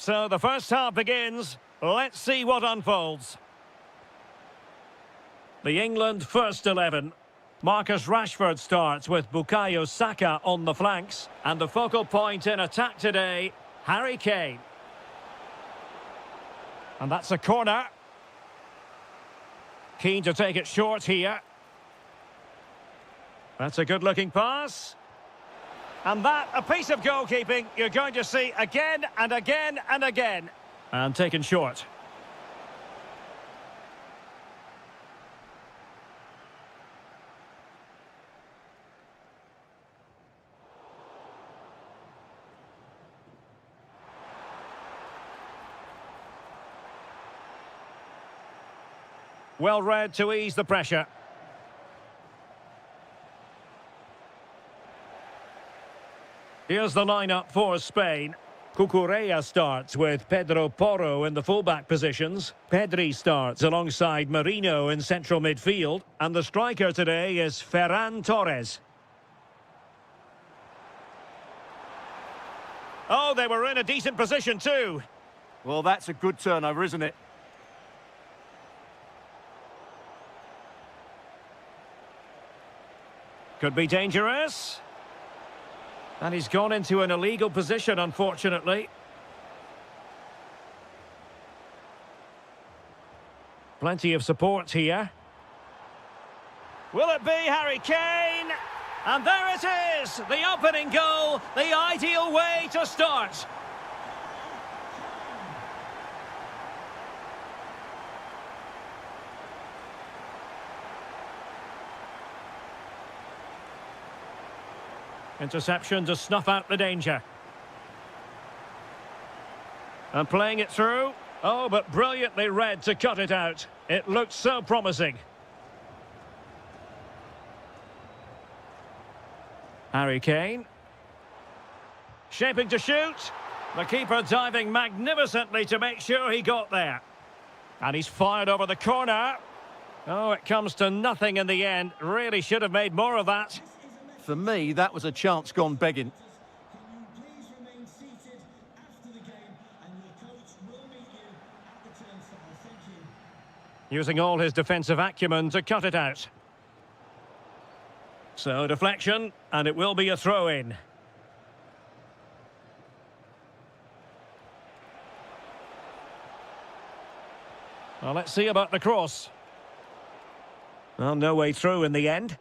So the first half begins. Let's see what unfolds. The England first 11. Marcus Rashford starts with Bukayo Saka on the flanks. And the focal point in attack today, Harry Kane. And that's a corner. Keen to take it short here. That's a good-looking pass. And that, a piece of goalkeeping you're going to see again and again and again. And taken short. Well read to ease the pressure. Here's the lineup for Spain. Cucurella starts with Pedro Porro in the fullback positions. Pedri starts alongside Marino in central midfield. And the striker today is Ferran Torres. Oh, they were in a decent position too. Well, that's a good turnover, isn't it? Could be dangerous. And he's gone into an illegal position, unfortunately. Plenty of support here. Will it be Harry Kane? And there it is! The opening goal, the ideal way to start. Interception to snuff out the danger. And playing it through. Oh, but brilliantly read to cut it out. It looked so promising. Harry Kane. Shaping to shoot. The keeper diving magnificently to make sure he got there. And he's fired over the corner. Oh, it comes to nothing in the end. Really should have made more of that. For me, that was a chance gone begging. Using all his defensive acumen to cut it out. So, deflection, and it will be a throw-in. Well, let's see about the cross. Well, no way through in the end.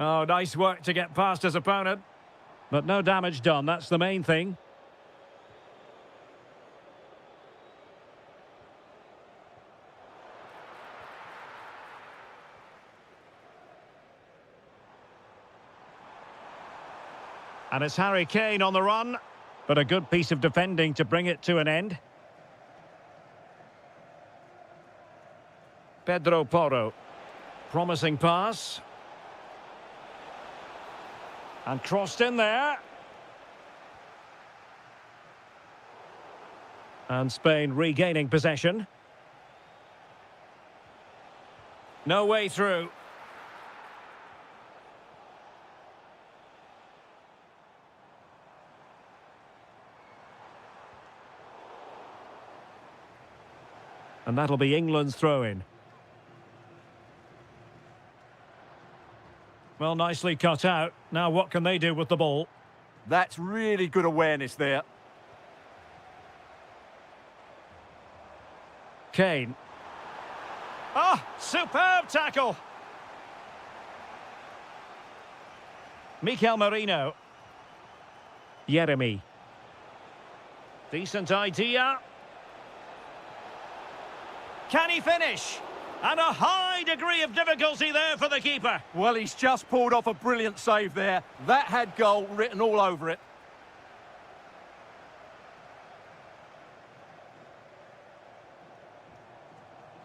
Oh, nice work to get past his opponent. But no damage done, that's the main thing. And it's Harry Kane on the run. But a good piece of defending to bring it to an end. Pedro Porro. Promising pass. And crossed in there. And Spain regaining possession. No way through. And that'll be England's throw-in. Well, nicely cut out. Now what can they do with the ball? That's really good awareness there. Kane. Ah, superb tackle. Mikel Merino. Jeremy. Decent idea. Can he finish? And a high degree of difficulty there for the keeper. Well, he's just pulled off a brilliant save there. That had goal written all over it.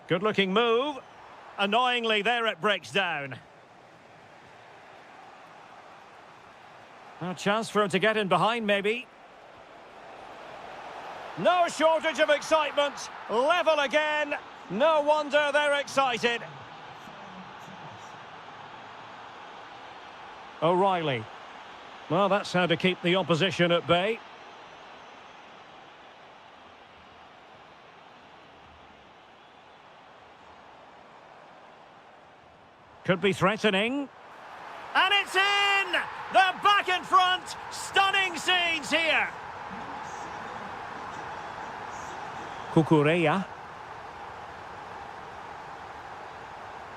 Good-looking move. Annoyingly, there it breaks down. A chance for him to get in behind, maybe. No shortage of excitement. Level again. No wonder they're excited. O'Reilly. Well, that's how to keep the opposition at bay. Could be threatening. And it's in! They're back in front! Stunning scenes here! Kukureya.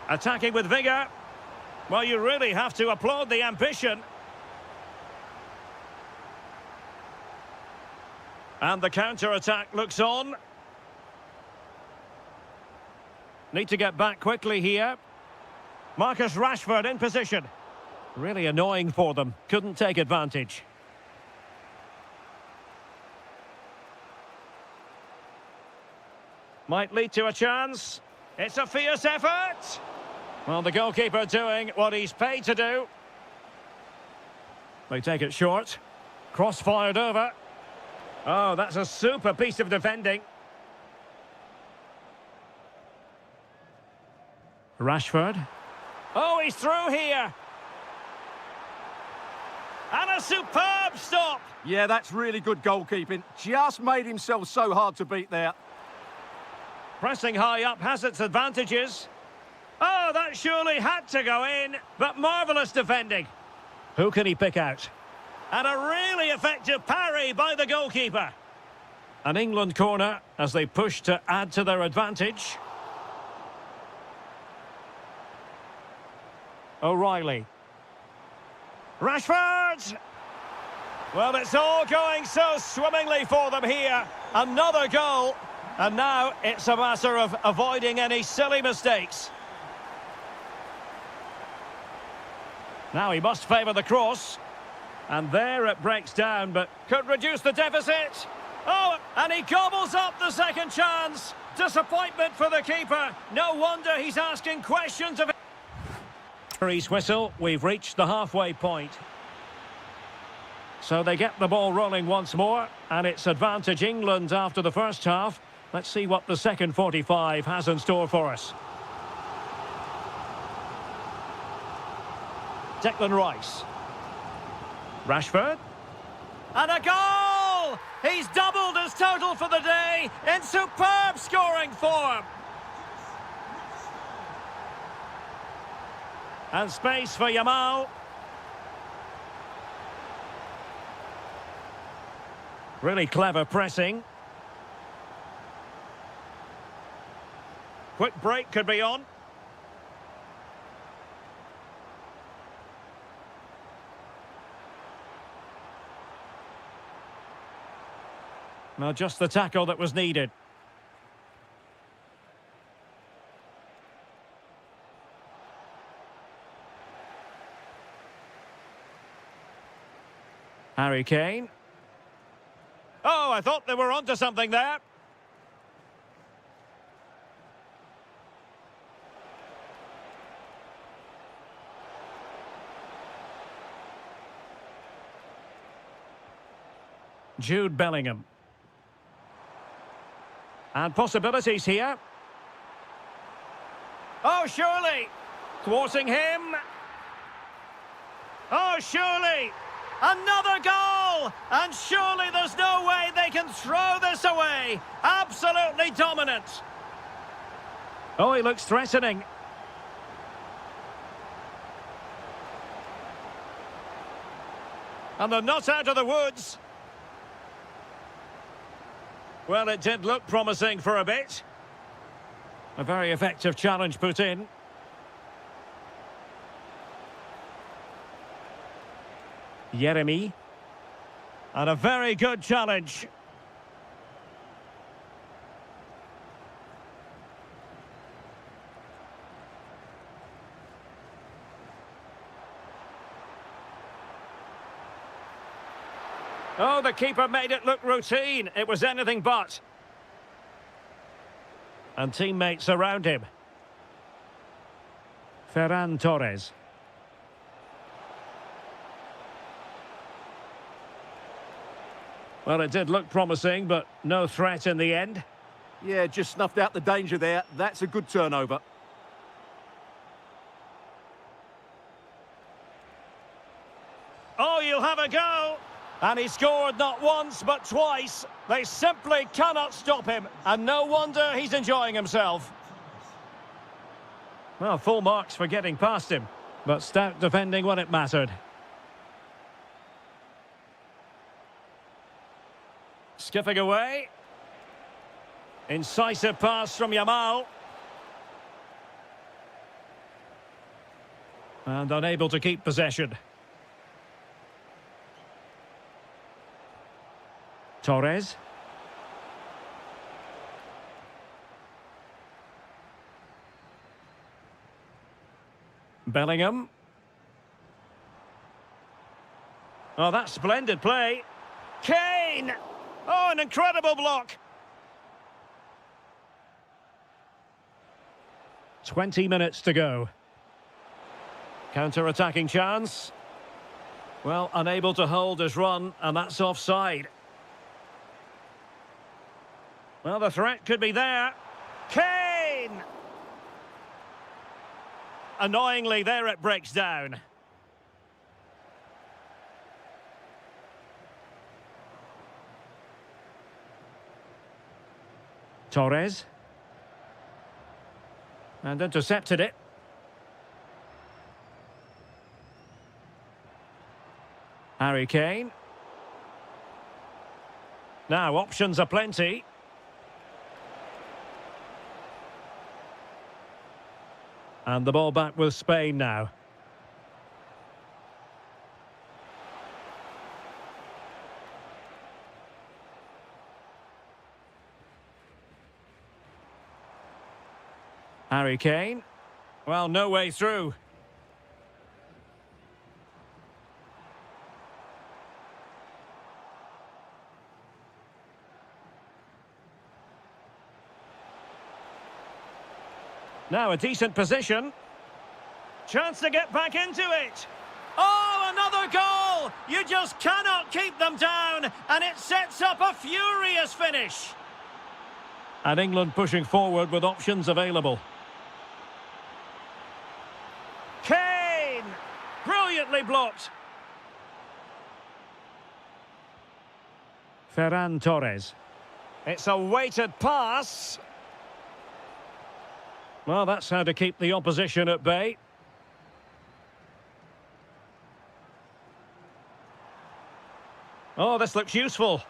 Attacking with vigour. Well, you really have to applaud the ambition. And the counter-attack looks on. Need to get back quickly here. Marcus Rashford in position. Really annoying for them. Couldn't take advantage. Might lead to a chance. It's a fierce effort. Well, the goalkeeper doing what he's paid to do. They take it short. Cross fired over. Oh, that's a super piece of defending. Rashford. Oh, he's through here. And a superb stop. Yeah, that's really good goalkeeping. Just made himself so hard to beat there. Pressing high up has its advantages. Oh, that surely had to go in, but marvellous defending. Who can he pick out? And a really effective parry by the goalkeeper. An England corner as they push to add to their advantage. O'Reilly. Rashford! Well, it's all going so swimmingly for them here. Another goal. And now it's a matter of avoiding any silly mistakes. Now he must favour the cross. And there it breaks down, but could reduce the deficit. Oh, and he gobbles up the second chance. Disappointment for the keeper. No wonder he's asking questions of... Referee's whistle. We've reached the halfway point. So they get the ball rolling once more, and it's advantage England after the first half. Let's see what the second 45 has in store for us. Declan Rice. Rashford. And a goal! He's doubled his total for the day in superb scoring form. And space for Yamal. Really clever pressing. Quick break could be on. Now just the tackle that was needed. Harry Kane. Oh, I thought they were onto something there. Jude Bellingham. And possibilities here. Oh, surely. Thwarting him. Oh, surely. Another goal! And surely there's no way they can throw this away. Absolutely dominant. Oh, he looks threatening. And they're not out of the woods. Well, it did look promising for a bit. A very effective challenge put in. Jeremy. And a very good challenge. Oh, the keeper made it look routine. It was anything but. And teammates around him. Ferran Torres. Well, it did look promising, but no threat in the end. Yeah, just snuffed out the danger there. That's a good turnover. Oh, he'll have a go. And he scored not once, but twice. They simply cannot stop him. And no wonder he's enjoying himself. Well, full marks for getting past him. But stout defending when it mattered. Skipping away. Incisive pass from Yamal. And unable to keep possession. Torres. Bellingham. Oh, that's splendid play. Kane! Oh, an incredible block. 20 minutes to go. Counter-attacking chance. Well, unable to hold his run, and that's offside. Well, the threat could be there. Kane! Annoyingly, there it breaks down. Torres. And intercepted it. Harry Kane. Now, options are plenty. And the ball back with Spain now. Harry Kane. Well, no way through. Now a decent position. Chance to get back into it. Oh, another goal! You just cannot keep them down, and it sets up a furious finish. And England pushing forward with options available. Kane! Brilliantly blocked. Ferran Torres. It's a weighted pass. Well, that's how to keep the opposition at bay. Oh, this looks useful.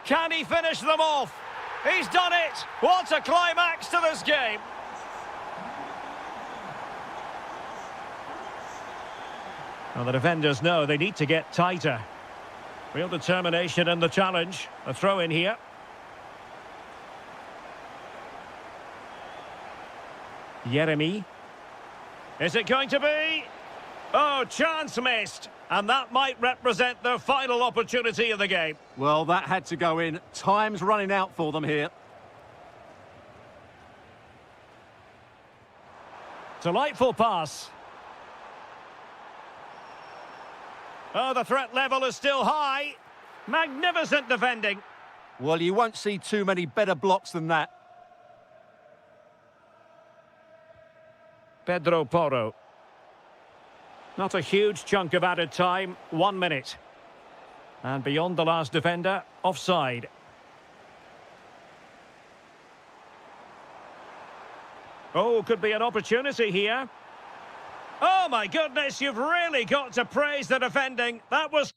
Can he finish them off? He's done it! What a climax to this game! Well, the defenders know they need to get tighter. Real determination in the challenge. A throw in here. Jeremy. Is it going to be? Oh, chance missed. And that might represent their final opportunity of the game. Well, that had to go in. Time's running out for them here. Delightful pass. Oh, the threat level is still high. Magnificent defending. Well, you won't see too many better blocks than that. Pedro Porro. Not a huge chunk of added time, 1 minute. And beyond the last defender, offside. Oh, could be an opportunity here. Oh my goodness, you've really got to praise the defending. That was...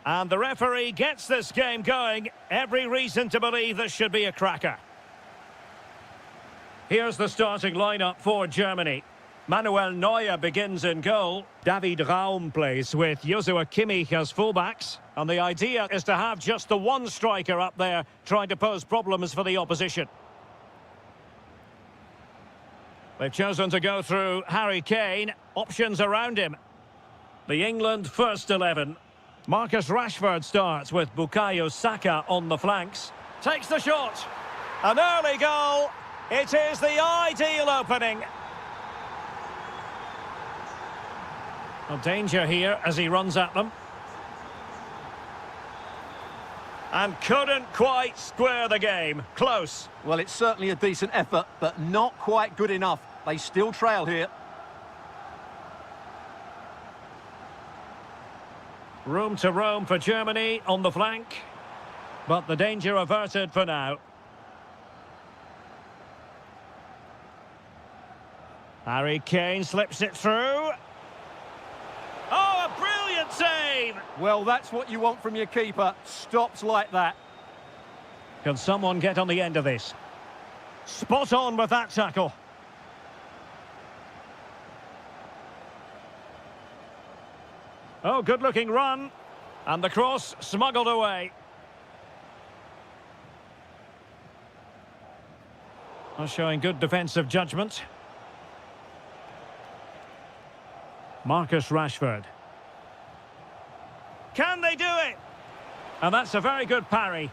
And the referee gets this game going. Every reason to believe this should be a cracker. Here's the starting lineup for Germany. Manuel Neuer begins in goal. David Raum plays with Joshua Kimmich as fullbacks. And the idea is to have just the one striker up there trying to pose problems for the opposition. They've chosen to go through Harry Kane. Options around him. The England first 11. Marcus Rashford starts with Bukayo Saka on the flanks. Takes the shot. An early goal. It is the ideal opening. A danger here as he runs at them. And couldn't quite square the game. Close. Well, it's certainly a decent effort, but not quite good enough. They still trail here. Room to roam for Germany on the flank. But the danger averted for now. Harry Kane slips it through. Oh, a brilliant save! Well, that's what you want from your keeper. Stops like that. Can someone get on the end of this? Spot on with that tackle. Oh, good-looking run. And the cross smuggled away. Showing good defensive judgment. Marcus Rashford. Can they do it? And that's a very good parry.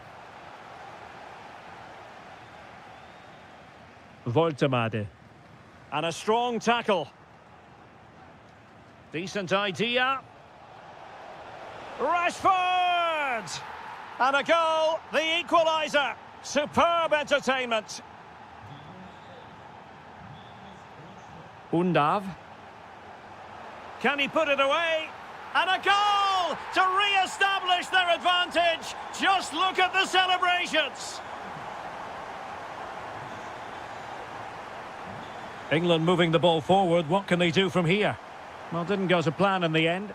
Voltemade. And a strong tackle. Decent idea. Rashford! And a goal, the equaliser. Superb entertainment. Undav. Can he put it away? And a goal to re-establish their advantage. Just look at the celebrations. England moving the ball forward. What can they do from here? Well, didn't go to plan in the end.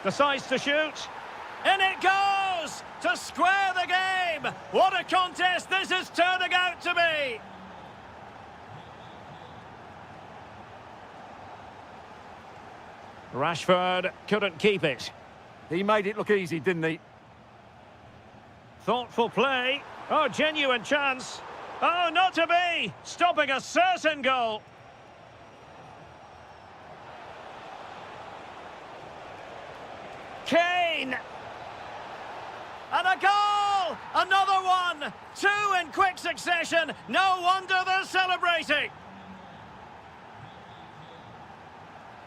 Decides to shoot. In it goes! To square the game! What a contest this is turning out to be! Rashford couldn't keep it. He made it look easy, didn't he? Thoughtful play. Oh, genuine chance. Oh, not to be! Stopping a certain goal. Kane! And a goal! Another one! Two in quick succession. No wonder they're celebrating.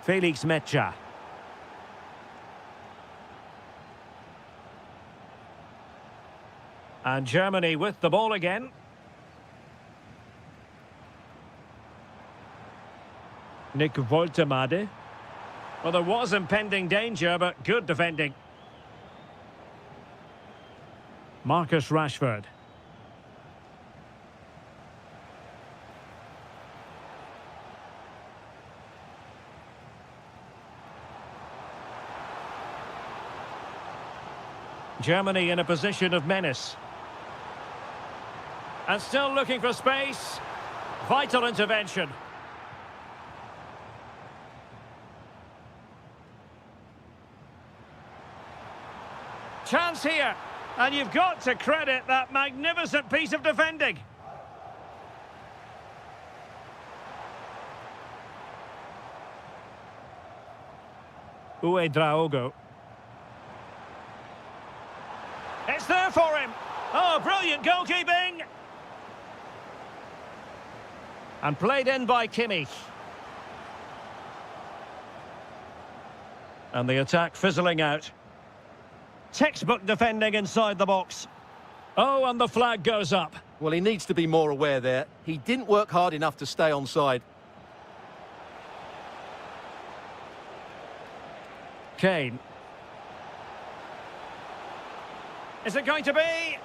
Felix Mecha. And Germany with the ball again. Nick Voltemade. Well, there was impending danger, but good defending. Marcus Rashford. Germany in a position of menace. And still looking for space. Vital intervention. Chance here. And you've got to credit that magnificent piece of defending. Uedraogo. It's there for him. Oh, brilliant goalkeeping. And played in by Kimmich. And the attack fizzling out. Textbook defending inside the box. Oh, and the flag goes up. Well, he needs to be more aware there. He didn't work hard enough to stay onside. Kane. Is it going to be?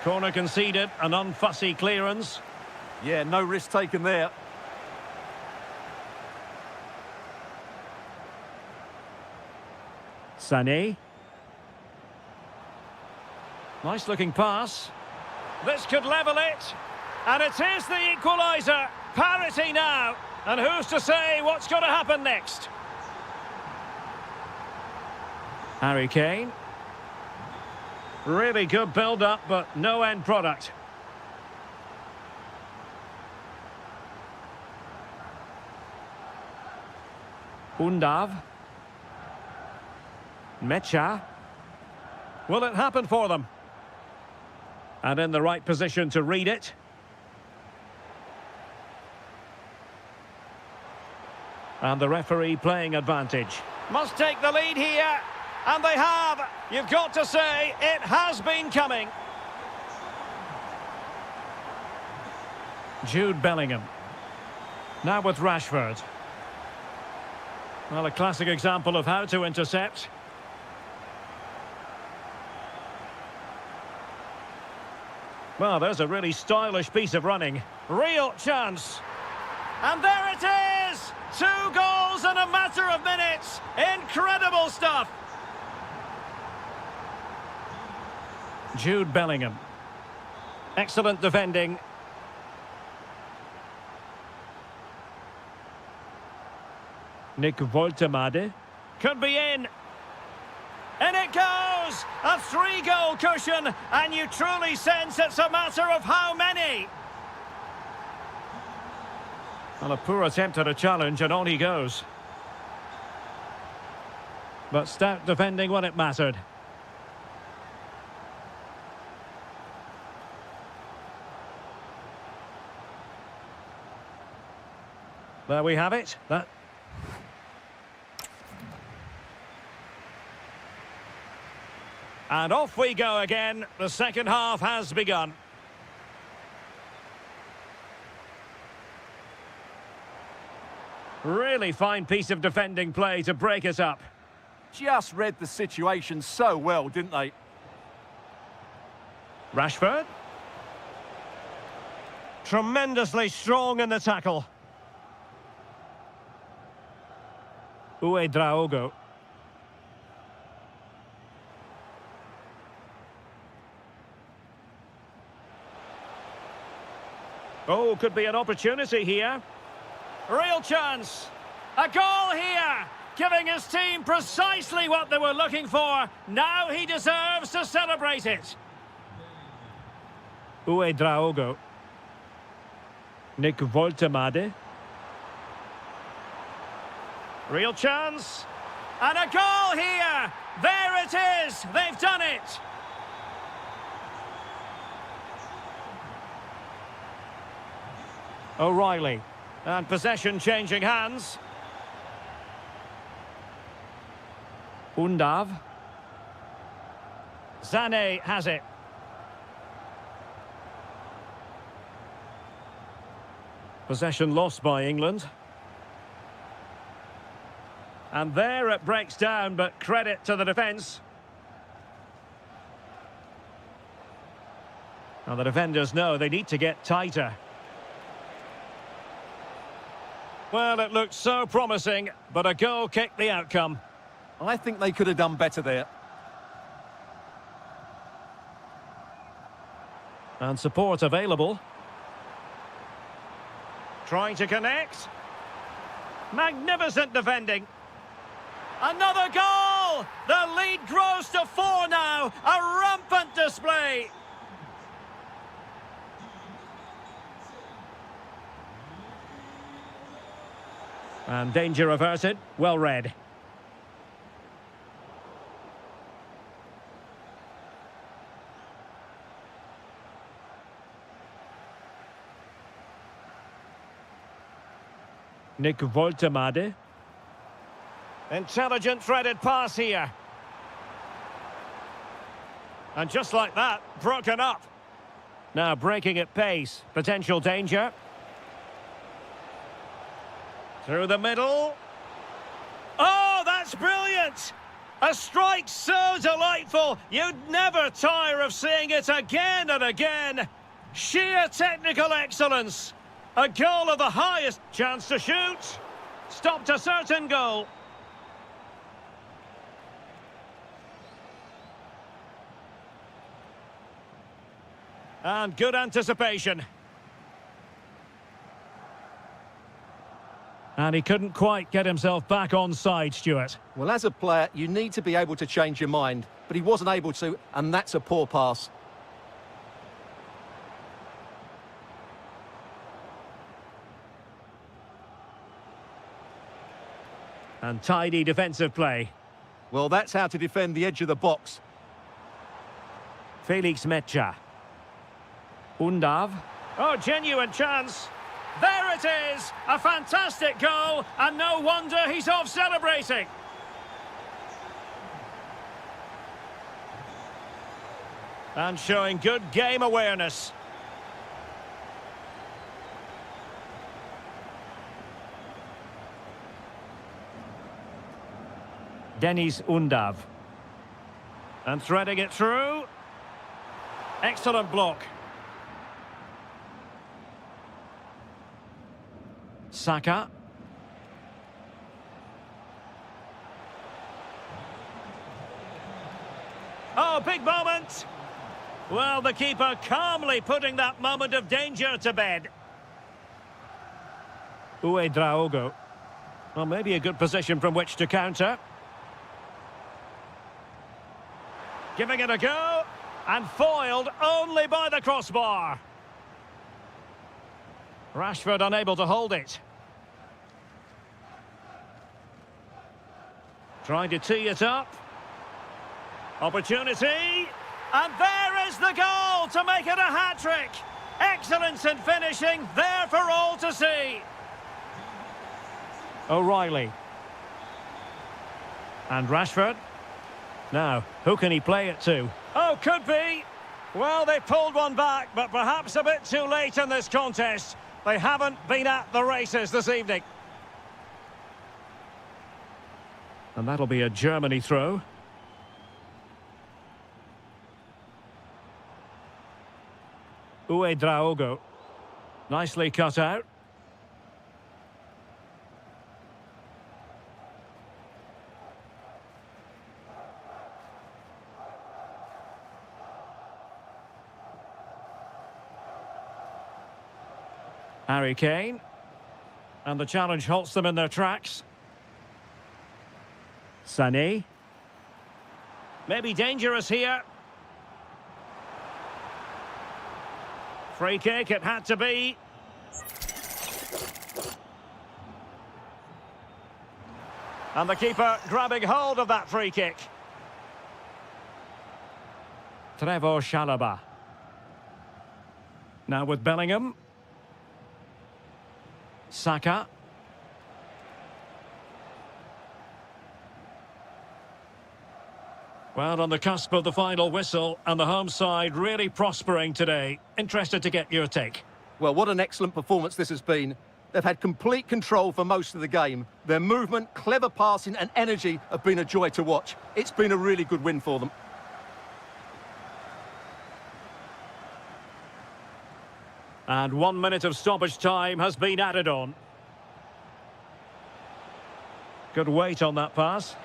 Corner conceded, an unfussy clearance. Yeah, no risk taken there. Sané. Nice looking pass. This could level it. And it is the equaliser. Parity now. And who's to say what's going to happen next? Harry Kane. Really good build-up, but no end product. Undav. Mecha. Will it happen for them? And in the right position to read it. And the referee playing advantage. Must take the lead here. And they have. You've got to say, it has been coming. Jude Bellingham. Now with Rashford. Well, a classic example of how to intercept. Well, there's a really stylish piece of running. Real chance. And there it is! 2 goals in a matter of minutes. Incredible stuff. Jude Bellingham. Excellent defending. Nick Woltemade. Could be in. In it goes! A 3-goal cushion, and you truly sense it's a matter of how many. Well, a poor attempt at a challenge, and on he goes. But stout defending when it mattered. There we have it. And off we go again. The second half has begun. Really fine piece of defending play to break it up. Just read the situation so well, didn't they? Rashford. Tremendously strong in the tackle. Uedraogo. Oh, could be an opportunity here. Real chance. A goal here. Giving his team precisely what they were looking for. Now he deserves to celebrate it. Uedraogo. Nick Woltemade. Real chance. And a goal here. There it is. They've done it. O'Reilly. And possession changing hands. Undav. Sané has it. Possession lost by England. And there it breaks down, but credit to the defence. Now the defenders know they need to get tighter. Well, it looked so promising, but a goal kicked the outcome. I think they could have done better there. And support available. Trying to connect. Magnificent defending. Another goal! The lead grows to 4 now. A rampant display. And danger averted. Well read. Nick Woltemade. Intelligent threaded pass here. And just like that, broken up. Now breaking at pace. Potential danger. Through the middle. Oh, that's brilliant! A strike so delightful, you'd never tire of seeing it again and again. Sheer technical excellence. A goal of the highest. Chance to shoot. Stopped a certain goal. And good anticipation. And he couldn't quite get himself back on side, Stuart. Well, as a player, you need to be able to change your mind, but he wasn't able to, and that's a poor pass. And tidy defensive play. Well, that's how to defend the edge of the box. Felix Mecha. Undav. Oh, genuine chance. There it is! A fantastic goal, and no wonder he's off celebrating. And showing good game awareness. Denis Undav. And threading it through. Excellent block. Saka. Oh, big moment. Well, the keeper calmly putting that moment of danger to bed. Uedraogo. Well, maybe a good position from which to counter. Giving it a go. And foiled only by the crossbar. Rashford unable to hold it. Trying to tee it up. Opportunity. And there is the goal to make it a hat-trick. Excellence in finishing, there for all to see. O'Reilly. And Rashford. Now, who can he play it to? Oh, could be. Well, they pulled one back, but perhaps a bit too late in this contest. They haven't been at the races this evening. And that'll be a Germany throw. Uedraogo. Nicely cut out. Harry Kane. And the challenge halts them in their tracks. Sané. Maybe dangerous here. Free kick, it had to be. And the keeper grabbing hold of that free kick. Trevor Chalobah. Now with Bellingham. Saka. Well, on the cusp of the final whistle, and the home side really prospering today. Interested to get your take. Well, what an excellent performance this has been. They've had complete control for most of the game. Their movement, clever passing and energy have been a joy to watch. It's been a really good win for them. And 1 minute of stoppage time has been added on. Good weight on that pass.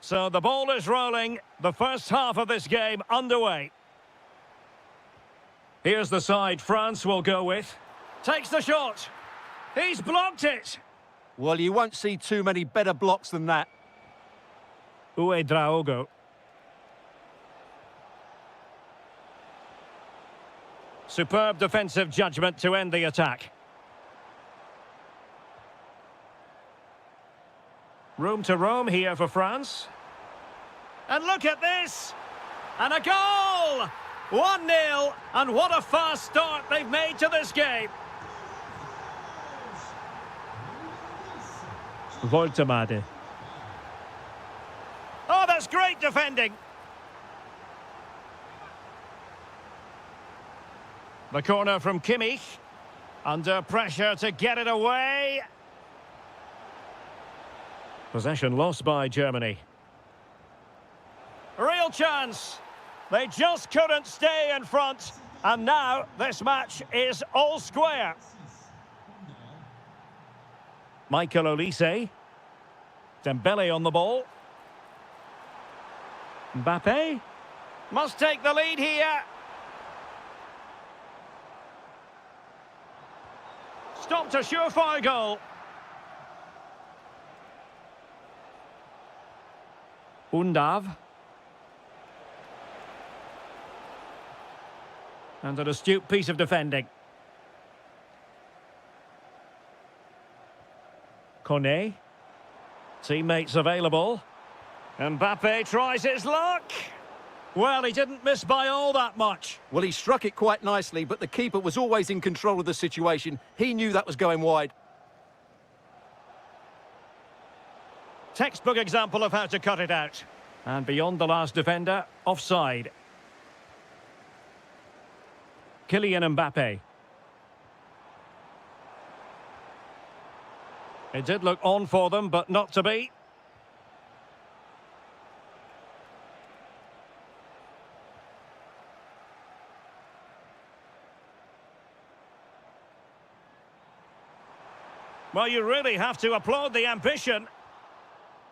So the ball is rolling. The first half of this game underway. Here's the side France will go with. Takes the shot. He's blocked it. Well, you won't see too many better blocks than that. Draogo. Superb defensive judgment to end the attack. Room to roam here for France. And look at this! And a goal! 1-0, and what a fast start they've made to this game. Voltemade. Oh, that's great defending. The corner from Kimmich. Under pressure to get it away. Possession lost by Germany. Real chance. They just couldn't stay in front. And now this match is all square. Michael Olise. Dembele on the ball. Mbappe. Must take the lead here. Stopped a surefire goal. Undav. And an astute piece of defending. Kone. Teammates available. Mbappe tries his luck. Well, he didn't miss by all that much. Well, he struck it quite nicely, but the keeper was always in control of the situation. He knew that was going wide. Textbook example of how to cut it out. And beyond the last defender, offside. Kylian Mbappe. It did look on for them, but not to be. Well, you really have to applaud the ambition.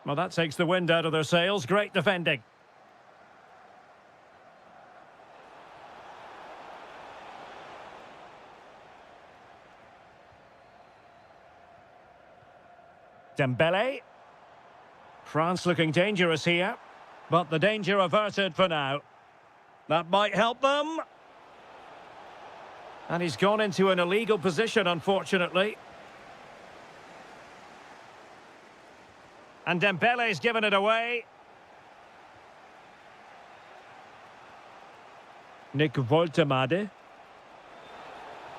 Well, that takes the wind out of their sails. Great defending. Dembele. France looking dangerous here, but the danger averted for now. That might help them. And he's gone into an illegal position, unfortunately. And Dembele's given it away. Nick Voltemade.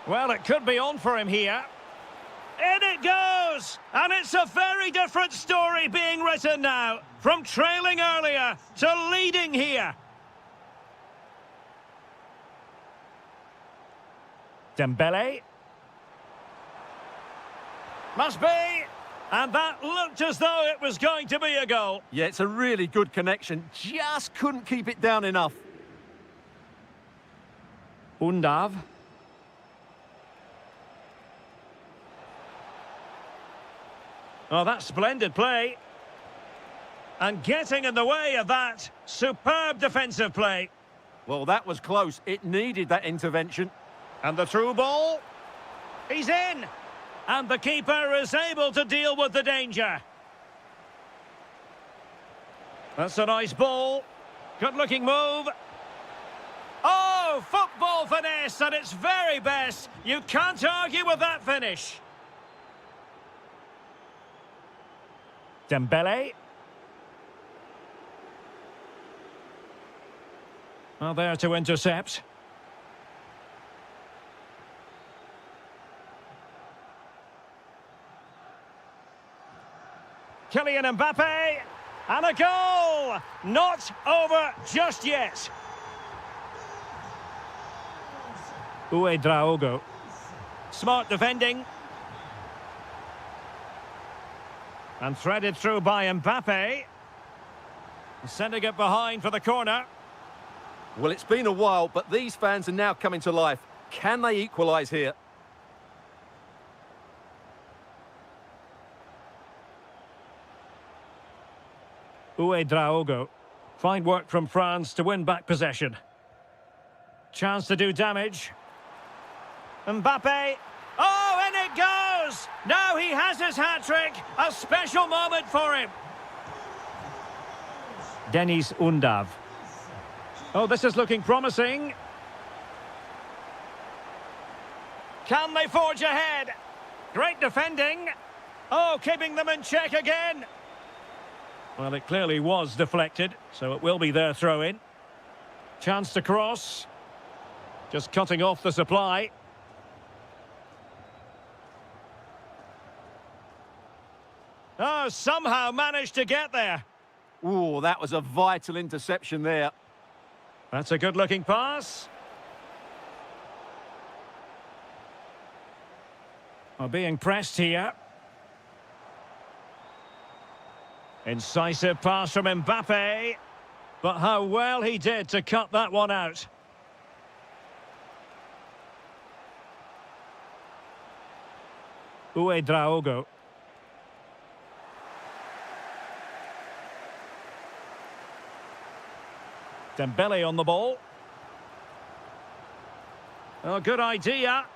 Well, it could be on for him here. In it goes! And it's a very different story being written now. From trailing earlier to leading here. Dembele. Must be. And that looked as though it was going to be a goal. Yeah, it's a really good connection. Just couldn't keep it down enough. Undav. Oh, that's splendid play. And getting in the way of that, superb defensive play. Well, that was close. It needed that intervention. And the through ball. He's in. And the keeper is able to deal with the danger. That's a nice ball. Good-looking move. Oh, football finesse at its very best. You can't argue with that finish. Dembele. Well, there to intercept. Kylian Mbappe. And a goal! Not over just yet. Draogo. Smart defending. And threaded through by Mbappe. Sending it behind for the corner. Well, it's been a while, but these fans are now coming to life. Can they equalise here? Draogo. Fine work from France to win back possession. Chance to do damage. Mbappe. Oh, in it goes! Now he has his hat-trick. A special moment for him. Denis Undav. Oh, this is looking promising. Can they forge ahead? Great defending. Oh, keeping them in check again. Well, it clearly was deflected, so it will be their throw-in. Chance to cross. Just cutting off the supply. Oh, somehow managed to get there. Ooh, that was a vital interception there. That's a good-looking pass. Well, being pressed here. Incisive pass from Mbappe. But how well he did to cut that one out. Draogo. Dembele on the ball. Oh, good idea.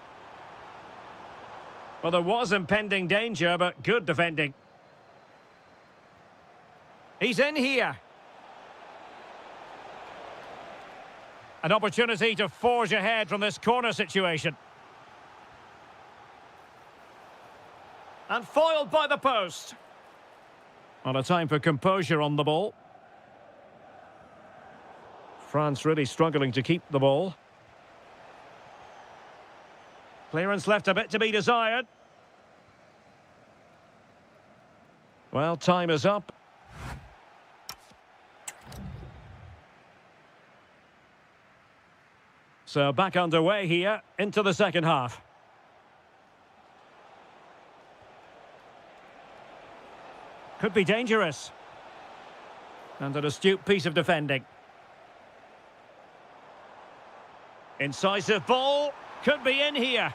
Well, there was impending danger, but good defending. He's in here. An opportunity to forge ahead from this corner situation. And foiled by the post. Well, a time for composure on the ball. France really struggling to keep the ball. Clearance left a bit to be desired. Well, time is up. So back underway here into the second half. Could be dangerous. And an astute piece of defending. Incisive ball. Could be in here.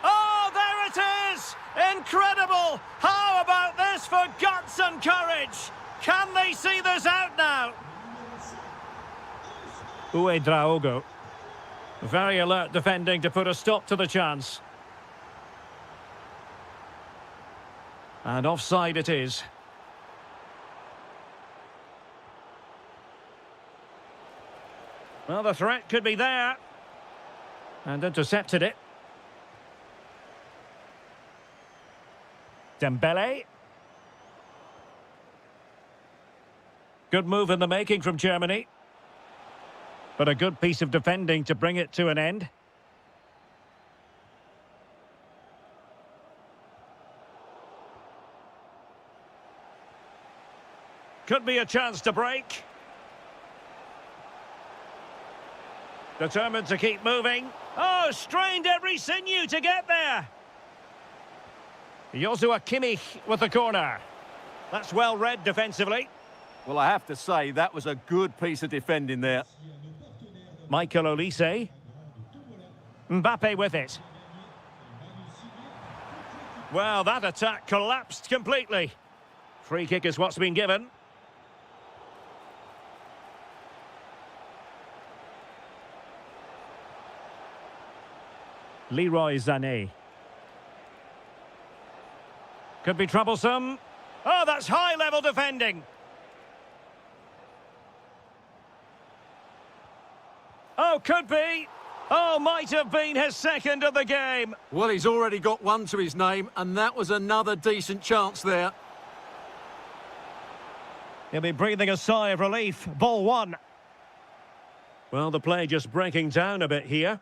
Oh, there it is! Incredible! How about this for guts and courage? Can they see this out now? Draogo. Very alert defending to put a stop to the chance. And offside it is. Well, the threat could be there. And intercepted it. Dembele. Good move in the making from Germany. But a good piece of defending to bring it to an end. Could be a chance to break. Determined to keep moving. Oh, strained every sinew to get there. Joshua Kimmich with the corner. That's well read defensively. Well, I have to say, that was a good piece of defending there. Michael Olise. Mbappe with it. Well, that attack collapsed completely. Free kick is what's been given. Leroy Sané. Could be troublesome. Oh, that's high-level defending. Oh, could be. Oh, might have been his second of the game. Well, he's already got one to his name, and that was another decent chance there. He'll be breathing a sigh of relief. Ball one. Well, the play just breaking down a bit here.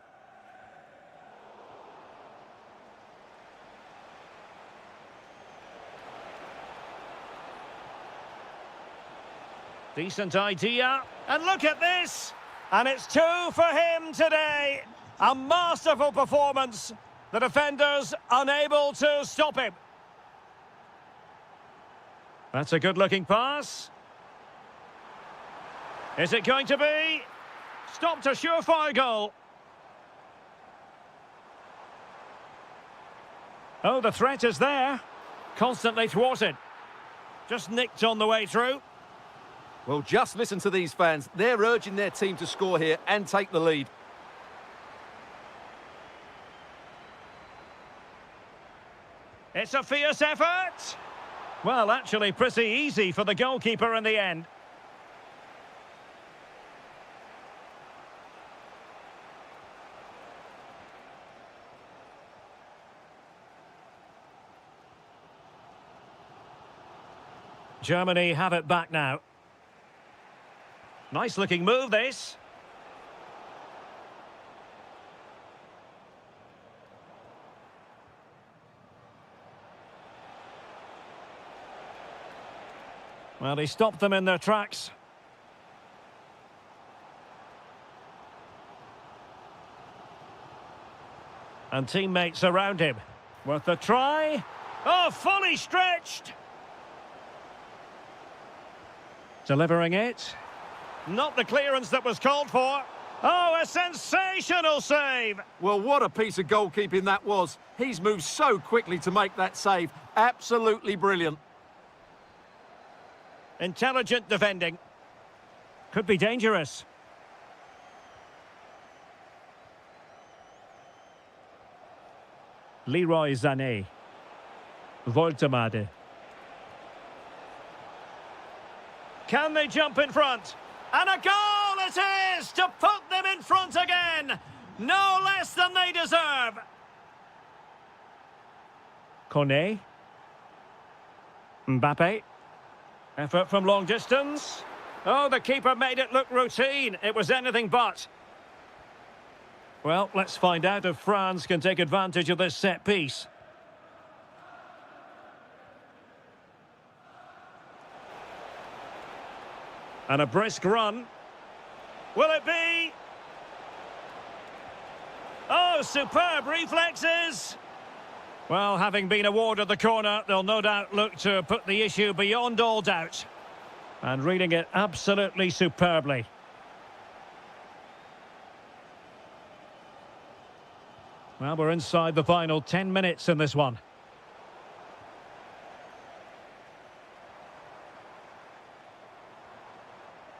Decent idea. And look at this. And it's two for him today. A masterful performance. The defenders unable to stop him. That's a good-looking pass. Is it going to be? Stopped a surefire goal. Oh, the threat is there. Constantly thwarted. Just nicked on the way through. Well, just listen to these fans. They're urging their team to score here and take the lead. It's a fierce effort. Well, actually pretty easy for the goalkeeper in the end. Germany have it back now. Nice looking move, this. Well, he stopped them in their tracks. And teammates around him. Worth a try. Oh, fully stretched. Delivering it. Not the clearance that was called for. Oh, a sensational save. Well, what a piece of goalkeeping that was. He's moved so quickly to make that save. Absolutely brilliant. Intelligent defending. Could be dangerous. Leroy Sané. Voltemade. Can they jump in front? And a goal it is to put them in front again. No less than they deserve. Kone. Mbappe. Effort from long distance. Oh, the keeper made it look routine. It was anything but. Well, let's find out if France can take advantage of this set piece. And a brisk run. Will it be? Oh, superb reflexes. Well, having been awarded the corner, they'll no doubt look to put the issue beyond all doubt. And reading it absolutely superbly. Well, we're inside the final 10 minutes in this one.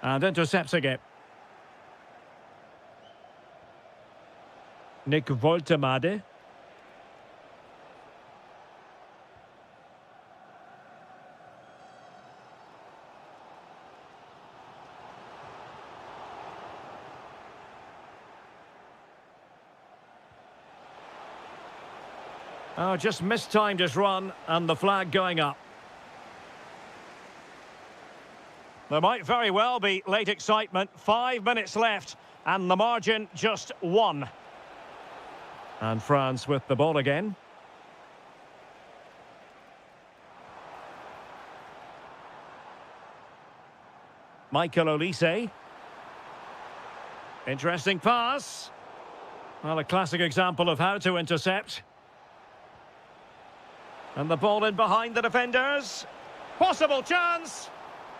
And intercepting it. Nick Voltemade. Oh, just mistimed his run and the flag going up. There might very well be late excitement. 5 minutes left and the margin just 1. And France with the ball again. Michael Olise. Interesting pass. Well, a classic example of how to intercept. And the ball in behind the defenders. Possible chance.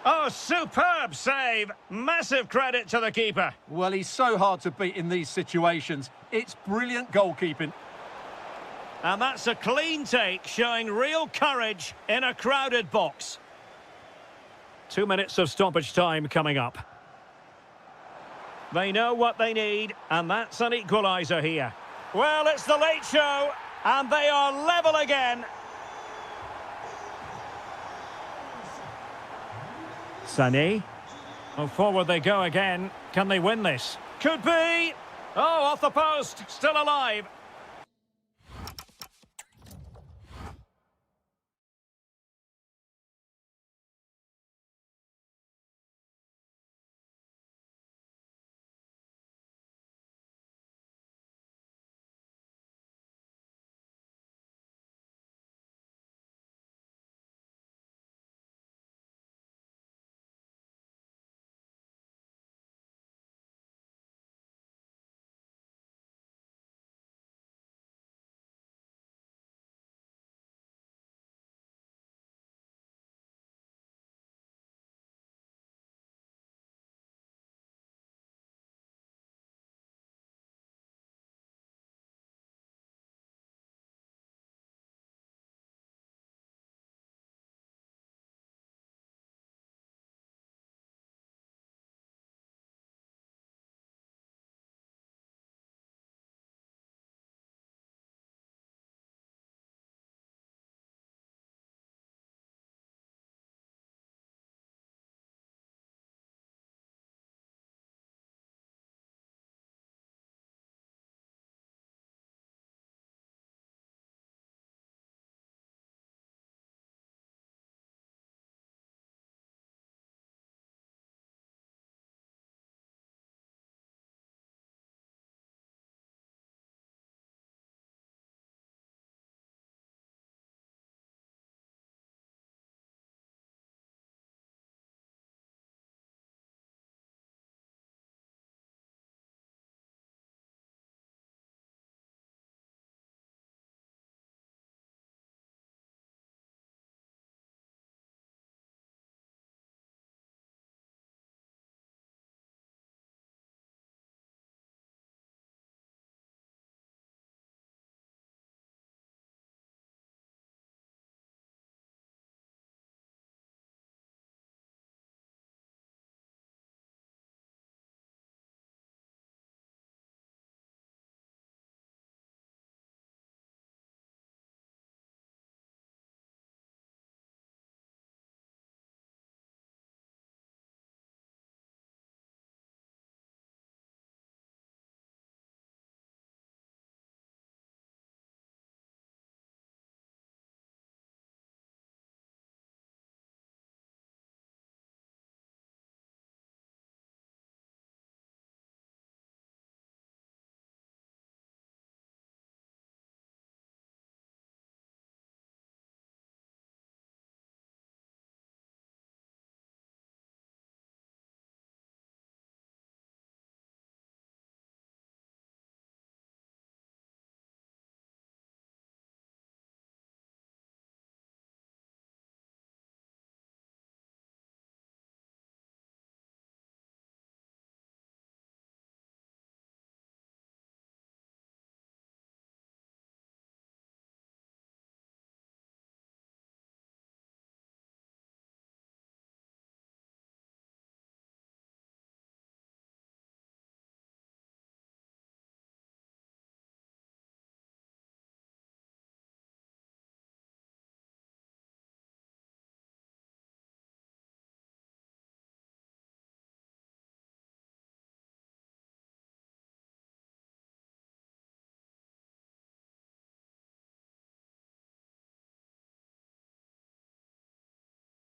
Oh, superb save. Massive credit to the keeper. Well, he's so hard to beat in these situations. It's brilliant goalkeeping. And that's a clean take, showing real courage in a crowded box. 2 minutes of stoppage time coming up. They know what they need, and that's an equaliser here. Well, it's the late show, and they are level again. Sané. Oh, forward they go again. Can they win this? Could be. Oh, off the post. Still alive.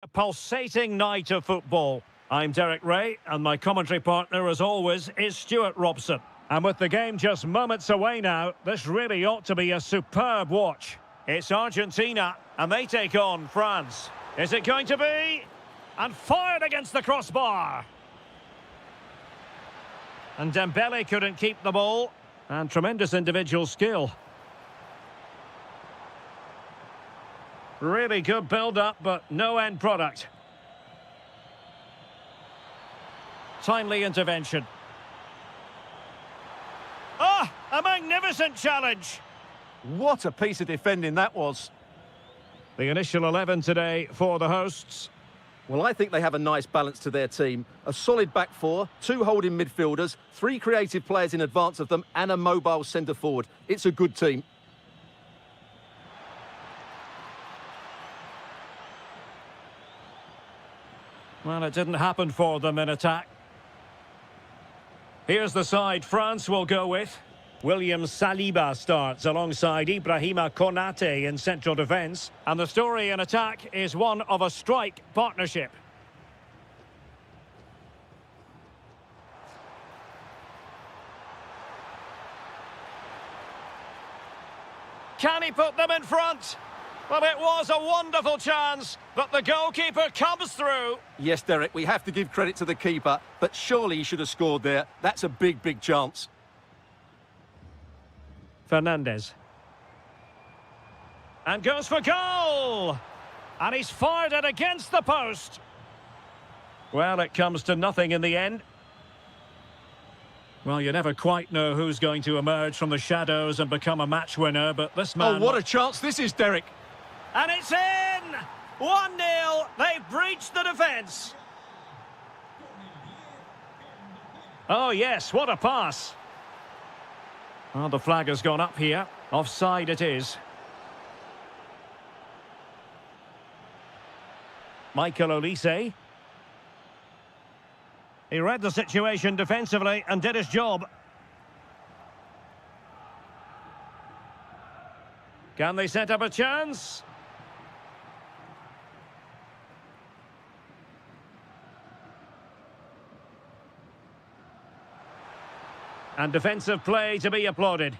A pulsating night of football. I'm Derek Ray, and my commentary partner, as always, is Stuart Robson. And with the game just moments away now, this really ought to be a superb watch. It's Argentina, and they take on France. Is it going to be? And fired against the crossbar. And Dembele couldn't keep the ball. And tremendous individual skill. Really good build-up, but no end product. Timely intervention. Ah, a magnificent challenge. What a piece of defending that was. The initial 11 today for the hosts. Well, I think they have a nice balance to their team. A solid back four, two holding midfielders, three creative players in advance of them, and a mobile centre-forward. It's a good team. Well, it didn't happen for them in attack. Here's the side France will go with. William Saliba starts alongside Ibrahima Konate in central defence. And the story in attack is one of a strike partnership. Can he put them in front? Well, it was a wonderful chance, but the goalkeeper comes through. Yes, Derek, we have to give credit to the keeper, but surely he should have scored there. That's a big, big chance. Fernandez. And goes for goal! And he's fired it against the post. Well, it comes to nothing in the end. Well, you never quite know who's going to emerge from the shadows and become a match winner, but this man... Oh, what a chance this is, Derek. And it's in! 1-0. They've breached the defence. Oh, yes, what a pass. Well, the flag has gone up here. Offside it is. Michael Olise. He read the situation defensively and did his job. Can they set up a chance? And defensive play to be applauded.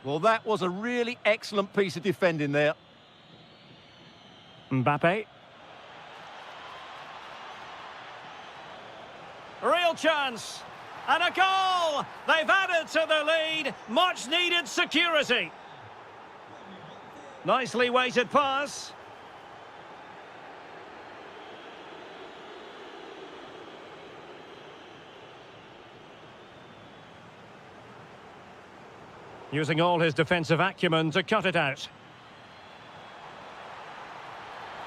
Well, that was a really excellent piece of defending there. Mbappe. Real chance. And a goal! They've added to the lead. Much needed security. Nicely weighted pass. Using all his defensive acumen to cut it out.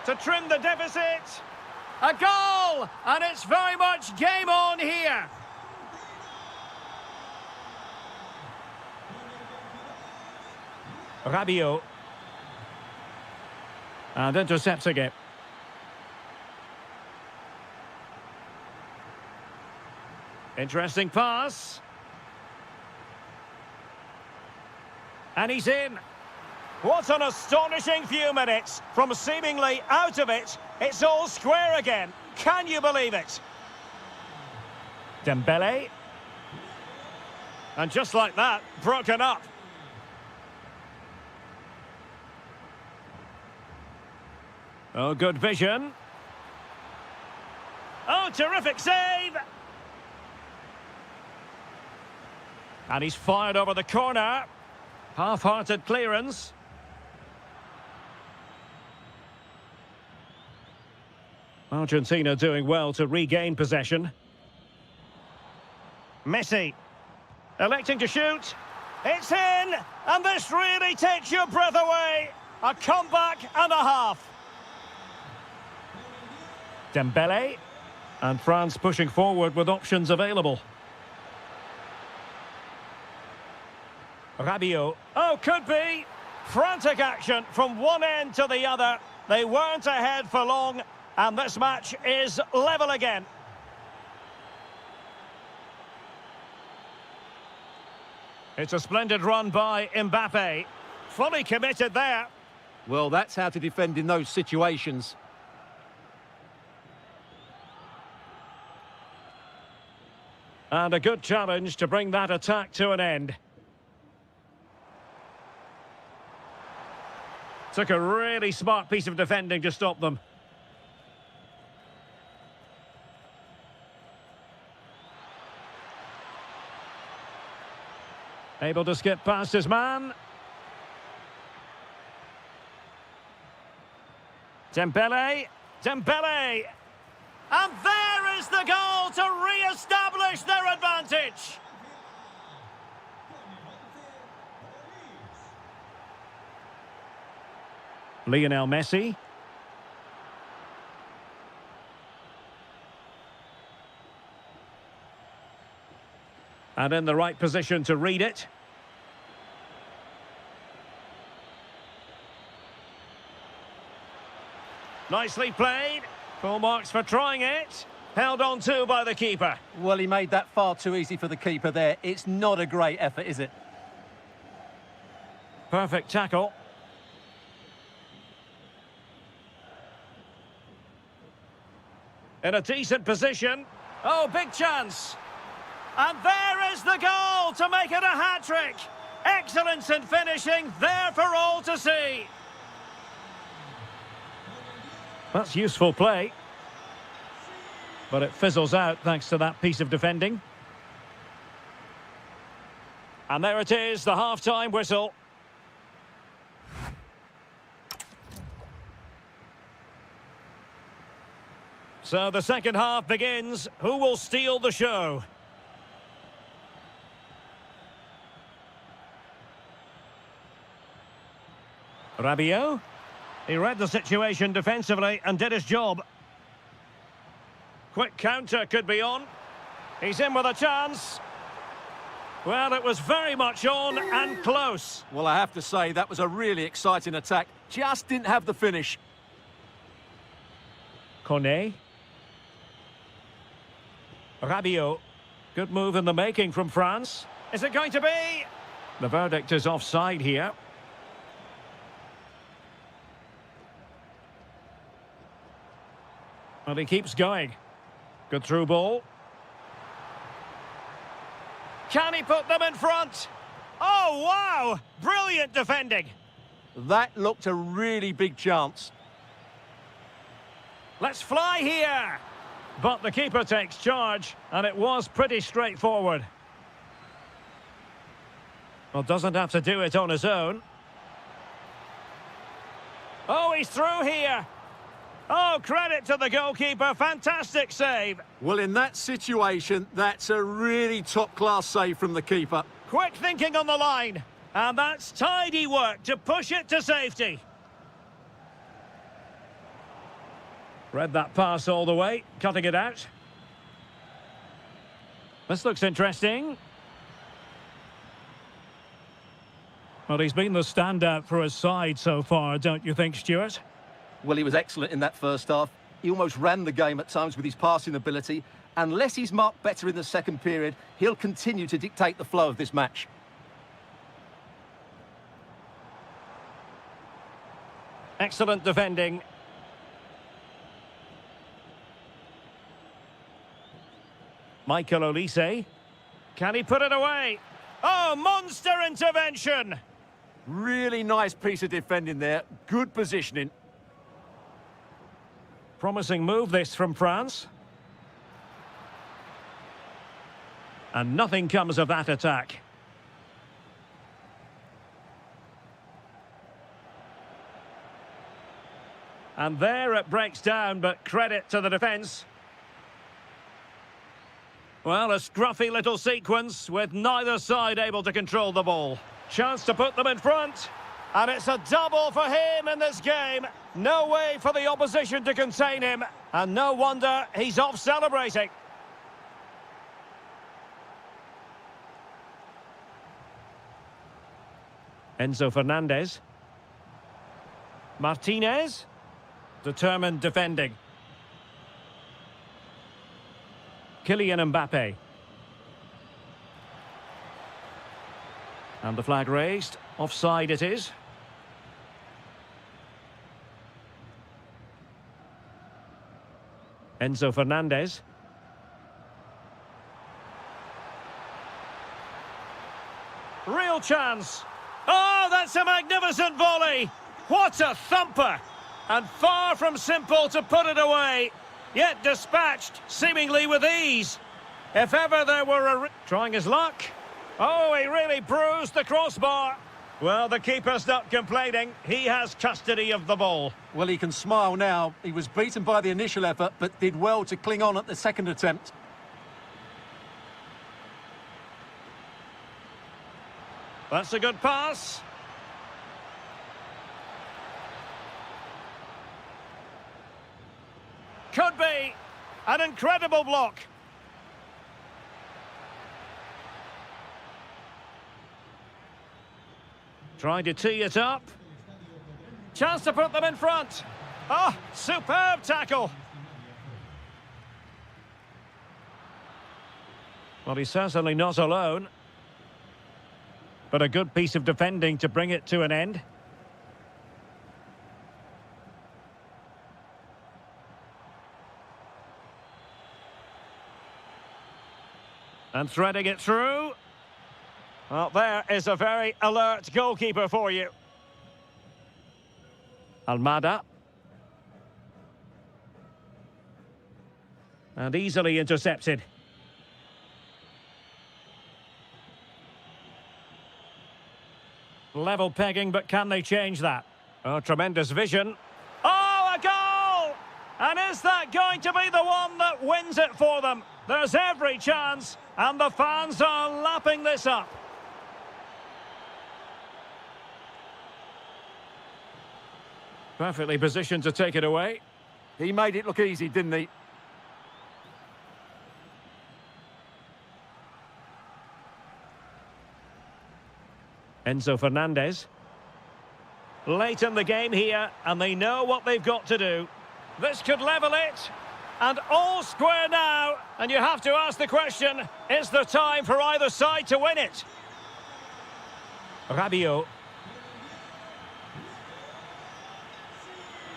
To trim the deficit. A goal! And it's very much game on here. Rabiot. And intercepting it. Interesting pass. And he's in. What an astonishing few minutes. From seemingly out of it, it's all square again. Can you believe it? Dembele. And just like that, broken up. Oh, good vision. Oh, terrific save. And he's fired over the corner. Half-hearted clearance. Argentina doing well to regain possession. Messi. Electing to shoot. It's in! And this really takes your breath away. A comeback and a half. Dembele. And France pushing forward with options available. Rabiot. Oh, could be. Frantic action from one end to the other. They weren't ahead for long, and this match is level again. It's a splendid run by Mbappe. Fully committed there. Well, that's how to defend in those situations. And a good challenge to bring that attack to an end. Took a really smart piece of defending to stop them. Able to skip past his man. Dembele. Dembele. And there is the goal to re-establish their advantage. Lionel Messi. And in the right position to read it. Nicely played. Full marks for trying it. Held on to by the keeper. Well, he made that far too easy for the keeper there. It's not a great effort, is it? Perfect tackle. In a decent position. Oh, big chance. And there is the goal to make it a hat-trick. Excellence in finishing, there for all to see. That's useful play. But it fizzles out thanks to that piece of defending. And there it is, the half-time whistle. So the second half begins. Who will steal the show? Rabiot. He read the situation defensively and did his job. Quick counter could be on. He's in with a chance. Well, it was very much on and close. Well, I have to say, that was a really exciting attack. Just didn't have the finish. Cornet. Rabiot. Good move in the making from France. Is it going to be? The verdict is offside here. And he keeps going. Good through ball. Can he put them in front? Oh, wow! Brilliant defending. That looked a really big chance. Let's fly here. But the keeper takes charge, and it was pretty straightforward. Well, doesn't have to do it on his own. Oh, he's through here. Oh, credit to the goalkeeper. Fantastic save. Well, in that situation, that's a really top-class save from the keeper. Quick thinking on the line. And that's tidy work to push it to safety. Read that pass all the way, cutting it out. This looks interesting. Well, he's been the standout for his side so far, don't you think, Stuart? Well, he was excellent in that first half. He almost ran the game at times with his passing ability. Unless he's marked better in the second period, he'll continue to dictate the flow of this match. Excellent defending. Michael Olise. Can he put it away? Oh, monster intervention! Really nice piece of defending there. Good positioning. Promising move this from France. And nothing comes of that attack. And there it breaks down, but credit to the defence. Well, a scruffy little sequence with neither side able to control the ball. Chance to put them in front. And it's a double for him in this game. No way for the opposition to contain him. And no wonder he's off celebrating. Enzo Fernandez. Martinez. Determined defending. Kylian Mbappe. And the flag raised. Offside it is. Enzo Fernandez. chance. Oh, that's a magnificent volley. What a thumper. And far from simple to put it away, yet dispatched seemingly with ease. If ever there were a... Trying his luck. Oh, he really bruised the crossbar. Well, the keeper's not complaining. He has custody of the ball. Well, he can smile now. He was beaten by the initial effort, but did well to cling on at the second attempt. That's a good pass. Could be an incredible block. Trying to tee it up. Chance to put them in front. Oh, superb tackle. Well, he's certainly not alone. But a good piece of defending to bring it to an end. And threading it through. Well, there is a very alert goalkeeper for you. Almada. And easily intercepted. Level pegging, but can they change that? Oh, tremendous vision. Oh, a goal! And is that going to be the one that wins it for them? There's every chance, and the fans are lapping this up. Perfectly positioned to take it away. He made it look easy, didn't he? Enzo Fernandez. Late in the game here, and they know what they've got to do. This could level it. And all square now. And you have to ask the question, is there time for either side to win it? Rabiot.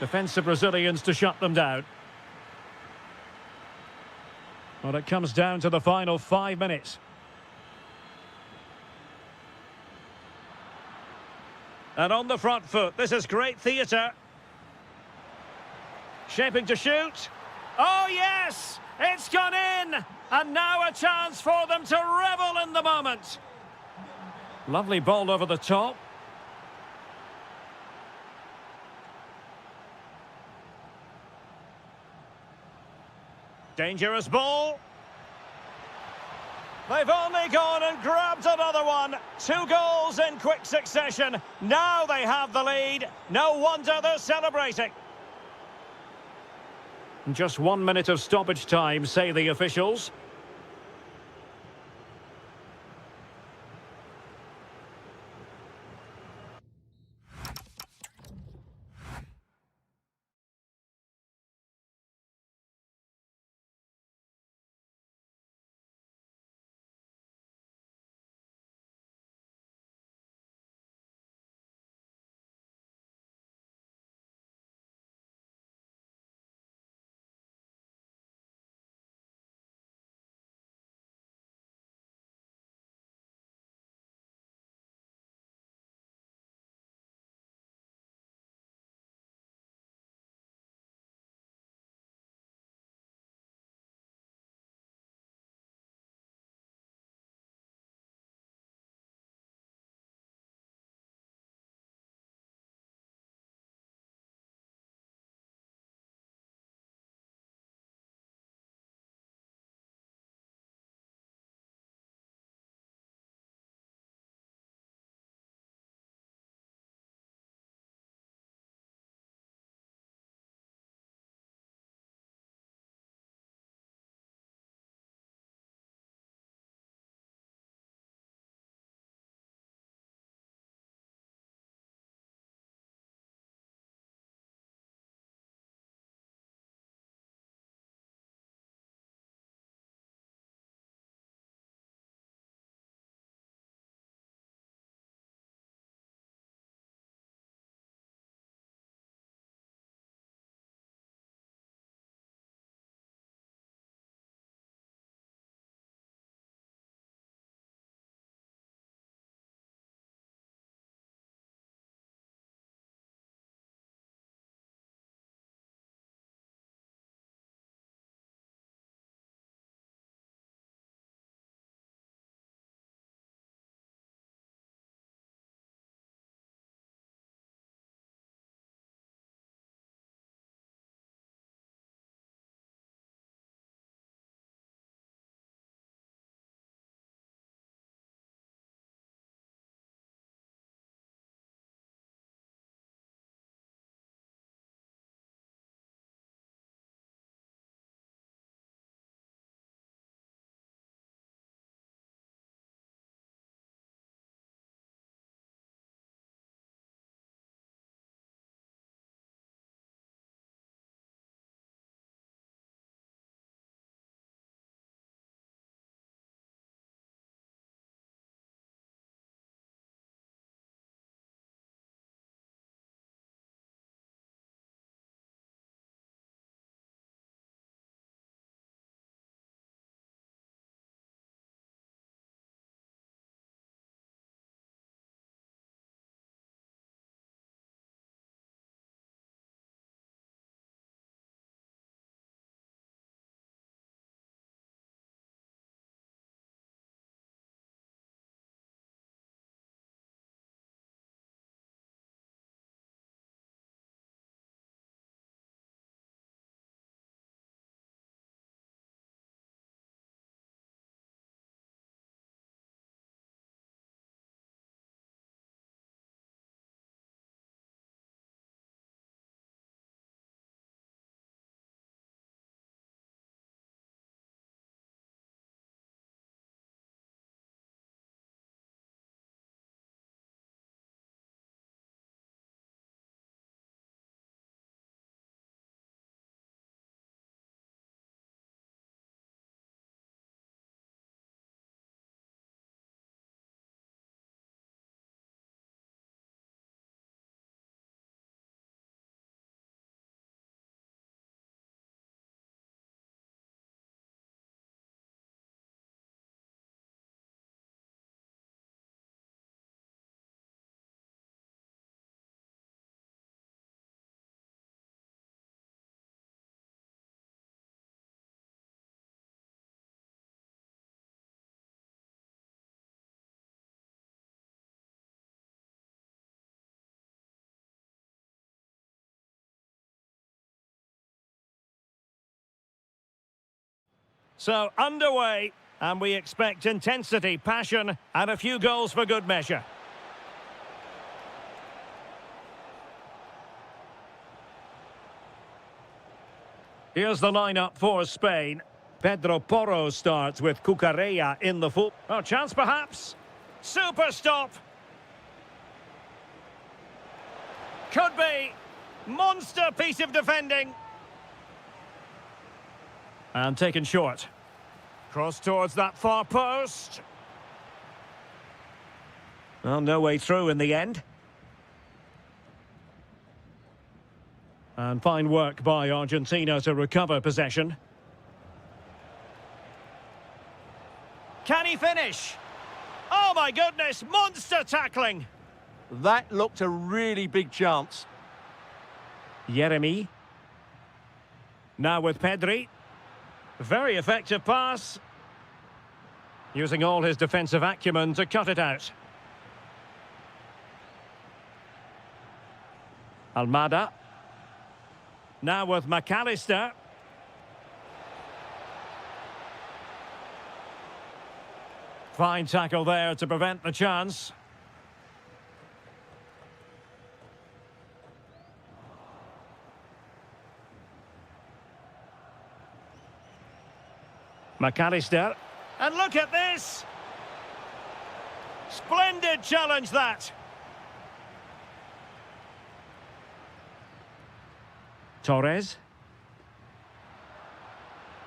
Defensive Brazilians to shut them down. Well, it comes down to the final 5 minutes. And on the front foot, this is great theatre. Shaping to shoot. Oh, yes! It's gone in! And now a chance for them to revel in the moment. Lovely ball over the top. Dangerous ball. They've only gone and grabbed another one. 2 goals in quick succession. Now they have the lead. No wonder they're celebrating. Just 1 minute of stoppage time, say the officials. So, underway, and we expect intensity, passion, and a few goals for good measure. Here's the lineup for Spain. Pedro Porro starts with Cucurella in the full. Oh, chance perhaps. Super stop. Could be. Monster piece of defending. And taken short. Cross towards that far post. Well, no way through in the end. And fine work by Argentina to recover possession. Can he finish? Oh my goodness, monster tackling! That looked a really big chance. Jeremy. Now with Pedri. Very effective pass. Using all his defensive acumen to cut it out. Almada. Now with McAllister. Fine tackle there to prevent the chance. McAllister. And look at this! Splendid challenge that! Torres.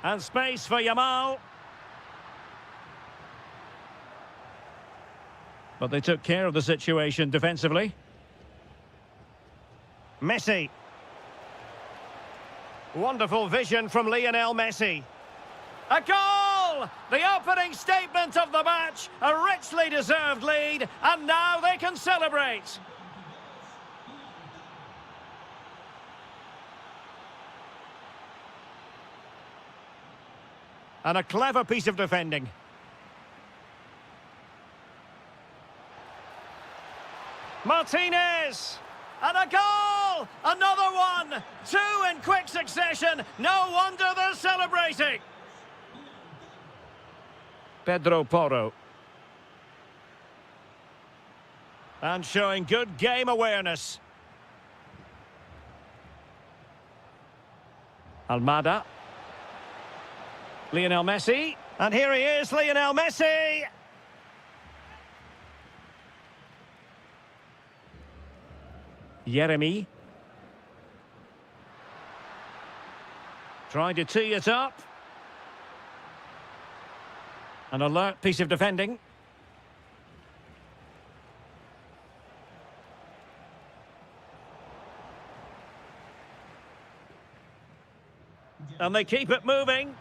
And space for Yamal. But they took care of the situation defensively. Messi. Wonderful vision from Lionel Messi. A goal! The opening statement of the match. A richly deserved lead. And now they can celebrate. And a clever piece of defending. Martinez! And a goal! Another one! Two in quick succession. No wonder they're celebrating. Pedro Porro. And showing good game awareness. Almada. Lionel Messi. And here he is, Lionel Messi! Jeremy. Trying to tee it up. An alert piece of defending. And they keep it moving.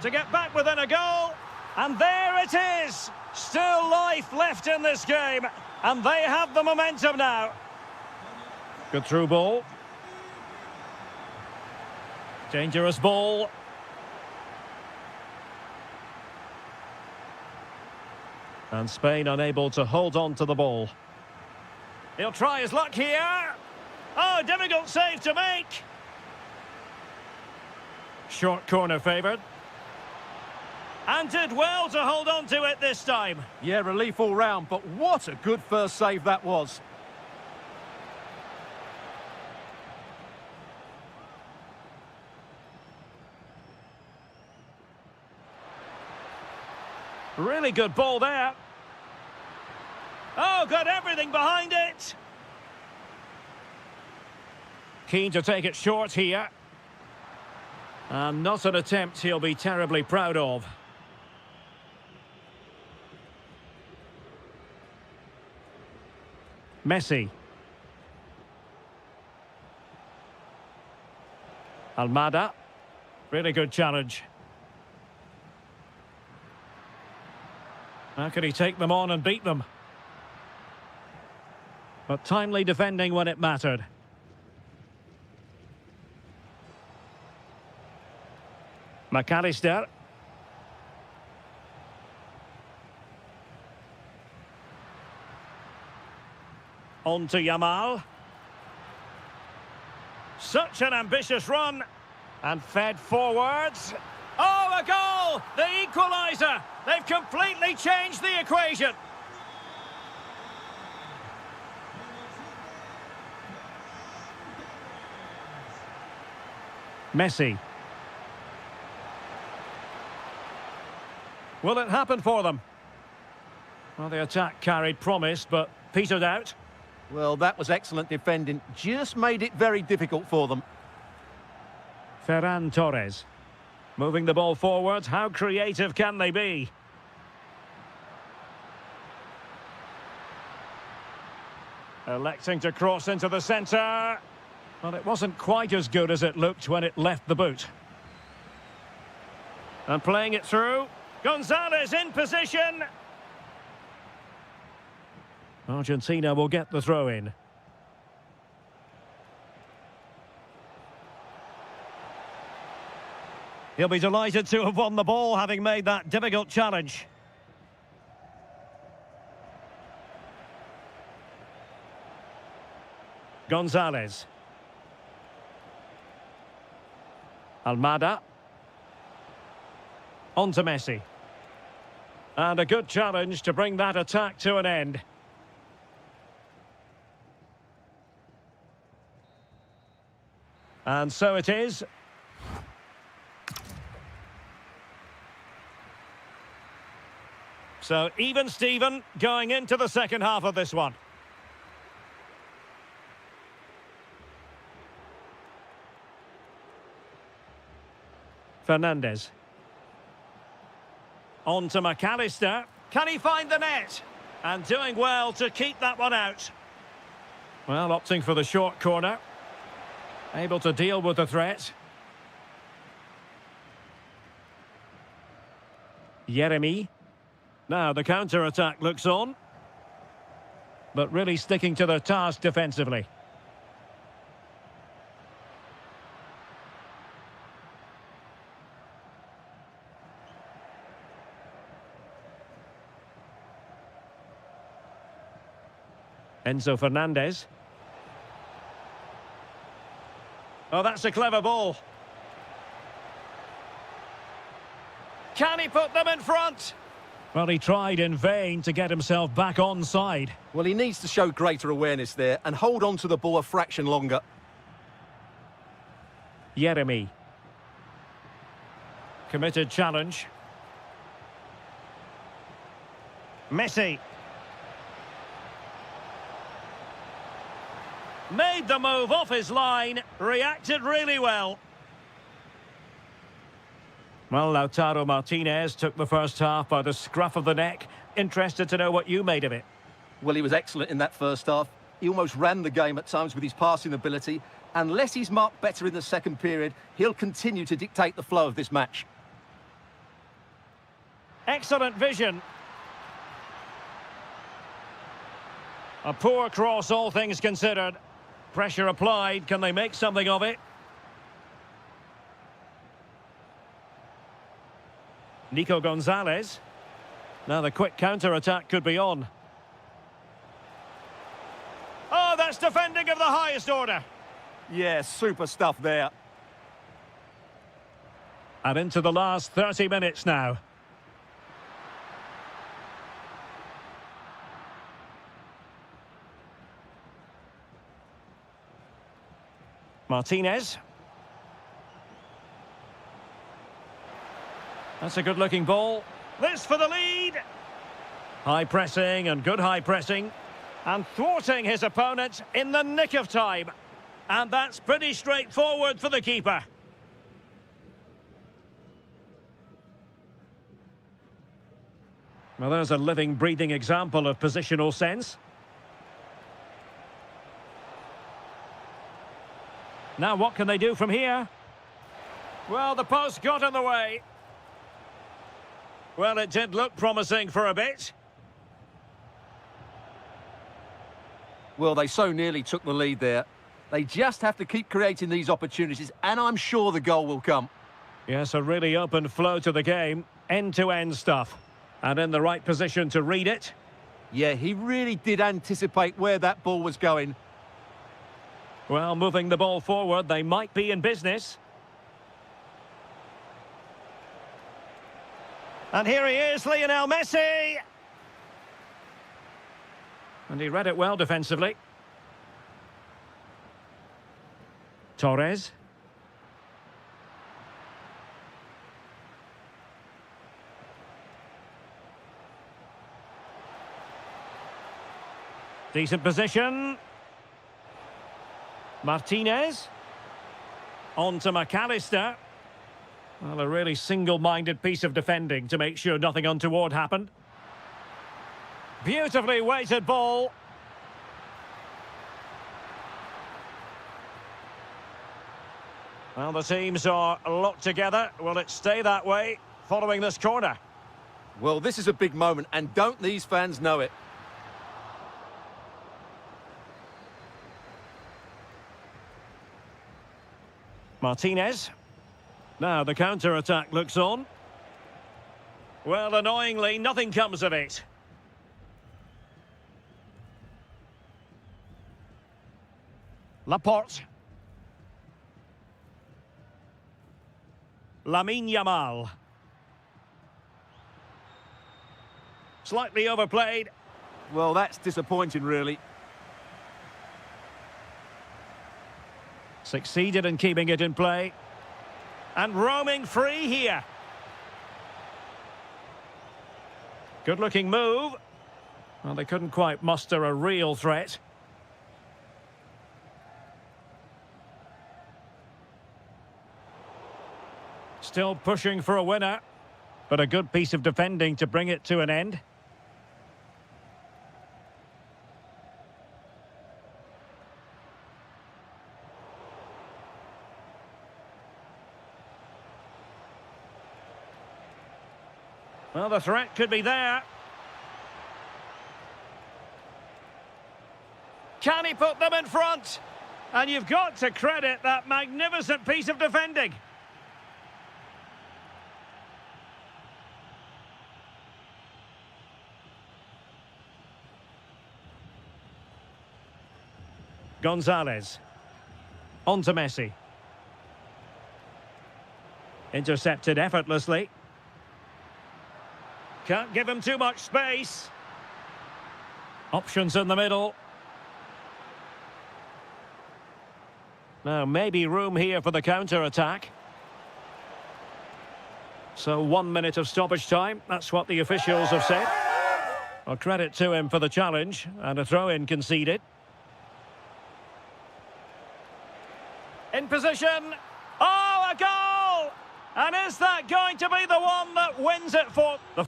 To get back within a goal. And there it is! Still life left in this game. And they have the momentum now. Good through ball. Dangerous ball. And Spain unable to hold on to the ball. He'll try his luck here. Oh, difficult save to make. Short corner favoured. And did well to hold on to it this time. Yeah, relief all round, but what a good first save that was. Really good ball there. Oh, got everything behind it. Keen to take it short here. And not an attempt he'll be terribly proud of. Messi. Almada. Really good challenge. How could he take them on and beat them? But timely defending when it mattered. McAllister. On to Yamal. Such an ambitious run. And fed forwards. Oh, a goal! The equaliser! They've completely changed the equation. Messi. Will it happen for them? Well, the attack carried promise, but petered out. Well, that was excellent defending. Just made it very difficult for them. Ferran Torres. Moving the ball forward. How creative can they be? Electing to cross into the centre. Well, it wasn't quite as good as it looked when it left the boot. And playing it through. Gonzalez in position. Argentina will get the throw in. He'll be delighted to have won the ball, having made that difficult challenge. Gonzalez. Almada. On to Messi. And a good challenge to bring that attack to an end. And so it is. So even Steven going into the second half of this one. Fernandez. On to McAllister. Can he find the net? And doing well to keep that one out. Well, opting for the short corner. Able to deal with the threat. Yeremy. Now the counter-attack looks on. But really sticking to the task defensively. Enzo Fernandez. Oh, that's a clever ball. Can he put them in front? Well, he tried in vain to get himself back onside. Well, he needs to show greater awareness there and hold on to the ball a fraction longer. Yeremy. Committed challenge. Messi. Made the move off his line, reacted really well. Well, Lautaro Martinez took the first half by the scruff of the neck. Interested to know what you made of it. Well, he was excellent in that first half. He almost ran the game at times with his passing ability. Unless he's marked better in the second period, he'll continue to dictate the flow of this match. Excellent vision. A poor cross, all things considered. Pressure applied. Can they make something of it? Nico Gonzalez. Now the quick counter-attack could be on. Oh, that's defending of the highest order. Yeah, super stuff there. And into the last 30 minutes now. Martinez. That's a good-looking ball. This for the lead. High pressing and good high pressing. And thwarting his opponent in the nick of time. And that's pretty straightforward for the keeper. Well, there's a living, breathing example of positional sense. Now what can they do from here? Well, the post got in the way. Well, it did look promising for a bit. Well, they so nearly took the lead there. They just have to keep creating these opportunities, and I'm sure the goal will come. Yes, a really open flow to the game. End-to-end stuff. And in the right position to read it. Yeah, he really did anticipate where that ball was going. Well, moving the ball forward, they might be in business. And here he is, Lionel Messi. And he read it well defensively. Torres. Decent position. Martinez. On to McAllister. Well, a really single-minded piece of defending to make sure nothing untoward happened. Beautifully weighted ball. Well, the teams are locked together. Will it stay that way following this corner? Well, this is a big moment, and don't these fans know it? Martinez. Now the counter-attack looks on. Well, annoyingly, nothing comes of it. Laporte. Lamine Yamal. Slightly overplayed. Well, that's disappointing, really. Succeeded in keeping it in play. And roaming free here. Good-looking move. Well, they couldn't quite muster a real threat. Still pushing for a winner, but a good piece of defending to bring it to an end. Well, the threat could be there. Can he put them in front? And you've got to credit that magnificent piece of defending. Gonzalez. On to Messi. Intercepted effortlessly. Can't give him too much space. Options in the middle. Now, maybe room here for the counter-attack. So 1 minute of stoppage time. That's what the officials have said. Well, credit to him for the challenge. And a throw-in conceded. In position. Oh, a goal! And is that going to be the one that wins it for the...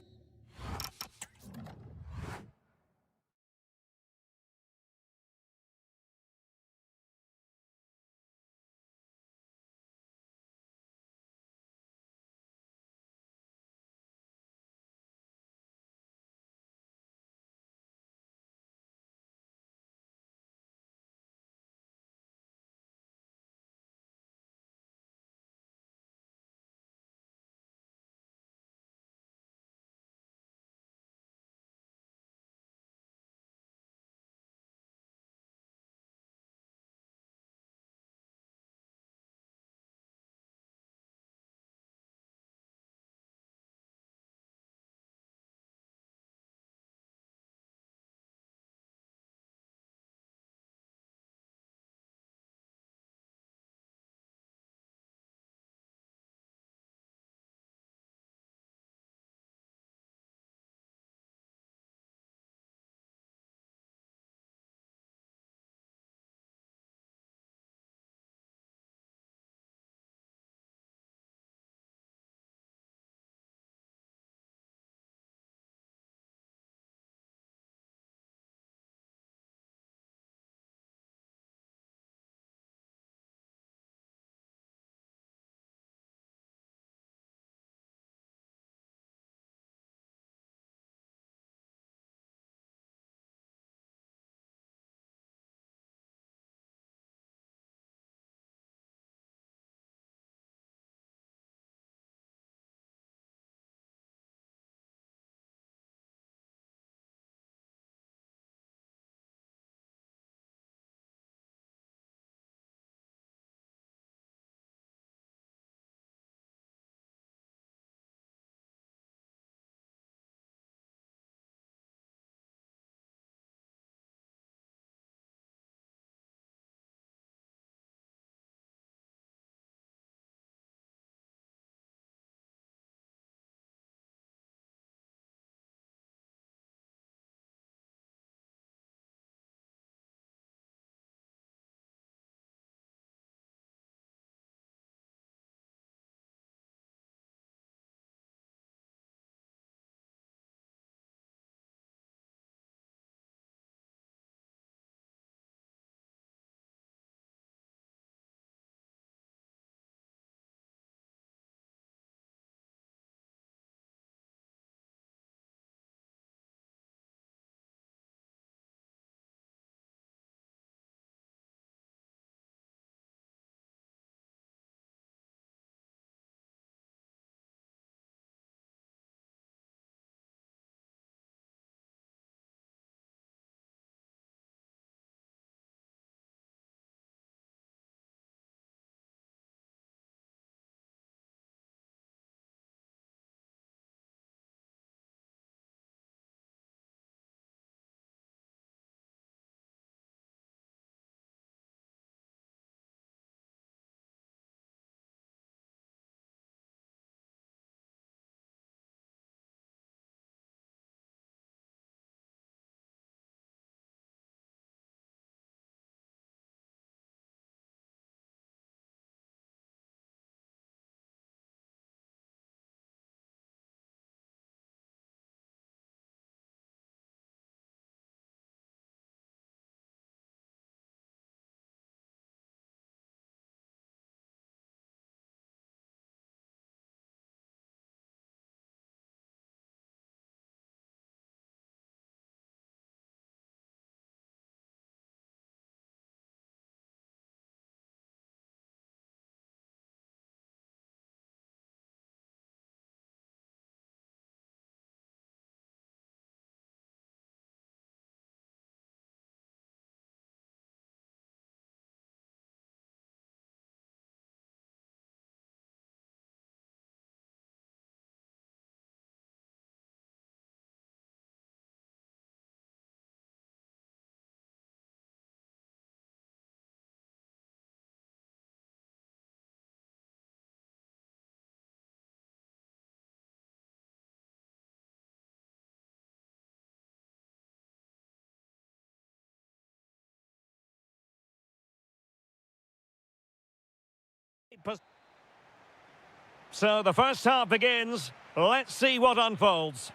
So the first half begins. Let's see what unfolds.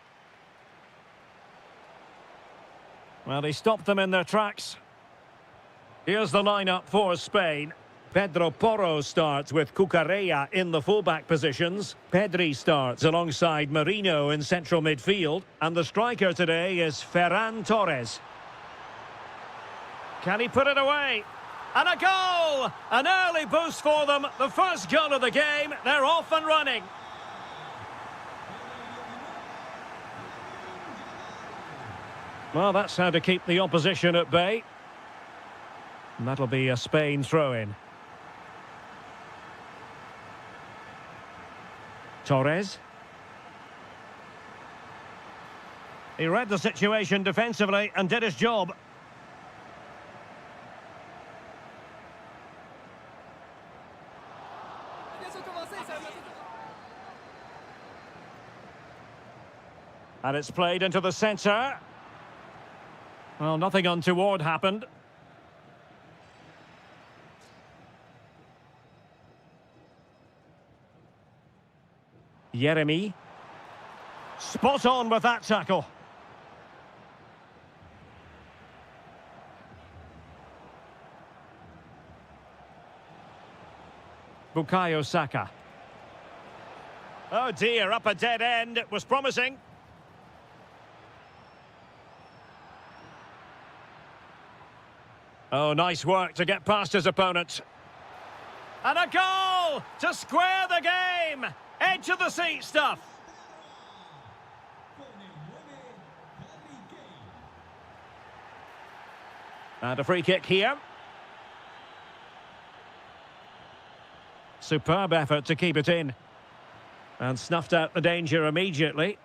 Well, he stopped them in their tracks. Here's the lineup for Spain. Pedro Porro starts with Cucurella in the fullback positions. Pedri starts alongside Marino in central midfield. And the striker today is Ferran Torres. Can he put it away? And a goal! An early boost for them. The first goal of the game. They're off and running. Well, that's how to keep the opposition at bay. And that'll be a Spain throw-in. Torres. He read the situation defensively and did his job. And it's played into the centre. Well, nothing untoward happened. Yeremy. Spot on with that tackle. Bukayo Saka. Oh dear, up a dead end. It was promising. Oh, nice work to get past his opponent. And a goal to square the game. Edge of the seat stuff. And a free kick here. Superb effort to keep it in. And snuffed out the danger immediately.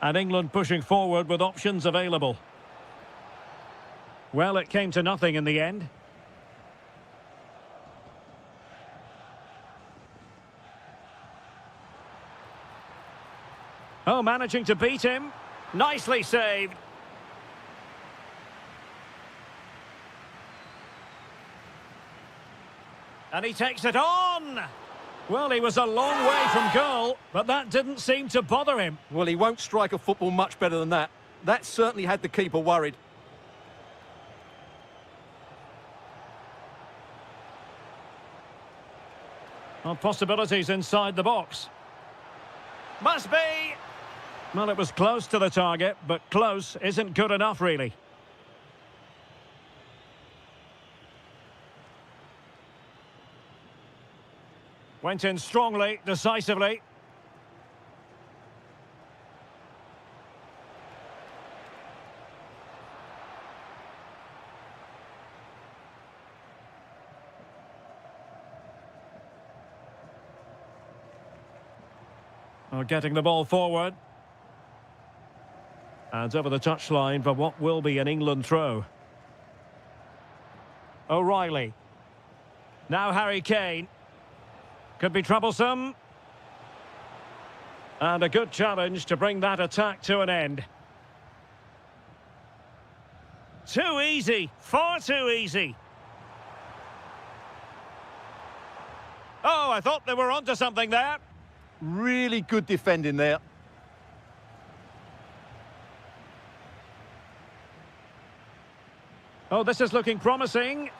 And England pushing forward with options available. Well, it came to nothing in the end. Oh, managing to beat him. Nicely saved. And he takes it on. Well, he was a long way from goal, but that didn't seem to bother him. Well, he won't strike a football much better than that. That certainly had the keeper worried. Well, possibilities inside the box. Must be. Well, it was close to the target, but close isn't good enough, really. Went in strongly, decisively. Well, getting the ball forward. And over the touchline for what will be an England throw. O'Reilly. Now Harry Kane. Could be troublesome. And a good challenge to bring that attack to an end. Too easy. Far too easy. Oh, I thought they were onto something there. Really good defending there. Oh, this is looking promising.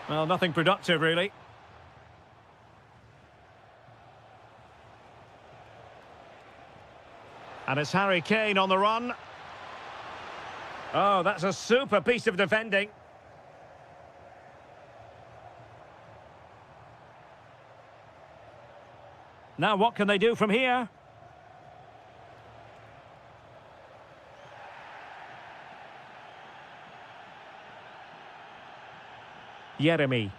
Well, nothing productive, really. And it's Harry Kane on the run. Oh, that's a super piece of defending. Now, what can they do from here? Yeremy.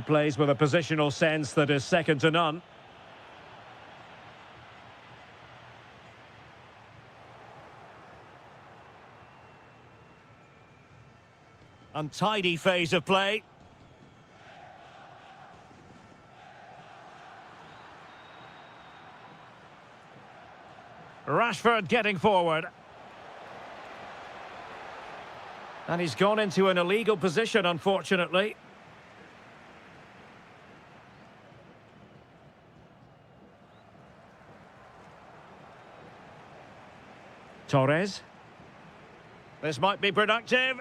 Plays with a positional sense that is second to none. Untidy phase of play. Rashford getting forward. And he's gone into an illegal position, unfortunately. Torres. This might be productive.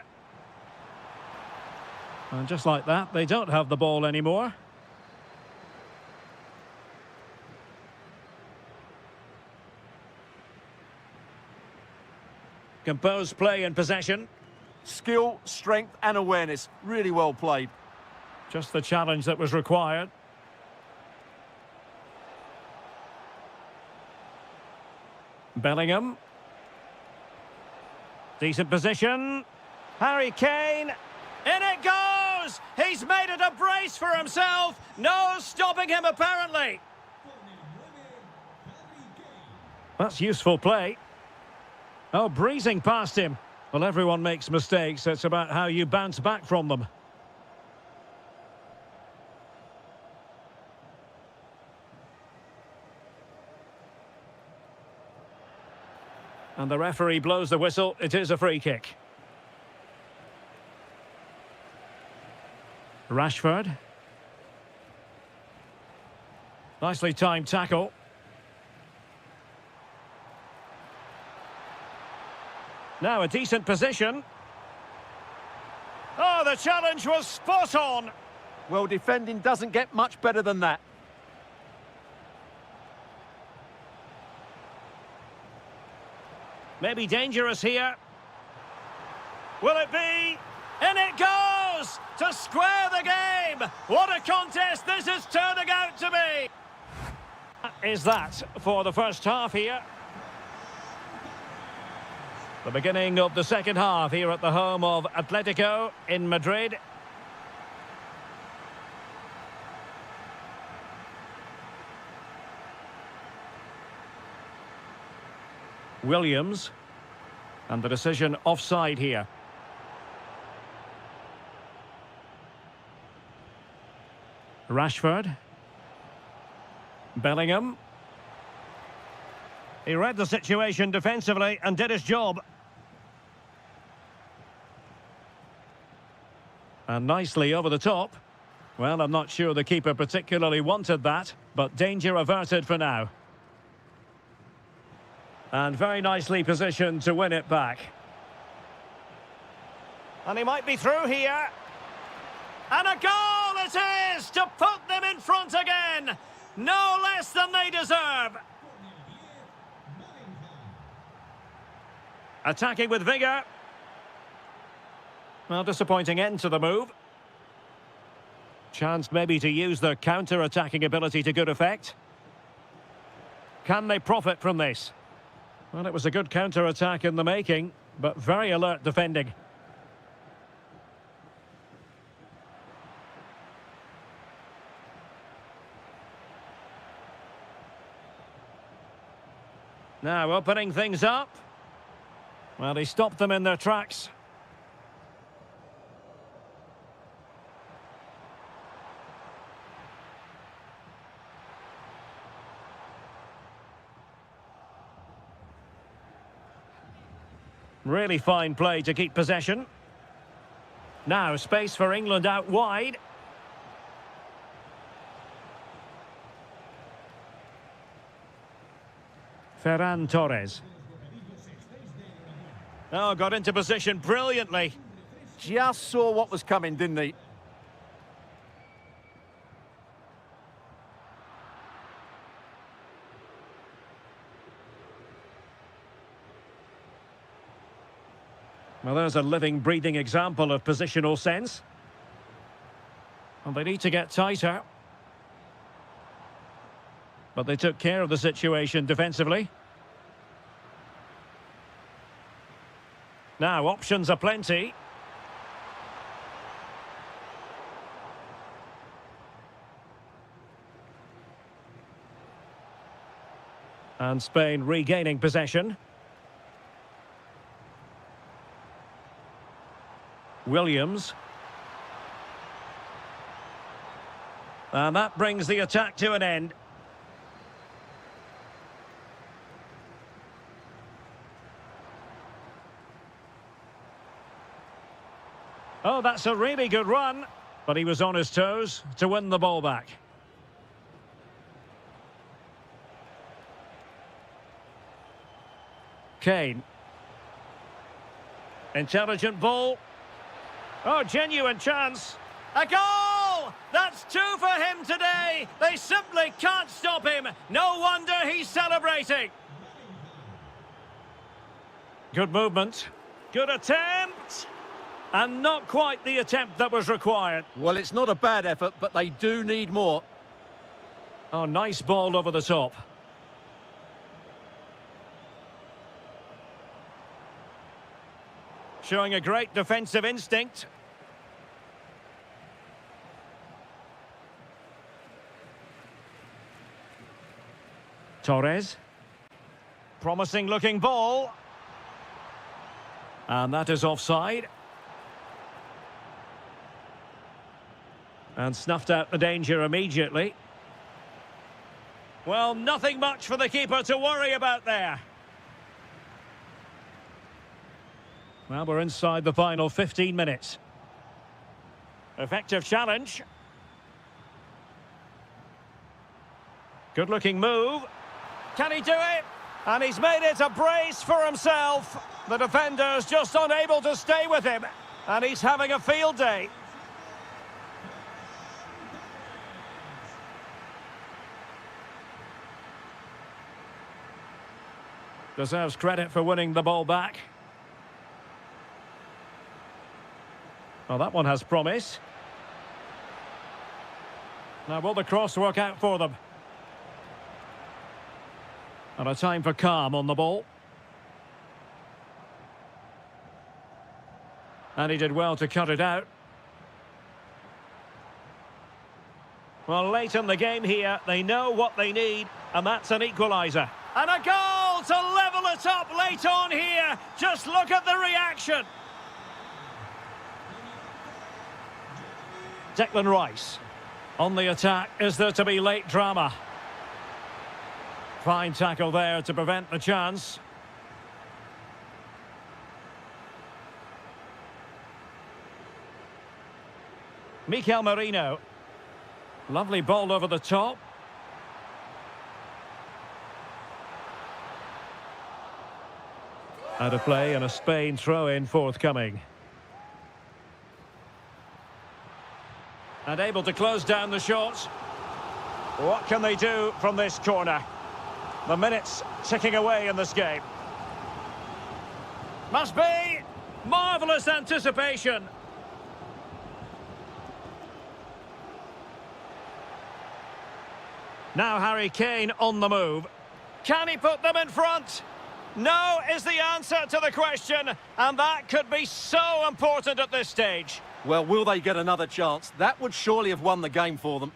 And just like that, they don't have the ball anymore. Composed play and possession. Skill, strength and awareness. Really well played. Just the challenge that was required. Bellingham. Decent position. Harry Kane. In it goes! He's made it a brace for himself. No stopping him, apparently. That's useful play. Oh, breezing past him. Well, everyone makes mistakes. It's about how you bounce back from them. And the referee blows the whistle. It is a free kick. Rashford. Nicely timed tackle. Now a decent position. Oh, the challenge was spot on. Well, defending doesn't get much better than that. Maybe dangerous here. Will it be? In it goes! To square the game! What a contest this is turning out to be! Is that for the first half here? The beginning of the second half here at the home of Atletico in Madrid. Williams. And the decision offside here. Rashford. Bellingham. He read the situation defensively and did his job. And nicely over the top. Well, I'm not sure the keeper particularly wanted that, but danger averted for now. And very nicely positioned to win it back. And he might be through here. And a goal it is to put them in front again. No less than they deserve. Attacking with vigour. Well, disappointing end to the move. Chance maybe to use their counter-attacking ability to good effect. Can they profit from this? Well, it was a good counter-attack in the making, but very alert defending. Now opening things up. Well, he stopped them in their tracks. Really fine play to keep possession. Now space for England out wide. Ferran Torres. Oh, got into position brilliantly. Just saw what was coming, didn't he? Well, there's a living, breathing example of positional sense. And they need to get tighter. But they took care of the situation defensively. Now, options are plenty. And Spain regaining possession. Williams. And that brings the attack to an end. Oh, that's a really good run. But he was on his toes to win the ball back. Kane. Intelligent ball. Oh, genuine chance. A goal! That's two for him today. They simply can't stop him. No wonder he's celebrating. Good movement. Good attempt. And not quite the attempt that was required. Well, it's not a bad effort, but they do need more. Oh, nice ball over the top. Showing a great defensive instinct. Torres. Promising looking ball. And that is offside. And snuffed out the danger immediately. Well, nothing much for the keeper to worry about there. Well, we're inside the final 15 minutes. Effective challenge. Good-looking move. Can he do it? And he's made it a brace for himself. The defender's just unable to stay with him. And he's having a field day. Deserves credit for winning the ball back. Well, that one has promise. Now, will the cross work out for them? And a time for calm on the ball. And he did well to cut it out. Well, late in the game here, they know what they need, and that's an equaliser. And a goal to level it up late on here. Just look at the reaction. Declan Rice. On the attack, is there to be late drama? Fine tackle there to prevent the chance. Mikel Merino. Lovely ball over the top. Out of play and a Spain throw-in forthcoming. And able to close down the shot. What can they do from this corner? The minutes ticking away in this game. Must be marvellous anticipation. Now Harry Kane on the move. Can he put them in front? No is the answer to the question, and that could be so important at this stage. Well, will they get another chance? That would surely have won the game for them.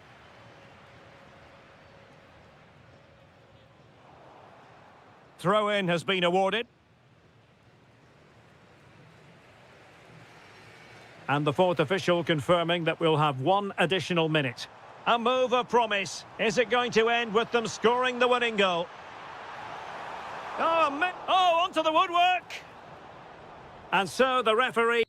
Throw-in has been awarded. And the fourth official confirming that we'll have one additional minute. A move of promise. Is it going to end with them scoring the winning goal? Oh, onto the woodwork. And so the referee...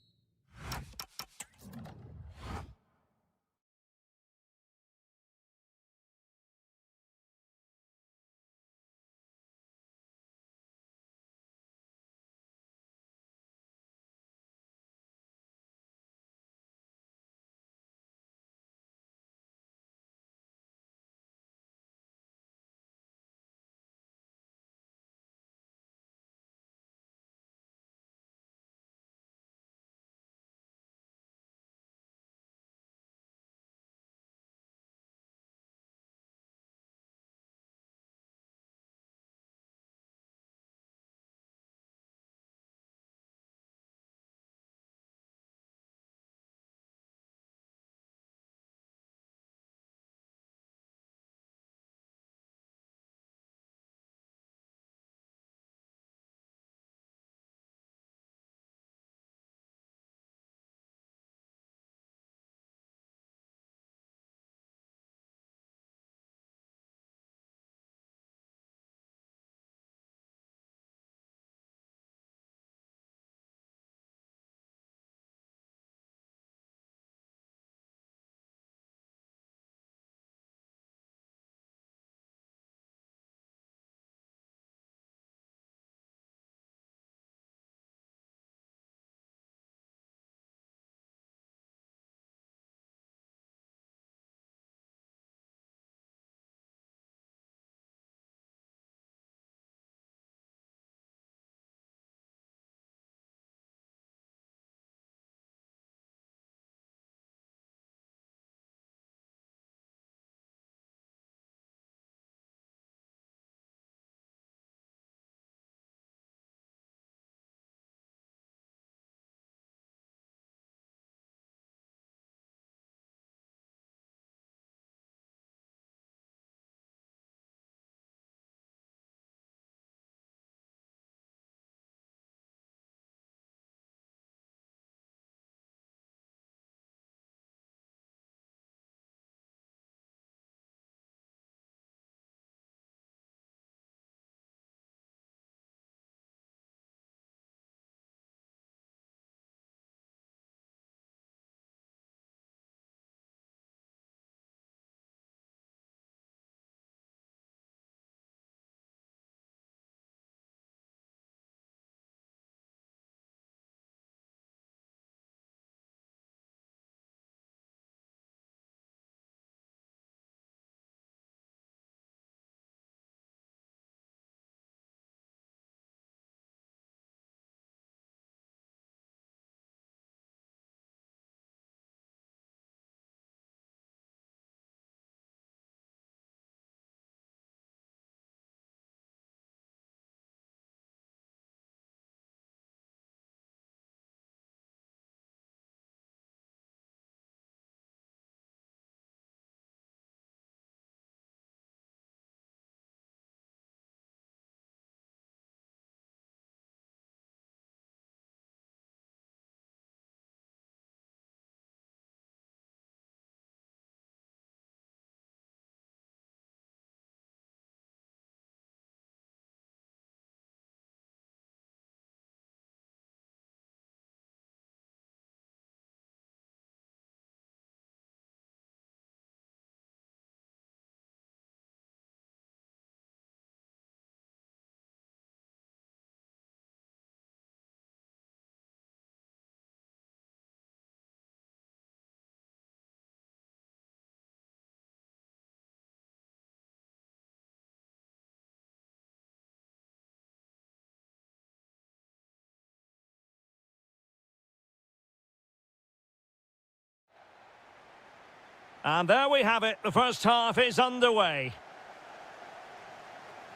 And there we have it. The first half is underway.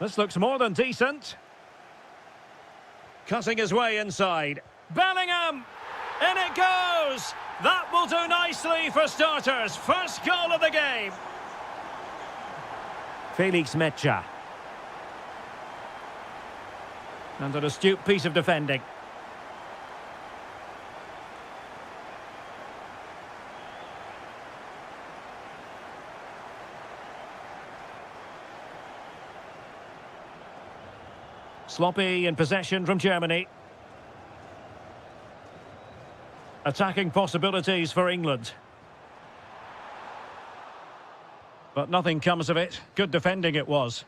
This looks more than decent. Cutting his way inside. Bellingham! In it goes! That will do nicely for starters. First goal of the game. Felix Mecha. And an astute piece of defending. Sloppy in possession from Germany. Attacking possibilities for England. But nothing comes of it. Good defending it was.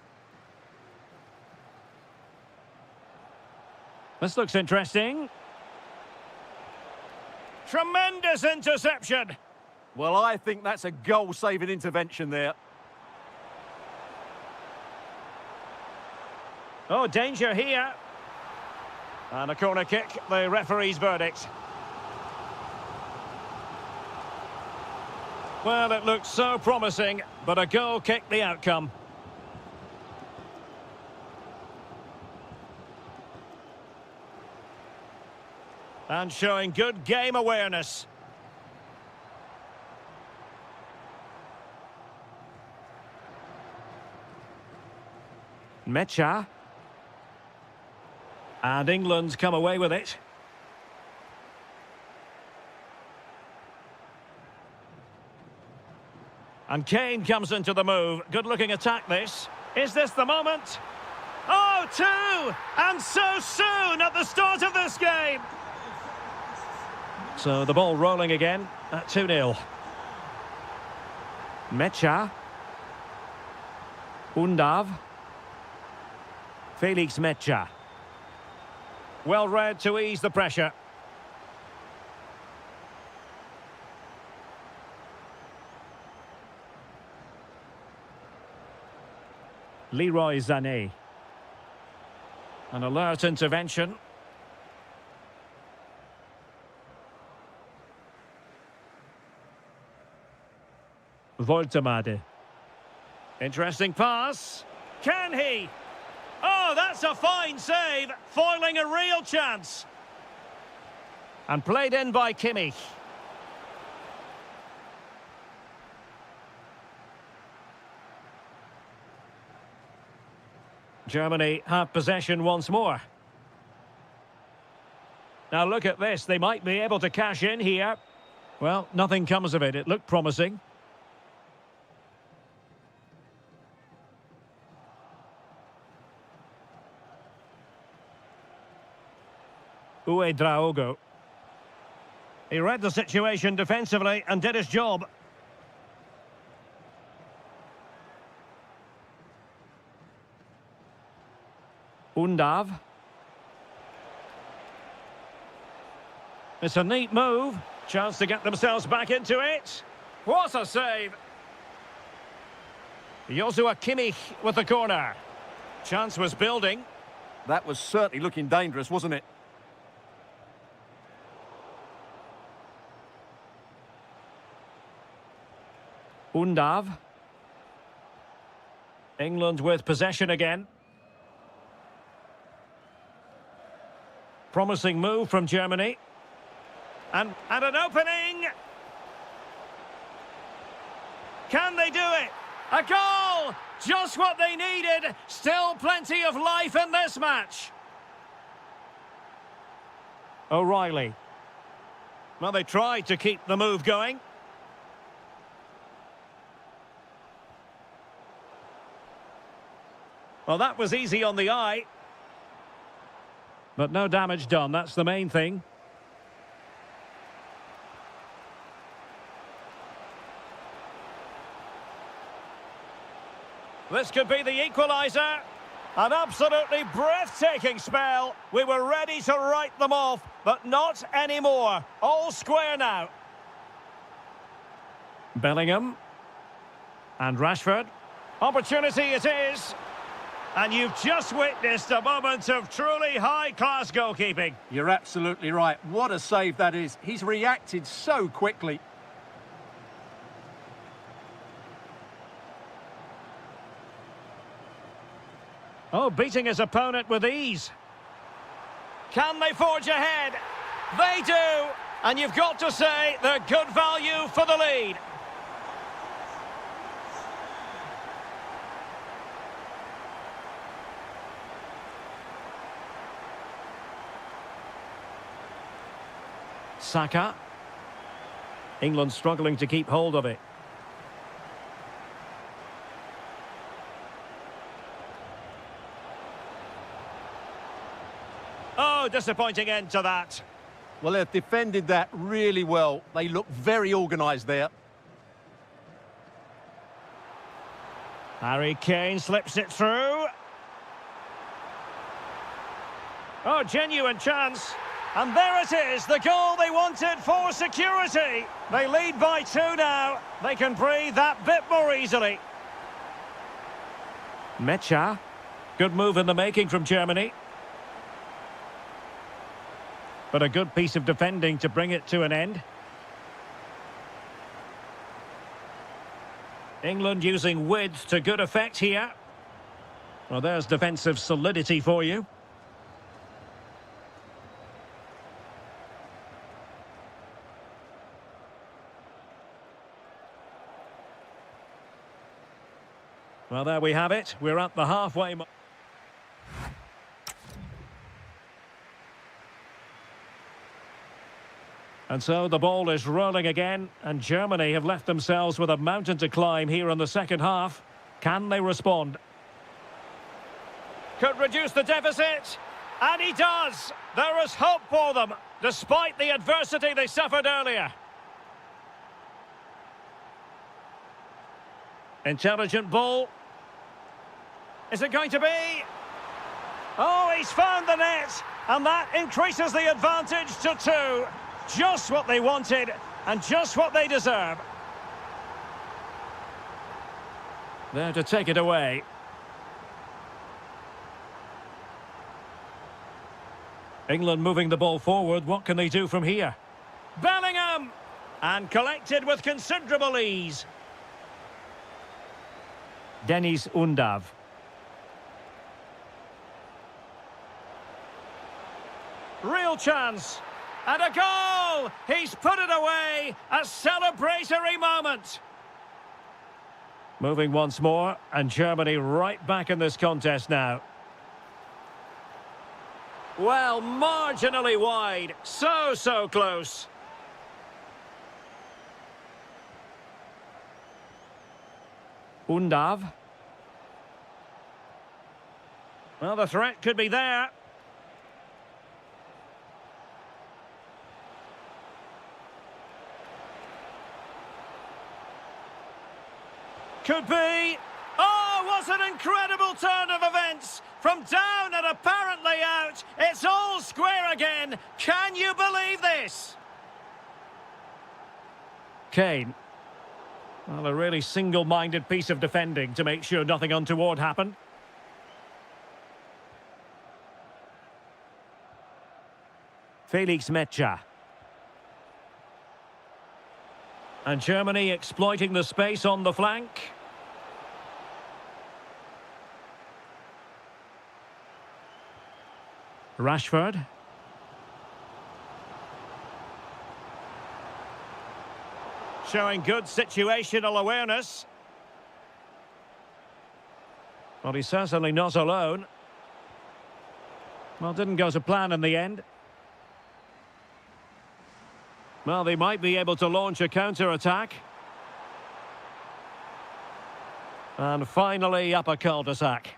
This looks interesting. Tremendous interception. Well, I think that's a goal-saving intervention there. Oh, danger here. And a corner kick, the referee's verdict. Well, it looked so promising, but a goal kicked the outcome. And showing good game awareness. Mecha. And England's come away with it. And Kane comes into the move. Good-looking attack, this. Is this the moment? Oh, two! And so soon at the start of this game! So the ball rolling again at 2-0. Mecha. Undav. Felix Mecha. Well read to ease the pressure. Leroy Sané. An alert intervention. Voltemade. Interesting pass. Can he? Oh, that's a fine save, foiling a real chance. And played in by Kimmich. Germany have possession once more. Now look at this, they might be able to cash in here. Well, nothing comes of it, it looked promising. Uedraogo. He read the situation defensively and did his job. Undav. It's a neat move. Chance to get themselves back into it. What a save. Joshua Kimmich with the corner. Chance was building. That was certainly looking dangerous, wasn't it? Undav. England with possession again. Promising move from Germany. And an opening! Can they do it? A goal! Just what they needed. Still plenty of life in this match. O'Reilly. Well, they tried to keep the move going. Well, that was easy on the eye. But no damage done, that's the main thing. This could be the equaliser. An absolutely breathtaking spell. We were ready to write them off, but not anymore. All square now. Bellingham. And Rashford. Opportunity it is. And you've just witnessed a moment of truly high-class goalkeeping. You're absolutely right. What a save that is. He's reacted so quickly. Oh, beating his opponent with ease. Can they forge ahead? They do! And you've got to say they're good value for the lead. Saka. England struggling to keep hold of it. Oh, disappointing end to that. Well, they've defended that really well. They look very organised there. Harry Kane slips it through. Oh, genuine chance. And there it is, the goal they wanted for security. They lead by 2 now. They can breathe that bit more easily. Mecha. Good move in the making from Germany. But a good piece of defending to bring it to an end. England using width to good effect here. Well, there's defensive solidity for you. Well, there we have it. We're at the halfway mark. And so the ball is rolling again, and Germany have left themselves with a mountain to climb here in the second half. Can they respond? Could reduce the deficit, and he does! There is hope for them, despite the adversity they suffered earlier. Intelligent ball. Is it going to be? Oh, he's found the net, and that increases the advantage to 2. Just what they wanted, and just what they deserve. There to take it away. England moving the ball forward. What can they do from here? Bellingham! And collected with considerable ease. Deniz Undav. Real chance. And a goal! He's put it away! A celebratory moment! Moving once more, and Germany right back in this contest now. Well, marginally wide. So close. Undav. Well, the threat could be there. Could be. Oh, what an incredible turn of events. From down and apparently out, it's all square again. Can you believe this? Kane. Well, a really single-minded piece of defending to make sure nothing untoward happened. Felix Mecha. And Germany exploiting the space on the flank. Rashford. Showing good situational awareness. Well, he's certainly not alone. Well, didn't go to plan in the end. Well, they might be able to launch a counter-attack. And finally, up a cul-de-sac.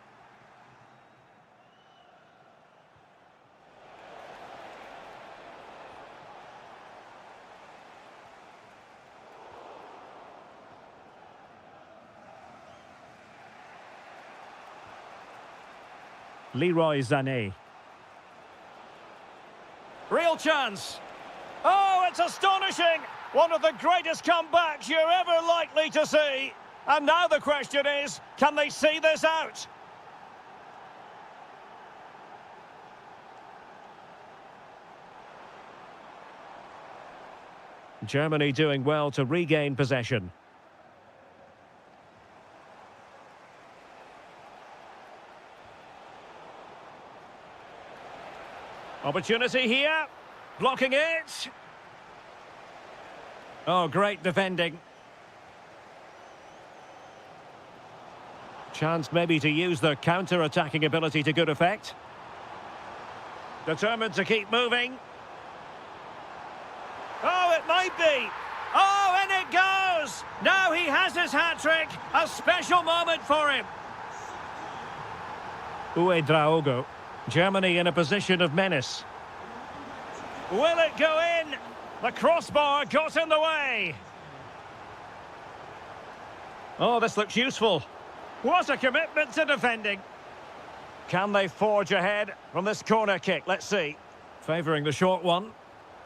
Leroy Sané. Real chance. Oh, it's astonishing! One of the greatest comebacks you're ever likely to see. And now the question is, can they see this out? Germany doing well to regain possession. Opportunity here. Blocking it. Oh, great defending. Chance maybe to use their counter-attacking ability to good effect. Determined to keep moving. Oh, it might be. Oh, in it goes! Now he has his hat-trick. A special moment for him. Draogo. Germany in a position of menace. Will it go in? The crossbar got in the way. Oh, this looks useful. What a commitment to defending. Can they forge ahead from this corner kick? Let's see. Favouring the short one.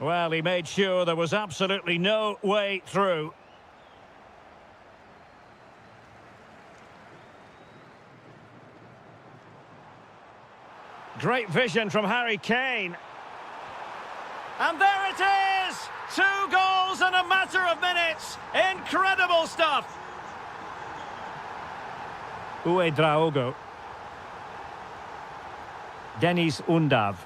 Well, he made sure there was absolutely no way through. Great vision from Harry Kane. And there it is! 2 goals in a matter of minutes. Incredible stuff. Draogo. Denis Undav.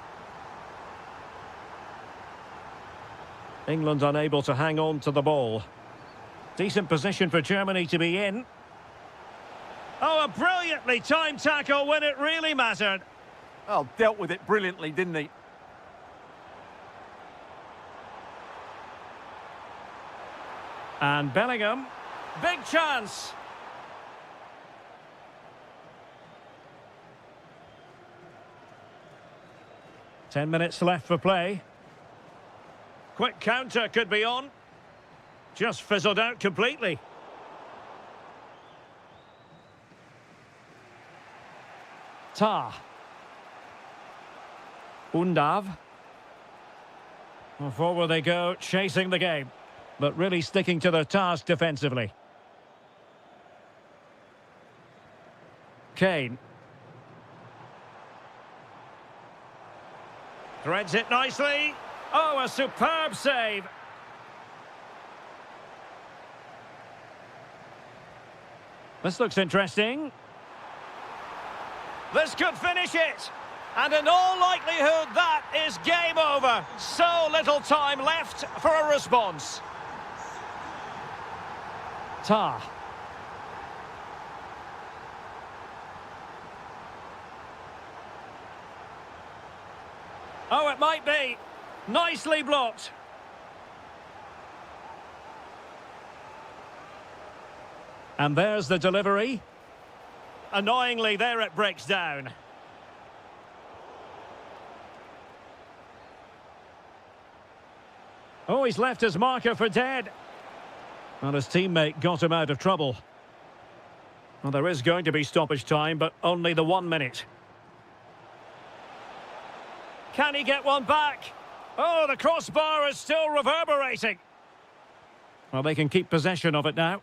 England unable to hang on to the ball. Decent position for Germany to be in. Oh, a brilliantly timed tackle when it really mattered. Oh, dealt with it brilliantly, didn't he? And Bellingham. Big chance. Ten minutes left for play. Quick counter could be on. Just fizzled out completely. Tah. Undav. Well, forward they go, chasing the game, but really sticking to their task defensively. Kane. Threads it nicely. Oh, a superb save. This looks interesting. This could finish it. And in all likelihood, that is game over. So little time left for a response. Tah. Oh, it might be. Nicely blocked. And there's the delivery. Annoyingly, there it breaks down. Oh, he's left his marker for dead. Well, his teammate got him out of trouble. Well, there is going to be stoppage time, but only the 1 minute. Can he get one back? Oh, the crossbar is still reverberating. Well, they can keep possession of it now.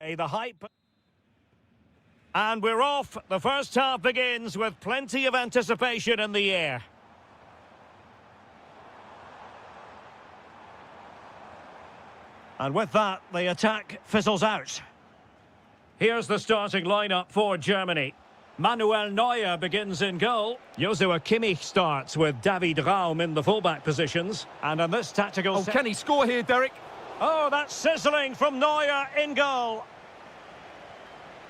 The hype. And we're off. The first half begins with plenty of anticipation in the air. And with that, the attack fizzles out. Here's the starting lineup for Germany. Manuel Neuer begins in goal. Joshua Kimmich starts with David Raum in the fullback positions. And on this tactical... Oh, can he score here, Derek? Oh, that's sizzling from Neuer in goal.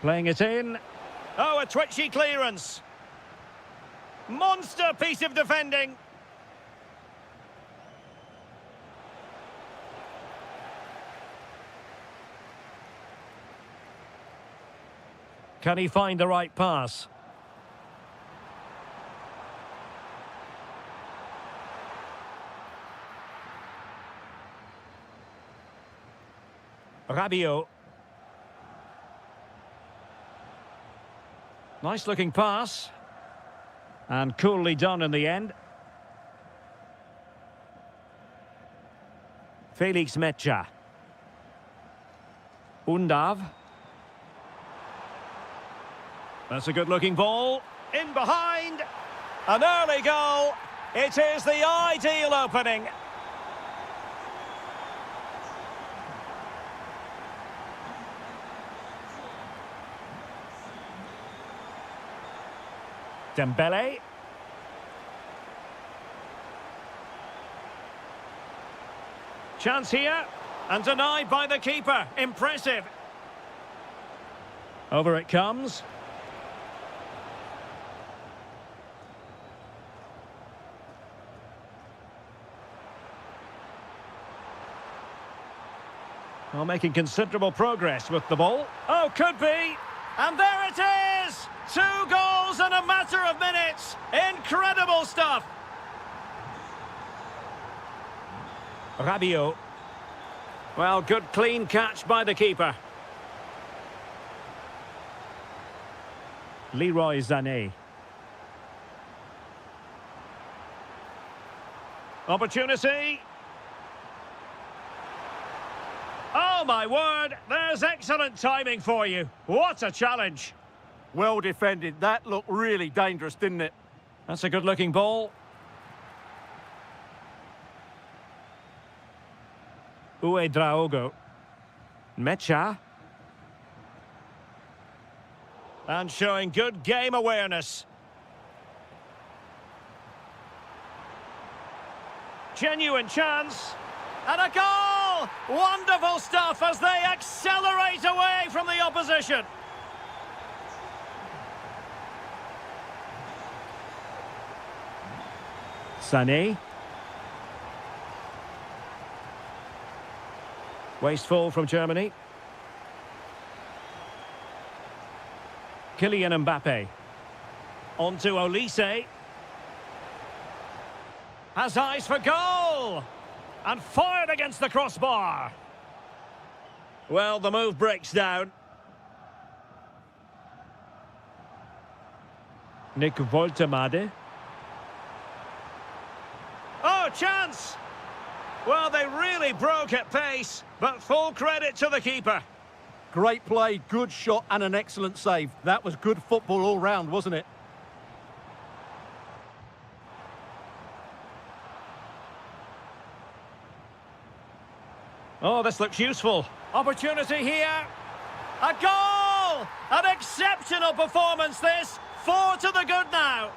Playing it in. Oh, a twitchy clearance. Monster piece of defending. Can he find the right pass? Rabiot. Nice looking pass. And coolly done in the end. Felix Metscher. Undav. That's a good-looking ball. In behind. An early goal. It is the ideal opening. Dembele. Chance here. And denied by the keeper. Impressive. Over it comes. Well, making considerable progress with the ball. Oh, could be. And there it is! 2 goals in a matter of minutes. Incredible stuff. Rabiot. Well, good clean catch by the keeper. Leroy Sané. Opportunity. Oh, my word, there's excellent timing for you. What a challenge. Well defended. That looked really dangerous, didn't it? That's a good-looking ball. Uedraogo. Metscher. And showing good game awareness. Genuine chance. And a goal! Wonderful stuff as they accelerate away from the opposition. Sané. Wasteful from Germany. Kylian Mbappe. On to Olise. Has eyes for goal! And fired against the crossbar. Well, the move breaks down. Nick Woltemade. Oh, chance! Well, they really broke at pace, but full credit to the keeper. Great play, good shot and an excellent save. That was good football all round, wasn't it? Oh, this looks useful. Opportunity here. A goal! An exceptional performance, this. 4 to the good now.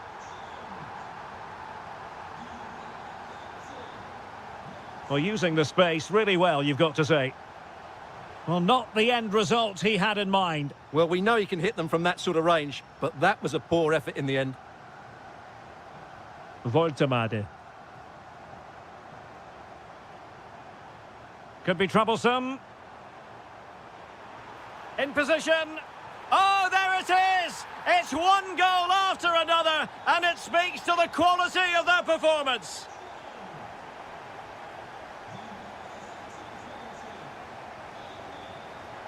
Well, using the space really well, you've got to say. Well, not the end result he had in mind. Well, we know he can hit them from that sort of range, but that was a poor effort in the end. Woltemade. Could be troublesome. In position. Oh, there it is! It's one goal after another, and it speaks to the quality of their performance.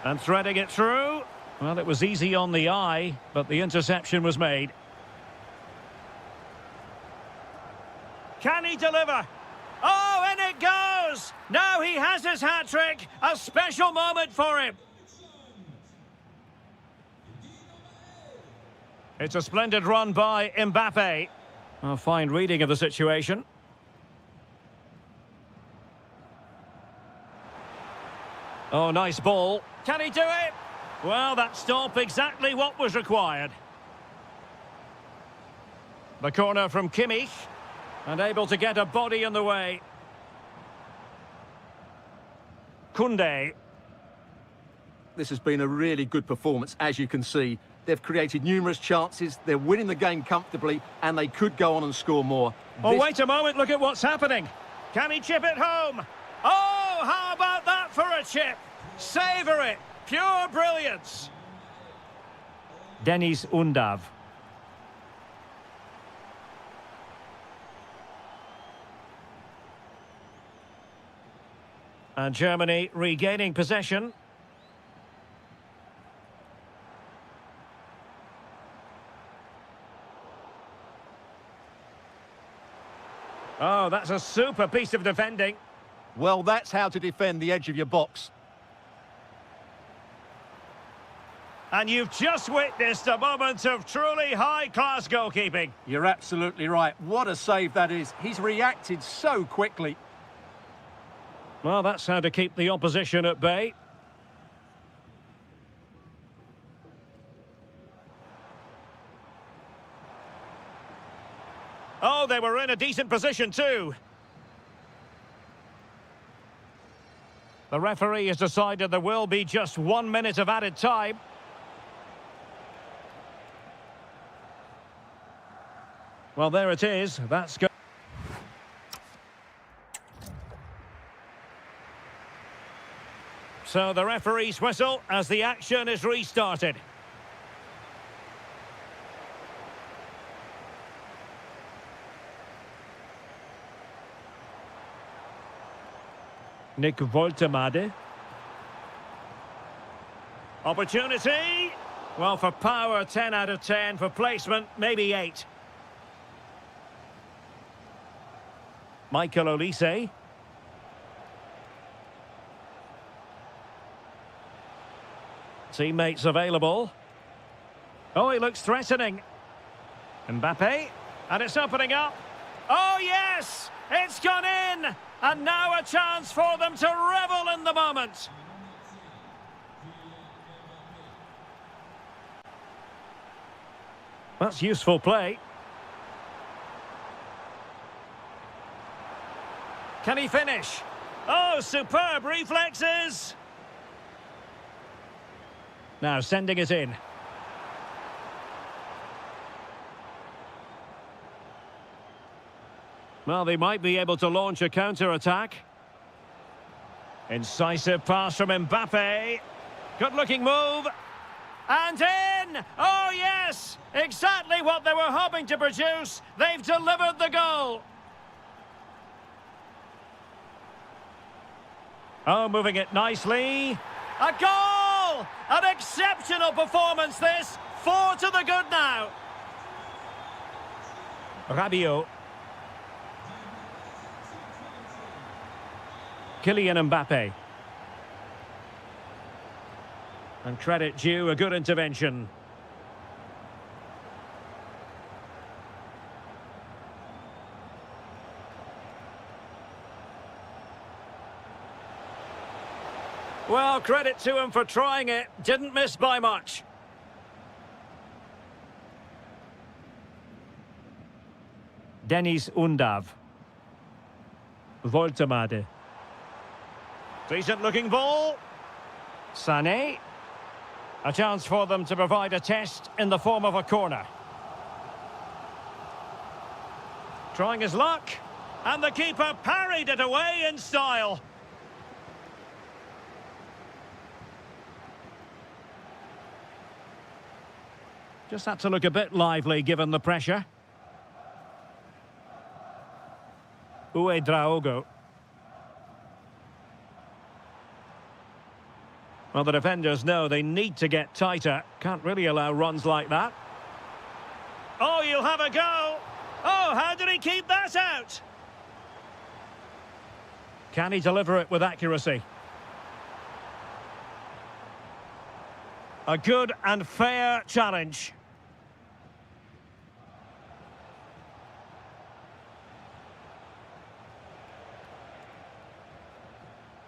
And threading it through. Well, it was easy on the eye, but the interception was made. Can he deliver? Oh, in it goes! Now he has his hat-trick. A special moment for him. It's a splendid run by Mbappe. A fine reading of the situation. Oh, nice ball. Can he do it? Well, that stop exactly what was required. The corner from Kimmich. And able to get a body in the way. Koundé. This has been a really good performance, as you can see. They've created numerous chances, they're winning the game comfortably, and they could go on and score more. Oh, wait a moment, look at what's happening. Can he chip it home? Oh, how about that for a chip? Savour it. Pure brilliance. Deniz Undav. And Germany regaining possession. Oh, that's a super piece of defending. Well, that's how to defend the edge of your box. And you've just witnessed a moment of truly high-class goalkeeping. You're absolutely right. What a save that is. He's reacted so quickly. Well, that's how to keep the opposition at bay. Oh, they were in a decent position too. The referee has decided there will be just 1 minute of added time. Well, there it is. That's good. So the referee's whistle as the action is restarted. Nick Woltemade. Opportunity. Well, for power, 10 out of 10. For placement, maybe 8. Michael Olise. Teammates available. Oh, he looks threatening. Mbappe. And it's opening up. Oh, yes! It's gone in! And now a chance for them to revel in the moment. That's useful play. Can he finish? Oh, superb reflexes! Now sending it in. Well, they might be able to launch a counter-attack. Incisive pass from Mbappe. Good-looking move. And in! Oh, yes! Exactly what they were hoping to produce. They've delivered the goal. Oh, moving it nicely. A goal! An exceptional performance, this. 4 to the good now. Rabiot. Kylian Mbappe. And credit due, a good intervention. Well, credit to him for trying it. Didn't miss by much. Deniz Undav. Woltemade. Decent looking ball. Sané. A chance for them to provide a test in the form of a corner. Trying his luck. And the keeper parried it away in style. Just had to look a bit lively given the pressure. Uedraogo. Well, the defenders know they need to get tighter. Can't really allow runs like that. Oh, you'll have a go. Oh, how did he keep that out? Can he deliver it with accuracy? A good and fair challenge.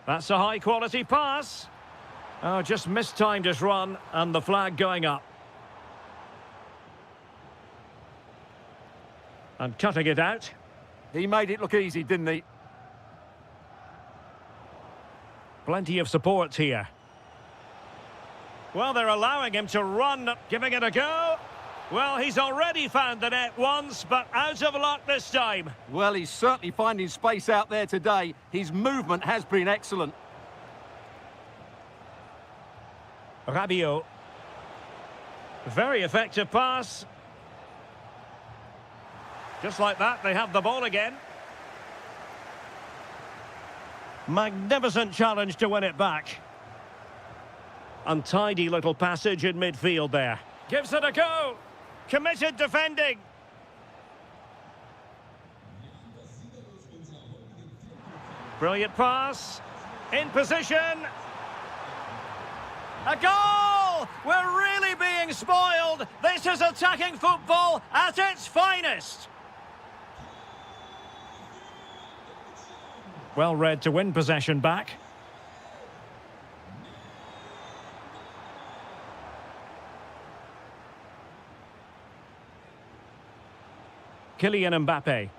That's a high-quality pass. Oh, just mistimed his run, and the flag going up. And cutting it out. He made it look easy, didn't he? Plenty of support here. Well, they're allowing him to run, giving it a go. Well, he's already found the net once, but out of luck this time. Well, he's certainly finding space out there today. His movement has been excellent. Rabiot. Very effective pass. Just like that, they have the ball again. Magnificent challenge to win it back. Untidy little passage in midfield there. Gives it a go. Committed defending. Brilliant pass. In position. A goal! We're really being spoiled. This is attacking football at its finest. Well read to win possession back. Kylian Mbappe.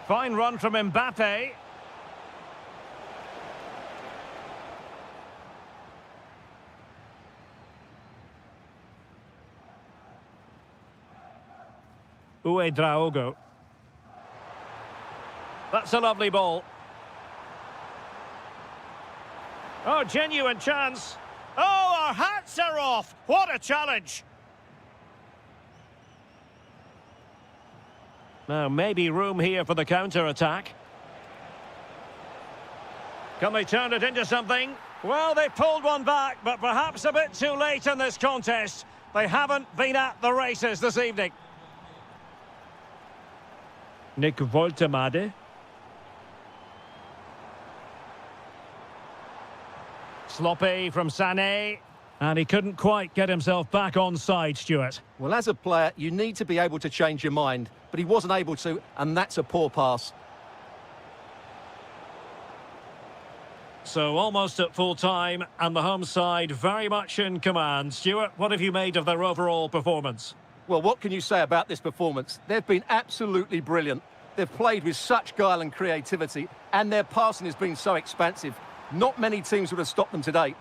Fine run from Mbappe. Draogo. That's a lovely ball. Oh, genuine chance. Oh, our hats are off. What a challenge. Now, maybe room here for the counter-attack. Can they turn it into something? Well, they pulled one back, but perhaps a bit too late in this contest. They haven't been at the races this evening. Nick Woltemade. Sloppy from Sané. And he couldn't quite get himself back on side, Stuart. Well, as a player, you need to be able to change your mind, but he wasn't able to, and that's a poor pass. So almost at full time, and the home side very much in command. Stuart, what have you made of their overall performance? Well, what can you say about this performance? They've been absolutely brilliant. They've played with such guile and creativity, and their passing has been so expansive. Not many teams would have stopped them today.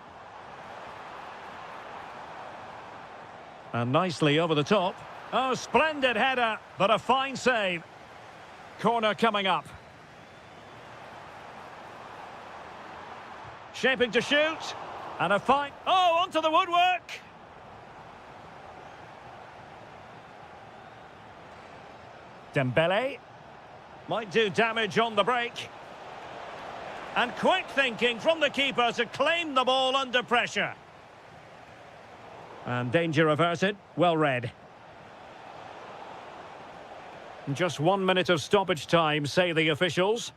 And nicely over the top. Oh, splendid header, but a fine save. Corner coming up. Shaping to shoot. And a fine... Oh, onto the woodwork. Dembele. Might do damage on the break. And quick thinking from the keeper to claim the ball under pressure. And danger averted. Well read. Just 1 minute of stoppage time, say the officials.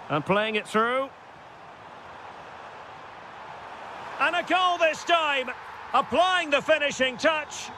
And playing it through. And a goal this time. Applying the finishing touch.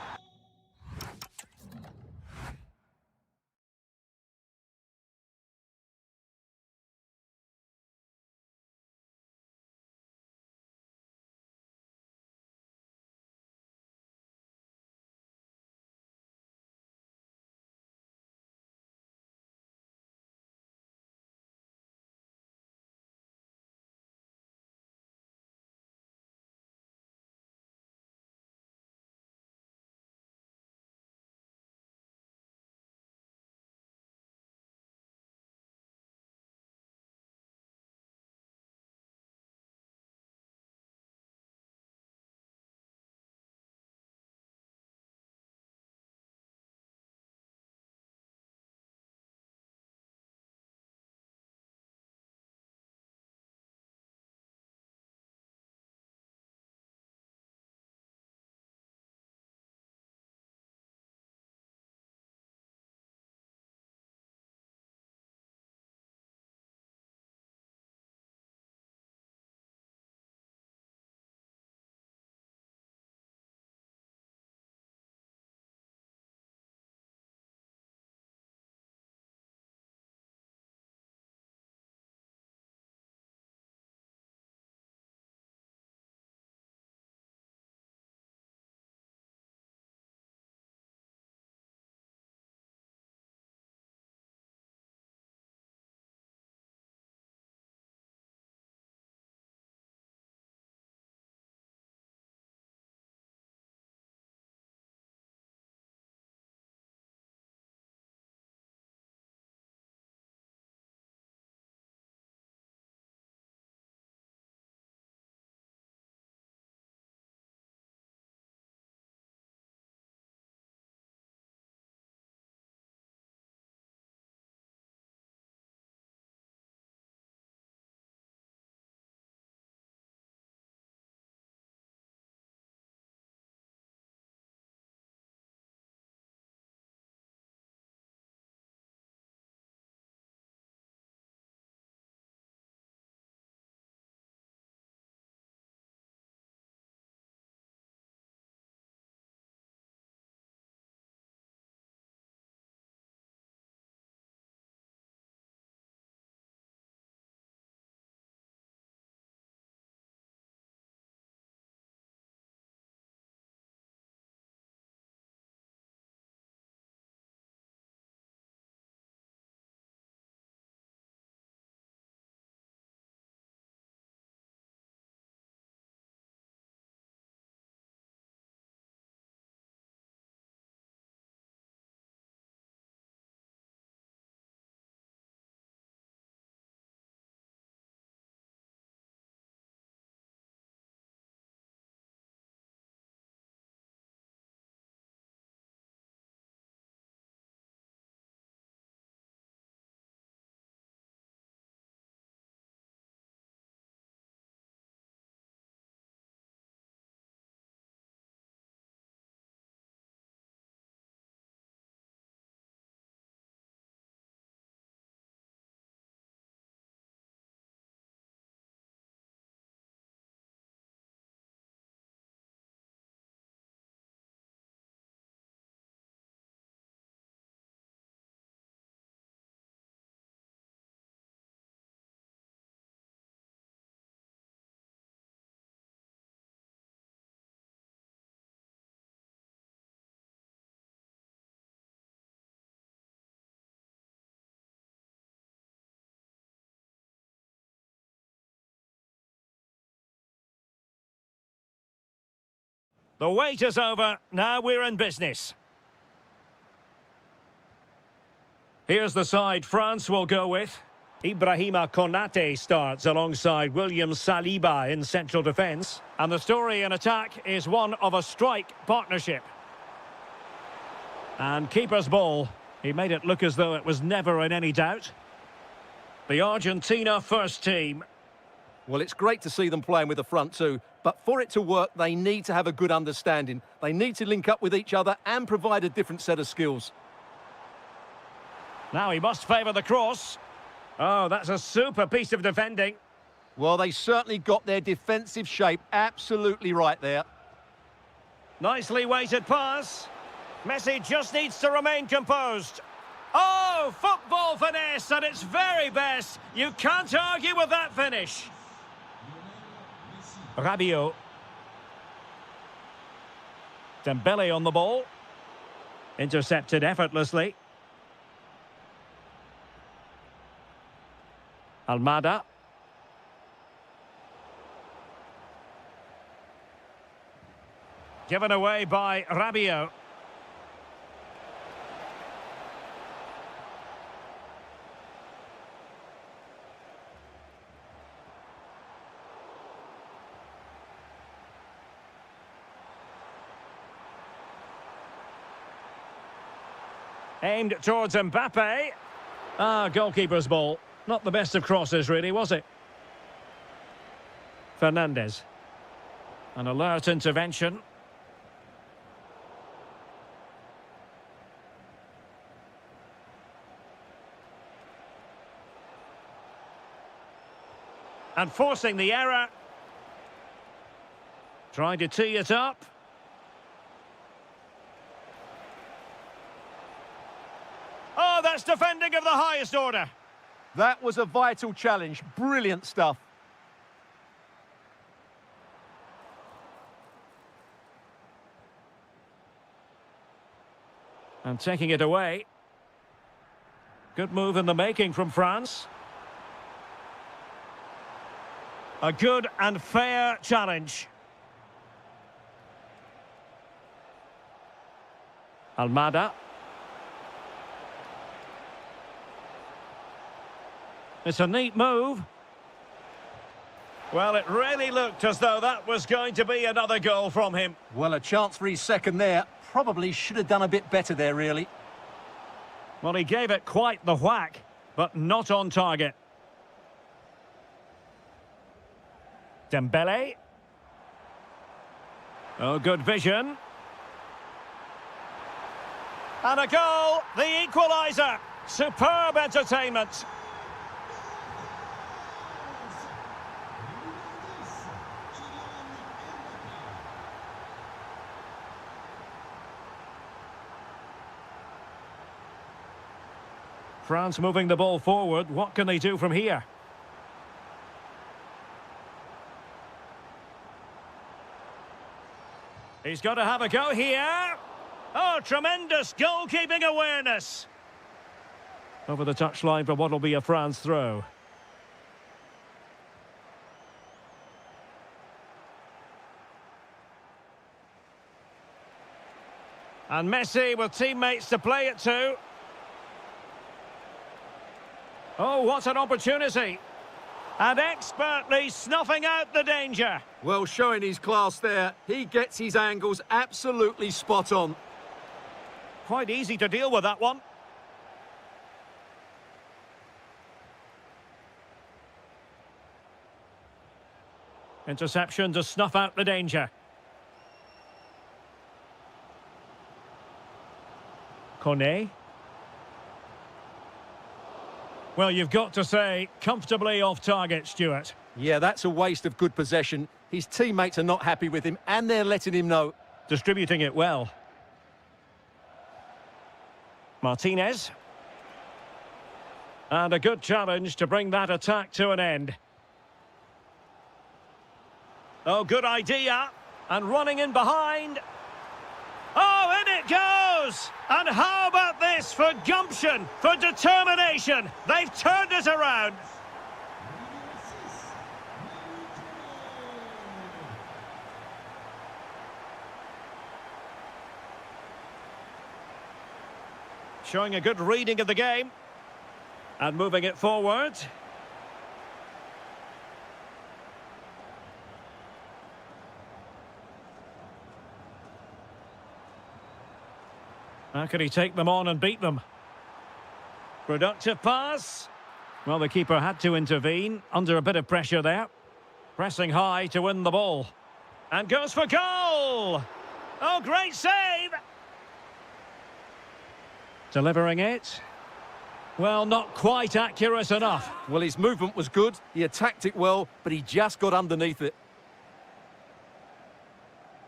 The wait is over. Now we're in business. Here's the side France will go with. Ibrahima Konate starts alongside William Saliba in central defence. And the story in attack is one of a strike partnership. And keeper's ball. He made it look as though it was never in any doubt. The Argentina first team. Well, it's great to see them playing with the front two, but for it to work, they need to have a good understanding. They need to link up with each other and provide a different set of skills. Now he must favour the cross. Oh, that's a super piece of defending. Well, they certainly got their defensive shape absolutely right there. Nicely weighted pass. Messi just needs to remain composed. Oh, football finesse at its very best. You can't argue with that finish. Rabiot. Dembele on the ball. Intercepted effortlessly. Almada. Given away by Rabiot. Aimed towards Mbappe. Ah, goalkeeper's ball. Not the best of crosses, really, was it? Fernandez. An alert intervention. And forcing the error. Trying to tee it up. Oh, that's defending of the highest order. That was a vital challenge. Brilliant stuff. And taking it away. Good move in the making from France. A good and fair challenge. Almada. It's a neat move. Well, it really looked as though that was going to be another goal from him. Well, a chance for his second there. Probably should have done a bit better there, really. Well, he gave it quite the whack, but not on target. Dembele. Oh, good vision. And a goal, the equaliser. Superb entertainment. France moving the ball forward. What can they do from here? He's got to have a go here. Oh, tremendous goalkeeping awareness. Over the touchline for what will be a France throw. And Messi with teammates to play it to. Oh, what an opportunity. And expertly snuffing out the danger. Well, showing his class there. He gets his angles absolutely spot on. Quite easy to deal with that one. Interception to snuff out the danger. Kone. Well, you've got to say, comfortably off target, Stuart. Yeah, that's a waste of good possession. His teammates are not happy with him, and they're letting him know. Distributing it well. Martinez. And a good challenge to bring that attack to an end. Oh, good idea. And running in behind. Oh, in it goes! And how about this for gumption, for determination? They've turned it around. Showing a good reading of the game. And moving it forward. How can he take them on and beat them? Productive pass. Well, the keeper had to intervene under a bit of pressure there. Pressing high to win the ball. And goes for goal! Oh, great save! Delivering it. Well, not quite accurate enough. Well, his movement was good. He attacked it well, but he just got underneath it.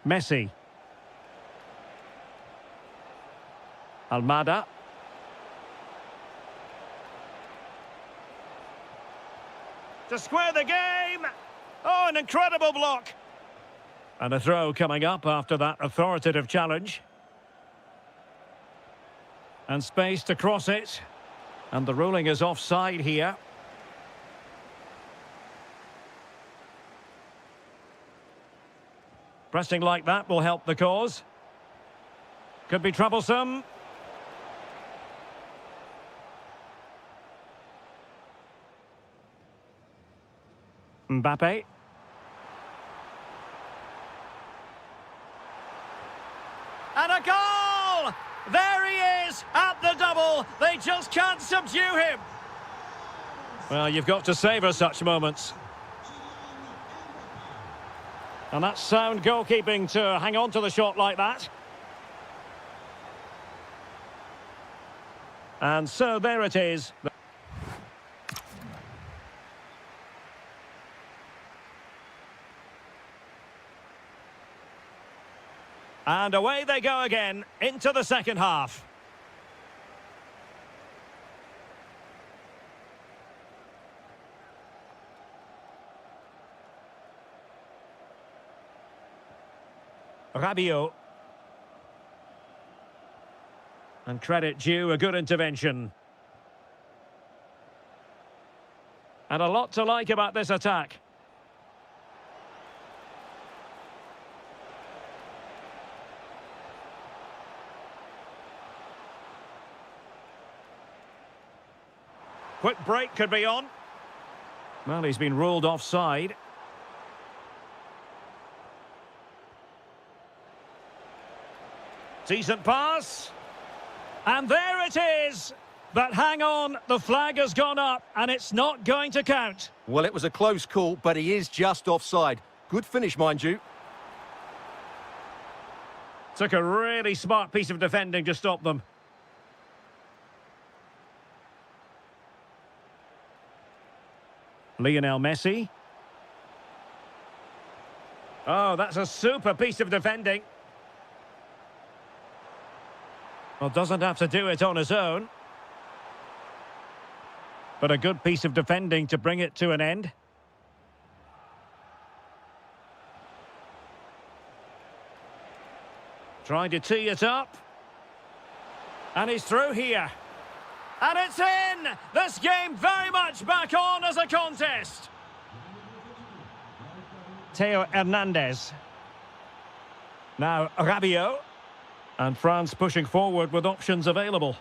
Messi. Almada. To square the game. Oh, an incredible block. And a throw coming up after that authoritative challenge. And space to cross it. And the ruling is offside here. Pressing like that will help the cause. Could be troublesome. Mbappe. And a goal! There he is at the double. They just can't subdue him. Well, you've got to savour such moments. And that's sound goalkeeping to hang on to the shot like that. And so there it is. And away they go again into the second half. Rabiot. And credit due, a good intervention. And a lot to like about this attack. Quick break could be on. Well, he's been ruled offside. Decent pass. And there it is. But hang on, the flag has gone up and it's not going to count. Well, it was a close call, but he is just offside. Good finish, mind you. Took a really smart piece of defending to stop them. Lionel Messi. Oh, that's a super piece of defending. Well, doesn't have to do it on his own. But a good piece of defending to bring it to an end. Trying to tee it up. And he's through here. And it's in! This game very much back on as a contest. Theo Hernandez. Now Rabiot. And France pushing forward with options available.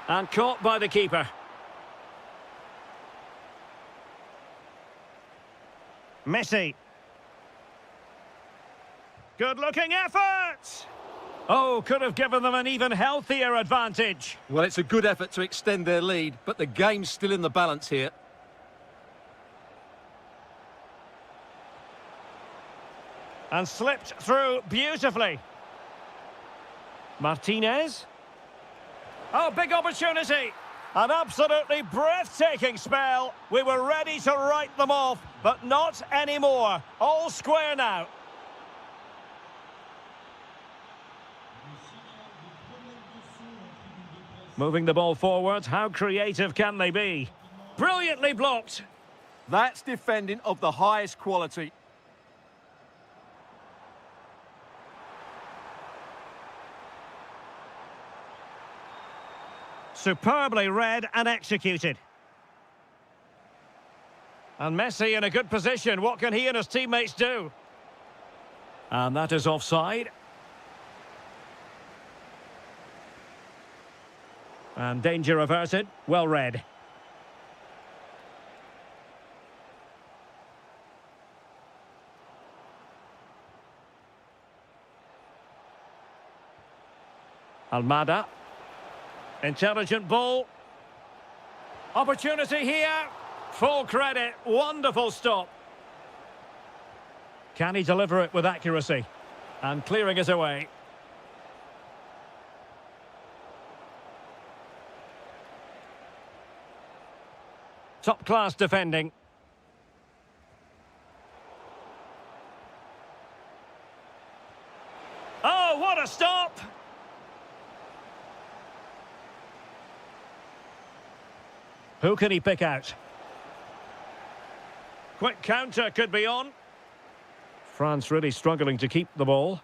And caught by the keeper. Messi. Good-looking effort! Oh, could have given them an even healthier advantage. Well, it's a good effort to extend their lead, but the game's still in the balance here. And slipped through beautifully. Martinez. Oh, big opportunity. An absolutely breathtaking spell. We were ready to write them off, but not anymore. All square now. Moving the ball forward, how creative can they be? Brilliantly blocked. That's defending of the highest quality. Superbly read and executed. And Messi in a good position. What can he and his teammates do? And that is offside. And danger averted. Well read. Almada. Intelligent ball. Opportunity here. Full credit. Wonderful stop. Can he deliver it with accuracy? And clearing it away. Top-class defending. Oh, what a stop! Who can he pick out? Quick counter could be on. France really struggling to keep the ball.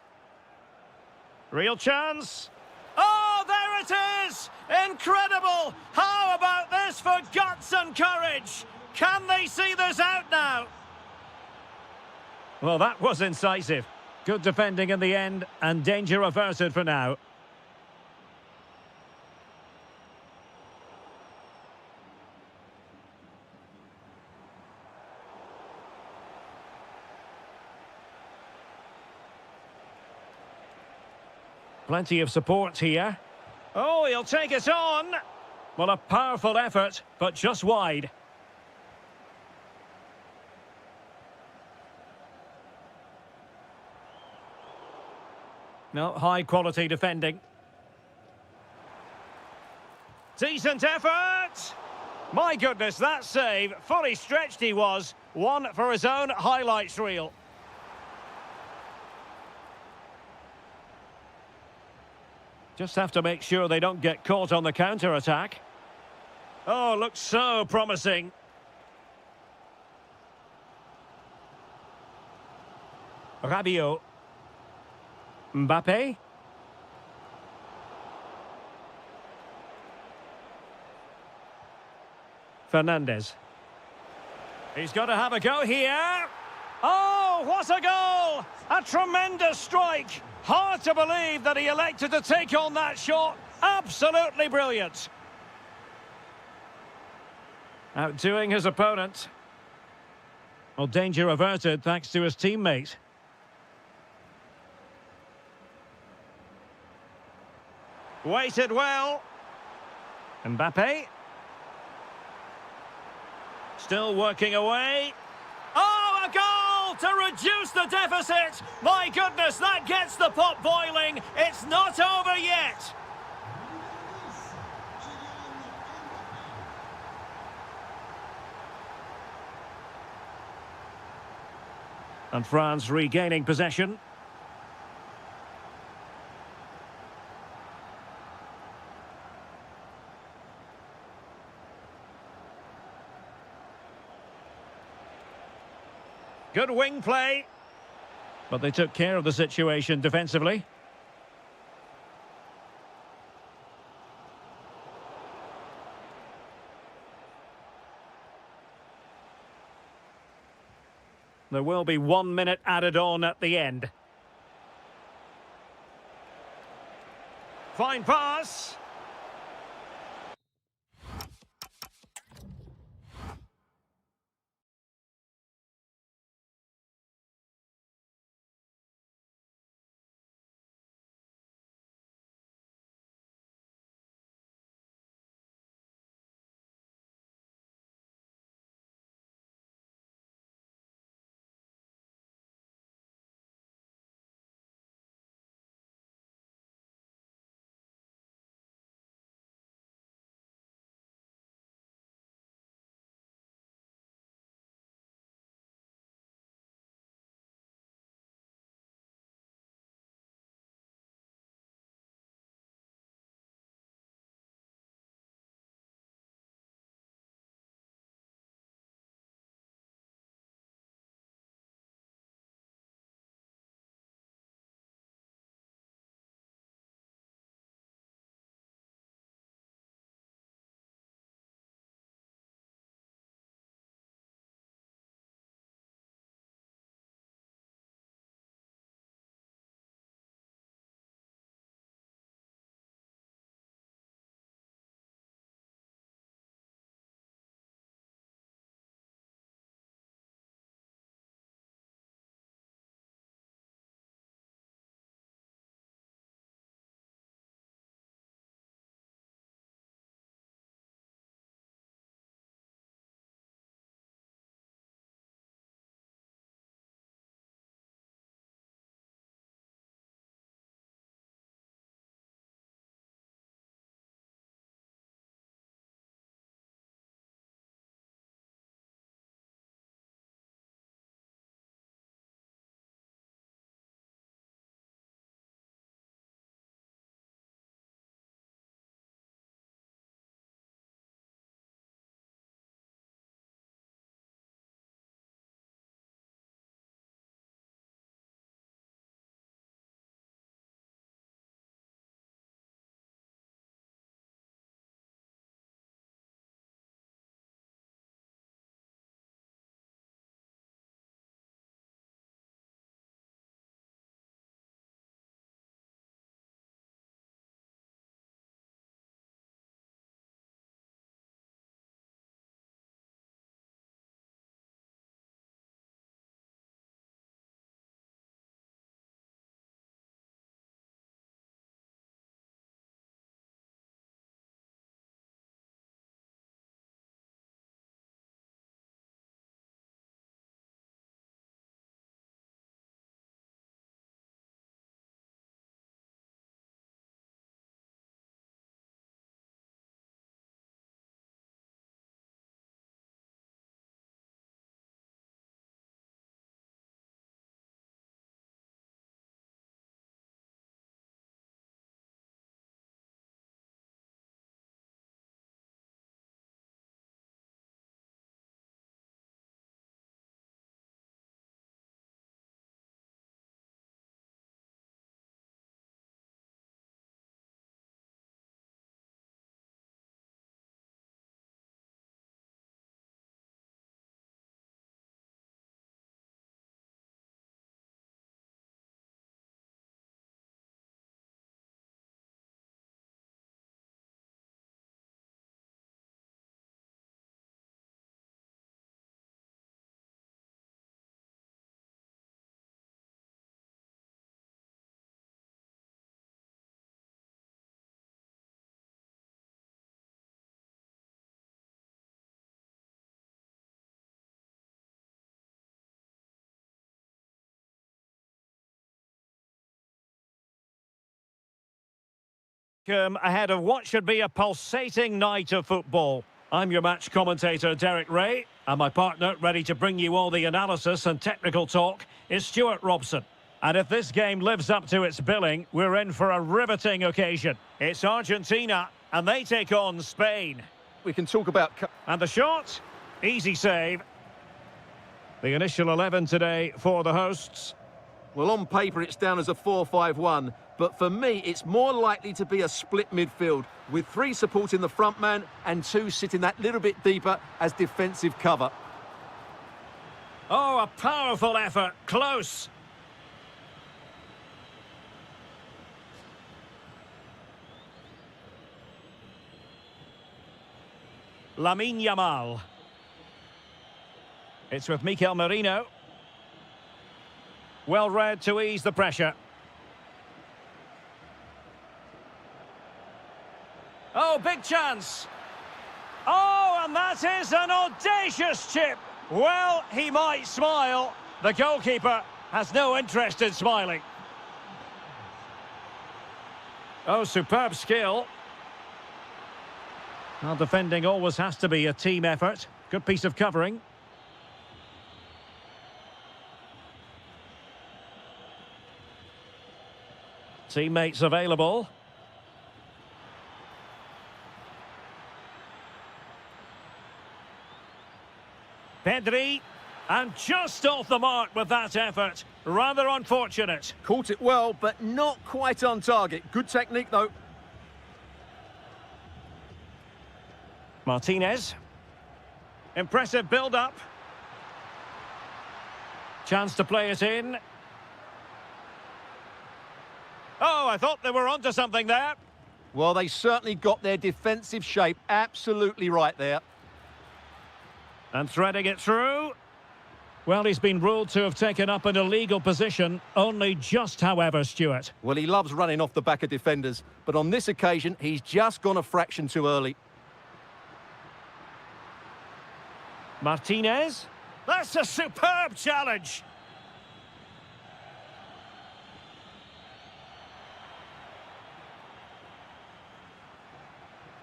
Real chance. Oh, there it is! Incredible! How about this for guts and courage? Can they see this out now? Well, that was incisive. Good defending in the end, and danger averted for now. Plenty of support here. Oh, he'll take it on. Well, a powerful effort, but just wide. No, high-quality defending. Decent effort! My goodness, that save. Fully stretched he was. One for his own highlights reel. Just have to make sure they don't get caught on the counter-attack. Oh, looks so promising. Rabiot. Mbappe. Fernandez. He's got to have a go here. Oh, what a goal! A tremendous strike. Hard to believe that he elected to take on that shot. Absolutely brilliant. Outdoing his opponent. Well, danger averted thanks to his teammate. Waited well. Mbappe. Still working away. Oh, a goal to reduce the deficit. My goodness, that gets the pot boiling. It's not over yet. And France regaining possession. Good wing play. But they took care of the situation defensively. There will be 1 minute added on at the end. Fine pass. Ahead of what should be a pulsating night of football. I'm your match commentator, Derek Ray, and my partner, ready to bring you all the analysis and technical talk, is Stuart Robson. And if this game lives up to its billing, we're in for a riveting occasion. It's Argentina, and they take on Spain. We can talk about... And the shot, easy save. The initial 11 today for the hosts. Well, on paper, it's down as a 4-5-1. But for me, it's more likely to be a split midfield, with 3 supporting the front man and 2 sitting that little bit deeper as defensive cover. Oh, a powerful effort. Close. Lamine Yamal. It's with Mikel Merino. Well read to ease the pressure. Oh, big chance. Oh, and that is an audacious chip. Well, he might smile. The goalkeeper has no interest in smiling. Oh, superb skill. Well, defending always has to be a team effort. Good piece of covering. Teammates available. Pedri, and just off the mark with that effort. Rather unfortunate. Caught it well, but not quite on target. Good technique, though. Martinez. Impressive build-up. Chance to play it in. Oh, I thought they were onto something there. Well, they certainly got their defensive shape absolutely right there. And threading it through. Well, he's been ruled to have taken up an illegal position, only just, however, Stuart. Well, he loves running off the back of defenders, but on this occasion, he's just gone a fraction too early. Martinez. That's a superb challenge.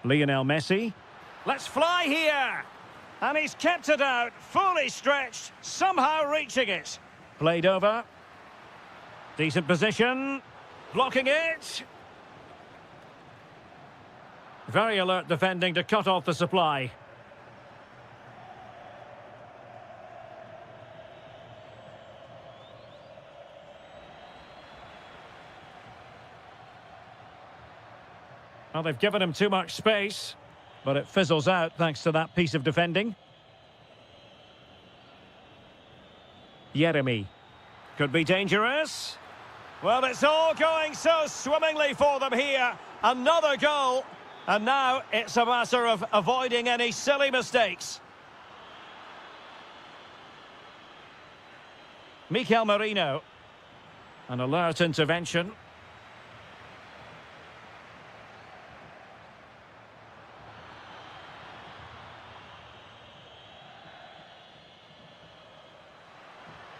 Lionel Messi. Let's fly here. And he's kept it out, fully stretched, somehow reaching it. Played over. Decent position. Blocking it. Very alert defending to cut off the supply. Well, they've given him too much space, but it fizzles out thanks to that piece of defending. Yeremy. Could be dangerous. Well, it's all going so swimmingly for them here. Another goal. And now it's a matter of avoiding any silly mistakes. Mikel Merino. An alert intervention.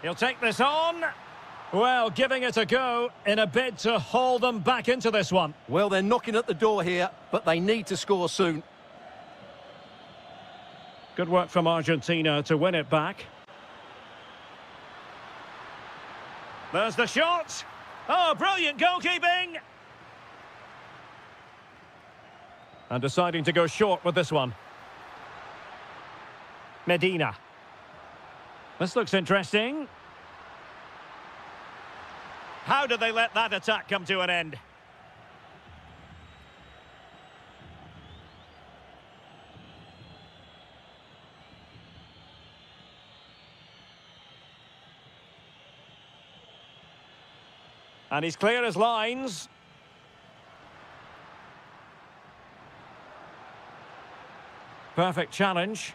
He'll take this on. Well, giving it a go in a bid to haul them back into this one. Well, they're knocking at the door here, but they need to score soon. Good work from Argentina to win it back. There's the shot. Oh, brilliant goalkeeping. And deciding to go short with this one. Medina. This looks interesting. How did they let that attack come to an end? And he's clear as lines. Perfect challenge.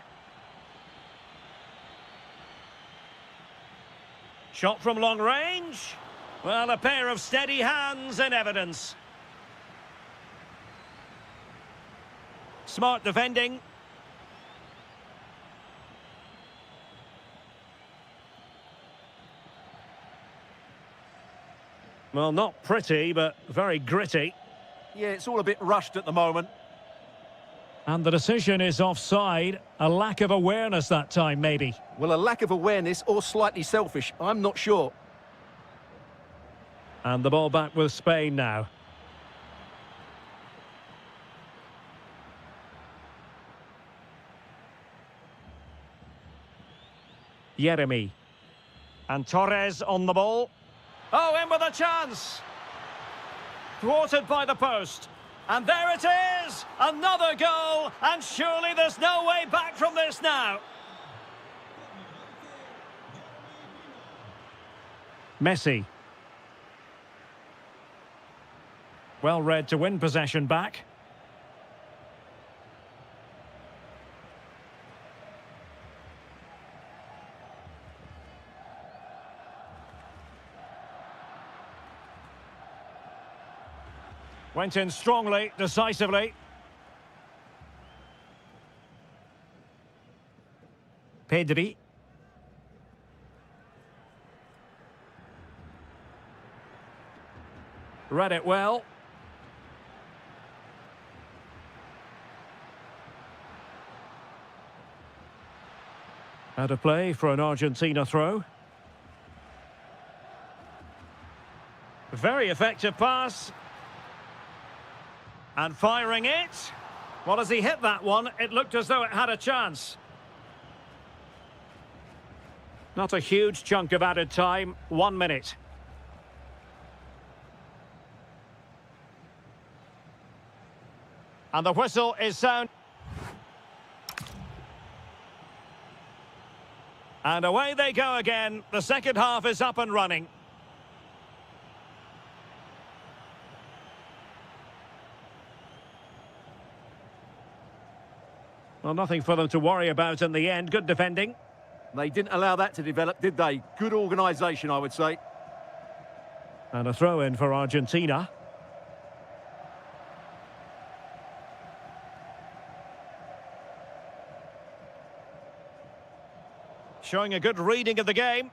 Shot from long range. Well, a pair of steady hands in evidence. Smart defending. Well, not pretty, but very gritty. Yeah, it's all a bit rushed at the moment. And the decision is offside. A lack of awareness that time, maybe. Well, a lack of awareness or slightly selfish, I'm not sure. And the ball back with Spain now. Jeremy. And Torres on the ball. Oh, in with a chance. Thwarted by the post. And there it is! Another goal! And surely there's no way back from this now. Messi. Well read to win possession back. Went in strongly, decisively. Pedri. Read it well. Out of play for an Argentina throw. Very effective pass. And firing it. Well, as he hit that one, it looked as though it had a chance. Not a huge chunk of added time. 1 minute. And the whistle is sound. And away they go again. The second half is up and running. Well, nothing for them to worry about in the end. Good defending. They didn't allow that to develop, did they? Good organisation, I would say. And a throw-in for Argentina. Showing a good reading of the game.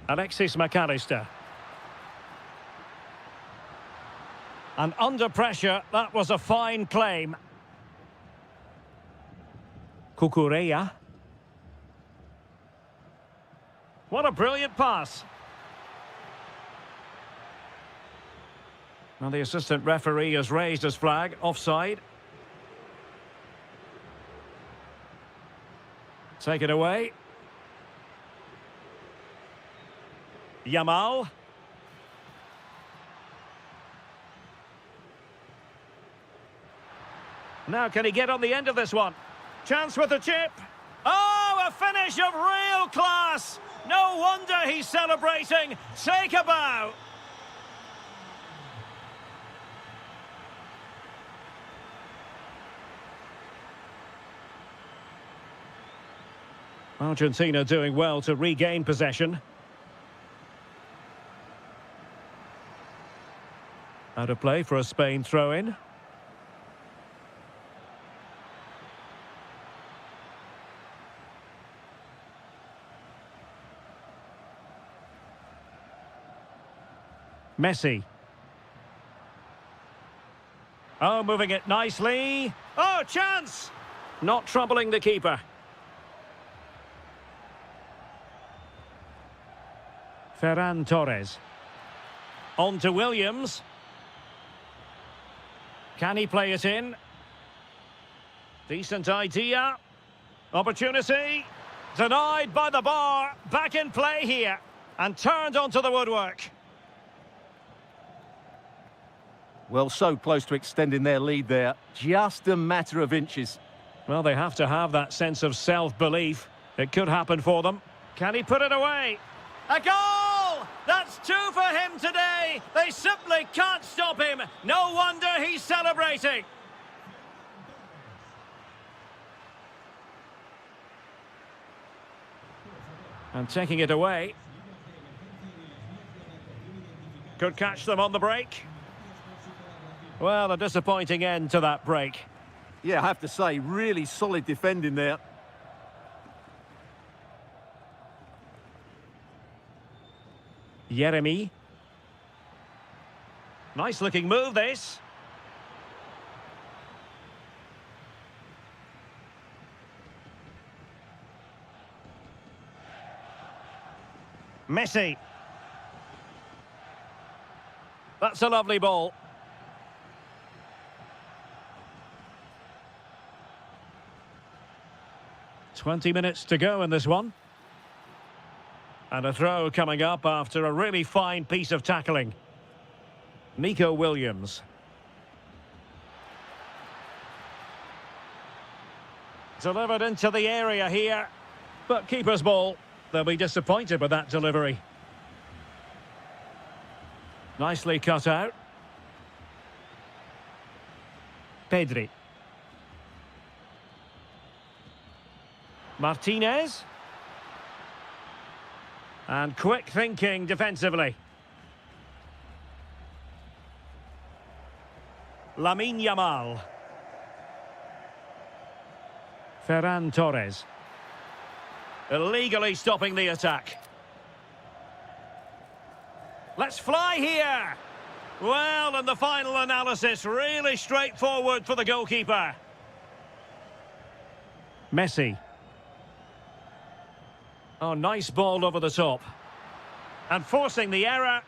Alexis McAllister. And under pressure, that was a fine claim. Cucurella. What a brilliant pass. Now the assistant referee has raised his flag, offside. Take it away. Yamal. Now can he get on the end of this one? Chance with the chip. Oh, a finish of real class. No wonder he's celebrating. Take a bow. Argentina doing well to regain possession. Out of play for a Spain throw-in. Messi. Oh, moving it nicely. Oh, chance! Not troubling the keeper. Ferran Torres. On to Williams. Can he play it in? Decent idea. Opportunity. Denied by the bar. Back in play here. And turned onto the woodwork. Well, so close to extending their lead there. Just a matter of inches. Well, they have to have that sense of self-belief. It could happen for them. Can he put it away? A goal! That's 2 for him today. They simply can't stop him. No wonder he's celebrating. And taking it away. Could catch them on the break. Well, a disappointing end to that break. Yeah, I have to say, really solid defending there. Jeremy. Nice looking move, this. Messi. That's a lovely ball. "20 minutes to go in this one. And a throw coming up after a really fine piece of tackling. Nico Williams. Delivered into the area here. But keeper's ball. They'll be disappointed with that delivery. Nicely cut out. Pedri. Martinez. And quick thinking defensively. Lamine Yamal. Ferran Torres. Illegally stopping the attack. Let's fly here. Well, and the final analysis, really straightforward for the goalkeeper. Messi. Oh, nice ball over the top. And forcing the error.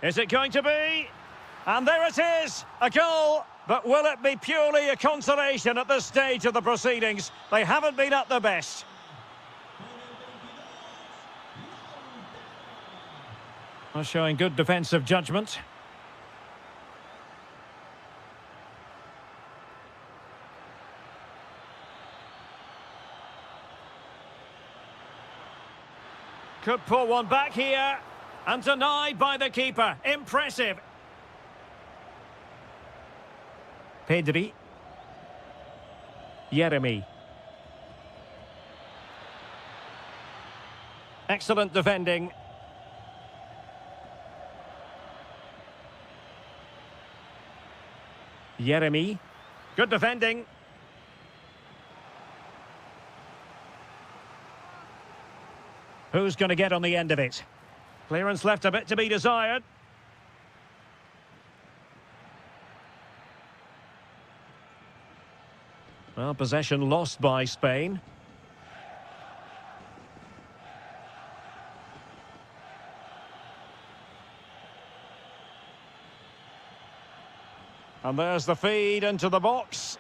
Is it going to be? And there it is, a goal. But will it be purely a consolation at this stage of the proceedings? They haven't been at their best. Well, showing good defensive judgment. Could pull one back here. And denied by the keeper. Impressive. Pedri. Jeremy. Excellent defending. Jeremy. Good defending. Who's going to get on the end of it? Clearance left a bit to be desired. Well, possession lost by Spain. And there's the feed into the box.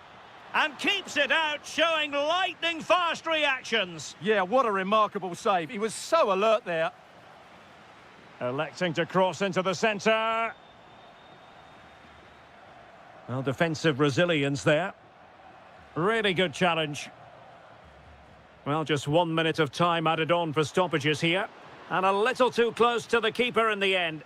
And keeps it out, showing lightning-fast reactions. Yeah, what a remarkable save. He was so alert there. Electing to cross into the centre. Well, defensive resilience there. Really good challenge. Well, just 1 minute of time added on for stoppages here. And a little too close to the keeper in the end.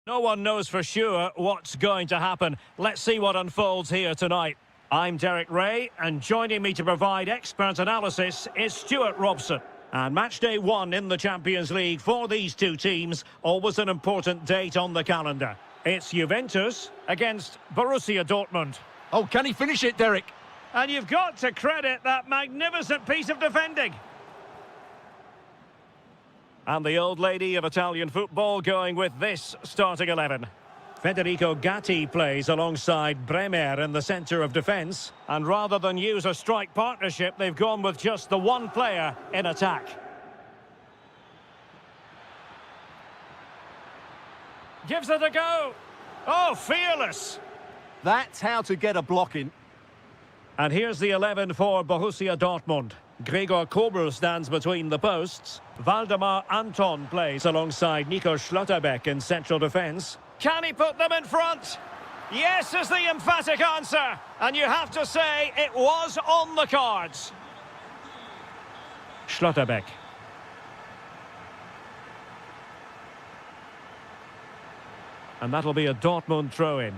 No one knows for sure what's going to happen. Let's see what unfolds here tonight. I'm Derek Ray, and joining me to provide expert analysis is Stuart Robson. And match day 1 in the Champions League for these two teams, always an important date on the calendar. It's Juventus against Borussia Dortmund. Oh, can he finish it, Derek? And you've got to credit that magnificent piece of defending. And the old lady of Italian football going with this starting 11. Federico Gatti plays alongside Bremer in the centre of defence. And rather than use a strike partnership, they've gone with just the one player in attack. Gives it a go. Oh, fearless. That's how to get a block in. And here's the 11 for Borussia Dortmund. Gregor Kobel stands between the posts. Waldemar Anton plays alongside Nico Schlotterbeck in central defence. Can he put them in front? Yes is the emphatic answer. And you have to say it was on the cards. Schlotterbeck. And that'll be a Dortmund throw-in.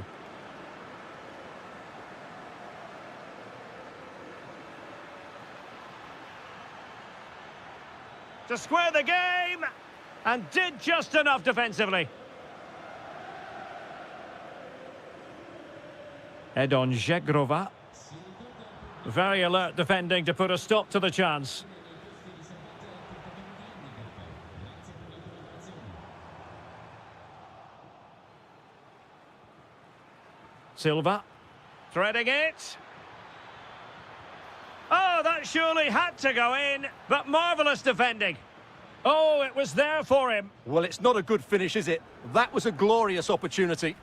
To square the game, and did just enough defensively. Edon Žegrova. Very alert defending to put a stop to the chance. Silva. Threading it. Oh, that surely had to go in, but marvellous defending. Oh, it was there for him. Well, it's not a good finish, is it? That was a glorious opportunity.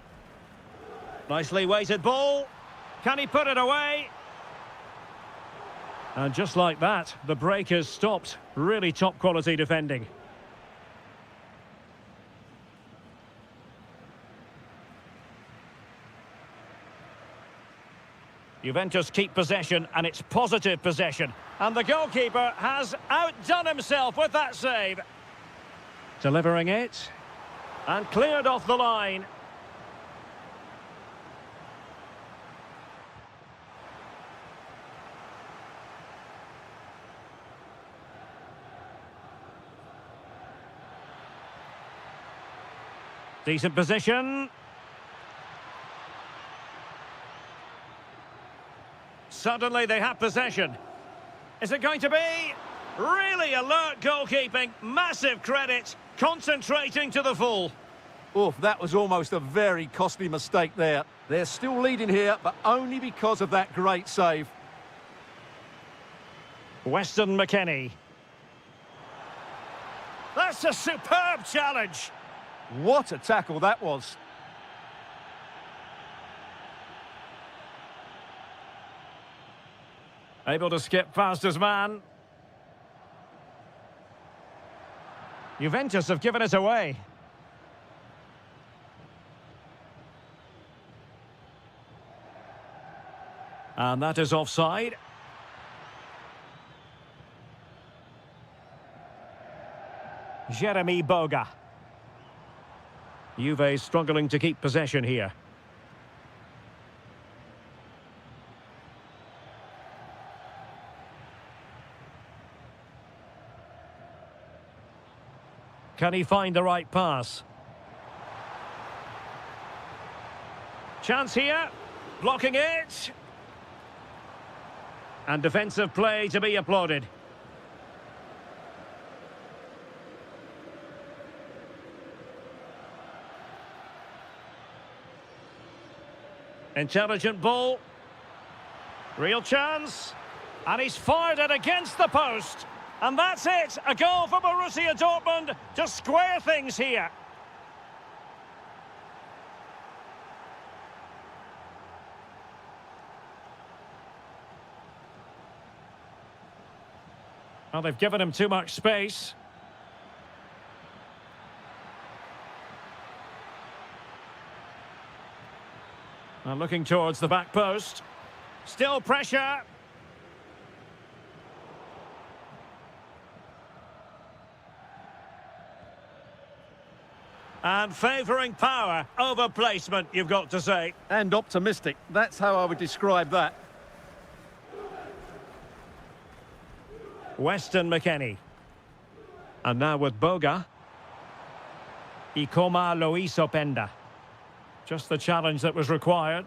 Nicely weighted ball. Can he put it away? And just like that, the break is stopped. Really top quality defending. Juventus keep possession, and it's positive possession. And the goalkeeper has outdone himself with that save. Delivering it. And cleared off the line. Decent position. Suddenly they have possession. Is it going to be? Really alert goalkeeping, massive credit, concentrating to the full. Oof, that was almost a very costly mistake there. They're still leading here, but only because of that great save. Weston McKennie. That's a superb challenge. What a tackle that was. Able to skip past his man. Juventus have given it away. And that is offside. Jeremy Boga. Juve struggling to keep possession here. Can he find the right pass? Chance here. Blocking it. And defensive play to be applauded. Intelligent ball. Real chance. And he's fired it against the post. And that's it. A goal for Borussia Dortmund to square things here. Well, they've given him too much space. And looking towards the back post. Still pressure. And favouring power over placement, you've got to say. And optimistic. That's how I would describe that. Weston McKennie. And now with Boga. Ikoma Lois Openda. Just the challenge that was required.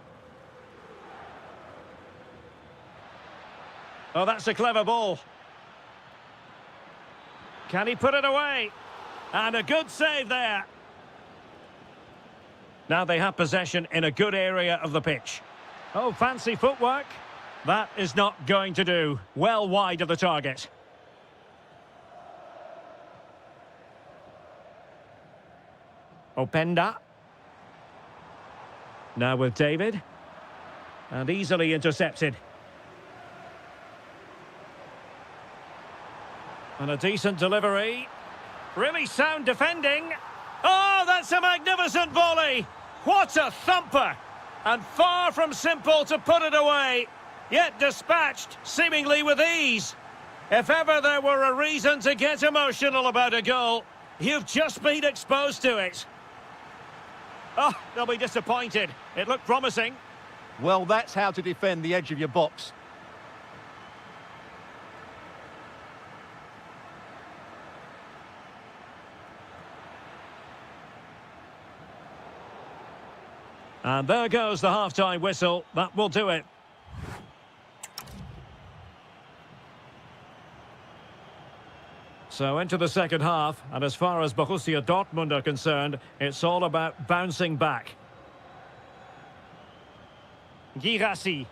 Oh, that's a clever ball. Can he put it away? And a good save there. Now they have possession in a good area of the pitch. Oh, fancy footwork. That is not going to do. Well wide of the target. Openda. Now with David. And easily intercepted. And a decent delivery. Really sound defending. Oh, that's a magnificent volley. What a thumper. And far from simple to put it away. Yet dispatched, seemingly with ease. If ever there were a reason to get emotional about a goal, you've just been exposed to it. Oh, they'll be disappointed. It looked promising. Well, that's how to defend the edge of your box. And there goes the half-time whistle. That will do it. So into the second half, and as far as Borussia Dortmund are concerned, it's all about bouncing back. Girassi.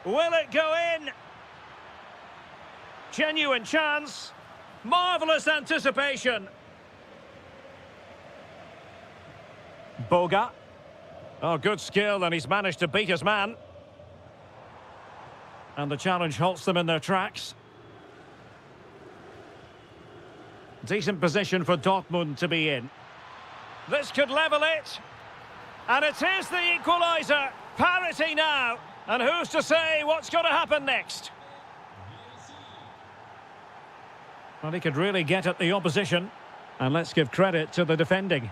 Will it go in? Genuine chance. Marvellous anticipation. Boga. Oh, good skill, and he's managed to beat his man. And the challenge halts them in their tracks. Decent position for Dortmund to be in. This could level it. And it is the equaliser. Parity now. And who's to say what's going to happen next? Well, he could really get at the opposition. And let's give credit to the defending.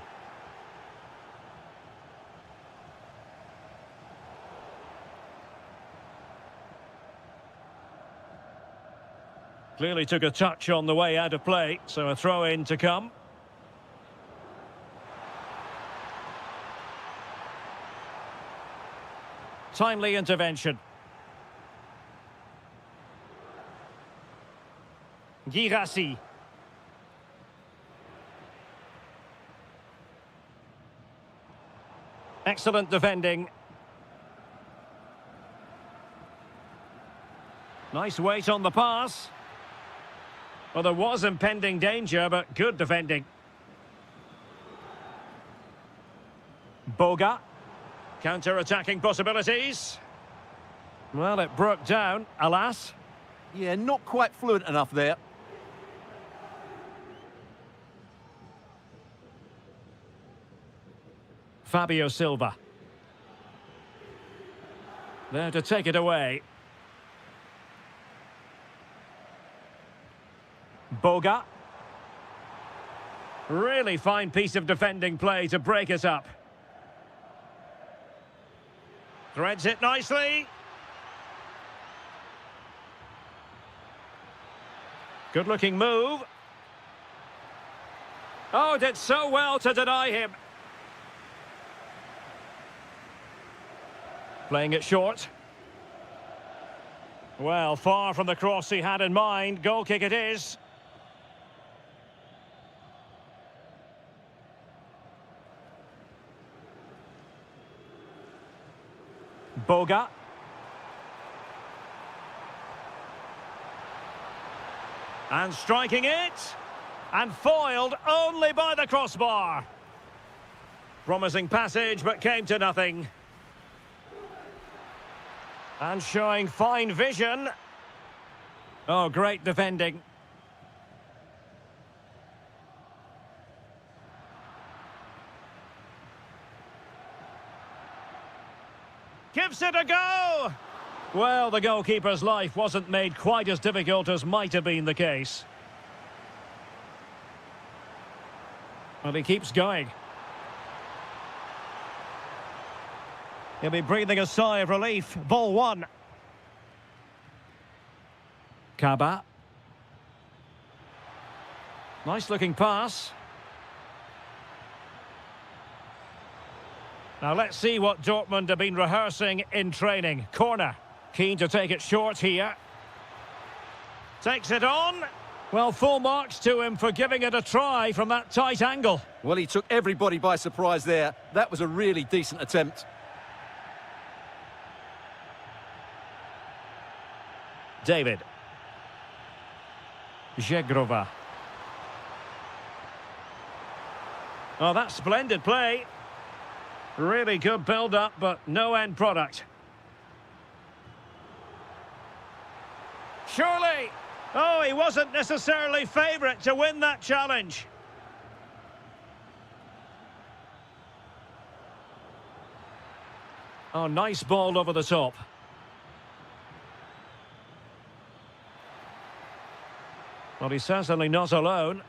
Clearly took a touch on the way out of play, so a throw-in to come. Timely intervention. Girassi. Excellent defending. Nice weight on the pass. Well, there was impending danger, but good defending. Boga. Counter-attacking possibilities. Well, it broke down, alas. Yeah, not quite fluent enough there. Fabio Silva. There to take it away. Boga. Really fine piece of defending play to break it up. Threads it nicely. Good looking move. Oh, did so well to deny him. Playing it short. Well, far from the cross he had in mind. Goal kick it is. Boga. And striking it. And foiled only by the crossbar. Promising passage, but came to nothing. And showing fine vision. Oh, great defending. Gives it a go! Well, the goalkeeper's life wasn't made quite as difficult as might have been the case. Well, he keeps going. He'll be breathing a sigh of relief. Ball one. Kaba. Nice looking pass. Now let's see what Dortmund have been rehearsing in training. Corner. Keen to take it short here. Takes it on. Well, full marks to him for giving it a try from that tight angle. Well, he took everybody by surprise there. That was a really decent attempt. David. Zegrova. Oh, that's splendid play. Really good build-up, but no end product. Surely! Oh, he wasn't necessarily favourite to win that challenge. Oh, nice ball over the top. Well, he's certainly not alone.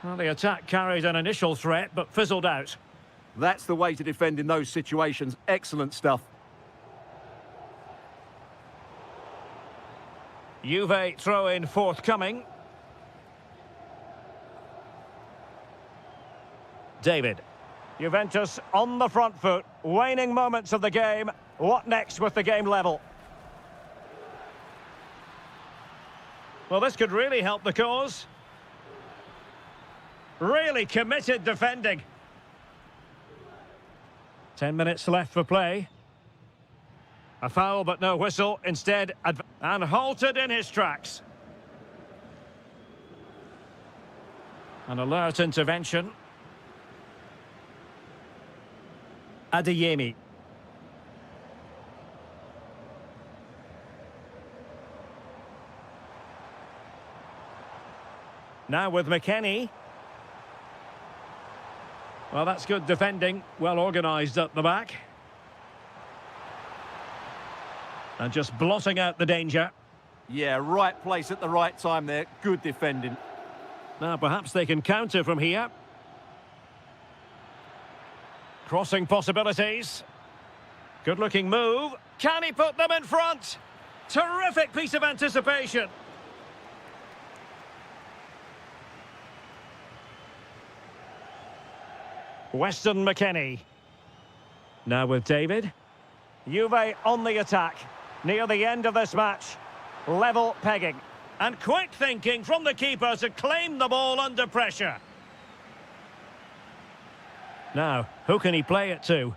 Well, the attack carried an initial threat, but fizzled out. That's the way to defend in those situations. Excellent stuff. Juve throw-in forthcoming. David. Juventus on the front foot. Waning moments of the game. What next with the game level? Well, this could really help the cause. Really committed defending. 10 minutes left for play. A foul, but no whistle. Instead, and halted in his tracks. An alert intervention. Adeyemi. Now with McKennie. Well, that's good defending. Well organised up the back. And just blotting out the danger. Yeah, right place at the right time there. Good defending. Now, perhaps they can counter from here. Crossing possibilities. Good-looking move. Can he put them in front? Terrific piece of anticipation. Weston McKennie. Now with David. Juve on the attack. Near the end of this match. Level pegging. And quick thinking from the keeper to claim the ball under pressure. Now, who can he play it to?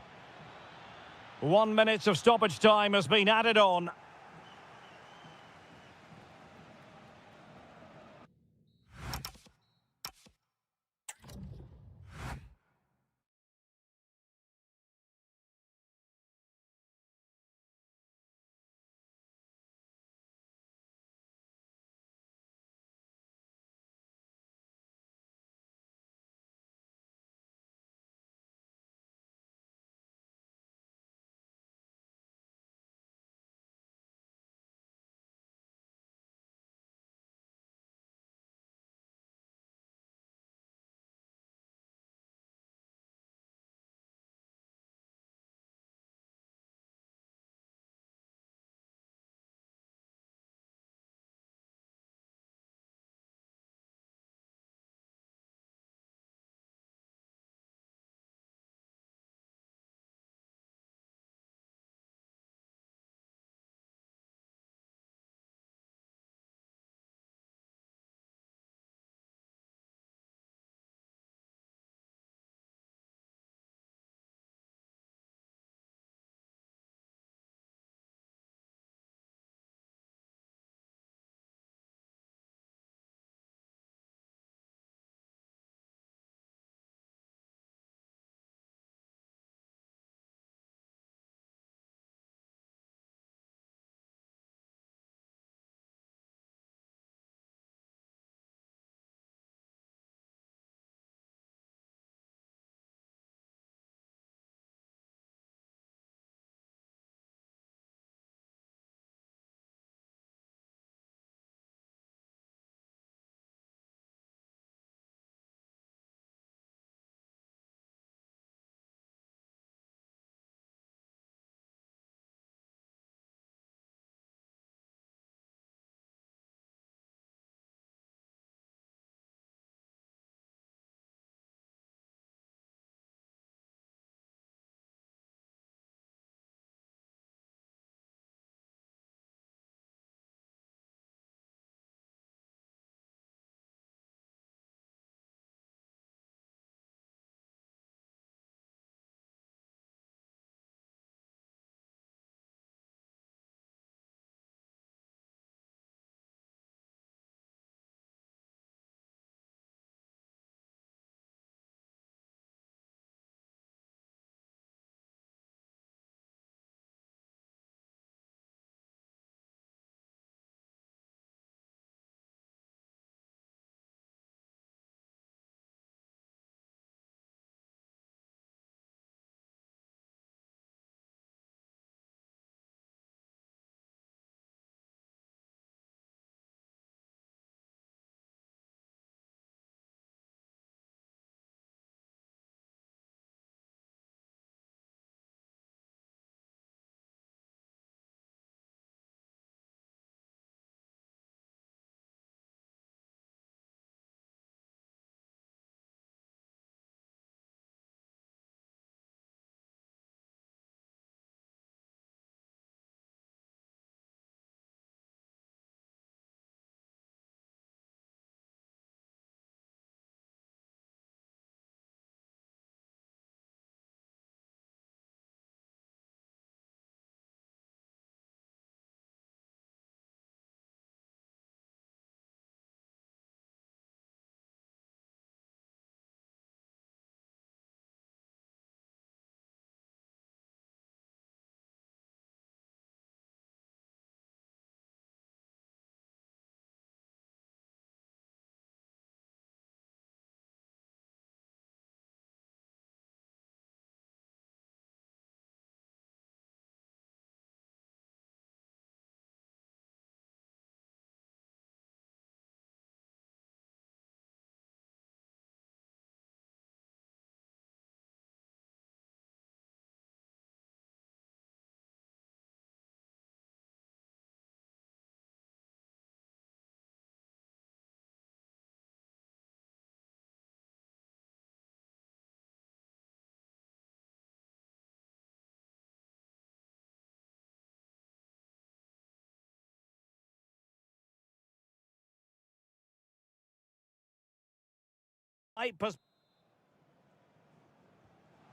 1 minute of stoppage time has been added on.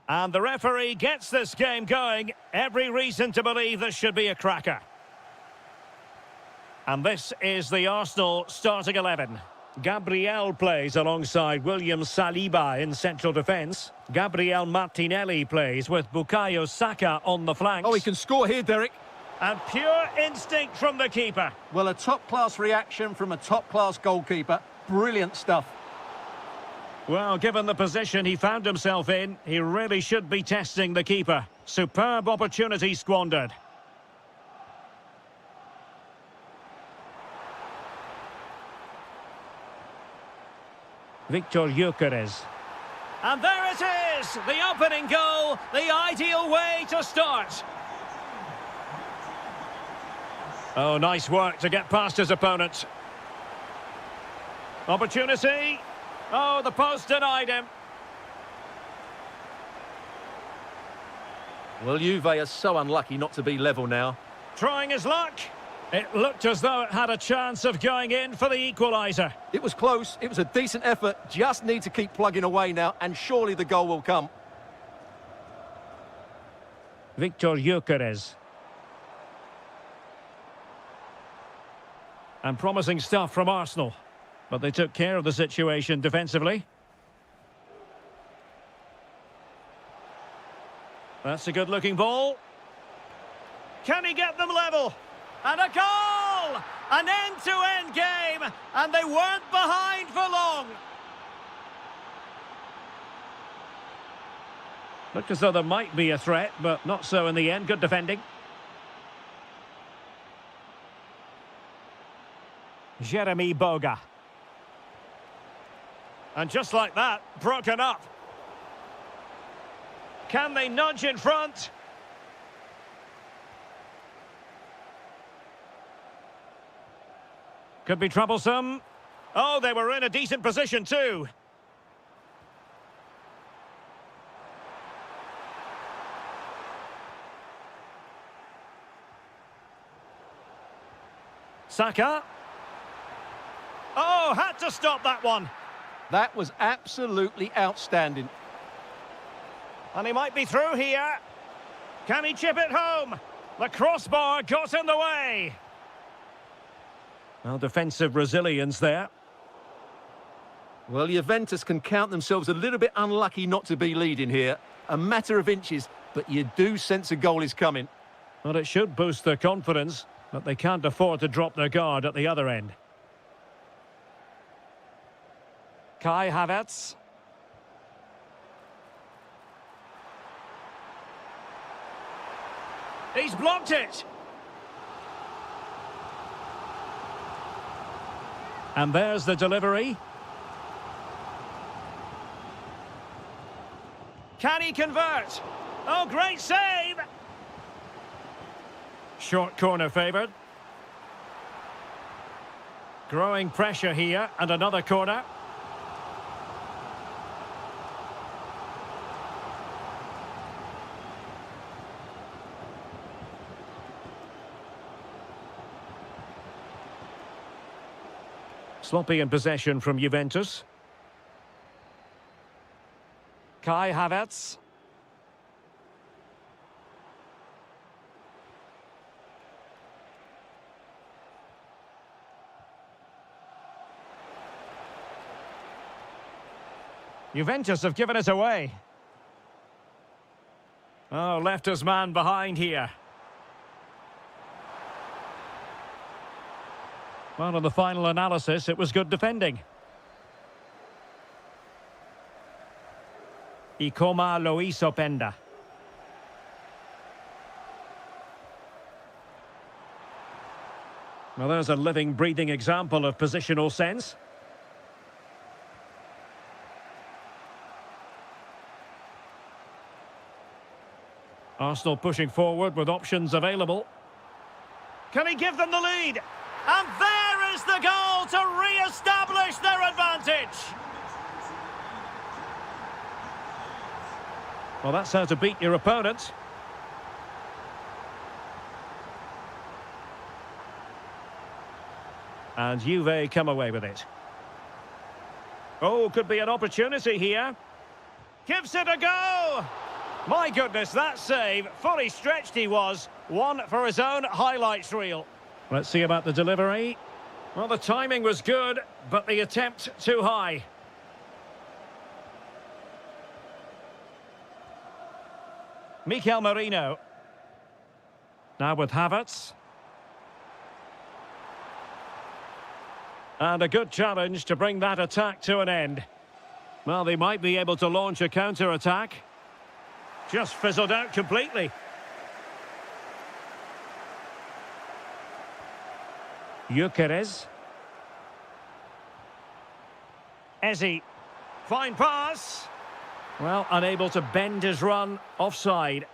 And the referee gets this game going. Every reason to believe this should be a cracker. And this is the Arsenal starting 11. Gabriel plays alongside William Saliba in central defence. Gabriel Martinelli plays with Bukayo Saka on the flanks. Oh, he can score here, Derek. And pure instinct from the keeper. Well, a top-class reaction from a top-class goalkeeper. Brilliant stuff. Well, given the position he found himself in, he really should be testing the keeper. Superb opportunity squandered. Victor Gyökeres. And there it is! The opening goal, the ideal way to start. Oh, nice work to get past his opponent. Opportunity. Oh, the post denied him. Well, Juve are so unlucky not to be level now. Trying his luck. It looked as though it had a chance of going in for the equaliser. It was close. It was a decent effort. Just need to keep plugging away now, and surely the goal will come. Victor Gyökeres. And promising stuff from Arsenal. But they took care of the situation defensively. That's a good-looking ball. Can he get them level? And a goal! An end-to-end game, and they weren't behind for long. Looked as though there might be a threat, but not so in the end. Good defending. Jeremy Boga. And just like that, broken up. Can they nudge in front? Could be troublesome. Oh, they were in a decent position too. Saka. Oh, had to stop that one. That was absolutely outstanding. And he might be through here. Can he chip it home? The crossbar got in the way. Well, defensive resilience there. Well, Juventus can count themselves a little bit unlucky not to be leading here. A matter of inches, but you do sense a goal is coming. Well, it should boost their confidence, but they can't afford to drop their guard at the other end. Kai Havertz. He's blocked it. And there's the delivery. Can he convert? Oh, great save! Short corner favoured. Growing pressure here, and another corner. Sloppy in possession from Juventus. Kai Havertz. Juventus have given it away. Oh, left his man behind here. Well, in the final analysis, it was good defending. Ikoma Lois Openda. Well, there's a living, breathing example of positional sense. Arsenal pushing forward with options available. Can he give them the lead? And there is the goal to re-establish their advantage. Well, that's how to beat your opponent. And Juve come away with it. Oh, could be an opportunity here. Gives it a go! My goodness, that save. Fully stretched he was. One for his own highlights reel. Let's see about the delivery. Well, the timing was good, but the attempt too high. Mikel Merino. Now with Havertz. And a good challenge to bring that attack to an end. Well, they might be able to launch a counter-attack. Just fizzled out completely. Gyökeres. Eze. Fine pass. Well, unable to bend his run. Offside.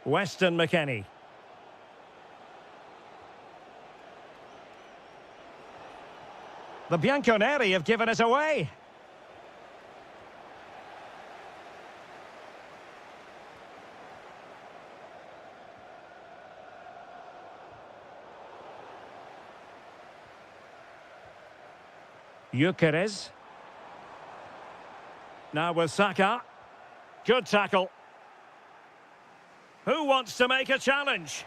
Weston McKennie. The Bianconeri have given us away. Gyökeres. Now with Saka. Good tackle. Who wants to make a challenge?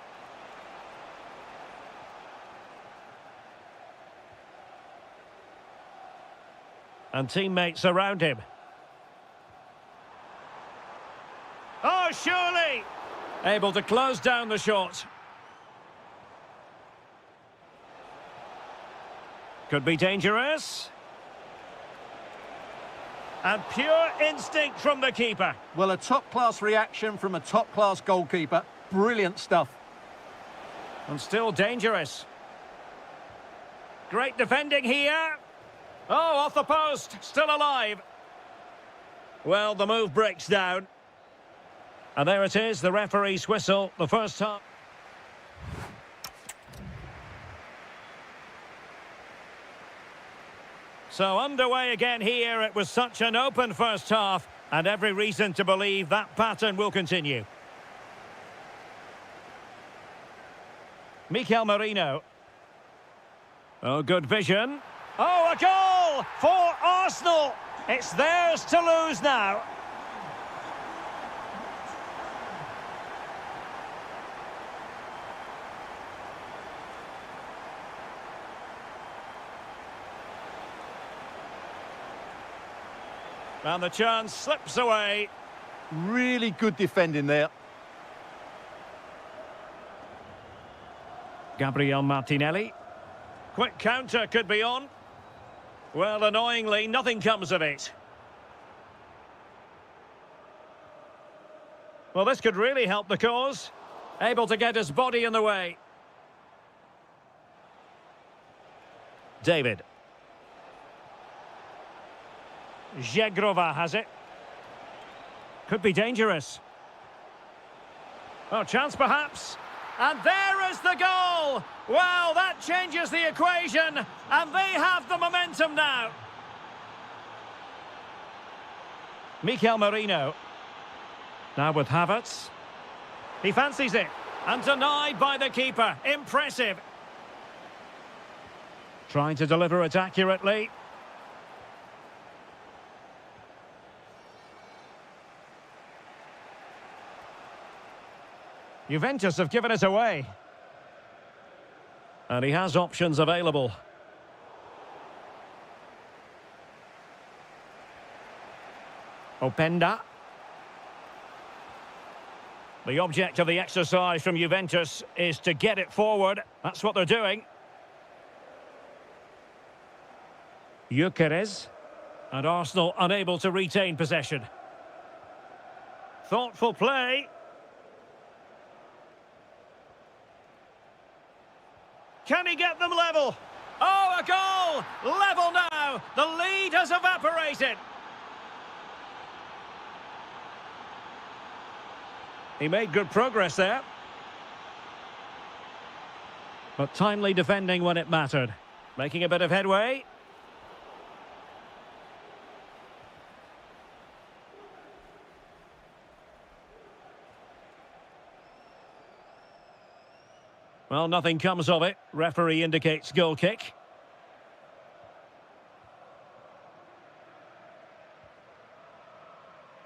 And teammates around him. Oh, surely! Able to close down the shot. Could be dangerous. And pure instinct from the keeper. Well, a top-class reaction from a top-class goalkeeper. Brilliant stuff. And still dangerous. Great defending here. Oh, off the post. Still alive. Well, the move breaks down. And there it is, the referee's whistle, the first half. So underway again here. It was such an open first half, and every reason to believe that pattern will continue. Mikel Merino. Oh, good vision. Oh, a goal for Arsenal. It's theirs to lose now. And the chance slips away. Really good defending there. Gabriel Martinelli. Quick counter could be on. Well, annoyingly, nothing comes of it. Well, this could really help the cause. Able to get his body in the way. David. Zegrova has it. Could be dangerous. Oh, chance perhaps. And there is the goal! Well, that changes the equation, and they have the momentum now. Mikel Merino. Now with Havertz. He fancies it, and denied by the keeper. Impressive. Trying to deliver it accurately. Juventus have given it away. And he has options available. Openda. The object of the exercise from Juventus is to get it forward. That's what they're doing. Gyökeres. And Arsenal unable to retain possession. Thoughtful play. Can he get them level? Oh, a goal! Level now! The lead has evaporated. He made good progress there. But timely defending when it mattered. Making a bit of headway. Well, nothing comes of it. Referee indicates goal kick.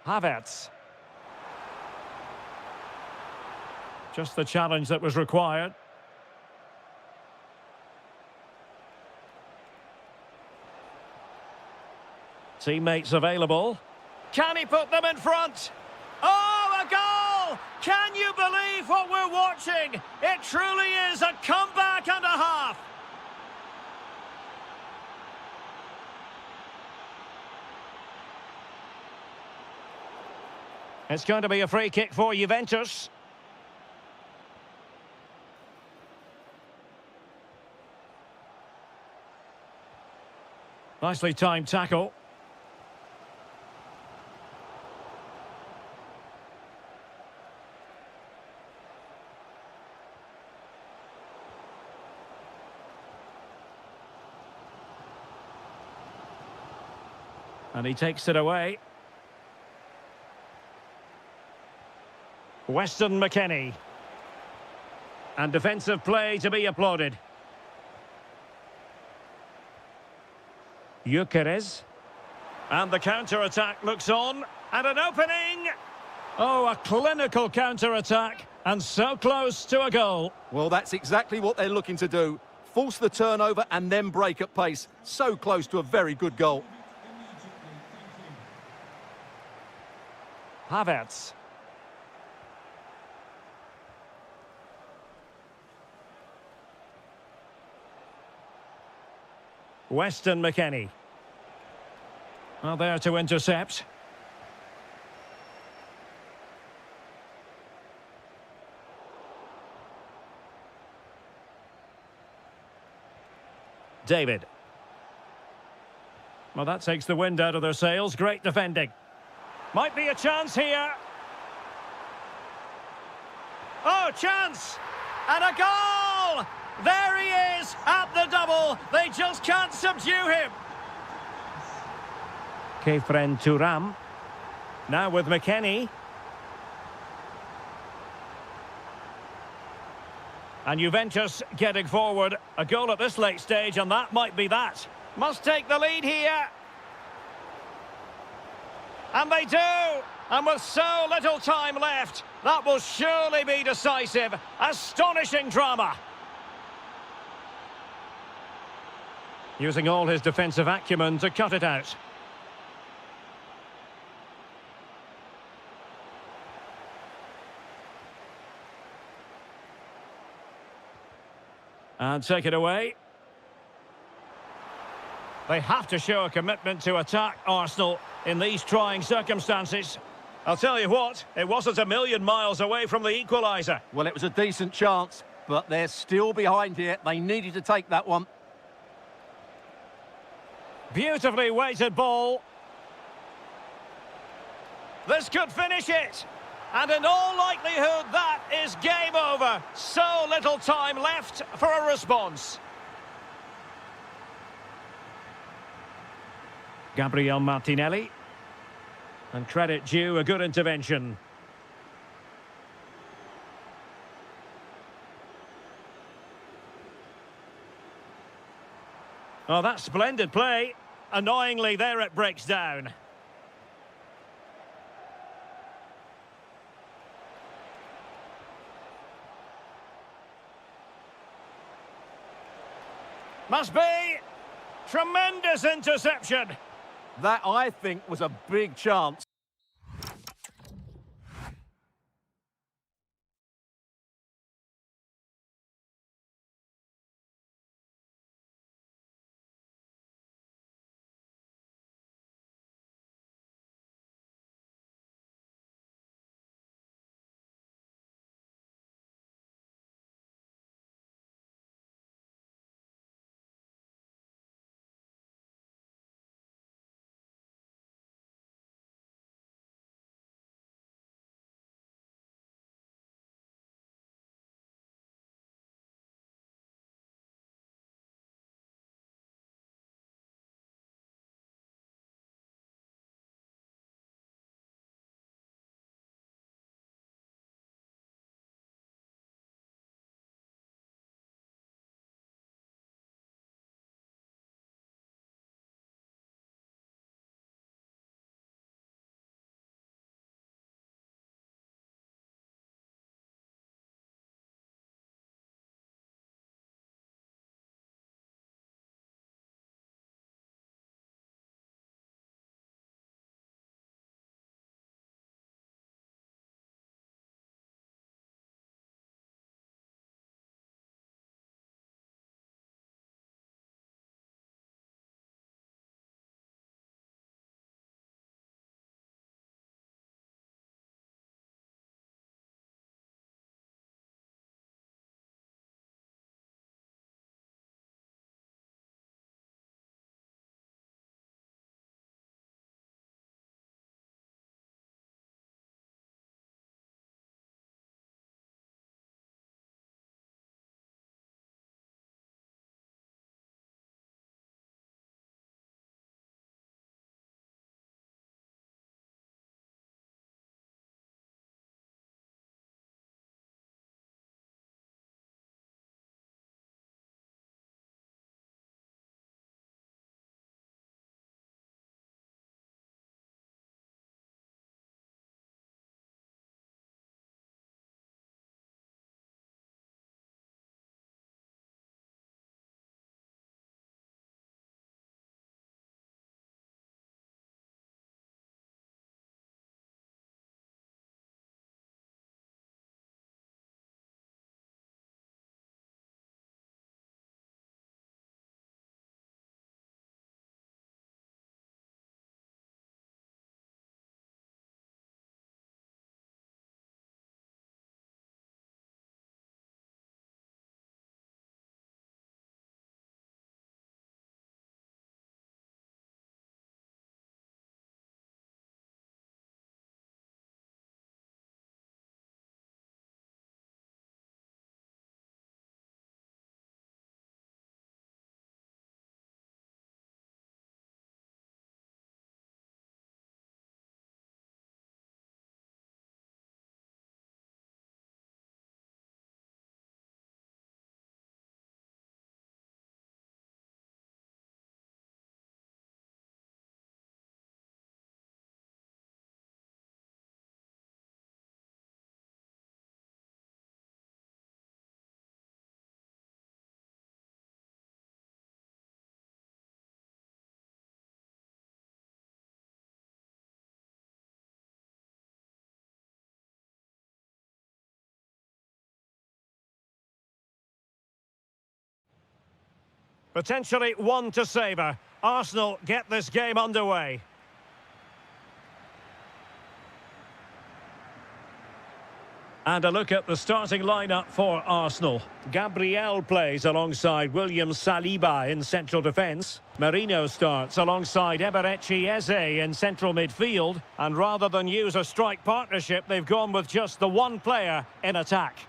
Havertz. Just the challenge that was required. Teammates available. Can he put them in front? Oh, a goal! Can you believe what we're watching? It truly is a comeback and a half. It's going to be a free kick for Juventus. Nicely timed tackle. And he takes it away. Weston McKennie. And defensive play to be applauded. Gyökeres. And the counter-attack looks on. And an opening! Oh, a clinical counter-attack. And so close to a goal. Well, that's exactly what they're looking to do. Force the turnover and then break at pace. So close to a very good goal. Havertz. Weston McKennie. Well, there to intercept. David. Well, that takes the wind out of their sails. Great defending. Might be a chance here. Oh, chance! And a goal! There he is at the double. They just can't subdue him. Kefren Turam. Now with McKennie. And Juventus getting forward. A goal at this late stage, and that might be that. Must take the lead here. And they do! And with so little time left, that will surely be decisive. Astonishing drama. Using all his defensive acumen to cut it out. And take it away. They have to show a commitment to attack Arsenal in these trying circumstances. I'll tell you what, it wasn't a million miles away from the equaliser. Well, it was a decent chance, but they're still behind here. They needed to take that one. Beautifully weighted ball. This could finish it. And in all likelihood, that is game over. So little time left for a response. Gabriel Martinelli. And credit due, a good intervention. Oh, that's splendid play. Annoyingly, there it breaks down. Must be. Tremendous interception. That, I think, was a big chance. Potentially one to savour. Arsenal get this game underway. And a look at the starting lineup for Arsenal. Gabriel plays alongside William Saliba in central defence. Marino starts alongside Eberechi Eze in central midfield. And rather than use a strike partnership, they've gone with just the one player in attack.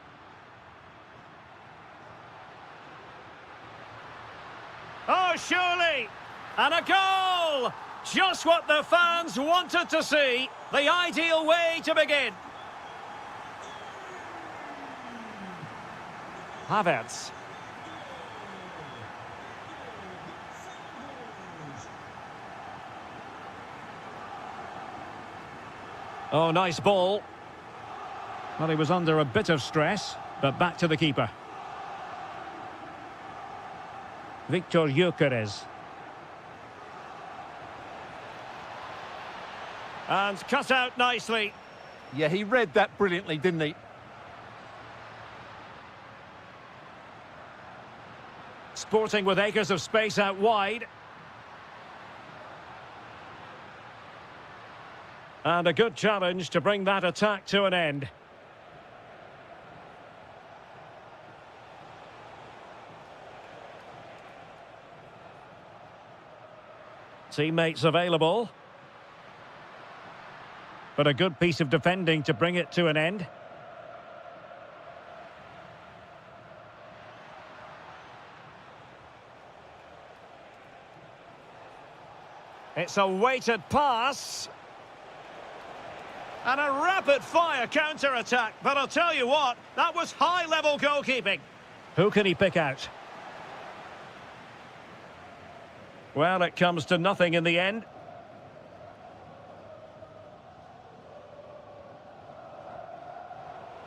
Oh, surely! And a goal! Just what the fans wanted to see. The ideal way to begin. Havertz. Oh, nice ball. Well, he was under a bit of stress, but back to the keeper. Victor Gyökeres. And cut out nicely. Yeah, he read that brilliantly, didn't he? Sporting with acres of space out wide. And a good challenge to bring that attack to an end. Teammates available. But a good piece of defending to bring it to an end. It's a weighted pass. And a rapid-fire counter-attack. But I'll tell you what, that was high-level goalkeeping. Who can he pick out? Well, it comes to nothing in the end.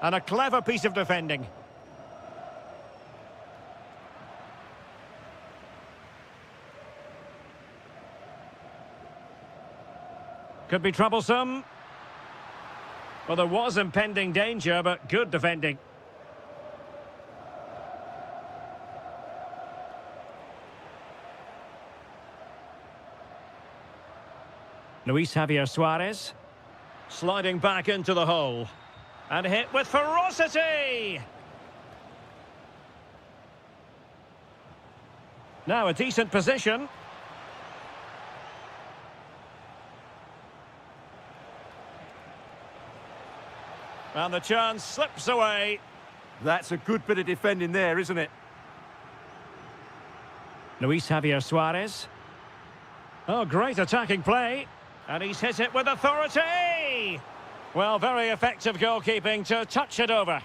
And a clever piece of defending. Could be troublesome. Well, there was impending danger, but good defending. Luis Javier Suarez. Sliding back into the hole. And hit with ferocity! Now a decent position. And the chance slips away. That's a good bit of defending there, isn't it? Luis Javier Suarez. Oh, great attacking play. And he's hit it with authority! Well, very effective goalkeeping to touch it over.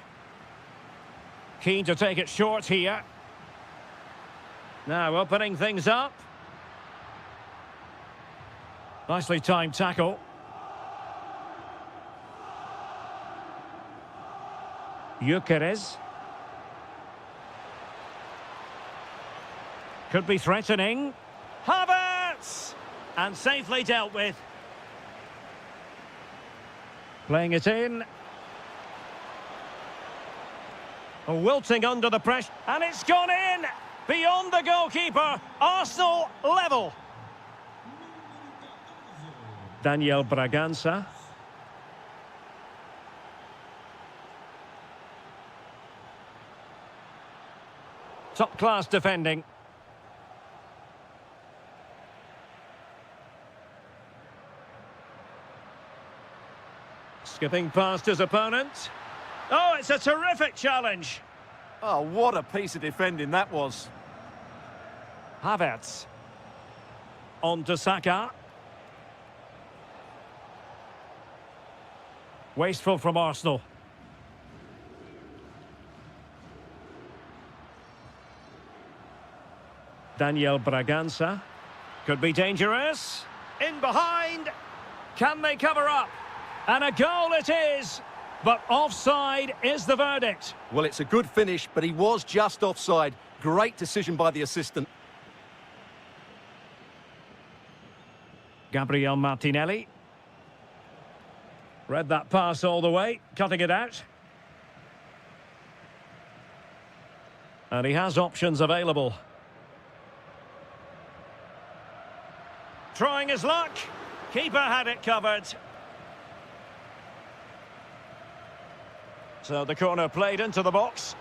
Keen to take it short here. Now opening things up. Nicely timed tackle. Gyökeres. Could be threatening. Havertz! And safely dealt with. Playing it in. Wilting under the pressure. And it's gone in! Beyond the goalkeeper. Arsenal level. Daniel Bragança. Top-class defending. Skipping past his opponent. Oh, it's a terrific challenge. Oh, what a piece of defending that was. Havertz. On to Saka. Wasteful from Arsenal. Daniel Bragança. Could be dangerous. In behind. Can they cover up? And a goal it is. But offside is the verdict. Well, it's a good finish, but he was just offside. Great decision by the assistant. Gabriel Martinelli. Read that pass all the way, cutting it out. And he has options available. Trying his luck. Keeper had it covered. So the corner played into the box.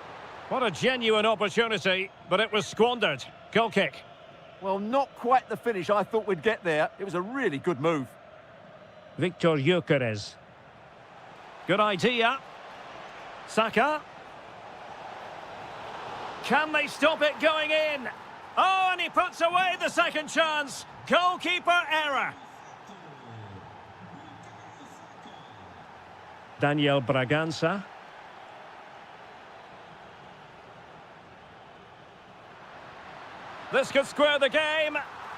What a genuine opportunity, but it was squandered. Goal kick. Well, not quite the finish I thought we'd get there. It was a really good move. Victor Gyökeres. Good idea. Saka. Can they stop it going in? Oh, and he puts away the second chance. Goalkeeper error. Daniel Bragança. This could square the game,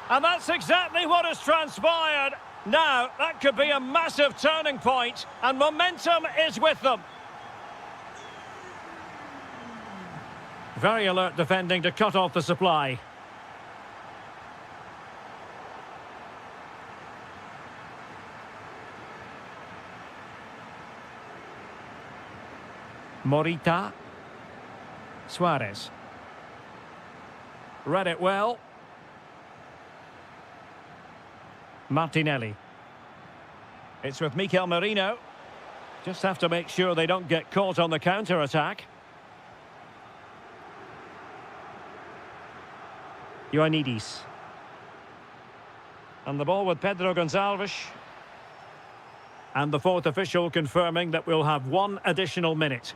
and that's exactly what has transpired. Now, that could be a massive turning point, and momentum is with them. Very alert defending to cut off the supply. Morita. Suarez. Read it well. Martinelli. It's with Mikel Merino. Just have to make sure they don't get caught on the counter-attack. Ioannidis. And the ball with Pedro Gonçalves. And the fourth official confirming that we'll have one additional minute.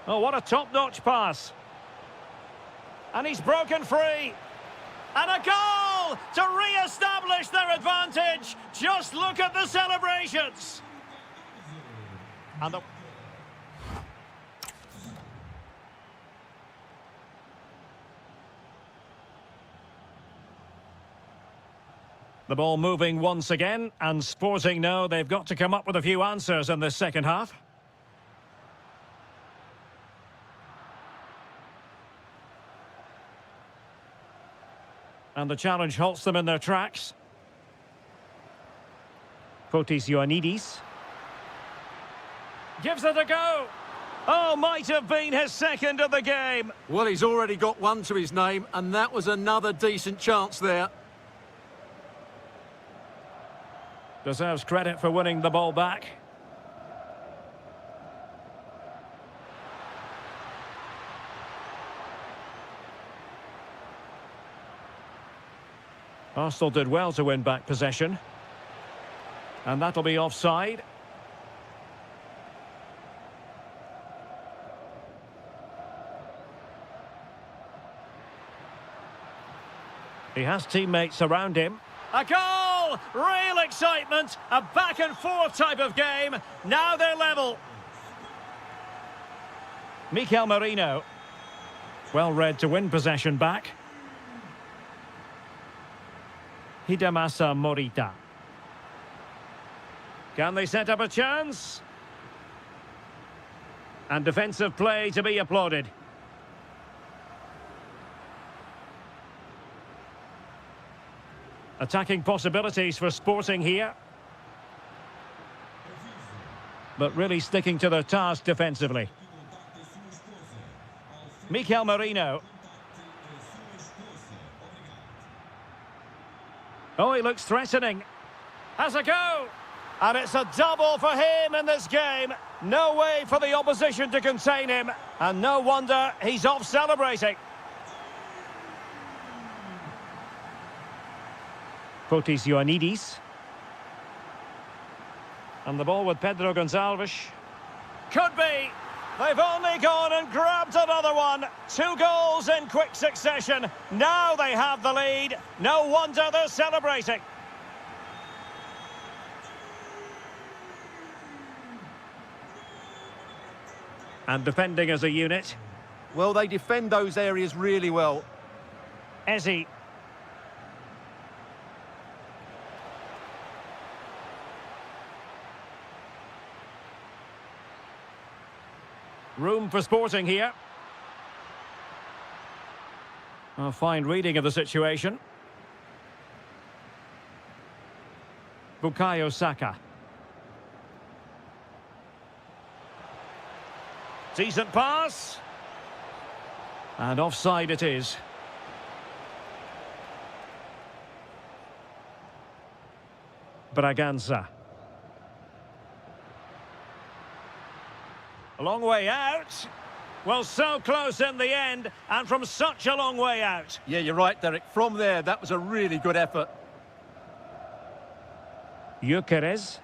Oh, what a top-notch pass. And he's broken free. And a goal to re-establish their advantage. Just look at the celebrations. And the ball moving once again, and Sporting know they've got to come up with a few answers in this second half. And the challenge halts them in their tracks. Fotis Ioannidis. Gives it a go. Oh, might have been his second of the game. Well, he's already got one to his name, and that was another decent chance there. Deserves credit for winning the ball back. Arsenal did well to win back possession. And that'll be offside. He has teammates around him. A goal! Real excitement. A back and forth type of game. Now they're level. Mikel Merino. Well read to win possession back. Hidemasa Morita. Can they set up a chance? And defensive play to be applauded. Attacking possibilities for Sporting here. But really sticking to their task defensively. Mikel Merino. Oh, he looks threatening. Has a go. And it's a double for him in this game. No way for the opposition to contain him. And no wonder he's off celebrating. Fotis Ioannidis. And the ball with Pedro Gonçalves. Could be. They've only gone and grabbed another one. 2 goals in quick succession. Now they have the lead. No wonder they're celebrating. And defending as a unit. Well, they defend those areas really well. Eze. Room for Sporting here. A fine reading of the situation. Bukayo Saka. Decent pass. And offside it is. Braganza. A long way out. Well, so close in the end, and from such a long way out. Yeah, you're right, Derek. From there, that was a really good effort. Gyökeres.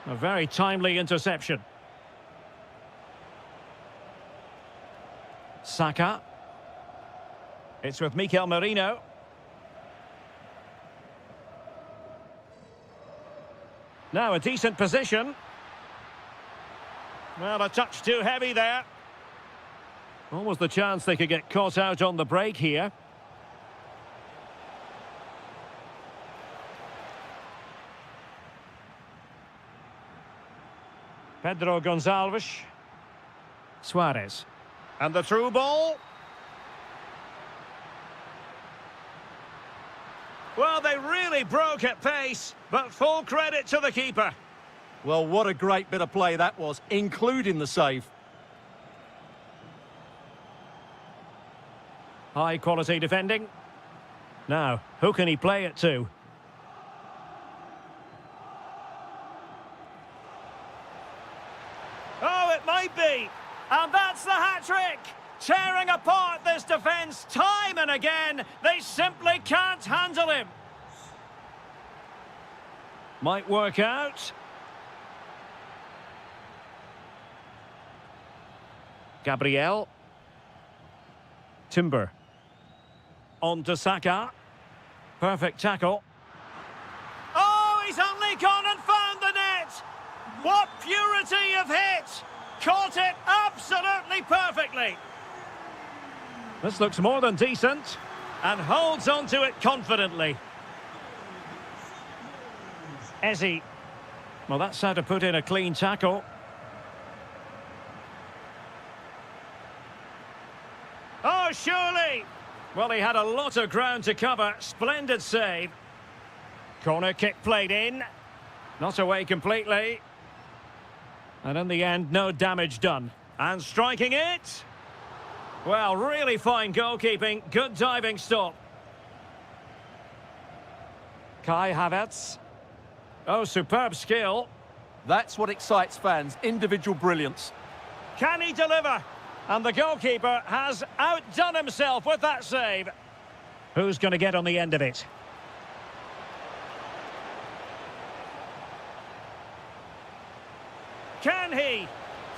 A very timely interception. Saka. It's with Mikel Merino. Now a decent position. Well, a touch too heavy there. Almost the chance they could get caught out on the break here. Pedro Gonçalves. Suarez. And the through ball. Well, they really broke at pace, but full credit to the keeper. Well, what a great bit of play that was, including the save. High quality defending. Now, who can he play it to? Oh, it might be. And that's the hat-trick. Tearing apart this defence time and again. They simply can't handle him. Might work out. Gabriel. Timber. On to Saka. Perfect tackle. Oh, he's only gone and found the net. What purity of hit. Caught it absolutely perfectly. This looks more than decent, and holds on to it confidently. Ezzy. Well, that's how to put in a clean tackle. Oh, surely! Well, he had a lot of ground to cover. Splendid save. Corner kick played in. Not away completely. And in the end, no damage done. And striking it. Well, really fine goalkeeping. Good diving stop. Kai Havertz. Oh, superb skill. That's what excites fans, individual brilliance. Can he deliver? And the goalkeeper has outdone himself with that save. Who's going to get on the end of it? Can he?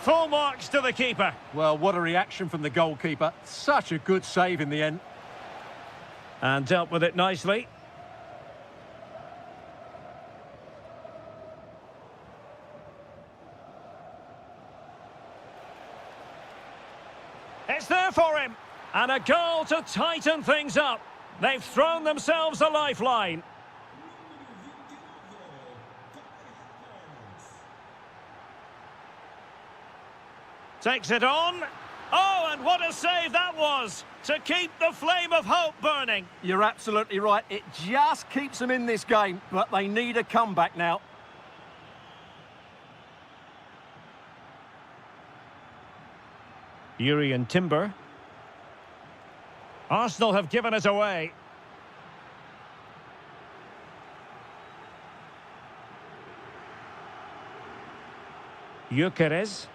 Full marks to the keeper. Well, what a reaction from the goalkeeper. Such a good save in the end. And dealt with it nicely. It's there for him. And a goal to tighten things up. They've thrown themselves a lifeline. Takes it on. Oh, and what a save that was to keep the flame of hope burning. You're absolutely right. It just keeps them in this game, but they need a comeback now. Yuri and Timber. Arsenal have given it away. Gyökeres.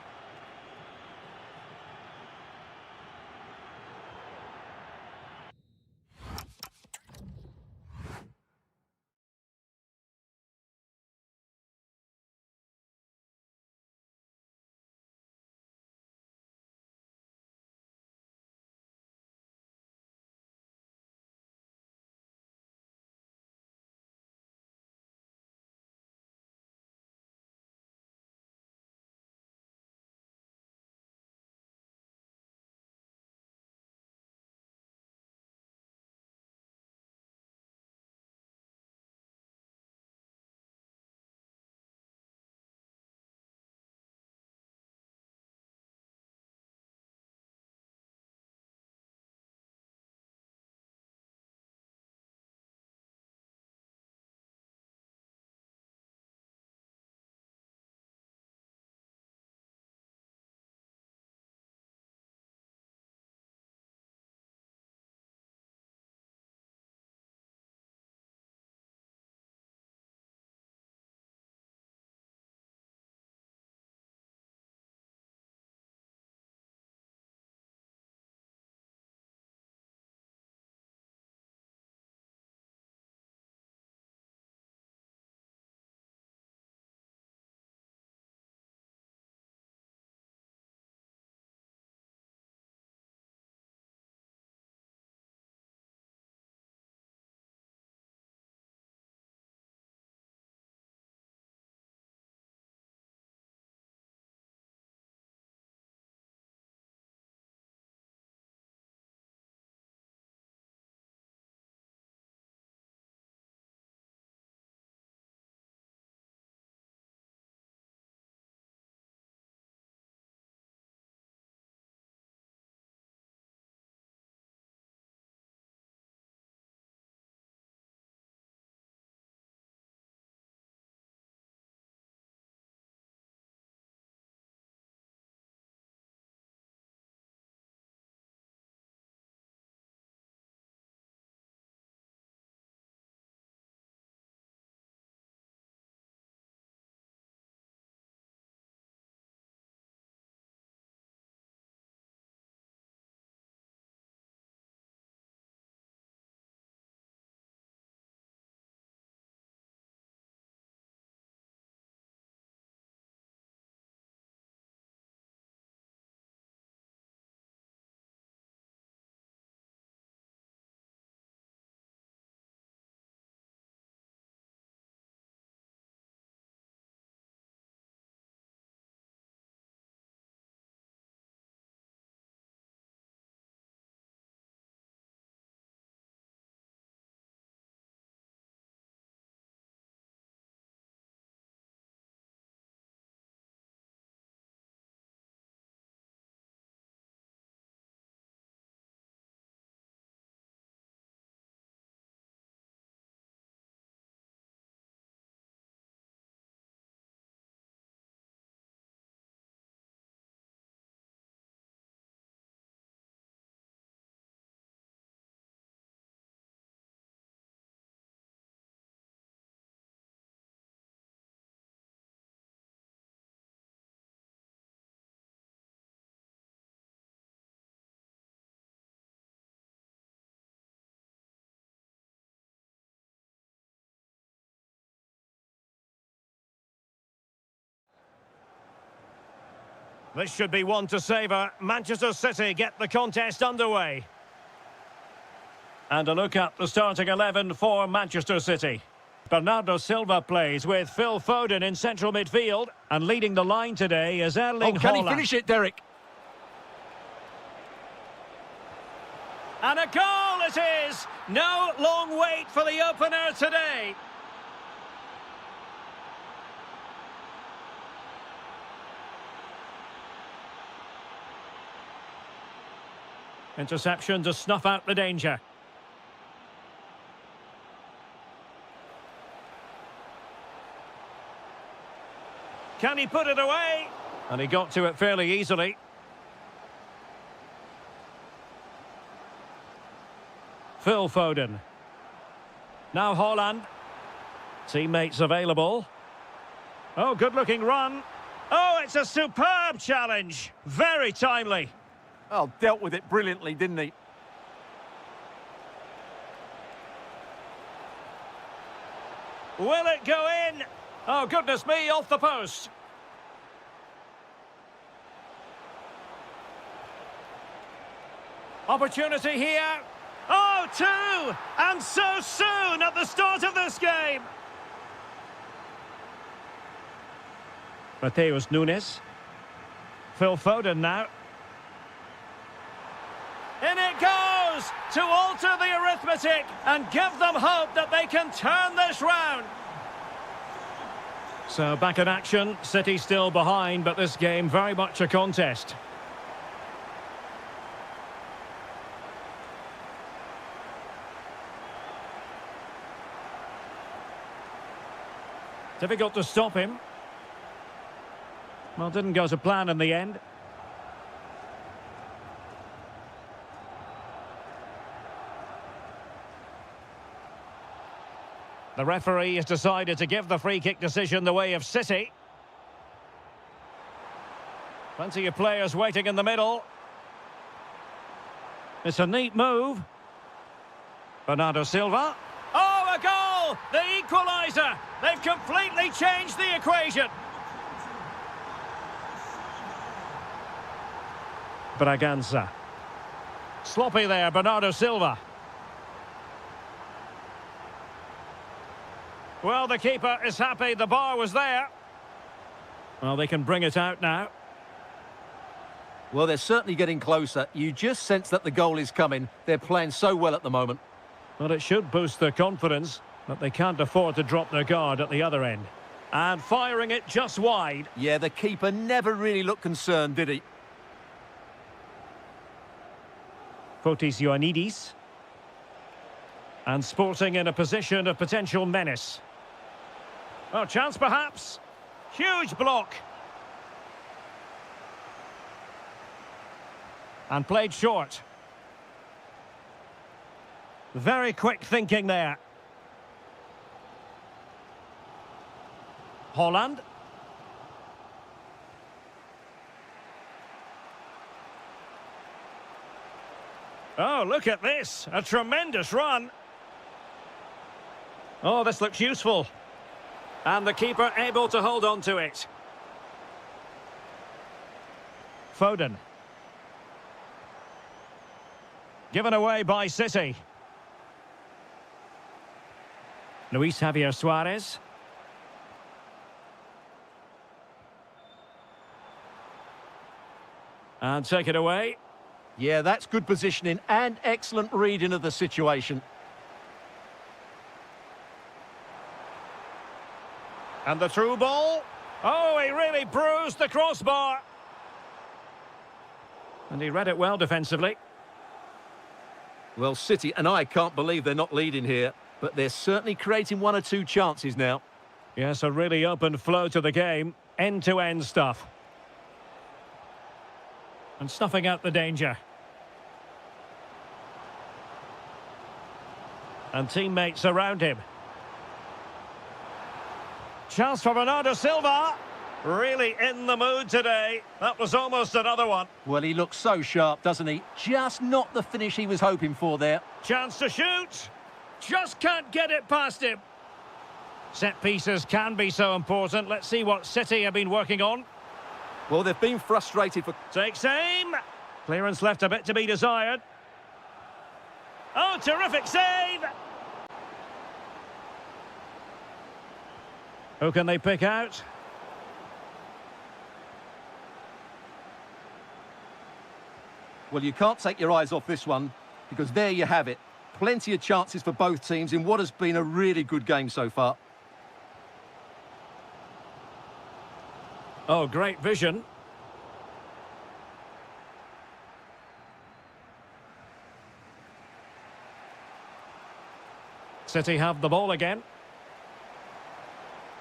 This should be one to savour. Manchester City get the contest underway. And a look at the starting 11 for Manchester City. Bernardo Silva plays with Phil Foden in central midfield. And leading the line today is Erling Haaland. Can he finish it, Derek? And a goal it is! No long wait for the opener today. Interception to snuff out the danger. Can he put it away? And he got to it fairly easily. Phil Foden. Now Haaland. Teammates available. Oh, good-looking run. Oh, it's a superb challenge. Very timely. Oh, dealt with it brilliantly, didn't he? Will it go in? Oh, goodness me, off the post. Opportunity here. Oh, two! And so soon at the start of this game. Mateus Nunes. Phil Foden now. In it goes to alter the arithmetic and give them hope that they can turn this round. So back in action, City still behind, but this game very much a contest. Difficult to stop him. Well, didn't go to plan in the end. The referee has decided to give the free kick decision the way of City. Plenty of players waiting in the middle. It's a neat move. Bernardo Silva. Oh, a goal! The equaliser! They've completely changed the equation. Braganza. Sloppy there, Bernardo Silva. Well, the keeper is happy the bar was there. Well, they can bring it out now. Well, they're certainly getting closer. You just sense that the goal is coming. They're playing so well at the moment. Well, it should boost their confidence, but they can't afford to drop their guard at the other end. And firing it just wide. Yeah, the keeper never really looked concerned, did he? Fotis Ioannidis. And Sporting in a position of potential menace. Oh, chance perhaps. Huge block. And played short. Very quick thinking there. Haaland. Oh, look at this. A tremendous run. Oh, this looks useful. And the keeper able to hold on to it. Foden. Given away by City. Luis Javier Suarez. And take it away. Yeah, that's good positioning and excellent reading of the situation. And the through ball. Oh, he really bruised the crossbar. And he read it well defensively. Well, City and I can't believe they're not leading here, but they're certainly creating one or two chances now. Yes, a really open flow to the game. End-to-end stuff. And snuffing out the danger. And teammates around him. Chance for Bernardo Silva. Really in the mood today. That was almost another one. Well, he looks so sharp, doesn't he? Just not the finish he was hoping for there. Chance to shoot. Just can't get it past him. Set pieces can be so important. Let's see what City have been working on. Well, they've been frustrated for... Takes aim. Clearance left a bit to be desired. Oh, terrific save! Who can they pick out? Well, you can't take your eyes off this one, because there you have it. Plenty of chances for both teams in what has been a really good game so far. Oh, great vision. City have the ball again.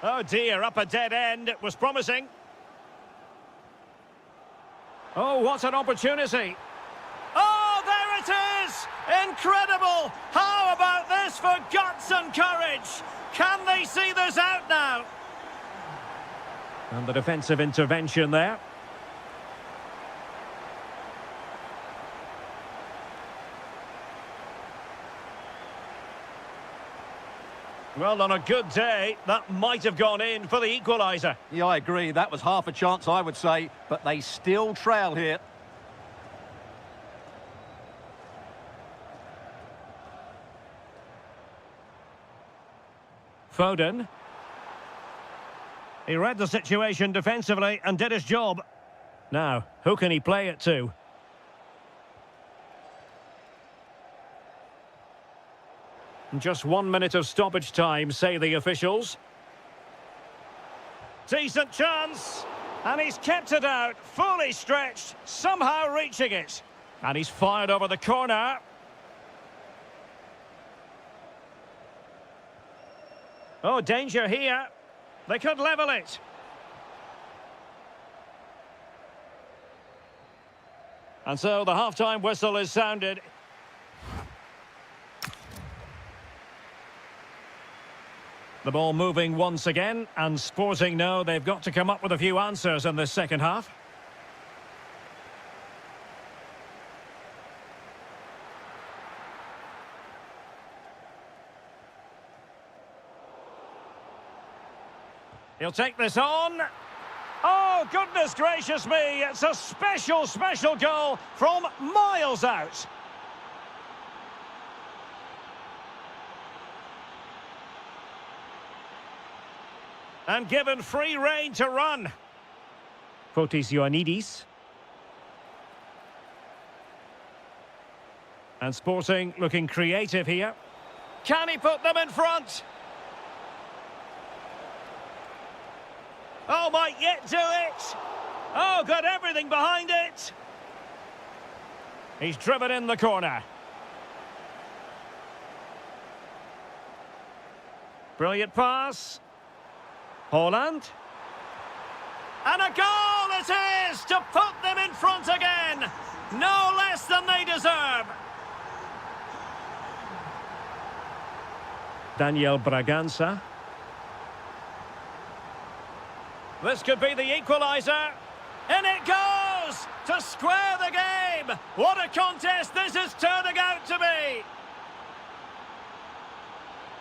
Oh dear, up a dead end. It was promising. Oh, what an opportunity. Oh, there it is! Incredible! How about this for guts and courage? Can they see this out now? And the defensive intervention there. Well, on a good day, that might have gone in for the equaliser. Yeah, I agree. That was half a chance, I would say, but they still trail here. Foden. He read the situation defensively and did his job. Now, who can he play it to? Just 1 minute of stoppage time, say the officials. Decent chance. And he's kept it out, fully stretched, somehow reaching it. And he's fired over the corner. Oh, danger here. They could level it. And so the half-time whistle is sounded. The ball moving once again, and Sporting know they've got to come up with a few answers in this second half. He'll take this on. Oh, goodness gracious me. It's a special, special goal from miles out. And given free rein to run. Fotis Ioannidis. And Sporting looking creative here. Can he put them in front? Oh, might yet do it. Oh, got everything behind it. He's driven in the corner. Brilliant pass. Haaland. And a goal it is to put them in front again. No less than they deserve. Daniel Bragança. This could be the equaliser. And it goes to square the game. What a contest this is turning out to be.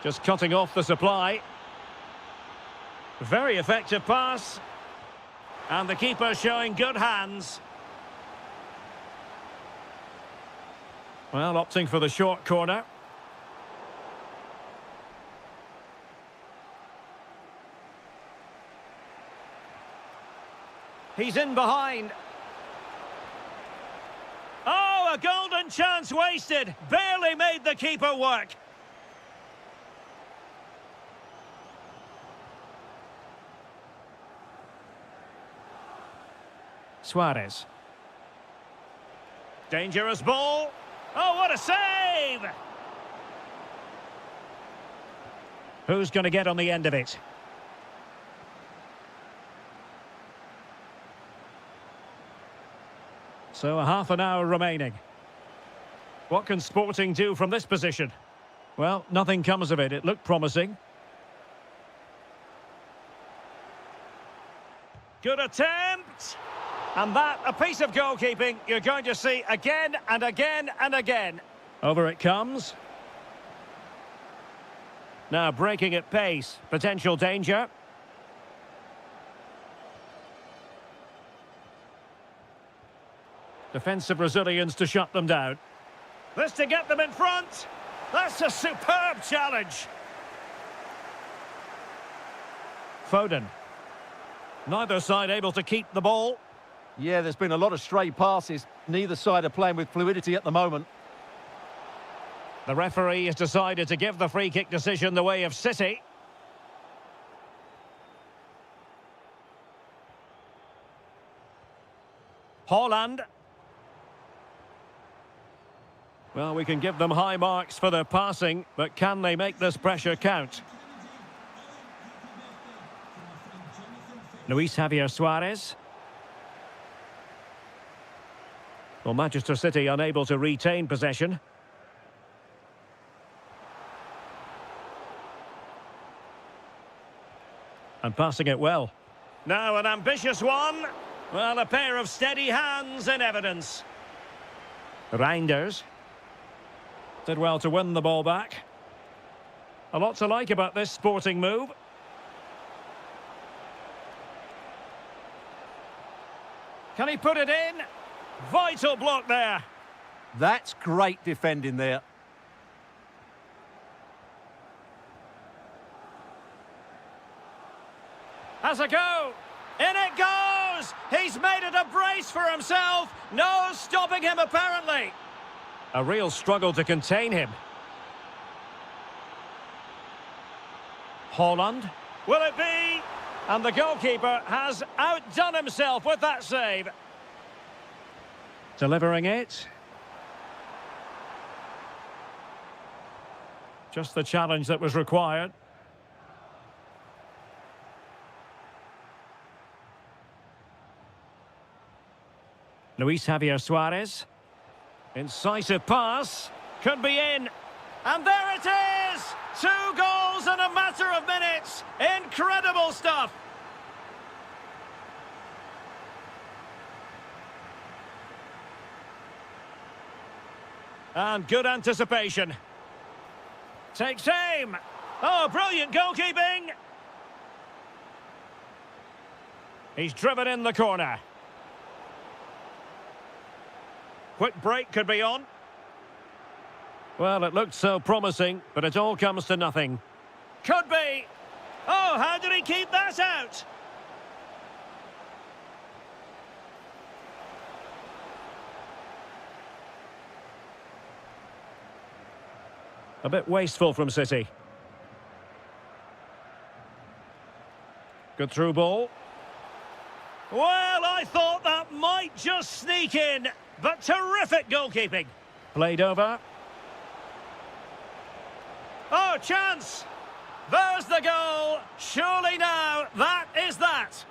Just cutting off the supply. Very effective pass. And the keeper showing good hands. Well, opting for the short corner. He's in behind. Oh, a golden chance wasted. Barely made the keeper work. Suarez. Dangerous ball. Oh, what a save! Who's going to get on the end of it? So a half an hour remaining. What can Sporting do from this position? Well, nothing comes of it. It looked promising. Good attempt. And that, a piece of goalkeeping you're going to see again and again and again. Over it comes. Now breaking at pace. Potential danger. Defensive Brazilians to shut them down. This to get them in front. That's a superb challenge. Foden. Neither side able to keep the ball. Yeah, there's been a lot of stray passes. Neither side are playing with fluidity at the moment. The referee has decided to give the free kick decision the way of City. Haaland. Well, we can give them high marks for their passing, but can they make this pressure count? Luis Javier Suarez. Well, Manchester City unable to retain possession. And passing it well. Now an ambitious one. Well, a pair of steady hands in evidence. Reinders. Did well to win the ball back. A lot to like about this sporting move. Can he put it in? Vital block there. That's great defending there. Has a go. In it goes! He's made it a brace for himself. No stopping him, apparently. A real struggle to contain him. Haaland. Will it be? And the goalkeeper has outdone himself with that save. Delivering it. Just the challenge that was required. Luis Javier Suarez. Incisive pass. Could be in. And there it is! 2 goals in a matter of minutes. Incredible stuff. And good anticipation. Takes aim. Oh, brilliant goalkeeping. He's driven in the corner. Quick break could be on. Well, it looked so promising, but it all comes to nothing. Could be. Oh, how did he keep that out? A bit wasteful from City. Good through ball. Well, I thought that might just sneak in, but terrific goalkeeping. Played over. Oh, chance! There's the goal. Surely now, that is that.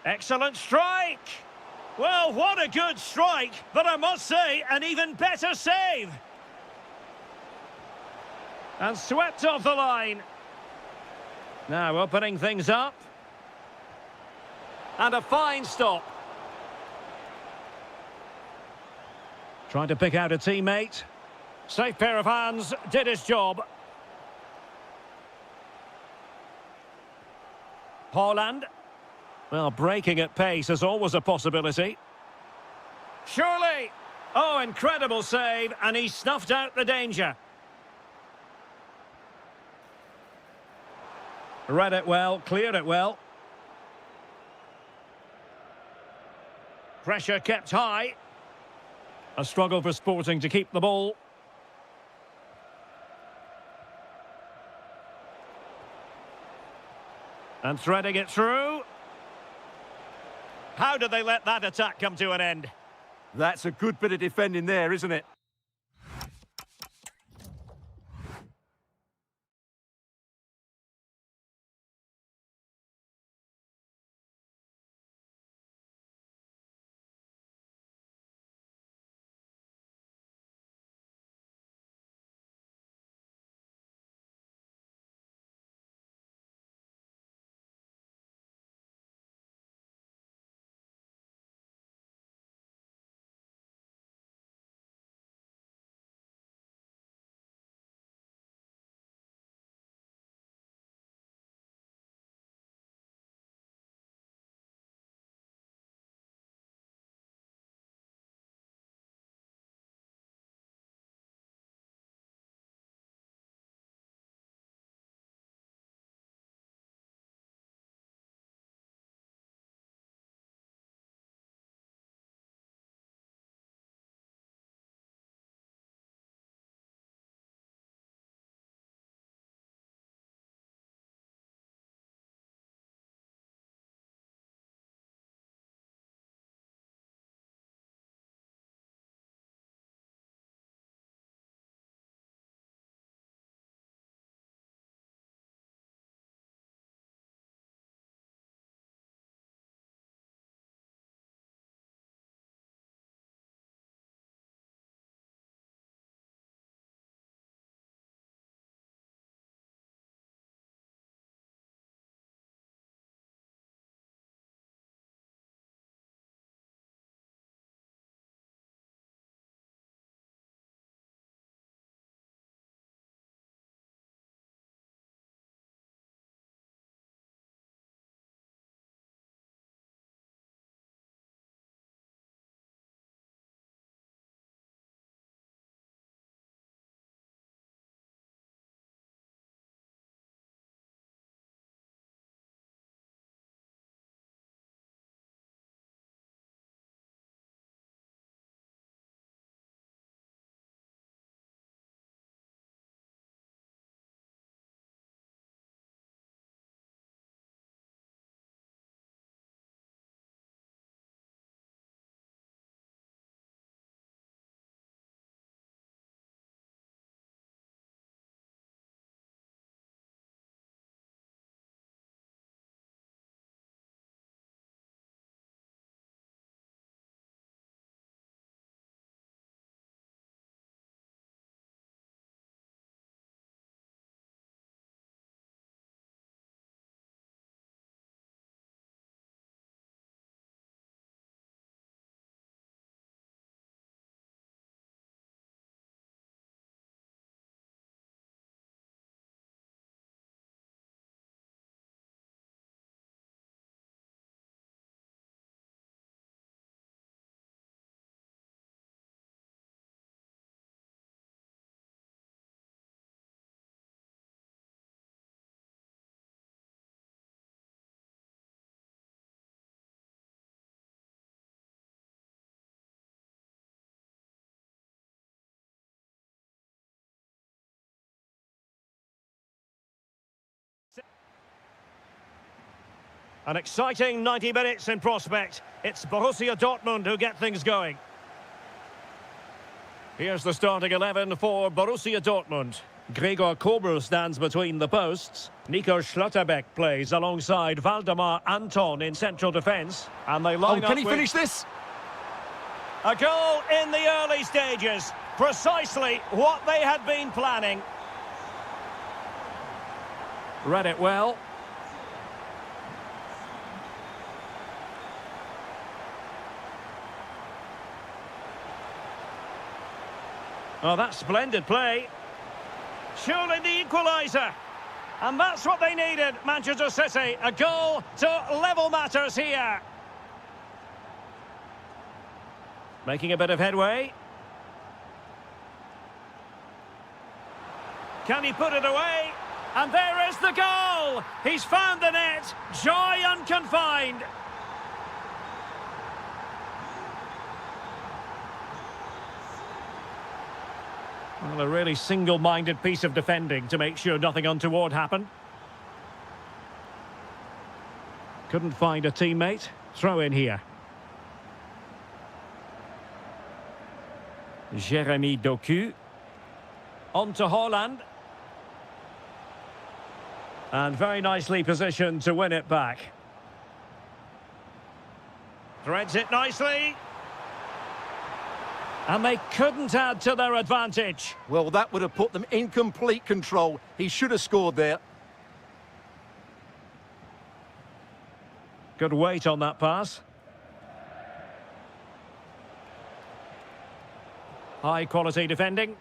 Excellent strike. Well, what a good strike, but I must say, an even better save. And swept off the line. Now opening things up. And a fine stop. Trying to pick out a teammate. Safe pair of hands, did his job. Haaland. Well, breaking at pace is always a possibility. Surely! Oh, incredible save, and he snuffed out the danger. Read it well, cleared it well. Pressure kept high. A struggle for Sporting to keep the ball. And threading it through. How did they let that attack come to an end? That's a good bit of defending there, isn't it? An exciting 90 minutes in prospect. It's Borussia Dortmund who get things going. Here's the starting 11 for Borussia Dortmund. Gregor Kobel stands between the posts. Nico Schlotterbeck plays alongside Valdemar Anton in central defence. And they line up can he finish this? a goal in the early stages. Precisely what they had been planning. Read it well. Oh, that's splendid play. Surely the equaliser. And that's what they needed, Manchester City. A goal to level matters here. Making a bit of headway. Can he put it away? And there is the goal! He's found the net. Joy unconfined. Well, a really single-minded piece of defending to make sure nothing untoward happened. Couldn't find a teammate. Throw in here. Jeremy Doku. On to Haaland. And very nicely positioned to win it back. Threads it nicely. And they couldn't add to their advantage. Well, that would have put them in complete control. He should have scored there. Good weight on that pass. High quality defending.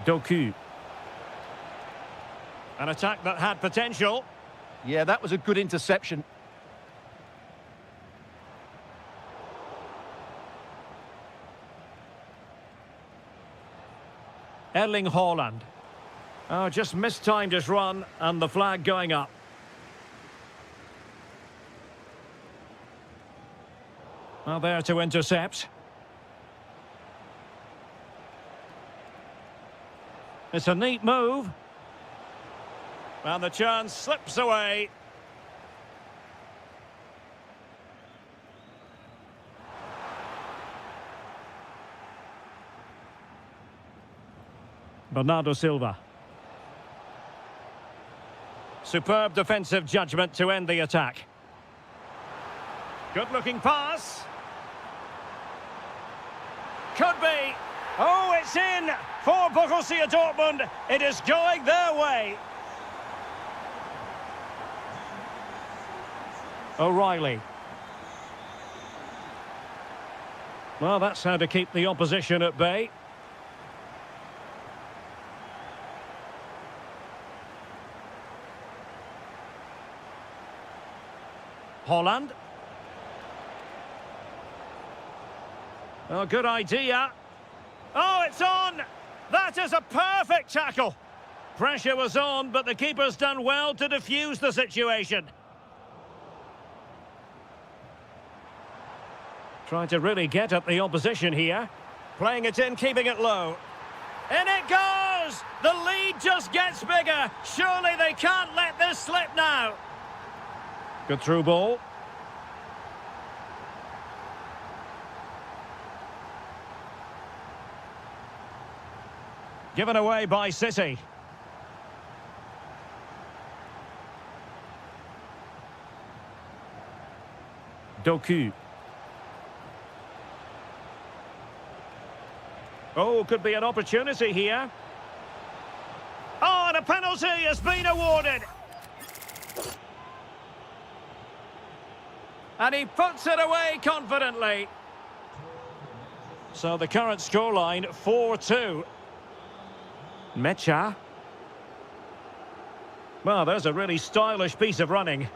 Doku. An attack that had potential. Yeah, that was a good interception. Erling Haaland. Oh, just mistimed his run and the flag going up. Well, there to intercept. It's a neat move. And the chance slips away. Bernardo Silva. Superb defensive judgment to end the attack. Good-looking pass. Could be. Oh, it's in for Borussia Dortmund. It is going their way. O'Reilly. Well, that's how to keep the opposition at bay. Haaland. Oh, good idea. Oh, it's on! That is a perfect tackle. Pressure was on, but the keeper's done well to defuse the situation. Trying to really get at the opposition here. Playing it in, keeping it low. In it goes! The lead just gets bigger. Surely they can't let this slip now. Good through ball. Given away by City. Doku. Oh, could be an opportunity here. Oh, and a penalty has been awarded. And he puts it away confidently. So the current scoreline, 4-2. Mecha. Well, there's a really stylish piece of running.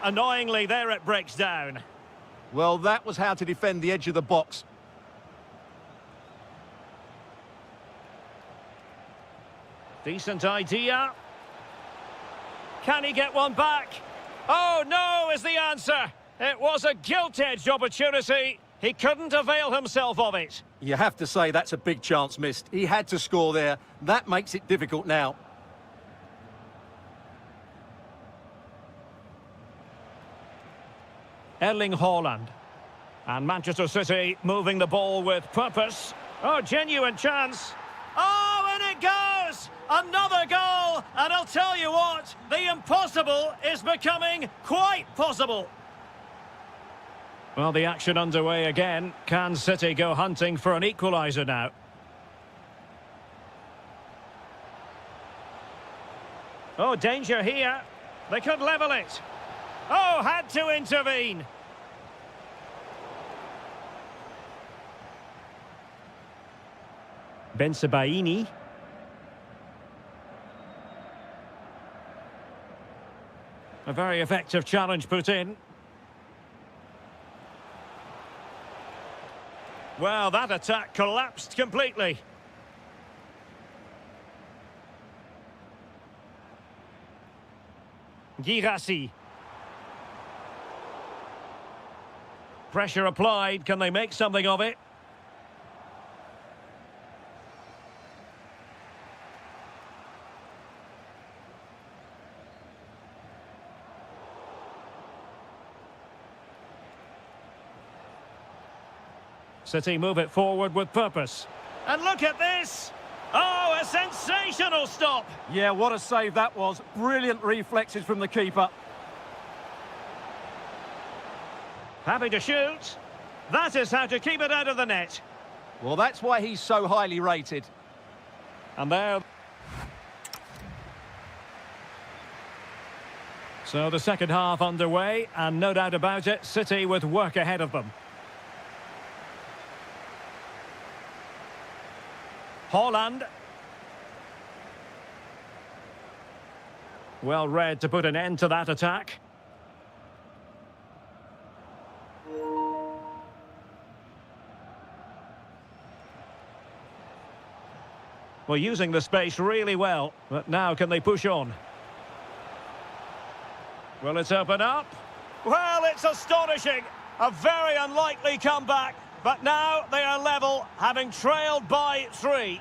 Annoyingly, there it breaks down. Well, that was how to defend the edge of the box. Decent idea. Can he get one back? Oh, no, is the answer. It was a gilt-edged opportunity. He couldn't avail himself of it. You have to say that's a big chance missed. He had to score there. That makes it difficult now. Erling Haaland. And Manchester City moving the ball with purpose. Oh, genuine chance. Oh, and it goes! Another goal! And I'll tell you what, the impossible is becoming quite possible. Well, the action underway again. Can City go hunting for an equaliser now? Oh, danger here. They could level it. Oh, had to intervene. Bensebaini. A very effective challenge put in. Well, that attack collapsed completely. Girassi. Pressure applied. Can they make something of it? City move it forward with purpose. And look at this! Oh, a sensational stop! Yeah, what a save that was. Brilliant reflexes from the keeper. Happy to shoot. That is how to keep it out of the net. Well, that's why he's so highly rated. And there... So the second half underway, and no doubt about it, City with work ahead of them. Haaland. Well read to put an end to that attack. Well, using the space really well, but now can they push on? Will it open up? Well, it's astonishing. A very unlikely comeback. But now they are level, having trailed by 3.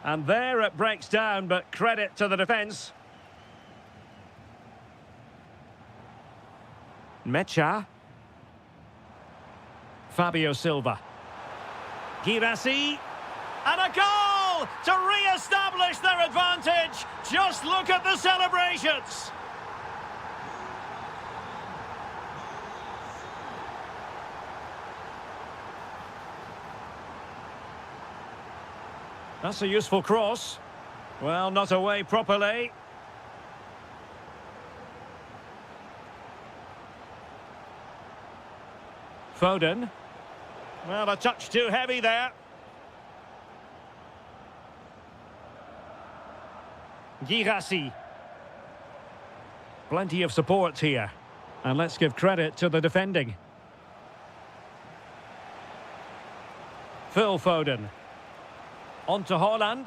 And there it breaks down, but credit to the defence. Mecha. Fabio Silva. Girassi. And a goal to re-establish their advantage. Just look at the celebrations. That's a useful cross. Well, not away properly. Foden. Well, a touch too heavy there. Girassi. Plenty of support here. And let's give credit to the defending. Phil Foden. On to Haaland.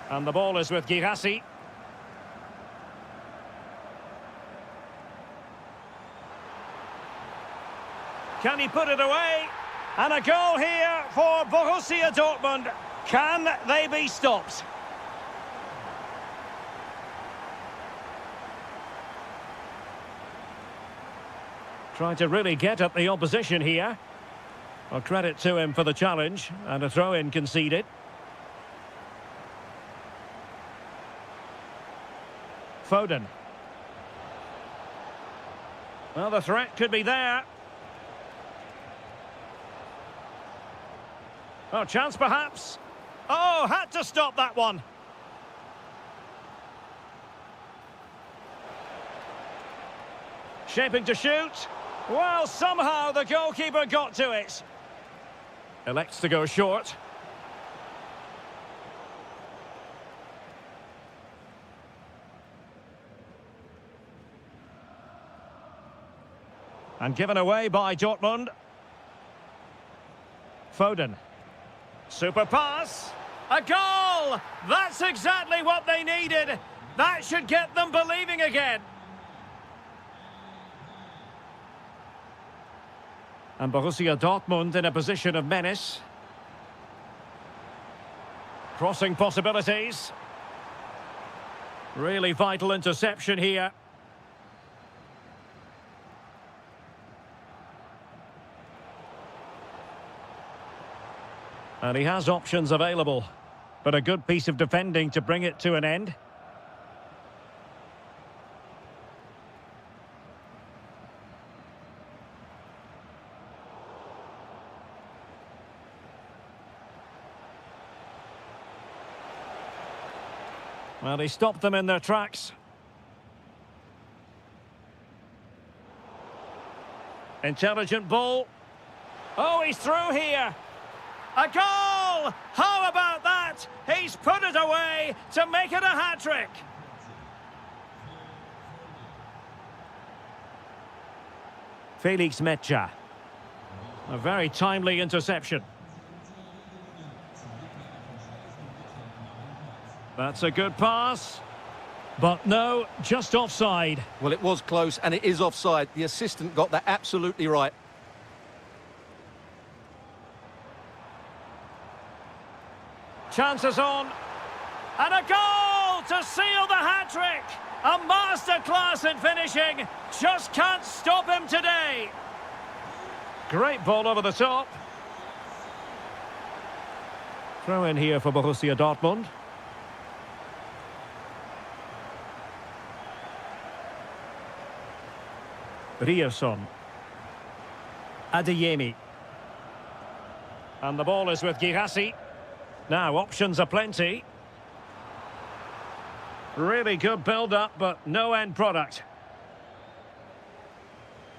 And the ball is with Girassi. Can he put it away? And a goal here for Borussia Dortmund. Can they be stopped? Trying to really get at the opposition here. Well, credit to him for the challenge, and a throw-in conceded. Foden. Well, the threat could be there. Oh, chance perhaps. Oh, had to stop that one. Shaping to shoot. Well, somehow the goalkeeper got to it. Elects to go short. And given away by Dortmund. Foden. Super pass. A goal! That's exactly what they needed. That should get them believing again. And Borussia Dortmund in a position of menace. Crossing possibilities. Really vital interception here. And he has options available, but a good piece of defending to bring it to an end. Well, he stopped them in their tracks. Intelligent ball. Oh, he's through here. A goal! How about that? He's put it away to make it a hat-trick. Felix Mecha. A very timely interception. That's a good pass. But no, just offside. Well, it was close, and it is offside. The assistant got that absolutely right. Chances on. And a goal to seal the hat-trick. A masterclass in finishing. Just can't stop him today. Great ball over the top. Throw in here for Borussia Dortmund. Ryerson. Adeyemi. And the ball is with Girassi. Now, options are plenty. Really good build-up, but no end product.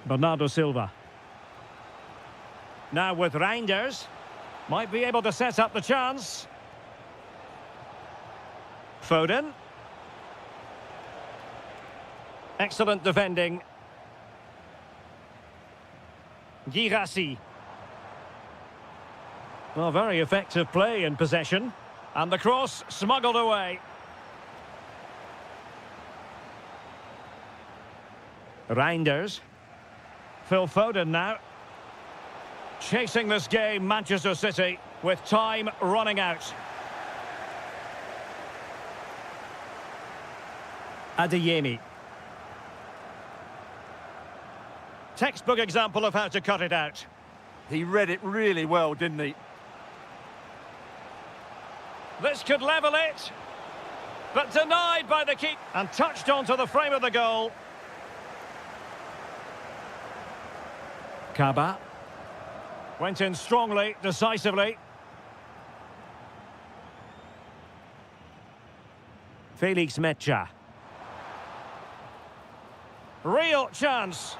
Bernardo Silva. Now with Reinders. Might be able to set up the chance. Foden. Excellent defending. Girassi. Well, very effective play in possession. And the cross smuggled away. Reinders. Phil Foden now. Chasing this game, Manchester City, with time running out. Adeyemi. Textbook example of how to cut it out. He read it really well, didn't he? This could level it, but denied by the keeper and touched onto the frame of the goal. Kaba went in strongly, decisively. Felix Mecha. Real chance.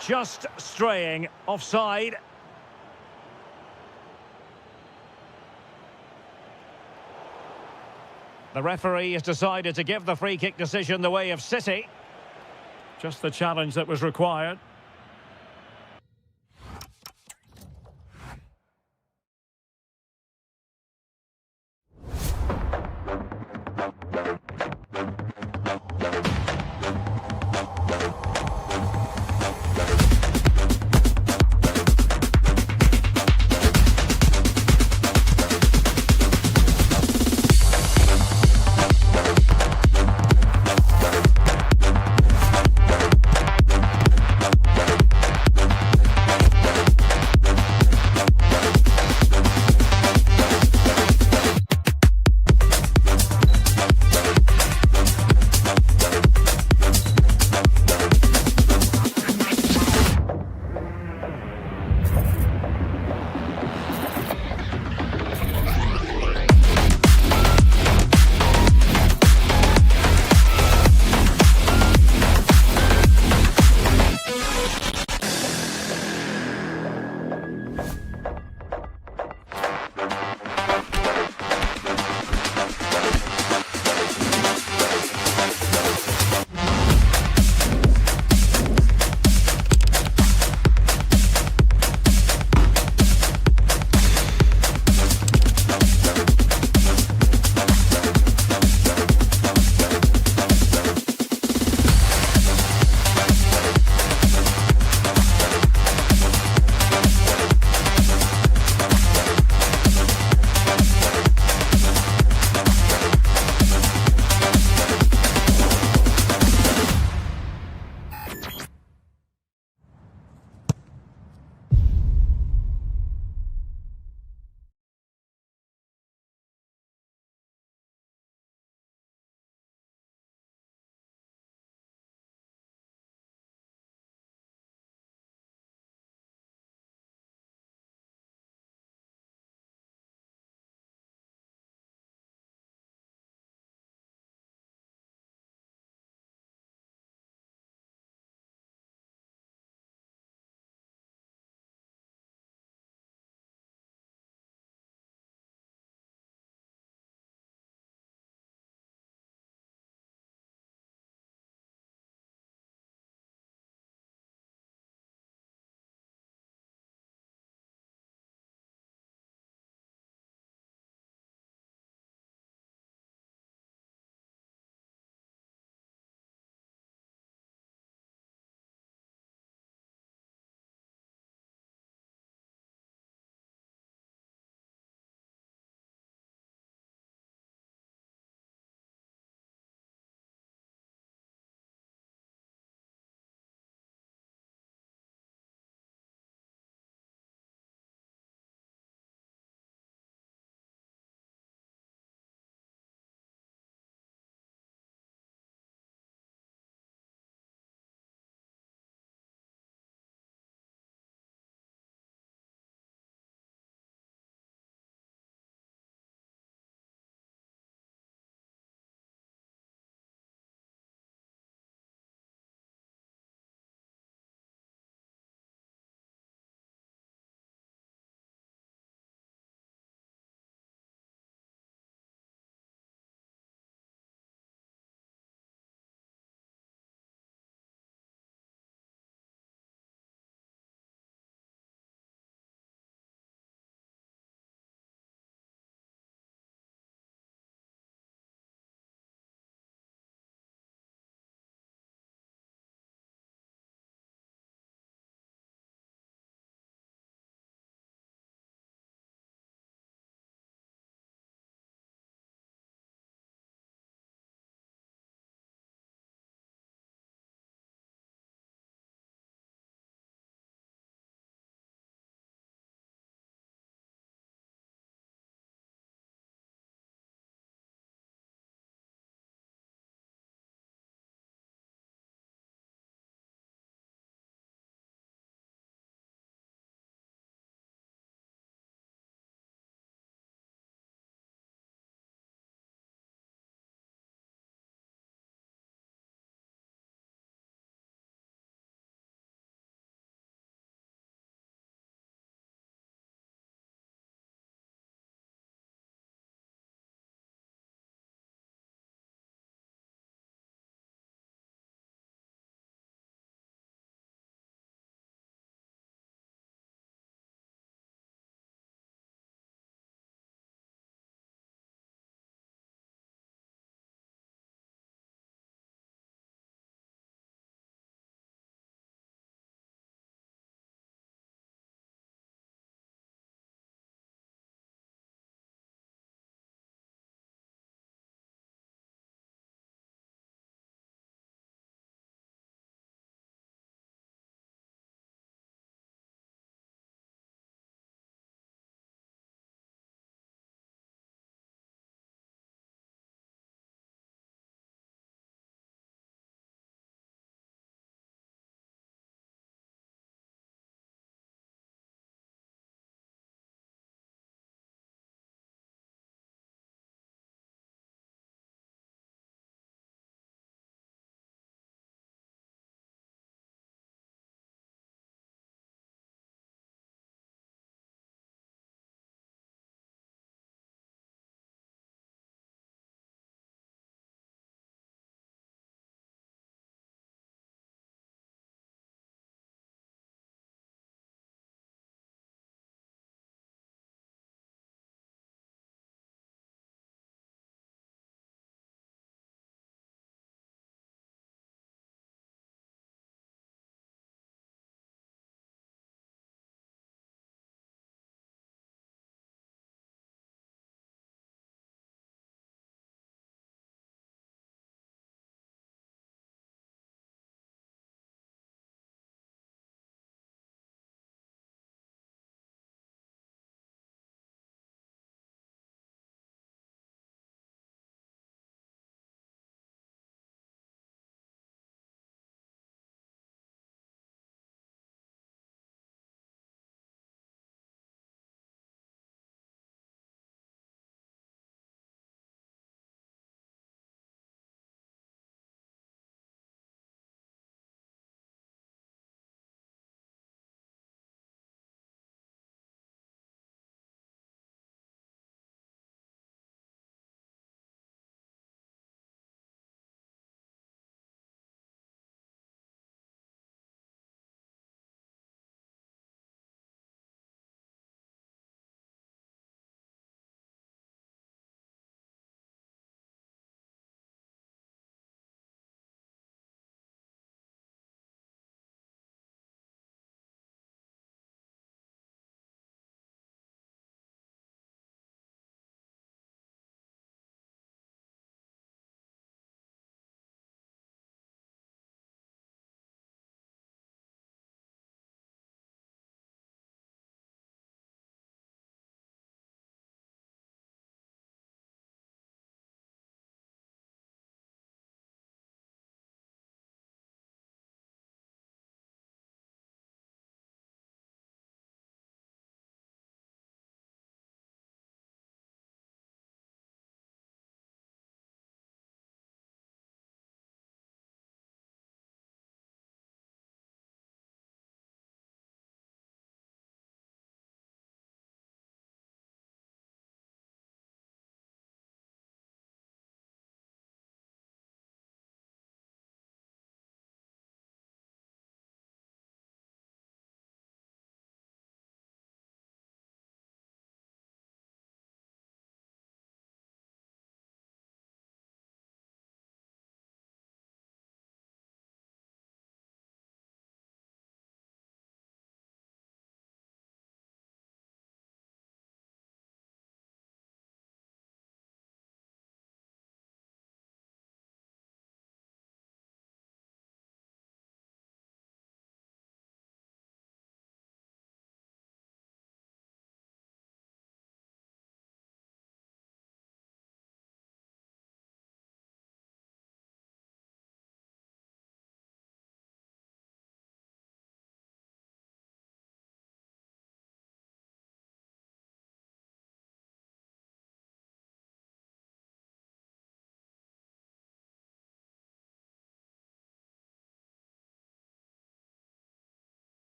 Just straying offside. The referee has decided to give the free kick decision the way of City. Just the challenge that was required.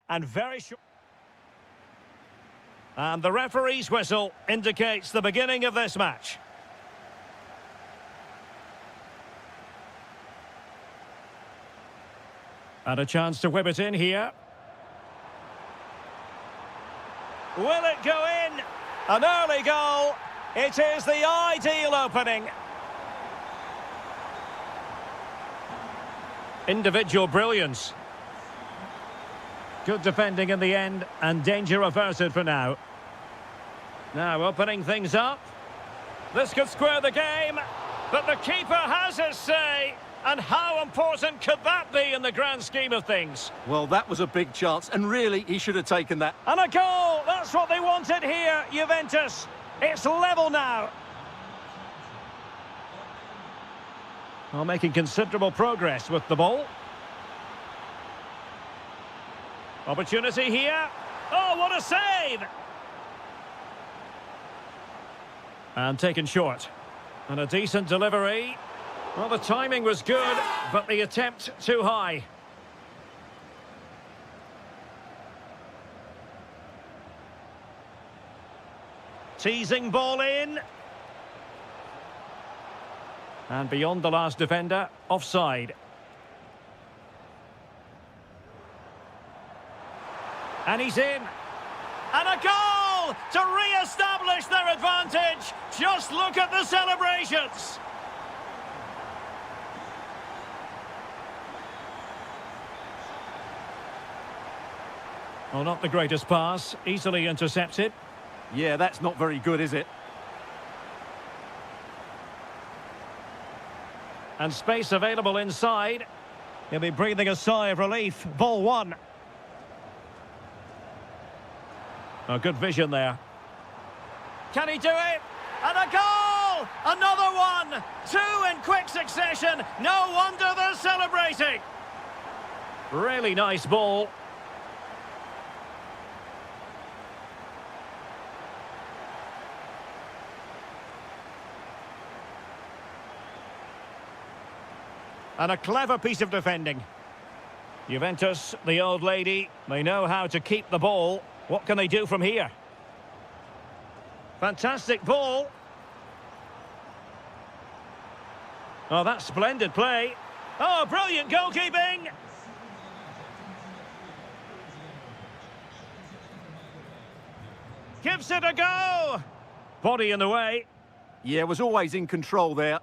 and very short. And the referee's whistle indicates the beginning of this match. And a chance to whip it in here. Will it go in? An early goal. It is the ideal opening. Individual brilliance. Good defending in the end, and danger averted for now. Now opening things up. This could square the game, but the keeper has his say. And how important could that be in the grand scheme of things? Well, that was a big chance, and really, he should have taken that. And a goal! That's what they wanted here, Juventus. It's level now. Well, making considerable progress with the ball. Opportunity here. Oh, what a save! And taken short. And a decent delivery. Well, the timing was good, but the attempt too high. Teasing ball in. And beyond the last defender, offside. And he's in. And a goal to re-establish their advantage. Just look at the celebrations. Well, not the greatest pass, easily intercepted. Yeah, that's not very good, is it? And space available inside. He'll be breathing a sigh of relief. Ball one. Oh, good vision there. Can he do it? And a goal! Another one! Two in quick succession. No wonder they're celebrating. Really nice ball. And a clever piece of defending. Juventus, the old lady, they know how to keep the ball. What can they do from here? Fantastic ball. Oh, that's splendid play. Oh, brilliant goalkeeping. Gives it a go. Body in the way. Yeah, was always in control there.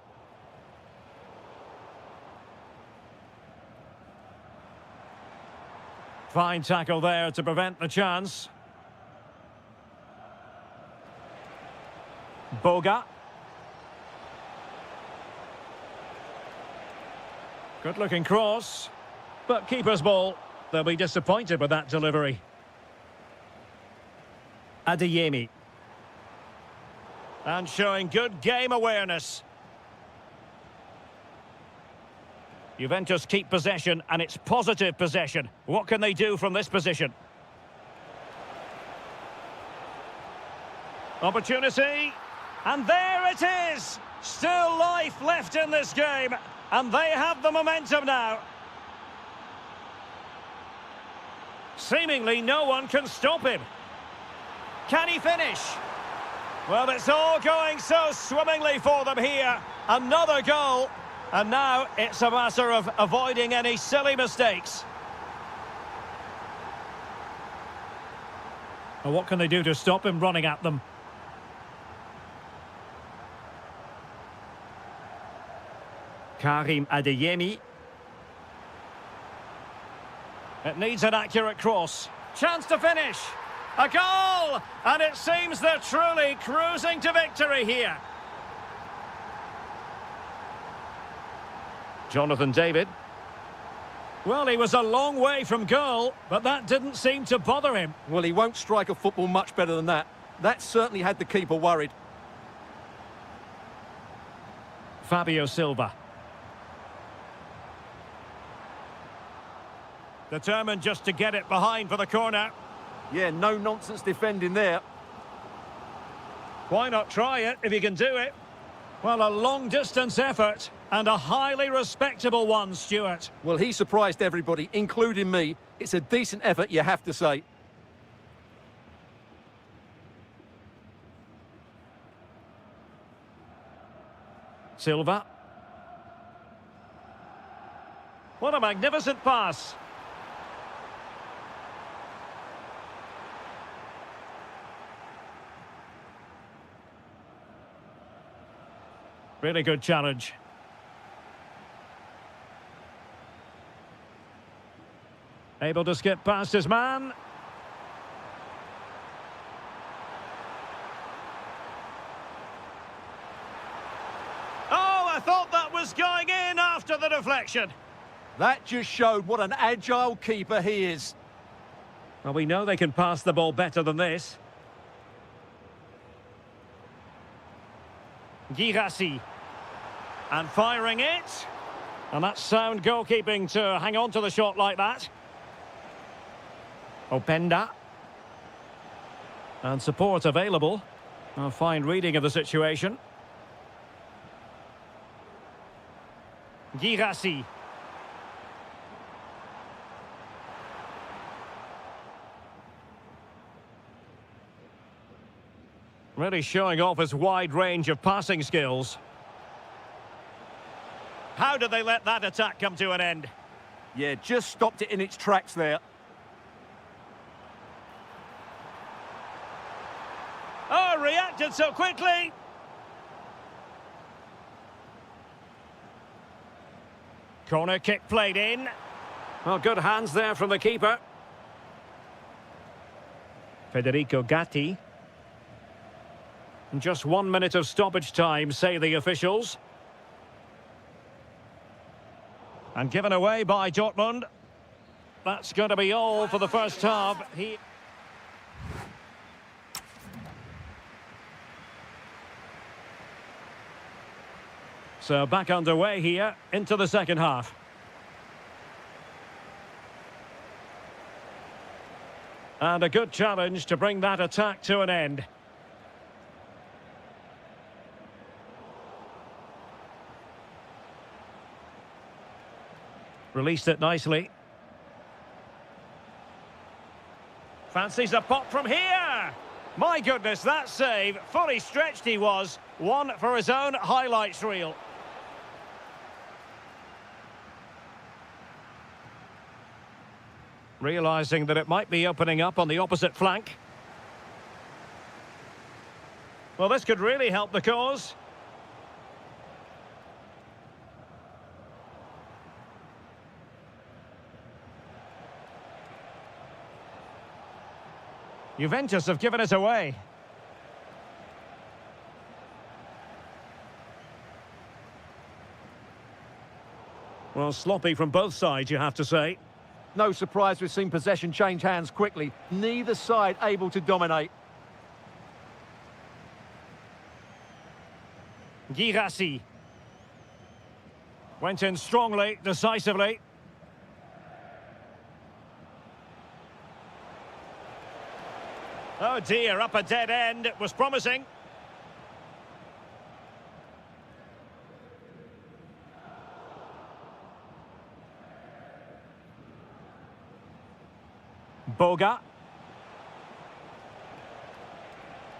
Fine tackle there to prevent the chance. Boga. Good-looking cross. But keeper's ball. They'll be disappointed with that delivery. Adeyemi. And showing good game awareness. Juventus keep possession, and it's positive possession. What can they do from this position? Opportunity. And there it is! Still life left in this game. And they have the momentum now. Seemingly no one can stop him. Can he finish? Well, it's all going so swimmingly for them here. Another goal. And now it's a matter of avoiding any silly mistakes. Well, what can they do to stop him running at them? Karim Adeyemi. It needs an accurate cross. Chance to finish. A goal! And it seems they're truly cruising to victory here. Jonathan David. Well, he was a long way from goal, but that didn't seem to bother him. Well, he won't strike a football much better than that. That certainly had the keeper worried. Fabio Silva. Determined just to get it behind for the corner. Yeah, no nonsense defending there. Why not try it if you can do it? Well, a long-distance effort, And a highly respectable one, Stuart. Well, he surprised everybody, including me. It's a decent effort, you have to say. Silva. What a magnificent pass. Really good challenge. Able to skip past his man. Oh, I thought that was going in after the deflection. That just showed what an agile keeper he is. Well, we know they can pass the ball better than this. Girassi. And firing it. And that's sound goalkeeping to hang on to the shot like that. Openda. And support available. A fine reading of the situation. Girassi. Really showing off his wide range of passing skills. How did they let that attack come to an end? Yeah, just stopped it in its tracks there. Oh, reacted so quickly. Corner kick played in. Well, good hands there from the keeper. Federico Gatti. Just 1 minute of stoppage time, say the officials. And given away by Dortmund. That's going to be all for the first half. So back underway here into the second half. And a good challenge to bring that attack to an end. Released it nicely. Fancies a pop from here. My goodness, that save. Fully stretched he was. One for his own highlights reel. Realising that it might be opening up on the opposite flank. Well, this could really help the cause. Juventus have given it away. Well, sloppy from both sides, you have to say. No surprise we've seen possession change hands quickly. Neither side able to dominate. Girassi. Went in strongly, decisively. Oh dear, up a dead end. It was promising. Boga.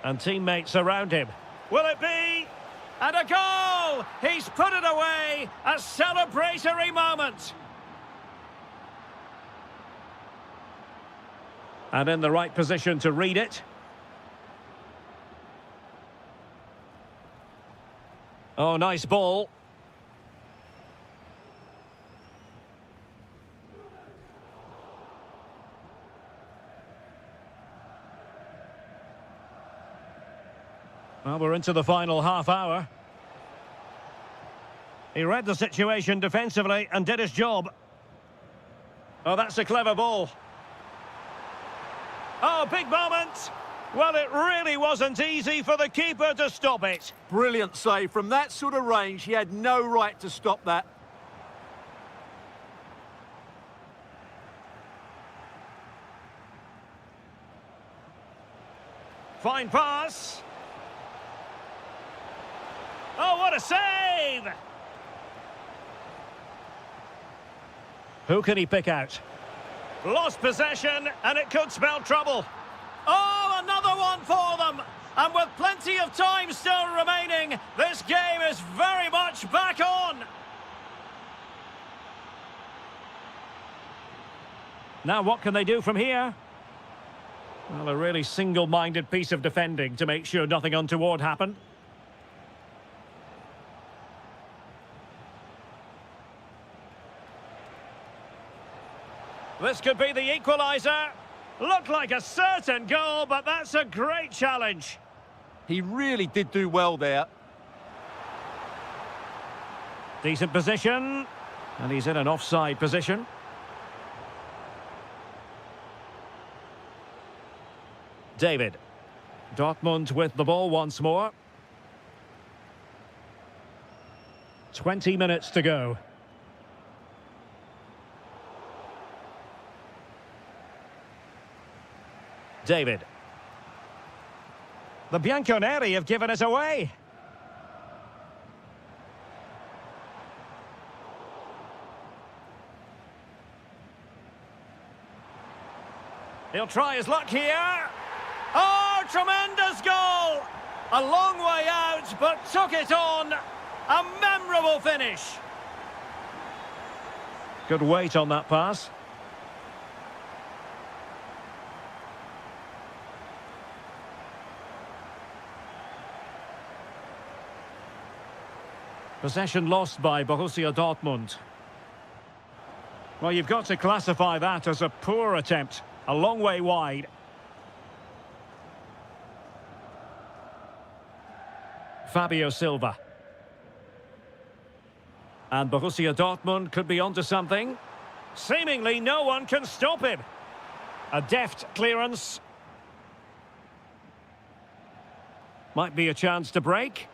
And teammates around him. Will it be? And a goal! He's put it away! A celebratory moment! And in the right position to read it. Oh, nice ball. Well, we're into the final half hour. He read the situation defensively and did his job. Oh, that's a clever ball. Oh, big moment. Well, it really wasn't easy for the keeper to stop it. Brilliant save. From that sort of range, he had no right to stop that. Fine pass. Oh, what a save! Who can he pick out? Lost possession, and it could spell trouble. Oh, another one for them! And with plenty of time still remaining, this game is very much back on! Now what can they do from here? Well, a really single-minded piece of defending to make sure nothing untoward happened. This could be the equaliser. Looked like a certain goal, but that's a great challenge. He really did do well there. Decent position. And he's in an offside position. David. Dortmund with the ball once more. 20 minutes to go. David. The Bianconeri have given us away. He'll try his luck here. Oh, tremendous goal! A long way out, but took it on. A memorable finish. Good weight on that pass. Possession lost by Borussia Dortmund. Well, you've got to classify that as a poor attempt. A long way wide. Fabio Silva. And Borussia Dortmund could be onto something. Seemingly no one can stop him. A deft clearance. Might be a chance to break.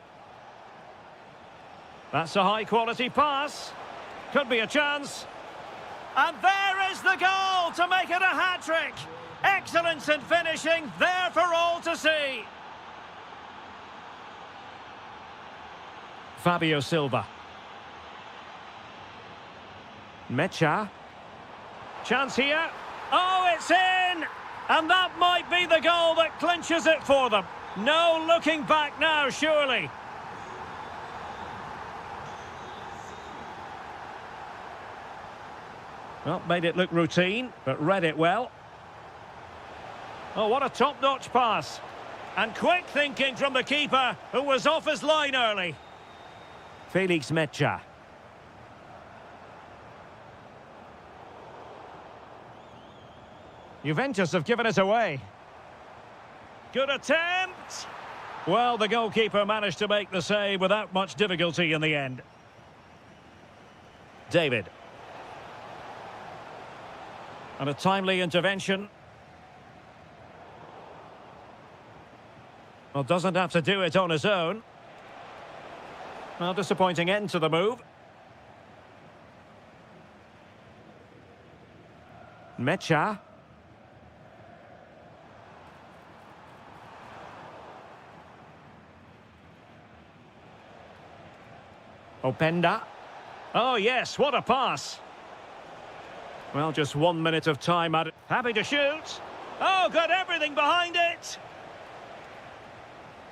That's a high-quality pass. Could be a chance. And there is the goal to make it a hat-trick. Excellence in finishing, there for all to see. Fabio Silva. Mecha. Chance here. Oh, it's in! And that might be the goal that clinches it for them. No looking back now, surely. Well, made it look routine, but read it well. Oh, what a top-notch pass. And quick thinking from the keeper, who was off his line early. Felix Mecha. Juventus have given us away. Good attempt. Well, the goalkeeper managed to make the save without much difficulty in the end. David. And a timely intervention. Well, doesn't have to do it on his own. Well, disappointing end to the move. Mecha. Openda. Oh, yes, what a pass. Well, just 1 minute of time at it. Happy to shoot. Oh, got everything behind it.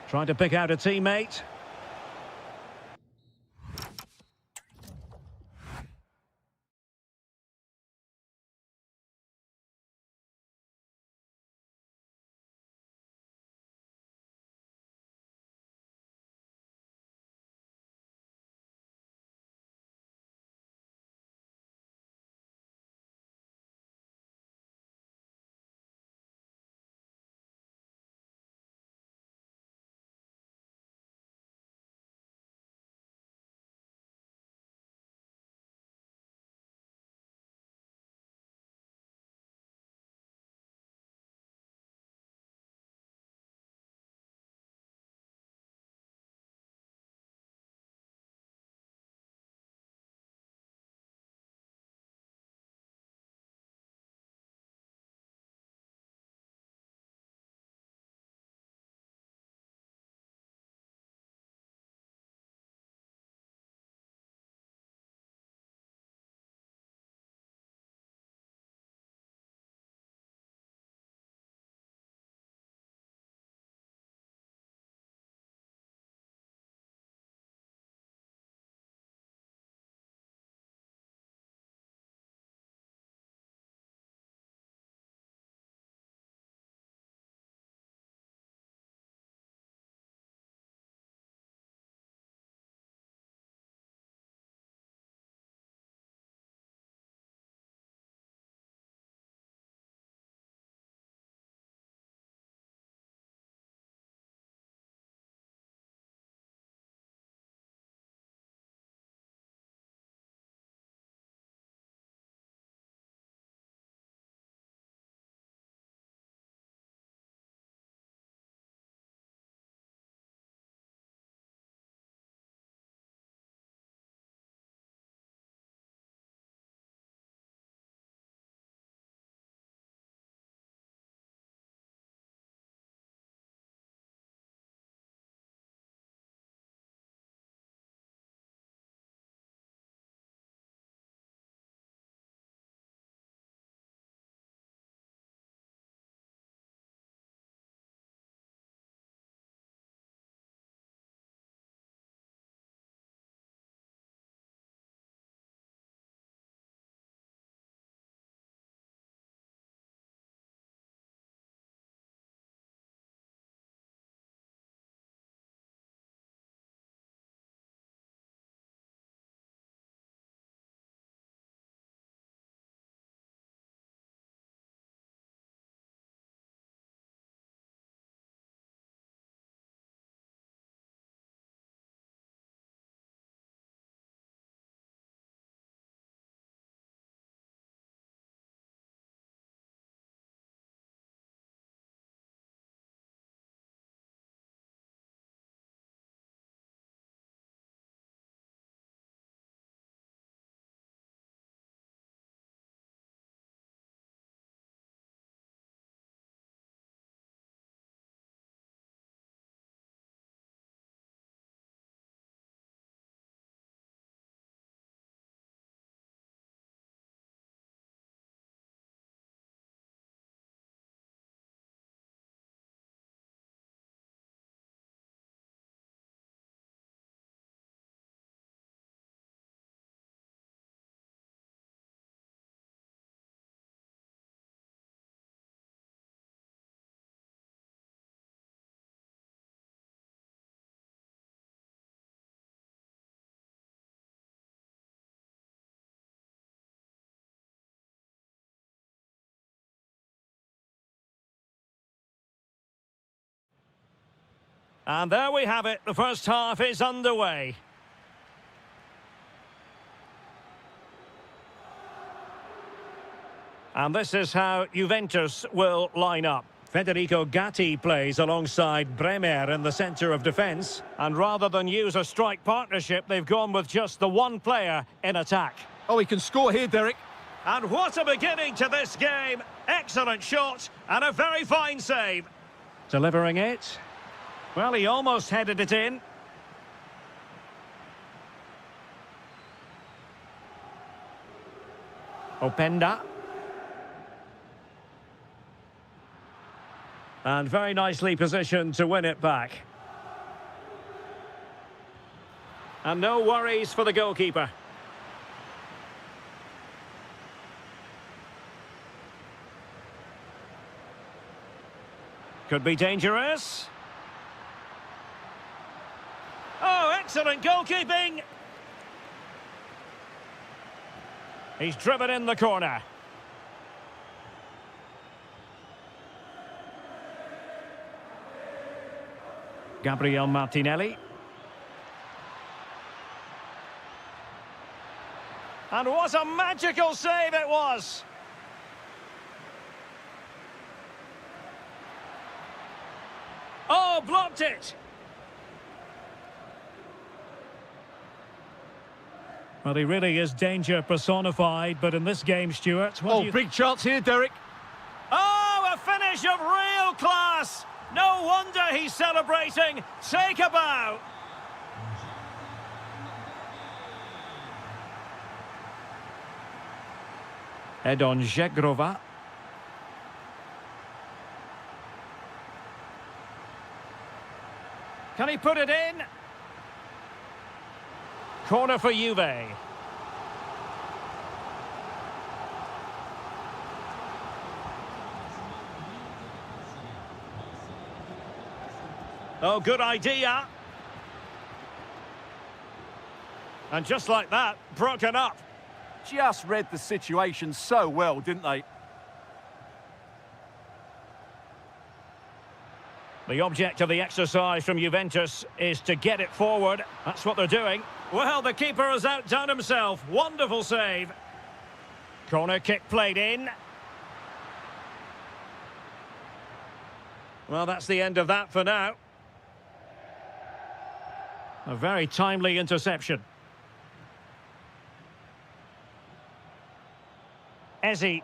Trying to pick out a teammate. And there we have it. The first half is underway. And this is how Juventus will line up. Federico Gatti plays alongside Bremer in the centre of defence. And rather than use a strike partnership, they've gone with just the one player in attack. Oh, he can score here, Derek. And what a beginning to this game. Excellent shot and a very fine save. Delivering it. Well, he almost headed it in. Openda. And very nicely positioned to win it back. And no worries for the goalkeeper. Could be dangerous. Oh, excellent goalkeeping. He's driven in the corner. Gabriel Martinelli. And what a magical save it was! Oh, blocked it! Well, he really is danger personified, but in this game, Stuart... Big chance here, Derek. Oh, a finish of real class! No wonder he's celebrating. Take a bow. Edon Žegrova. Can he put it in? Corner for Juve. Oh, good idea. And just like that, broken up. Just read the situation so well, didn't they? The object of the exercise from Juventus is to get it forward. That's what they're doing. Well, the keeper has outdone himself. Wonderful save. Corner kick played in. Well, that's the end of that for now. A very timely interception. Ezzy.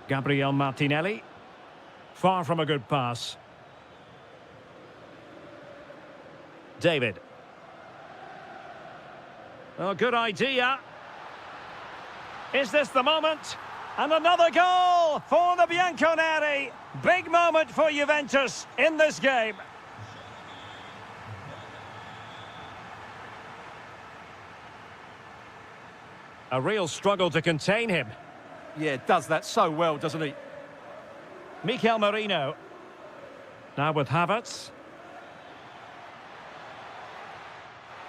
Gabriel Martinelli. Far from a good pass. David. Oh, good idea. Is this the moment? And another goal for the Bianconeri. Big moment for Juventus in this game. A real struggle to contain him. Yeah, does that so well, doesn't he? Mikel Merino. Now with Havertz.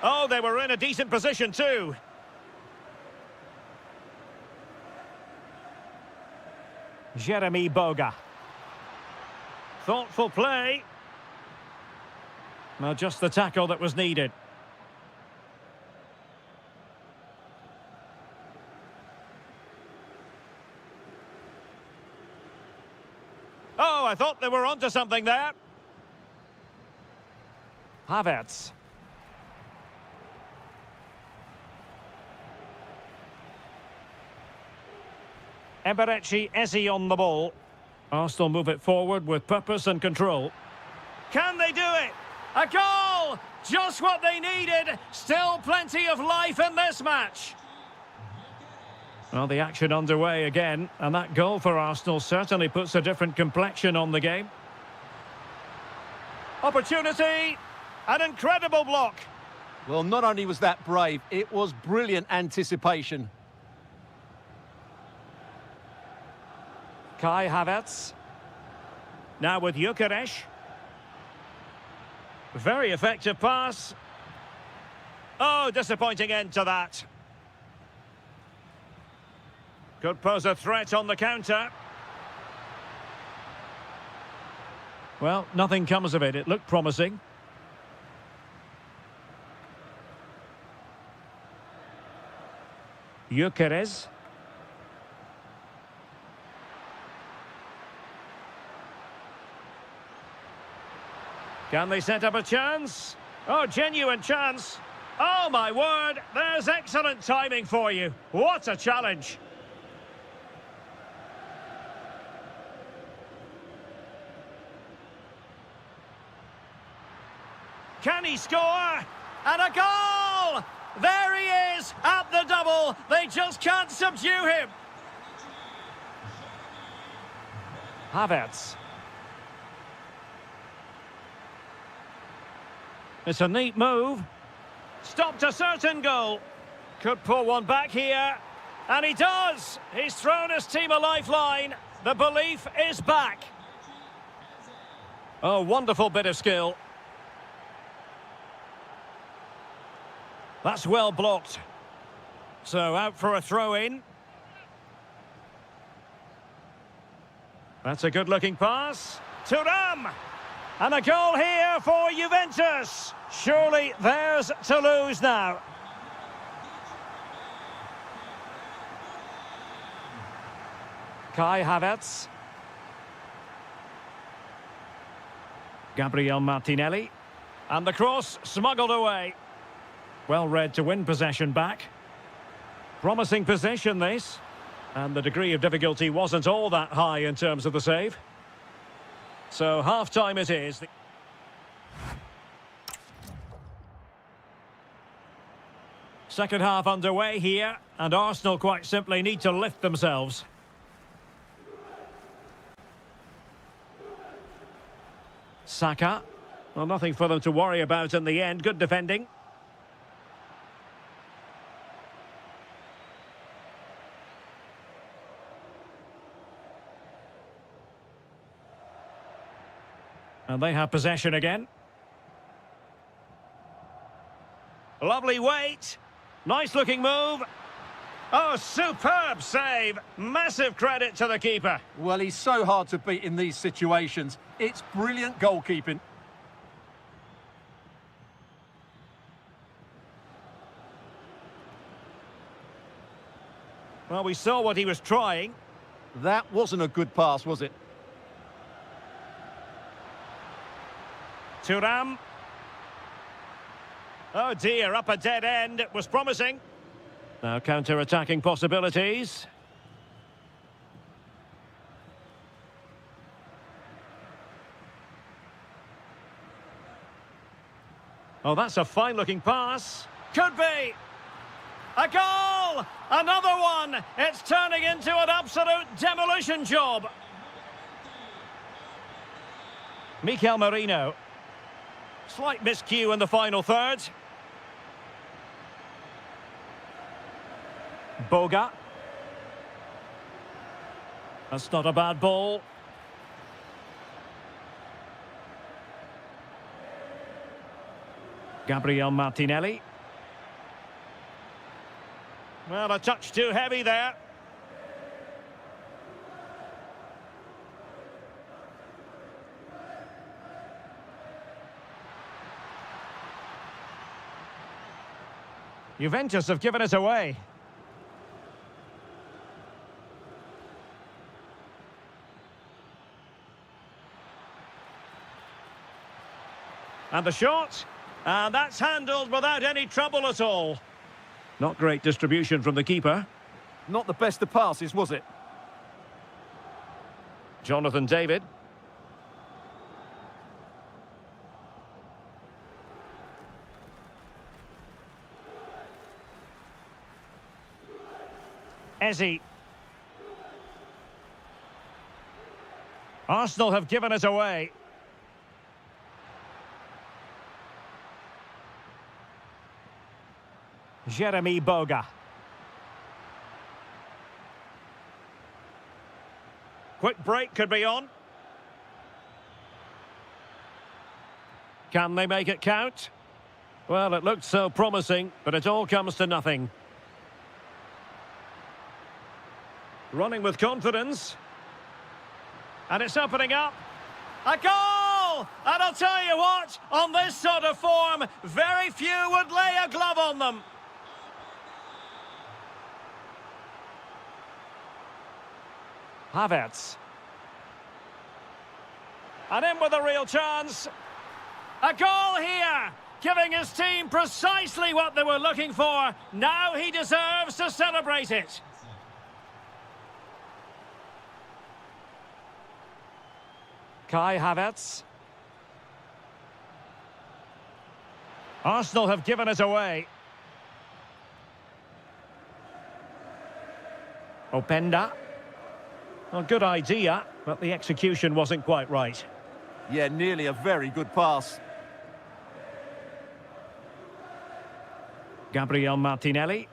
Oh, they were in a decent position too. Jeremy Boga. Thoughtful play. Well, just the tackle that was needed. Oh, I thought they were onto something there. Havertz. Eberechi Eze on the ball. Arsenal move it forward with purpose and control. Can they do it? A goal! Just what they needed. Still plenty of life in this match. Well, the action underway again, and that goal for Arsenal certainly puts a different complexion on the game. Opportunity, an incredible block. Well, not only was that brave, it was brilliant anticipation. Kai Havertz. Now with Gyökeres. Very effective pass. Oh, disappointing end to that. Could pose a threat on the counter. Well, nothing comes of it. It looked promising. Gyökeres. Can they set up a chance? Oh, genuine chance. Oh, my word. There's excellent timing for you. What a challenge. Can he score? And a goal! There he is at the double. They just can't subdue him. Havertz. It's a neat move. Stopped a certain goal. Could pull one back here. And he does. He's thrown his team a lifeline. The belief is back. Oh, wonderful bit of skill. That's well blocked. So out for a throw-in. That's a good-looking pass. Thuram! And a goal here for Juventus. Surely theirs to lose now. Kai Havertz. Gabriel Martinelli. And the cross smuggled away. Well read to win possession back. Promising possession this. And the degree of difficulty wasn't all that high in terms of the save. So half-time it is. Second half underway here, and Arsenal quite simply need to lift themselves. Saka. Well, nothing for them to worry about in the end. Good defending. And they have possession again. Lovely weight. Nice looking move. Oh, superb save. Massive credit to the keeper. Well, he's so hard to beat in these situations. It's brilliant goalkeeping. Well, we saw what he was trying. That wasn't a good pass, was it? Thuram. Oh dear, up a dead end. It was promising. Now counter-attacking possibilities. Oh, that's a fine-looking pass. Could be. A goal! Another one! It's turning into an absolute demolition job. Mikel Merino. Slight miscue in the final third. Boga. That's not a bad ball. Gabriel Martinelli. Well, a touch too heavy there. Juventus have given it away. And the shot. And that's handled without any trouble at all. Not great distribution from the keeper. Not the best of passes, was it? Jonathan David. Eze. Arsenal have given it away. Jeremy Boga. Quick break could be on. Can they make it count? Well, it looked so promising, but it all comes to nothing. Running with confidence. And it's opening up. A goal! And I'll tell you what, on this sort of form, very few would lay a glove on them. Havertz. And in with a real chance. A goal here, giving his team precisely what they were looking for. Now he deserves to celebrate it. Kai Havertz. Arsenal have given us away. Openda. Well, good idea, but the execution wasn't quite right. Yeah, nearly a very good pass. Gabriel Martinelli.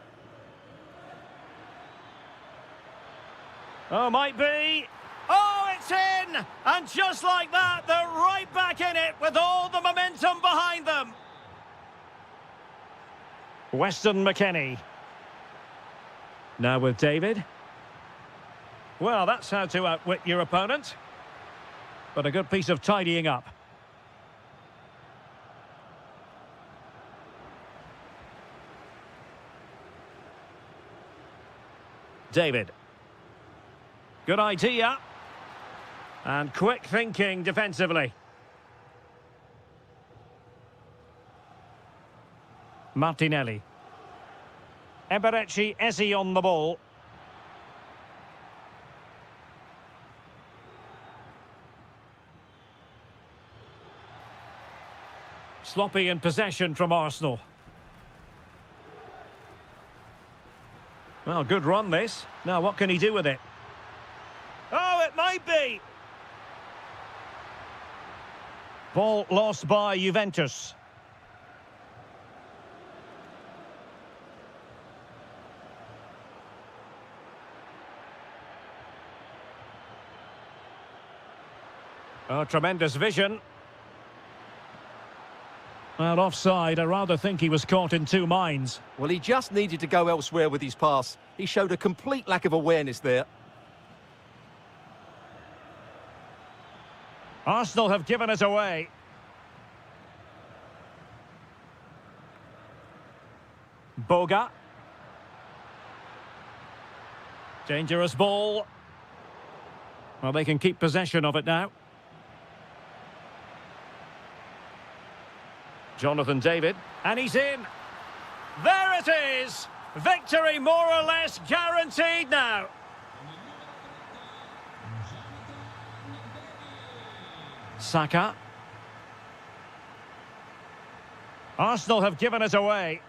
Oh, might be. Oh, it's in! And just like that, they're right back in it with all the momentum behind them. Weston McKennie. Now with David. Well, that's how to outwit your opponent. But a good piece of tidying up. David. Good idea. And quick thinking defensively. Martinelli. Eberechi Eze on the ball. Sloppy in possession from Arsenal. Well, good run this. Now, what can he do with it? Oh, it might be! Ball lost by Juventus. Oh, tremendous vision. Well, offside. I rather think he was caught in two minds. Well, he just needed to go elsewhere with his pass. He showed a complete lack of awareness there. Arsenal have given us away. Boga. Dangerous ball. Well, they can keep possession of it now. Jonathan David. And he's in. There it is. Victory more or less guaranteed now. Saka. Arsenal have given us away.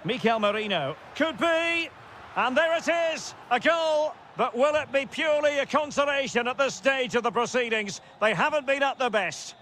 Mikel Merino. Could be. And there it is. A goal. But will it be purely a consolation at this stage of the proceedings? They haven't been at their best.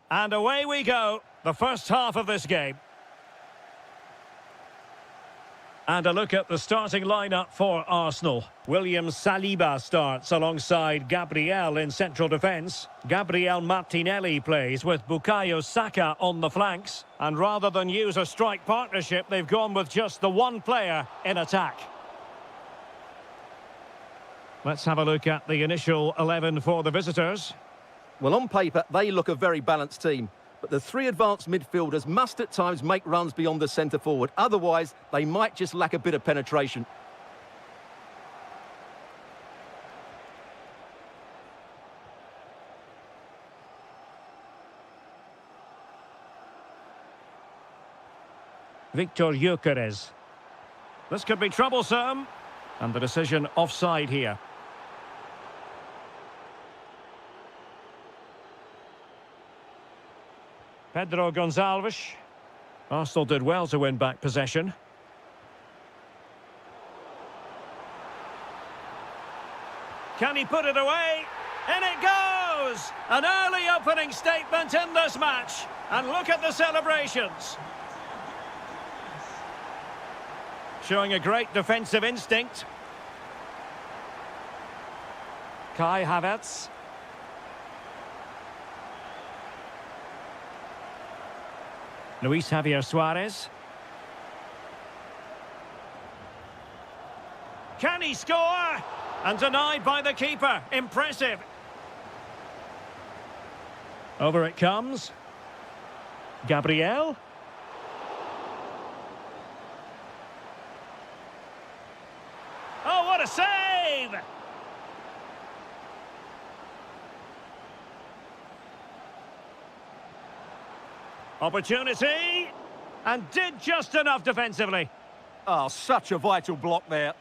And away we go, the first half of this game. And a look at the starting lineup for Arsenal. William Saliba starts alongside Gabriel in central defence. Gabriel Martinelli plays with Bukayo Saka on the flanks. And rather than use a strike partnership, they've gone with just the one player in attack. Let's have a look at the initial 11 for the visitors. Well, on paper, they look a very balanced team. But the three advanced midfielders must at times make runs beyond the centre-forward. Otherwise, they might just lack a bit of penetration. Victor Gyökeres. This could be troublesome. And the decision offside here. Pedro Gonçalves. Arsenal did well to win back possession. Can he put it away? In it goes! An early opening statement in this match. And look at the celebrations. Showing a great defensive instinct. Kai Havertz. Luis Javier Suarez. Can he score? And denied by the keeper. Impressive. Over it comes. Gabriel. Oh, what a save! Opportunity, and did just enough defensively. Oh, such a vital block there.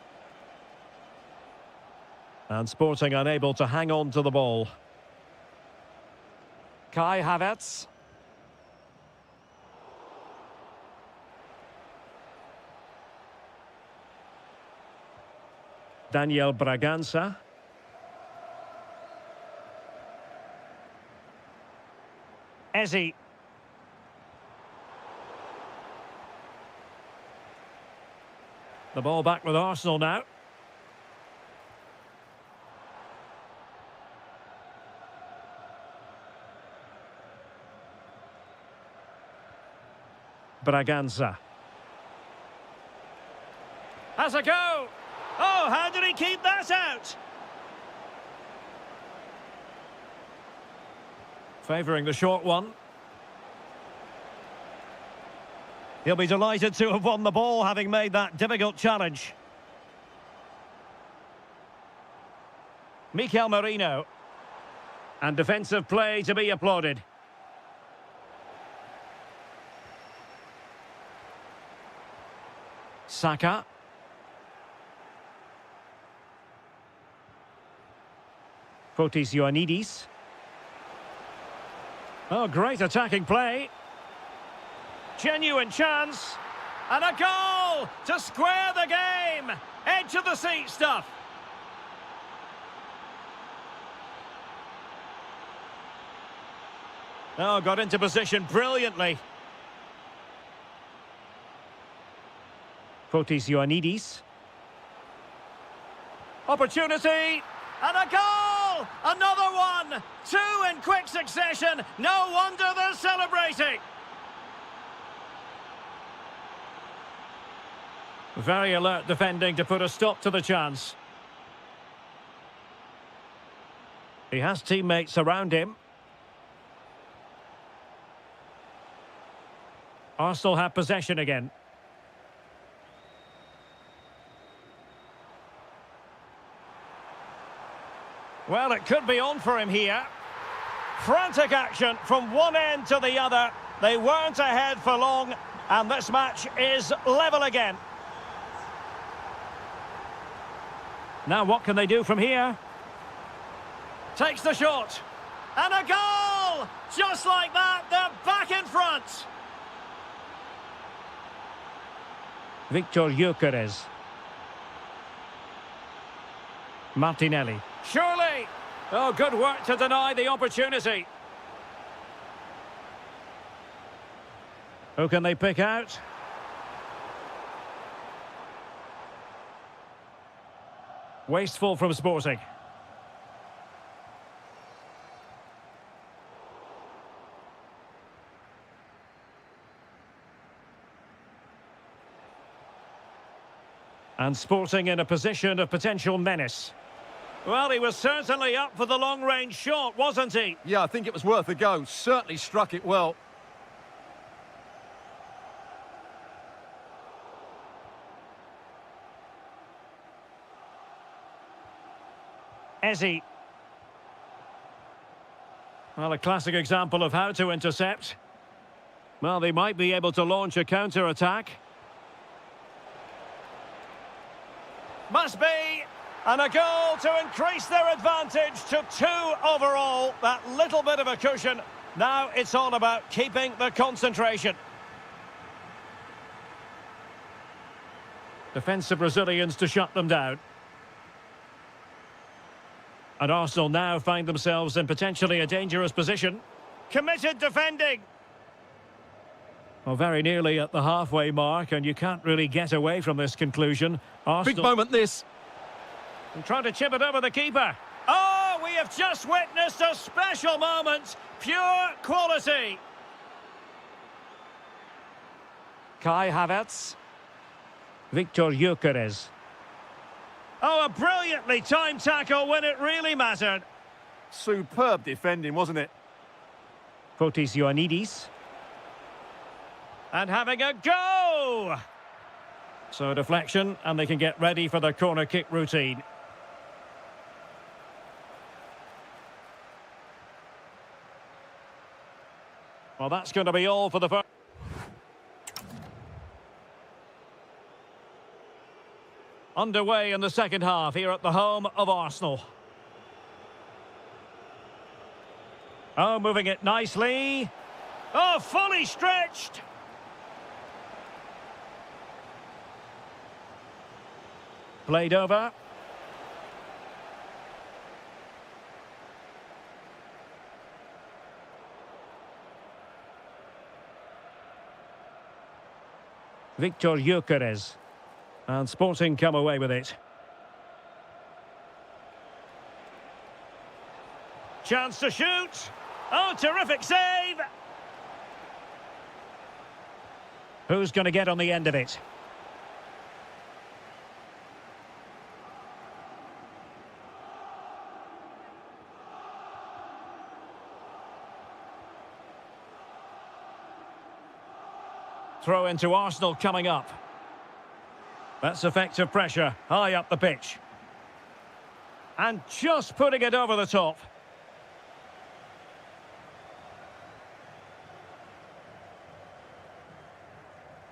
And Sporting unable to hang on to the ball. Kai Havertz. Daniel Bragança. Eze. The ball back with Arsenal now. Bragança. Has a go! Oh, how did he keep that out? Favouring the short one. He'll be delighted to have won the ball, having made that difficult challenge. Mikel Merino. And defensive play to be applauded. Saka. Fotis Ioannidis. Oh, great attacking play. Genuine chance. And a goal to square the game. Edge of the seat stuff. Oh, got into position brilliantly. Fotis Ioannidis. Opportunity. And a goal! Another one! Two in quick succession. No wonder they're celebrating. Very alert defending to put a stop to the chance. He has teammates around him. Arsenal have possession again. Well, it could be on for him here. Frantic action from one end to the other. They weren't ahead for long, and this match is level again. Now what can they do from here? Takes the shot. And a goal! Just like that, they're back in front. Victor Gyökeres. Martinelli. Surely! Oh, good work to deny the opportunity. Who can they pick out? Wasteful from Sporting. And Sporting in a position of potential menace. Well, he was certainly up for the long-range shot, wasn't he? Yeah, I think it was worth a go. Certainly struck it well. Ezzy. Well, a classic example of how to intercept. Well, they might be able to launch a counter-attack. Must be. And a goal to increase their advantage to 2 overall. That little bit of a cushion. Now it's all about keeping the concentration. Defensive Brazilians to shut them down. And Arsenal now find themselves in potentially a dangerous position. Committed defending. Well, very nearly at the halfway mark, and you can't really get away from this conclusion. Arsenal... Big moment, this. And trying to chip it over the keeper. Oh, we have just witnessed a special moment. Pure quality. Kai Havertz. Victor Gyökeres. Oh, a brilliantly timed tackle when it really mattered. Superb defending, wasn't it? Fotis Ioannidis. And having a go! So a deflection, and they can get ready for the corner kick routine. Well, that's going to be all for the first. Underway in the second half here at the home of Arsenal. Oh, moving it nicely. Oh, fully stretched. Played over. Victor Gyökeres. And Sporting come away with it. Chance to shoot. Oh, terrific save. Who's going to get on the end of it? Throw into Arsenal coming up. That's effective pressure, high up the pitch. And just putting it over the top.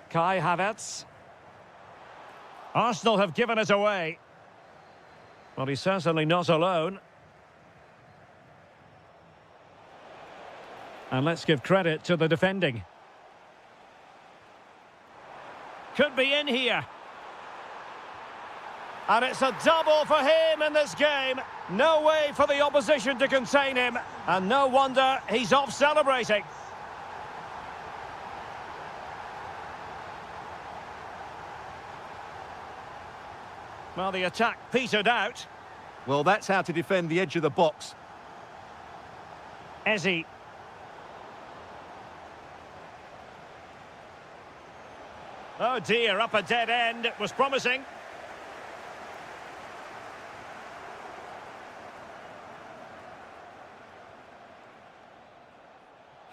Kai Havertz. Arsenal have given it away. Well, he's certainly not alone. And let's give credit to the defending. Could be in here. And it's a double for him in this game. No way for the opposition to contain him. And no wonder he's off celebrating. Well, the attack petered out. Well, that's how to defend the edge of the box. Ezzy. Oh dear, up a dead end. It was promising.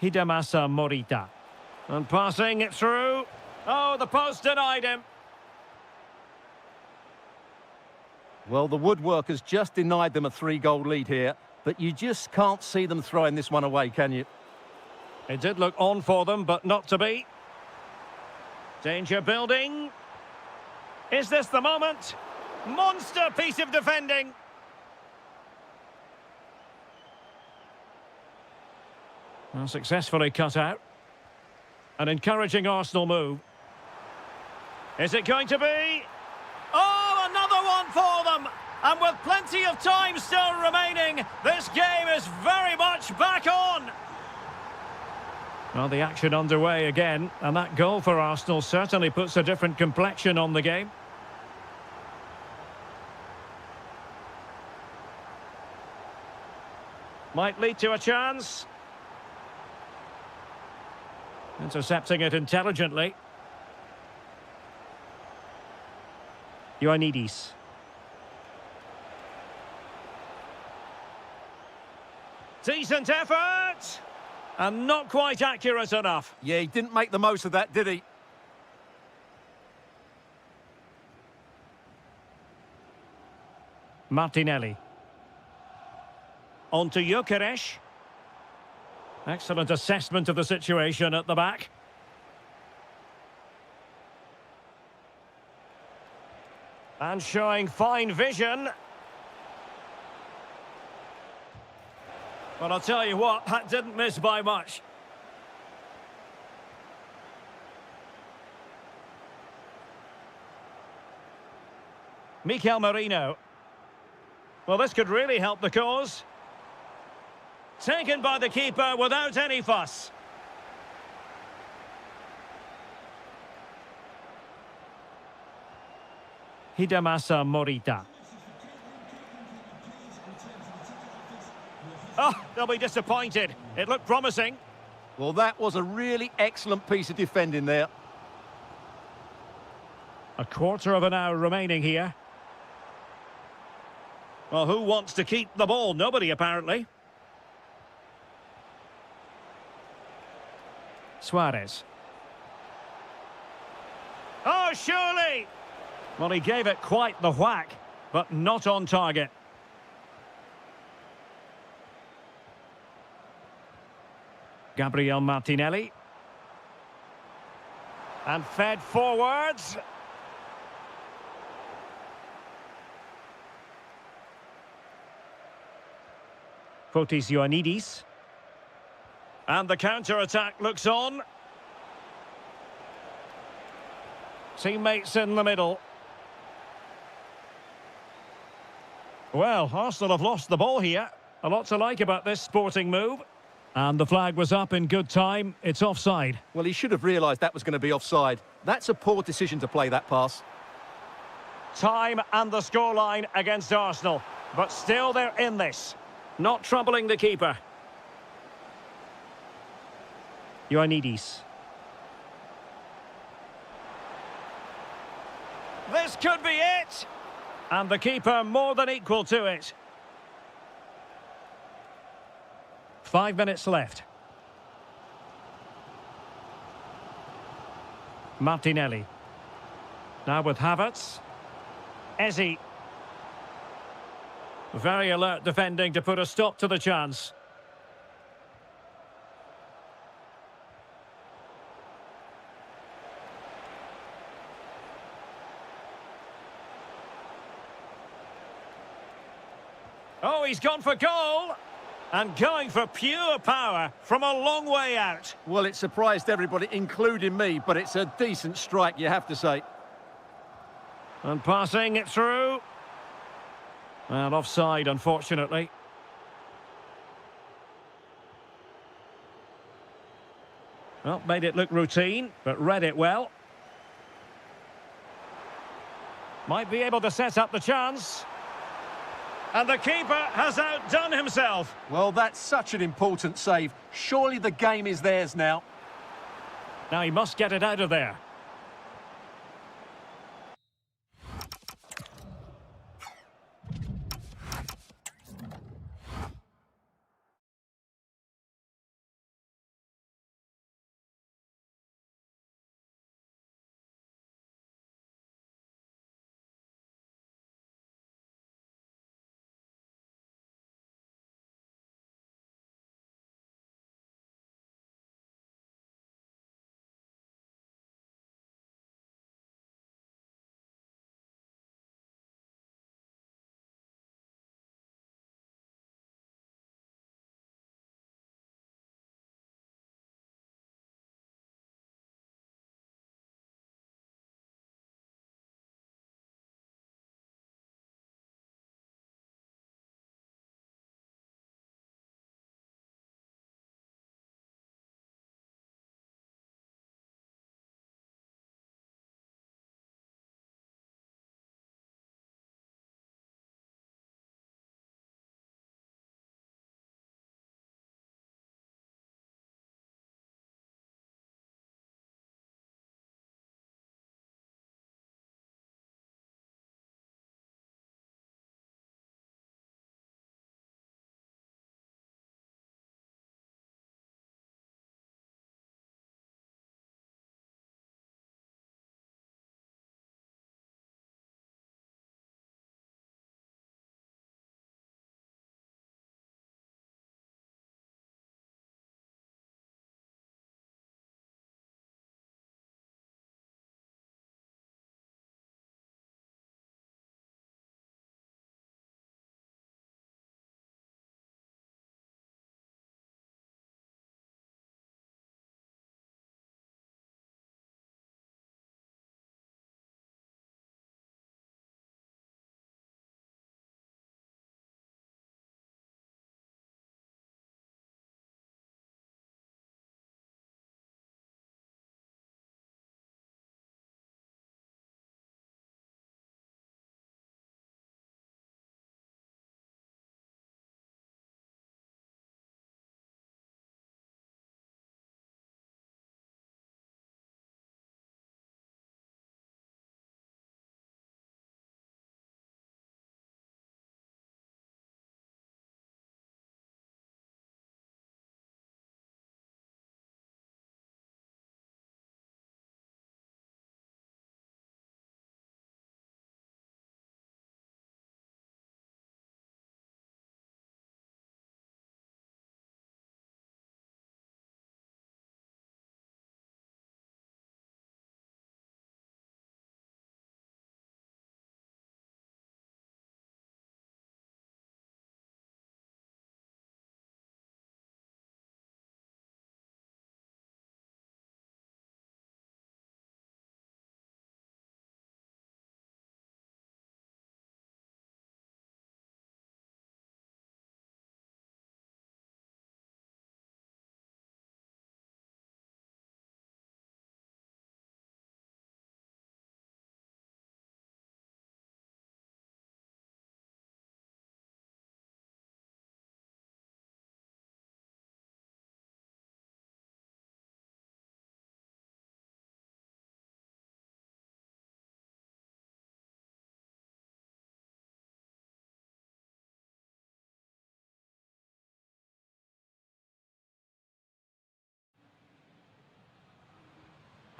Hidemasa Morita. And passing it through. Oh, the post denied him. Well, the woodwork has just denied them a 3-goal lead here, but you just can't see them throwing this one away, can you? It did look on for them, but not to be. Danger building. Is this the moment? Monster piece of defending. Well, successfully cut out. An encouraging Arsenal move. Is it going to be? Oh, another one for them! And with plenty of time still remaining, this game is very much back on. Well, the action underway again, and that goal for Arsenal certainly puts a different complexion on the game. Might lead to a chance. Intercepting it intelligently. Ioannidis. Decent effort! And not quite accurate enough. Yeah, he didn't make the most of that, did he? Martinelli. On to Gyökeres. Excellent assessment of the situation at the back. And showing fine vision. But I'll tell you what, that didn't miss by much. Mikel Merino. Well, this could really help the cause. Taken by the keeper without any fuss. Hidemasa Morita. Oh, they'll be disappointed. It looked promising. Well, that was a really excellent piece of defending there. A quarter of an hour remaining here. Well, who wants to keep the ball? Nobody, apparently. Suarez. Oh, surely! Well, he gave it quite the whack, but not on target. Gabriel Martinelli. And fed forwards. Fotis Ioannidis. And the counter-attack looks on. Teammates in the middle. Well, Arsenal have lost the ball here. A lot to like about this sporting move. And the flag was up in good time. It's offside. Well, he should have realised that was going to be offside. That's a poor decision to play that pass. Time and the scoreline against Arsenal. But still they're in this. Not troubling the keeper. Ioannidis. This could be it! And the keeper more than equal to it. 5 minutes left. Martinelli. Now with Havertz. Eze. Very alert defending to put a stop to the chance. Oh, he's gone for goal! And going for pure power from a long way out. Well, it surprised everybody, including me, but it's a decent strike, you have to say. And passing it through. Well, offside, unfortunately. Well, made it look routine, but read it well. Might be able to set up the chance. And the keeper has outdone himself. Well, that's such an important save. Surely the game is theirs now. Now he must get it out of there.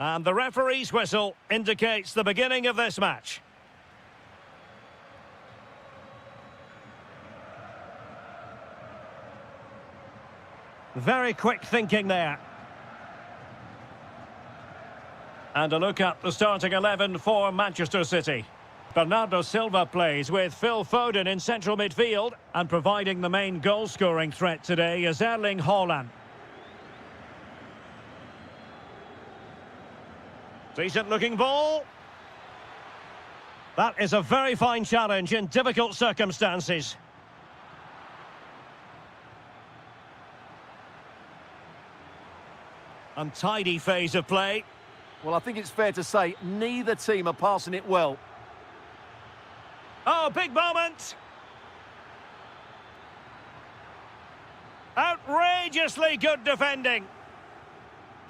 And the referee's whistle indicates the beginning of this match. Very quick thinking there. And a look at the starting 11 for Manchester City. Bernardo Silva plays with Phil Foden in central midfield, and providing the main goal-scoring threat today is Erling Haaland. Decent-looking ball. That is a very fine challenge in difficult circumstances. Untidy phase of play. Well, I think it's fair to say neither team are passing it well. Oh, big moment. Outrageously good defending.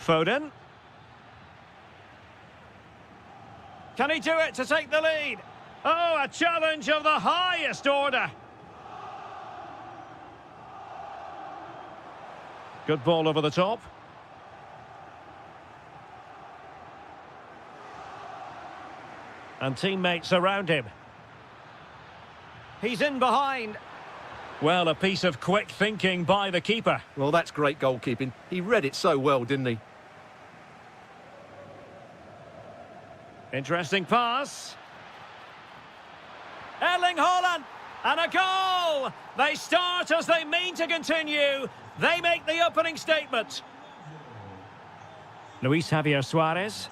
Foden. Can he do it to take the lead? Oh, a challenge of the highest order. Good ball over the top. And teammates around him. He's in behind. Well, a piece of quick thinking by the keeper. Well, that's great goalkeeping. He read it so well, didn't he? Interesting pass. Erling Haaland. And a goal! They start as they mean to continue. They make the opening statement. Luis Javier Suarez.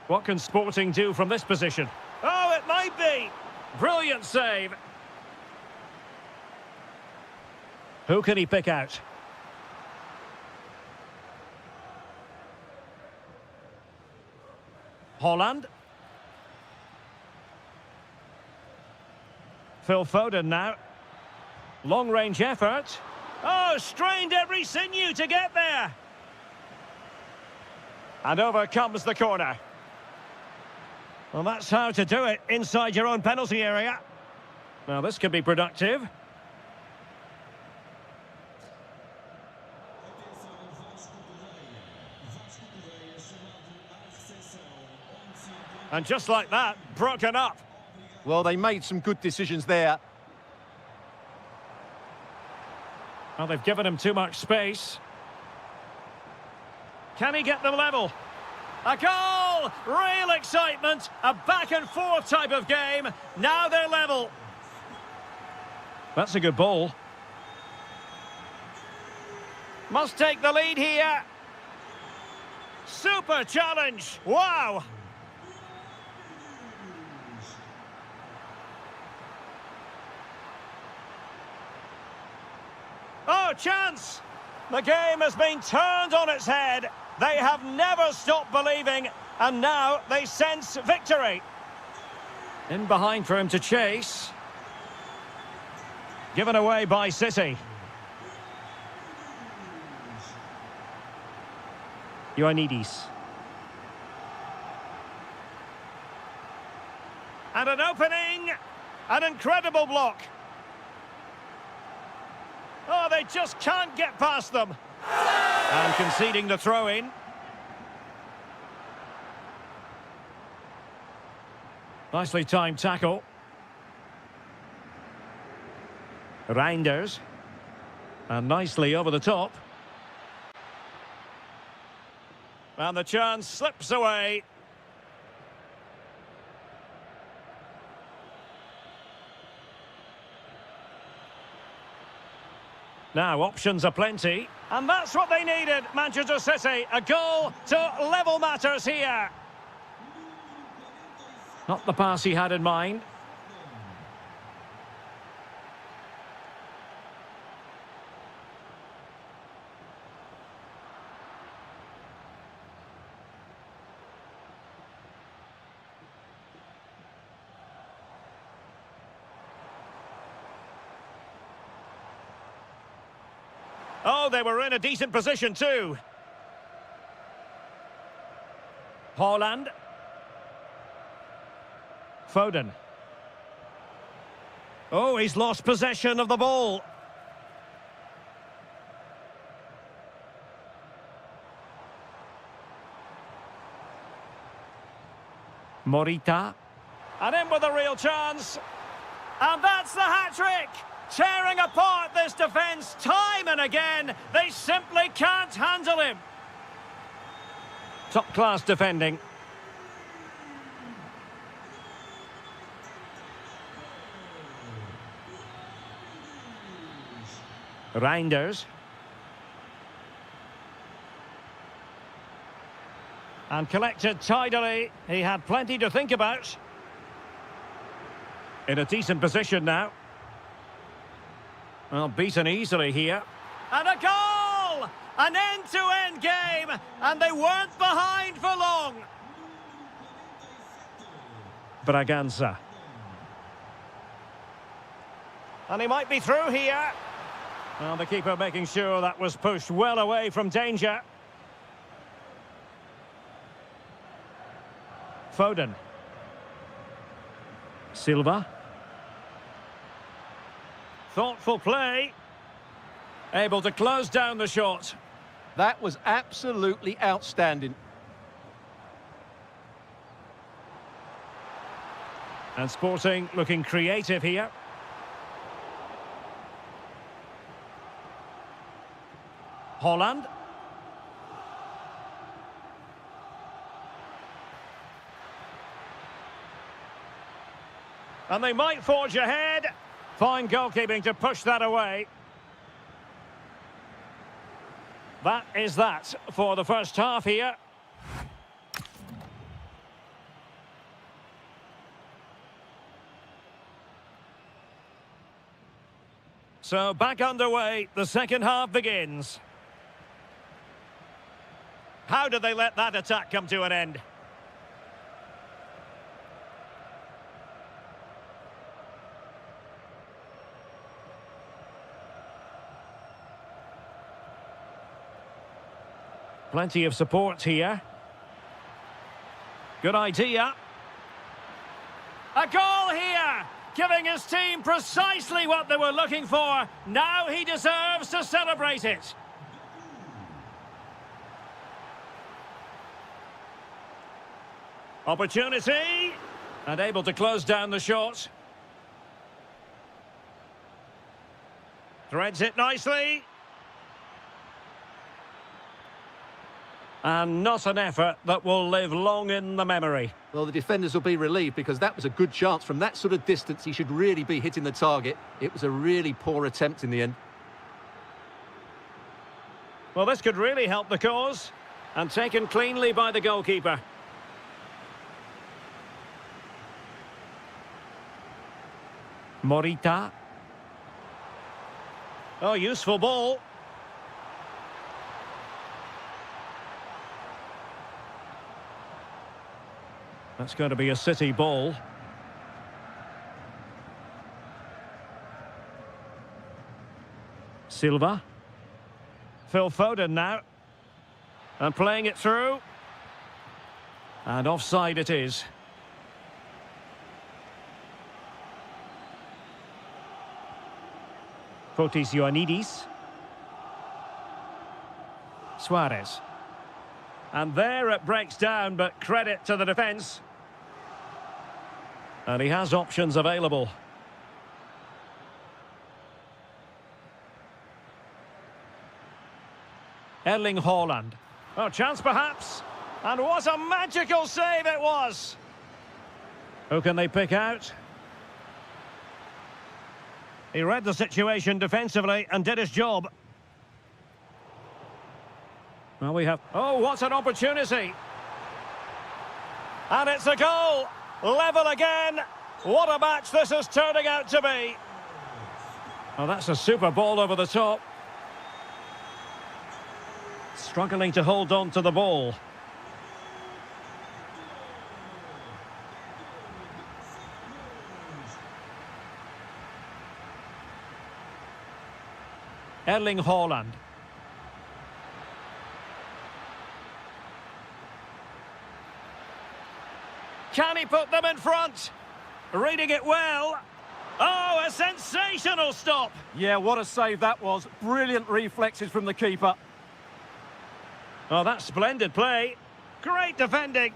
What can Sporting do from this position? Oh, it might be. Brilliant save. Who can he pick out? Haaland. Phil Foden now. Long-range effort. Oh, strained every sinew to get there. And over comes the corner. Well, that's how to do it inside your own penalty area. Now, this could be productive. And just like that, broken up. Well, they made some good decisions there. Well, they've given him too much space. Can he get them level? A goal! Real excitement. A back-and-forth type of game. Now they're level. That's a good ball. Must take the lead here. Super challenge. Wow. Oh, chance! The game has been turned on its head. They have never stopped believing, and now they sense victory. In behind for him to chase. Given away by City. Ioannidis. And an opening! An incredible block. Oh, they just can't get past them. And conceding the throw-in. Nicely timed tackle. Reinders. And nicely over the top. And the chance slips away. Now, options are plenty. And that's what they needed, Manchester City. A goal to level matters here. Not the pass he had in mind. Oh, they were in a decent position too. Haaland. Foden. Oh, he's lost possession of the ball. Morita. And in with a real chance. And that's the hat-trick! Tearing apart this defence time and again. They simply can't handle him. Top-class defending. Reinders. And collected tidily. He had plenty to think about. In a decent position now. Well, beaten easily here. And a goal! An end-to-end game, and they weren't behind for long. Braganza. And he might be through here. Well, the keeper making sure that was pushed well away from danger. Foden. Silva. Thoughtful play. Able to close down the shot. That was absolutely outstanding. And Sporting looking creative here. Holland. And they might forge ahead. Fine goalkeeping to push that away. That is that for the first half here. So back underway, the second half begins. How did they let that attack come to an end? Plenty of support here. Good idea. A goal here! Giving his team precisely what they were looking for. Now he deserves to celebrate it. Opportunity. And able to close down the shot. Threads it nicely. And not an effort that will live long in the memory. Well, the defenders will be relieved because that was a good chance. From that sort of distance, he should really be hitting the target. It was a really poor attempt in the end. Well, this could really help the cause. And taken cleanly by the goalkeeper. Morita. Oh, useful ball. That's going to be a City ball. Silva. Phil Foden now. And playing it through. And offside it is. Fotis Ioannidis. Suarez. And there it breaks down, but credit to the defence. And he has options available. Erling Haaland. Oh, chance perhaps. And what a magical save it was. Who can they pick out? He read the situation defensively and did his job. Well, we have... Oh, what an opportunity. And it's a goal. Level again. What a match this is turning out to be. Well, that's a super ball over the top. Struggling to hold on to the ball. Erling Haaland. Can he put them in front? Reading it well. Oh, a sensational stop. Yeah, what a save that was. Brilliant reflexes from the keeper. Oh, that's splendid play. Great defending.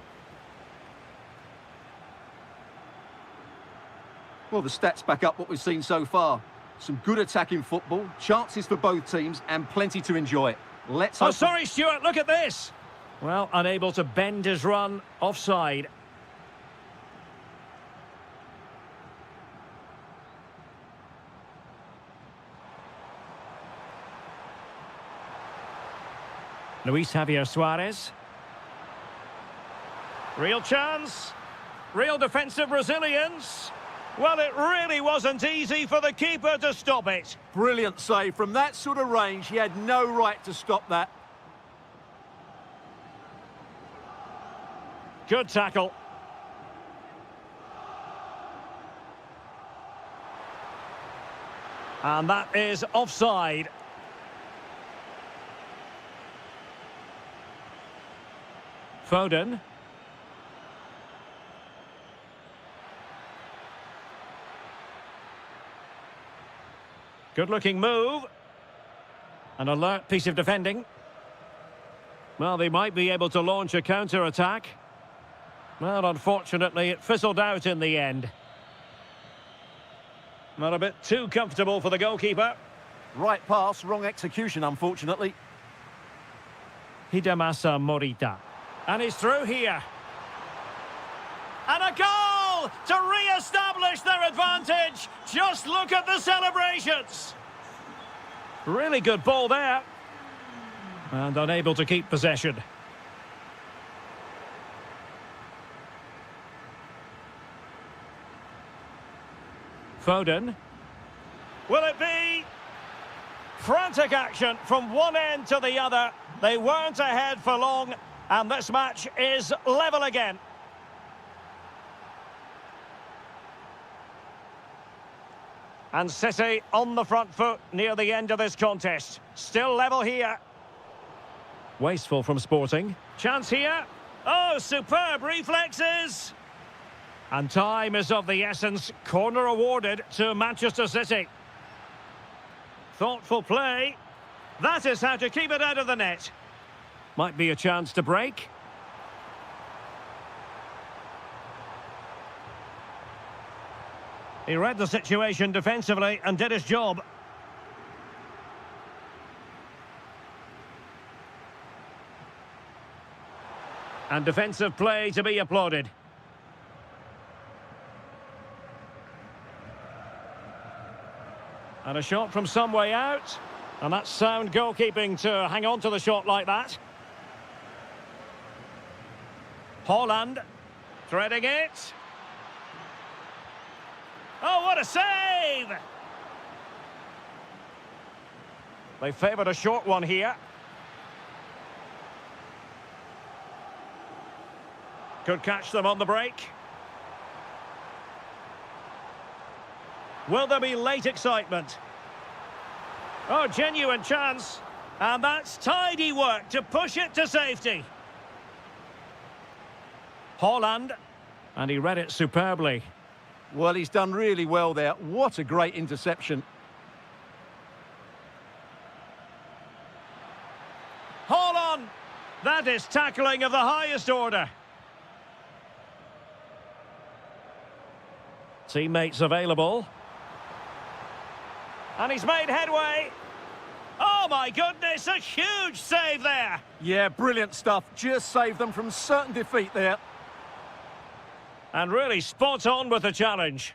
Well, the stats back up what we've seen so far. Some good attacking football, chances for both teams, and plenty to enjoy. Let's Oh, hope... sorry, Stuart, look at this. Well, unable to bend his run, offside. Luis Javier Suarez. Real chance. Real defensive resilience. Well, it really wasn't easy for the keeper to stop it. Brilliant save. From that sort of range, he had no right to stop that. Good tackle. And that is offside. Foden. Good-looking move. An alert piece of defending. Well, they might be able to launch a counter-attack. Well, unfortunately, it fizzled out in the end. Not a bit too comfortable for the goalkeeper. Right pass, wrong execution, unfortunately. Hidemasa Morita. And he's through here. And a goal to re-establish their advantage. Just look at the celebrations. Really good ball there. And unable to keep possession. Foden. Will it be? Frantic action from one end to the other. They weren't ahead for long, and this match is level again. And City on the front foot near the end of this contest. Still level here. Wasteful from Sporting. Chance here. Oh, superb reflexes. And time is of the essence. Corner awarded to Manchester City. Thoughtful play. That is how to keep it out of the net. Might be a chance to break. He read the situation defensively and did his job. And defensive play to be applauded. And a shot from some way out. And that's sound goalkeeping to hang on to the shot like that. Haaland threading it. Oh, what a save! They favoured a short one here. Could catch them on the break. Will there be late excitement? Oh, genuine chance. And that's tidy work to push it to safety. Haaland. And he read it superbly. Well, he's done really well there. What a great interception. Haaland! That is tackling of the highest order. Teammates available. And he's made headway. Oh my goodness, a huge save there. Yeah, brilliant stuff. Just saved them from certain defeat there. And really spot on with the challenge.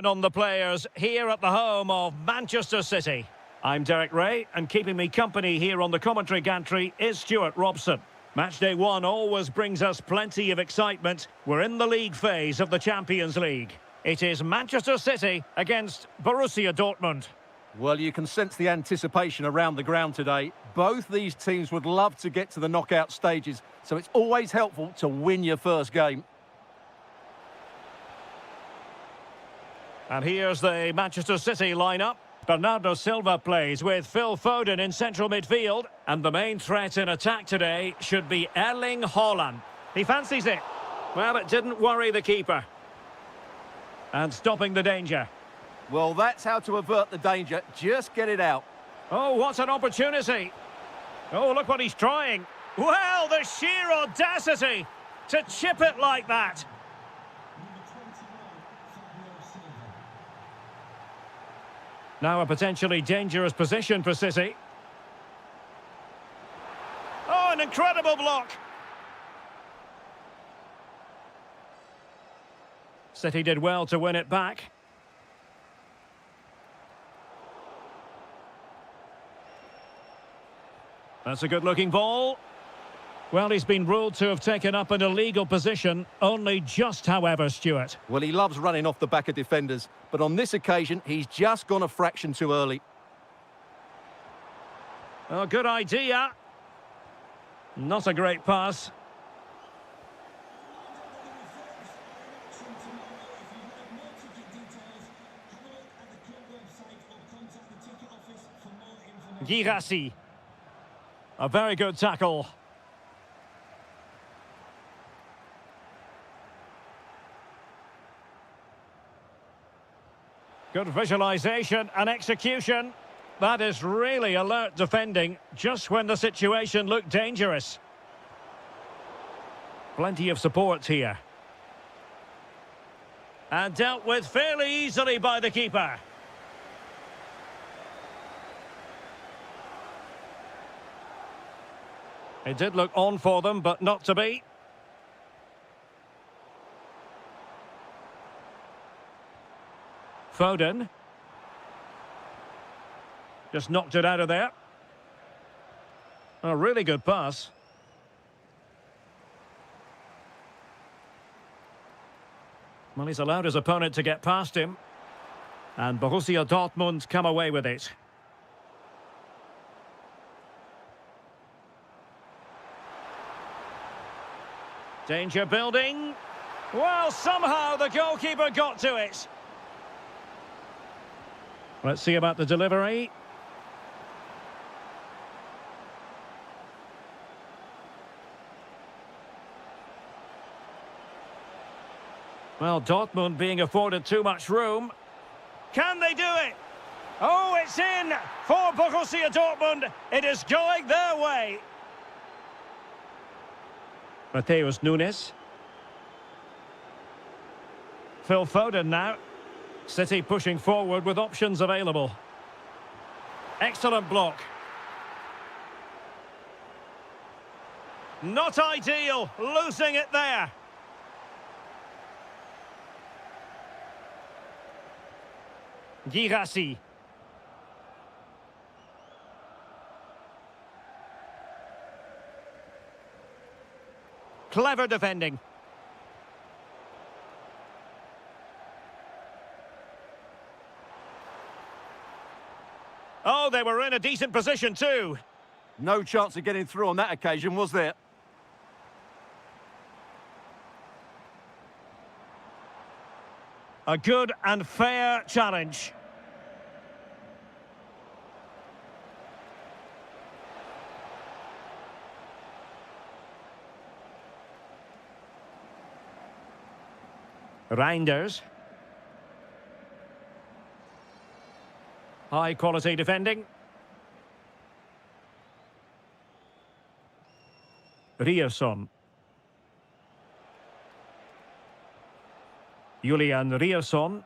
On the players here at the home of Manchester City. I'm Derek Ray, and keeping me company here on the commentary gantry is Stuart Robson. Matchday 1 always brings us plenty of excitement. We're in the league phase of the Champions League. It is Manchester City against Borussia Dortmund. Well, you can sense the anticipation around the ground today. Both these teams would love to get to the knockout stages, so it's always helpful to win your first game. And here's the Manchester City lineup. Bernardo Silva plays with Phil Foden in central midfield. And the main threat in attack today should be Erling Haaland. He fancies it. Well, it didn't worry the keeper. And stopping the danger. Well, that's how to avert the danger. Just get it out. Oh, what an opportunity. Oh, look what he's trying. Well, the sheer audacity to chip it like that. Now a potentially dangerous position for City. Oh, an incredible block. City did well to win it back. That's a good-looking ball. Well, he's been ruled to have taken up an illegal position, only just, however, Stuart. Well, he loves running off the back of defenders, but on this occasion, he's just gone a fraction too early. Oh, good idea. Not a great pass. Girassi. A very good tackle. Good visualization and execution. That is really alert defending, just when the situation looked dangerous. Plenty of support here. And dealt with fairly easily by the keeper. It did look on for them, but not to be. Foden. Just knocked it out of there. A really good pass. Well, he's allowed his opponent to get past him. And Borussia Dortmund come away with it. Danger building. Well, somehow the goalkeeper got to it. Let's see about the delivery. Well, Dortmund being afforded too much room. Can they do it? Oh, it's in for Borussia Dortmund. It is going their way. Mateus Nunes. Phil Foden now. City pushing forward with options available. Excellent block. Not ideal, losing it there. Girassi. Clever defending. Oh, they were in a decent position too. No chance of getting through on that occasion, was there? A good and fair challenge. Reinders. High quality defending. Ryerson. Julian Ryerson.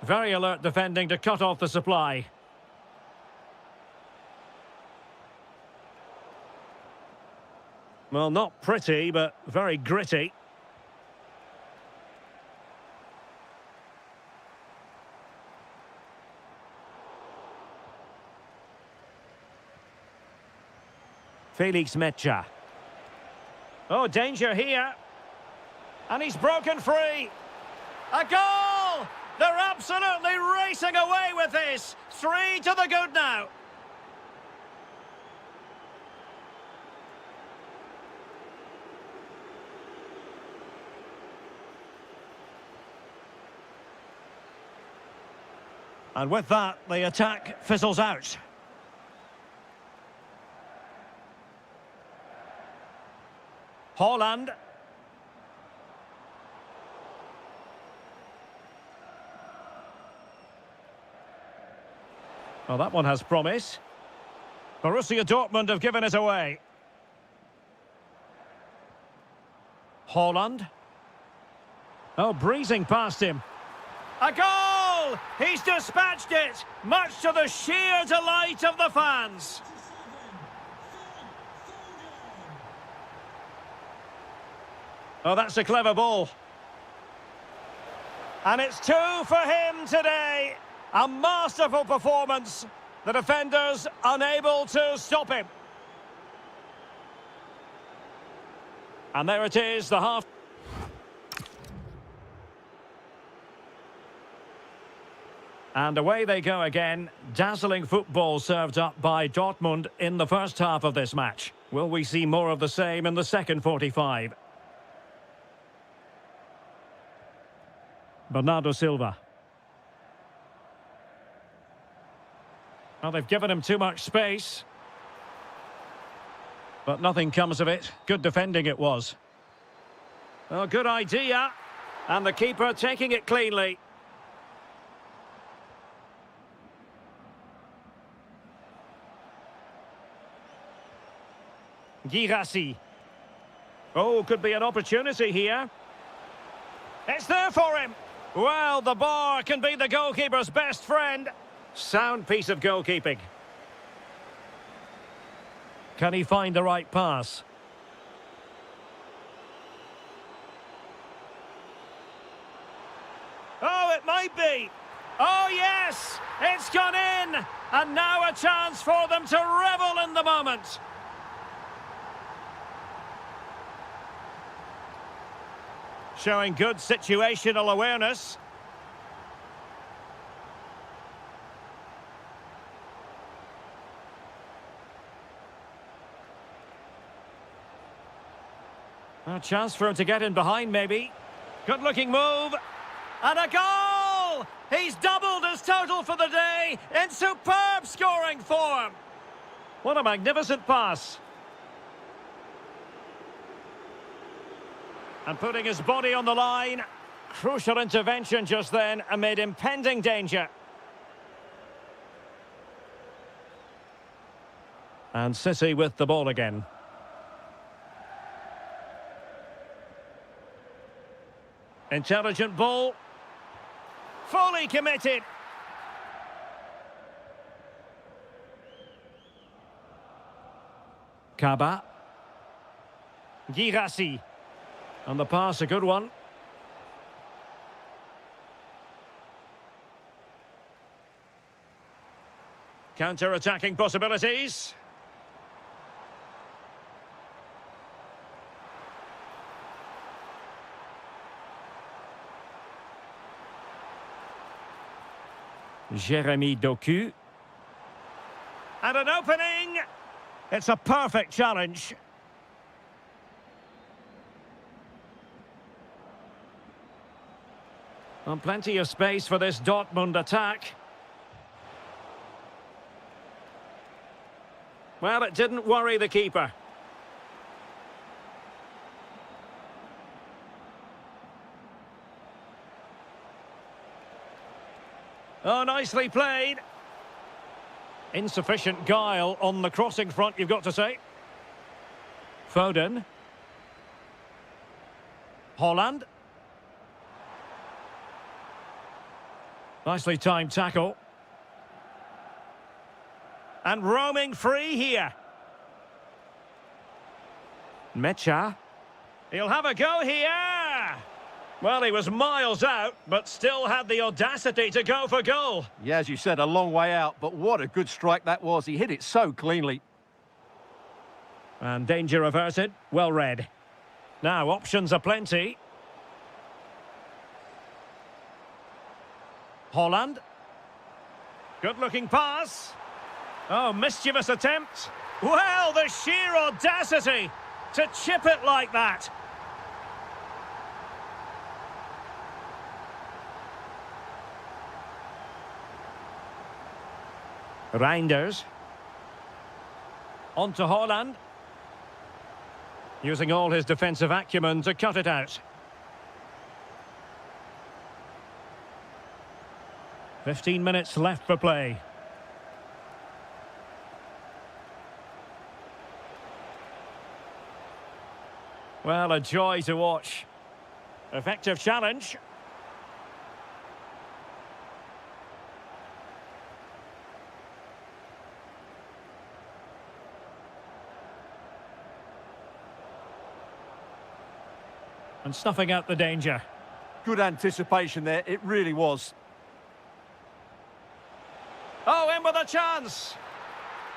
Very alert defending to cut off the supply. Well, not pretty, but very gritty. Felix Mecha. Oh, danger here. And he's broken free. A goal! They're absolutely racing away with this. 3 to the good now. And with that, the attack fizzles out. Holland. Well, that one has promise. Borussia Dortmund have given it away. Holland. Oh, breezing past him. A goal! He's dispatched it, much to the sheer delight of the fans. Oh, that's a clever ball. And it's 2 for him today. A masterful performance. The defenders unable to stop him. And there it is, the half. And away they go again. Dazzling football served up by Dortmund in the first half of this match. Will we see more of the same in the second 45? Bernardo Silva. Well, they've given him too much space. But nothing comes of it. Good defending it was. Oh, good idea. And the keeper taking it cleanly. Girassi. Oh, could be an opportunity here. It's there for him. Well, the bar can be the goalkeeper's best friend. Sound piece of goalkeeping. Can he find the right pass? Oh, it might be. Oh, yes! It's gone in! And now a chance for them to revel in the moment. Showing good situational awareness. A chance for him to get in behind, maybe. Good-looking move. And a goal! He's doubled his total for the day in superb scoring form. What a magnificent pass. And putting his body on the line. Crucial intervention just then amid impending danger. And City with the ball again. Intelligent ball. Fully committed. Kaba. Girassi. And the pass, a good one. Counter-attacking possibilities. Jeremy Doku. And an opening. It's a perfect challenge. And plenty of space for this Dortmund attack. Well, it didn't worry the keeper. Oh, nicely played. Insufficient guile on the crossing front, you've got to say. Foden. Holland. Nicely timed tackle. And roaming free here. Mecha. He'll have a go here. Well, he was miles out, but still had the audacity to go for goal. Yeah, as you said, a long way out, but what a good strike that was. He hit it so cleanly. And danger averted. Well read. Now, options aplenty. Holland. Good-looking pass. Oh, mischievous attempt. Well, the sheer audacity to chip it like that. Reinders. On to Holland. Using all his defensive acumen to cut it out. 15 minutes left for play. Well, a joy to watch. Effective challenge. And snuffing out the danger. Good anticipation there, it really was. Oh, in with a chance.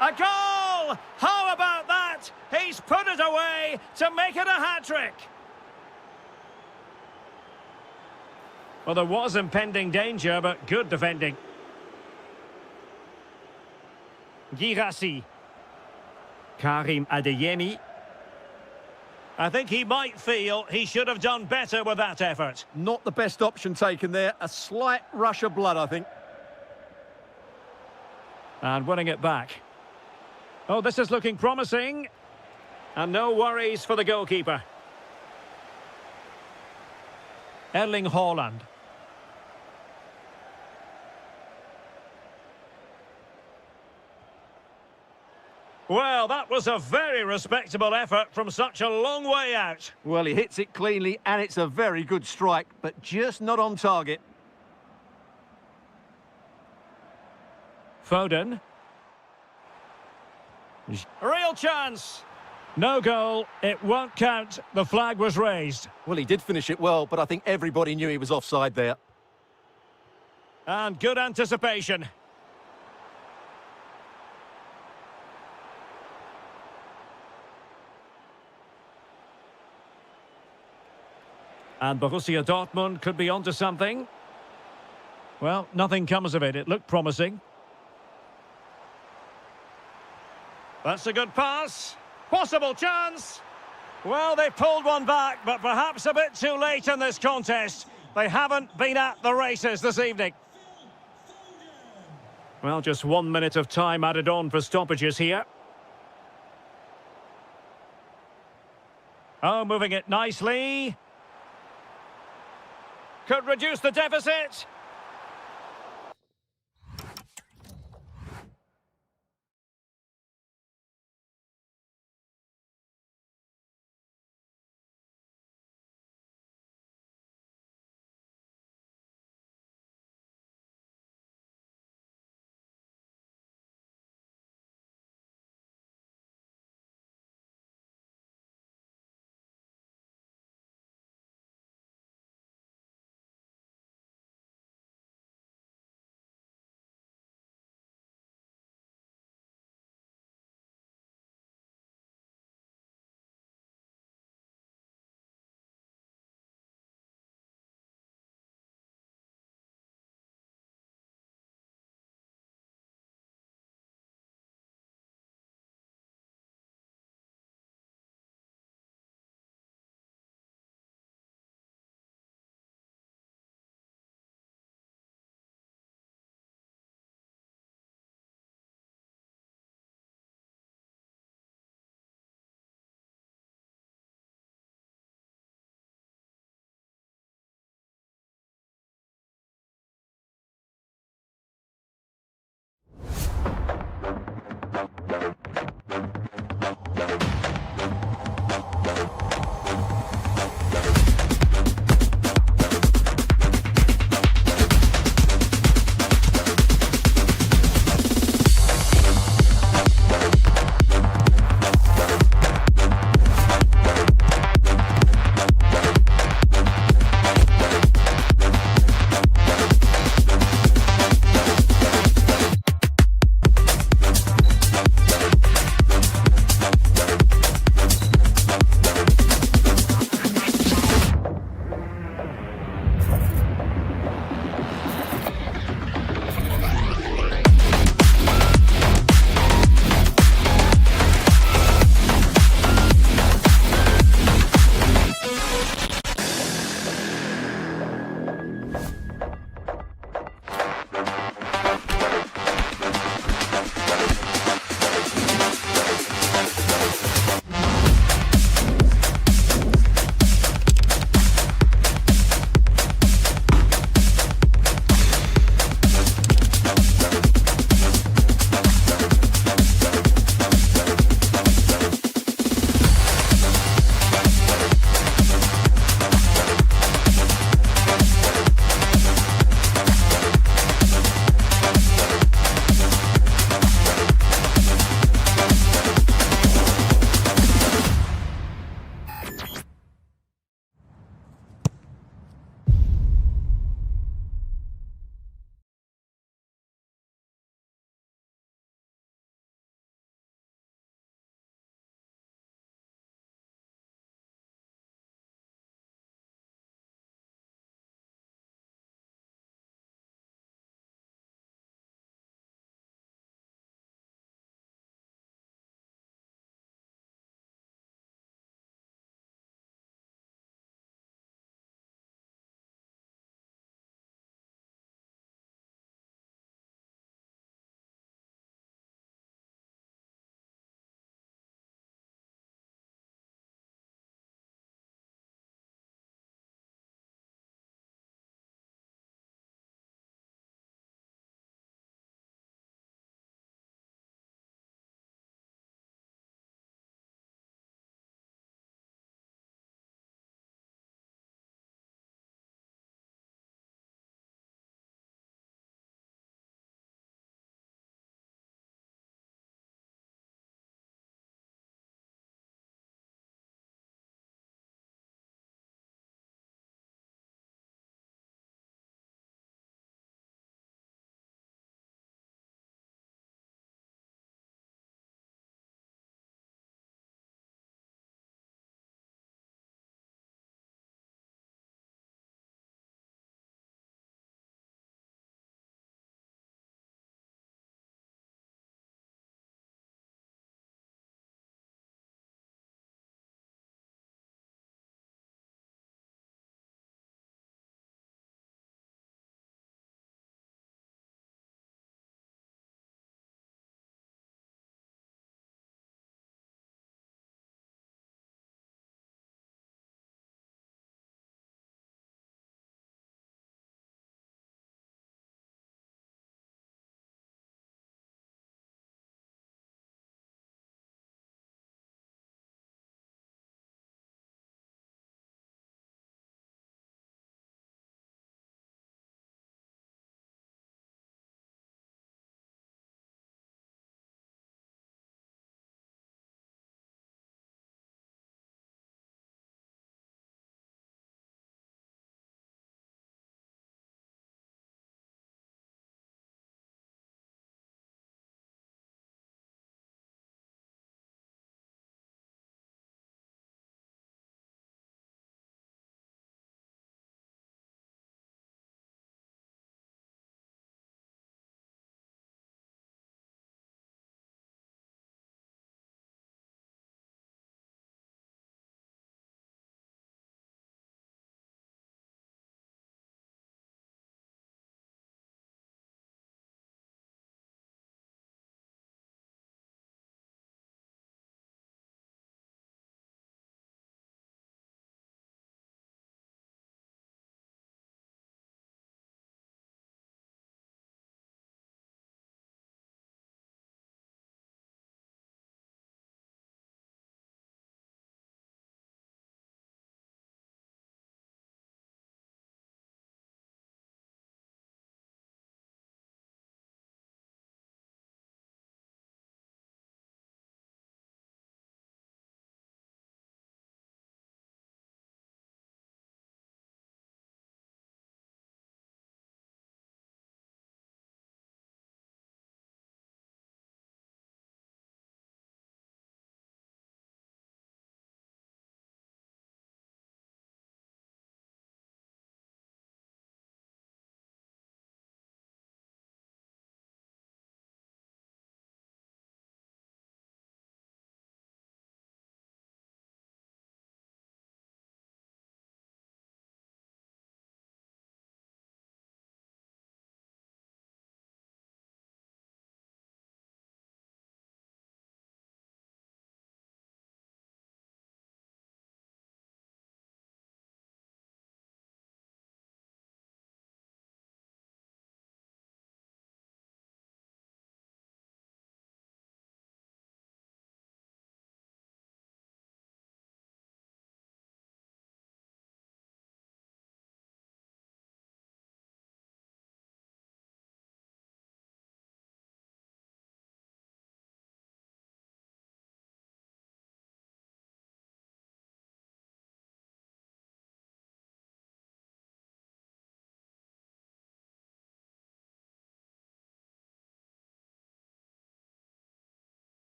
A goal! How about that? He's put it away to make it a hat-trick. Well, there was impending danger, but good defending. Girassi. Karim Adeyemi. I think he might feel he should have done better with that effort. Not the best option taken there. A slight rush of blood, I think. And winning it back. Oh, this is looking promising. And no worries for the goalkeeper. Erling Haaland. Well, that was a very respectable effort from such a long way out. Well, he hits it cleanly, and it's a very good strike, but just not on target. Foden. Real chance. No goal. It won't count. The flag was raised. Well, he did finish it well, but I think everybody knew he was offside there. And good anticipation. And Borussia Dortmund could be onto something. Well, nothing comes of it. It looked promising. That's a good pass. Possible chance. Well, they pulled one back, but perhaps a bit too late in this contest. They haven't been at the races this evening. Well, just 1 minute of time added on for stoppages here. Oh, moving it nicely. Could reduce the deficit.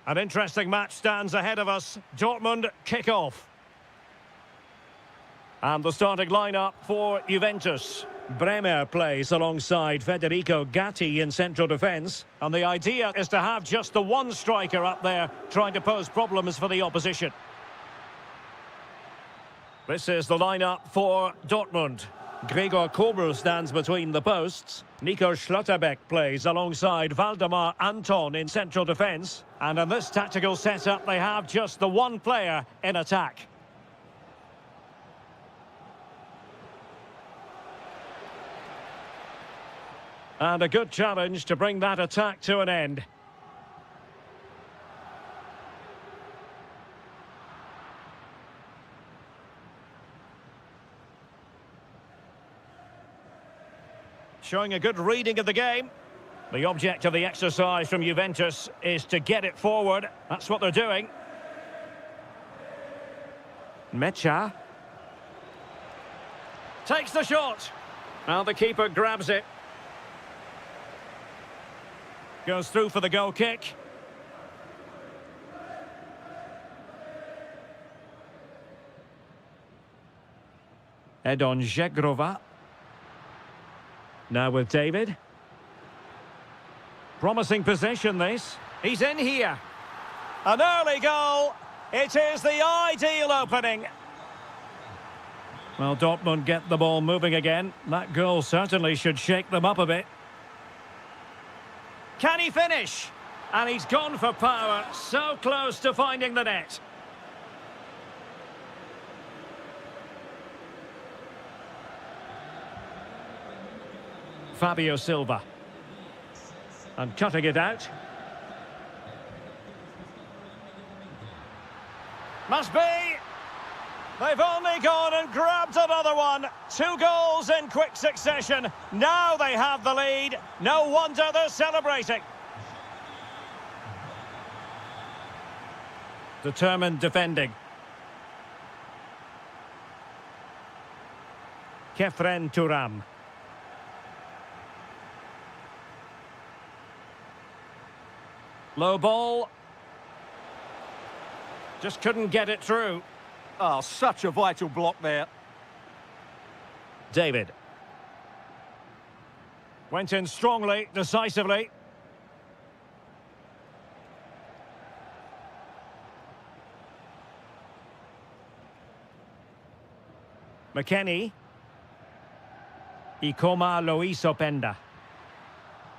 An interesting match stands ahead of us. Dortmund kick off. And the starting lineup for Juventus. Bremer plays alongside Federico Gatti in central defence. And the idea is to have just the one striker up there trying to pose problems for the opposition. This is the lineup for Dortmund. Gregor Kobel stands between the posts. Nico Schlotterbeck plays alongside Valdemar Anton in central defence. And in this tactical setup, they have just the one player in attack. And a good challenge to bring that attack to an end. Showing a good reading of the game. The object of the exercise from Juventus is to get it forward. That's what they're doing. Mecha. Takes the shot. And the keeper grabs it. Goes through for the goal kick. Edon Zegrova. Now with David. Promising possession, this. He's in here. An early goal. It is the ideal opening. Well, Dortmund get the ball moving again. That goal certainly should shake them up a bit. Can he finish? And he's gone for power. So close to finding the net. Fabio Silva. And cutting it out. Must be. They've only gone and grabbed another one. 2 goals in quick succession. Now they have the lead. No wonder they're celebrating. Determined defending. Kefren Turam. Low ball. Just couldn't get it through. Oh, such a vital block there. David. Went in strongly, decisively. McKennie. Ikoma Luis Openda.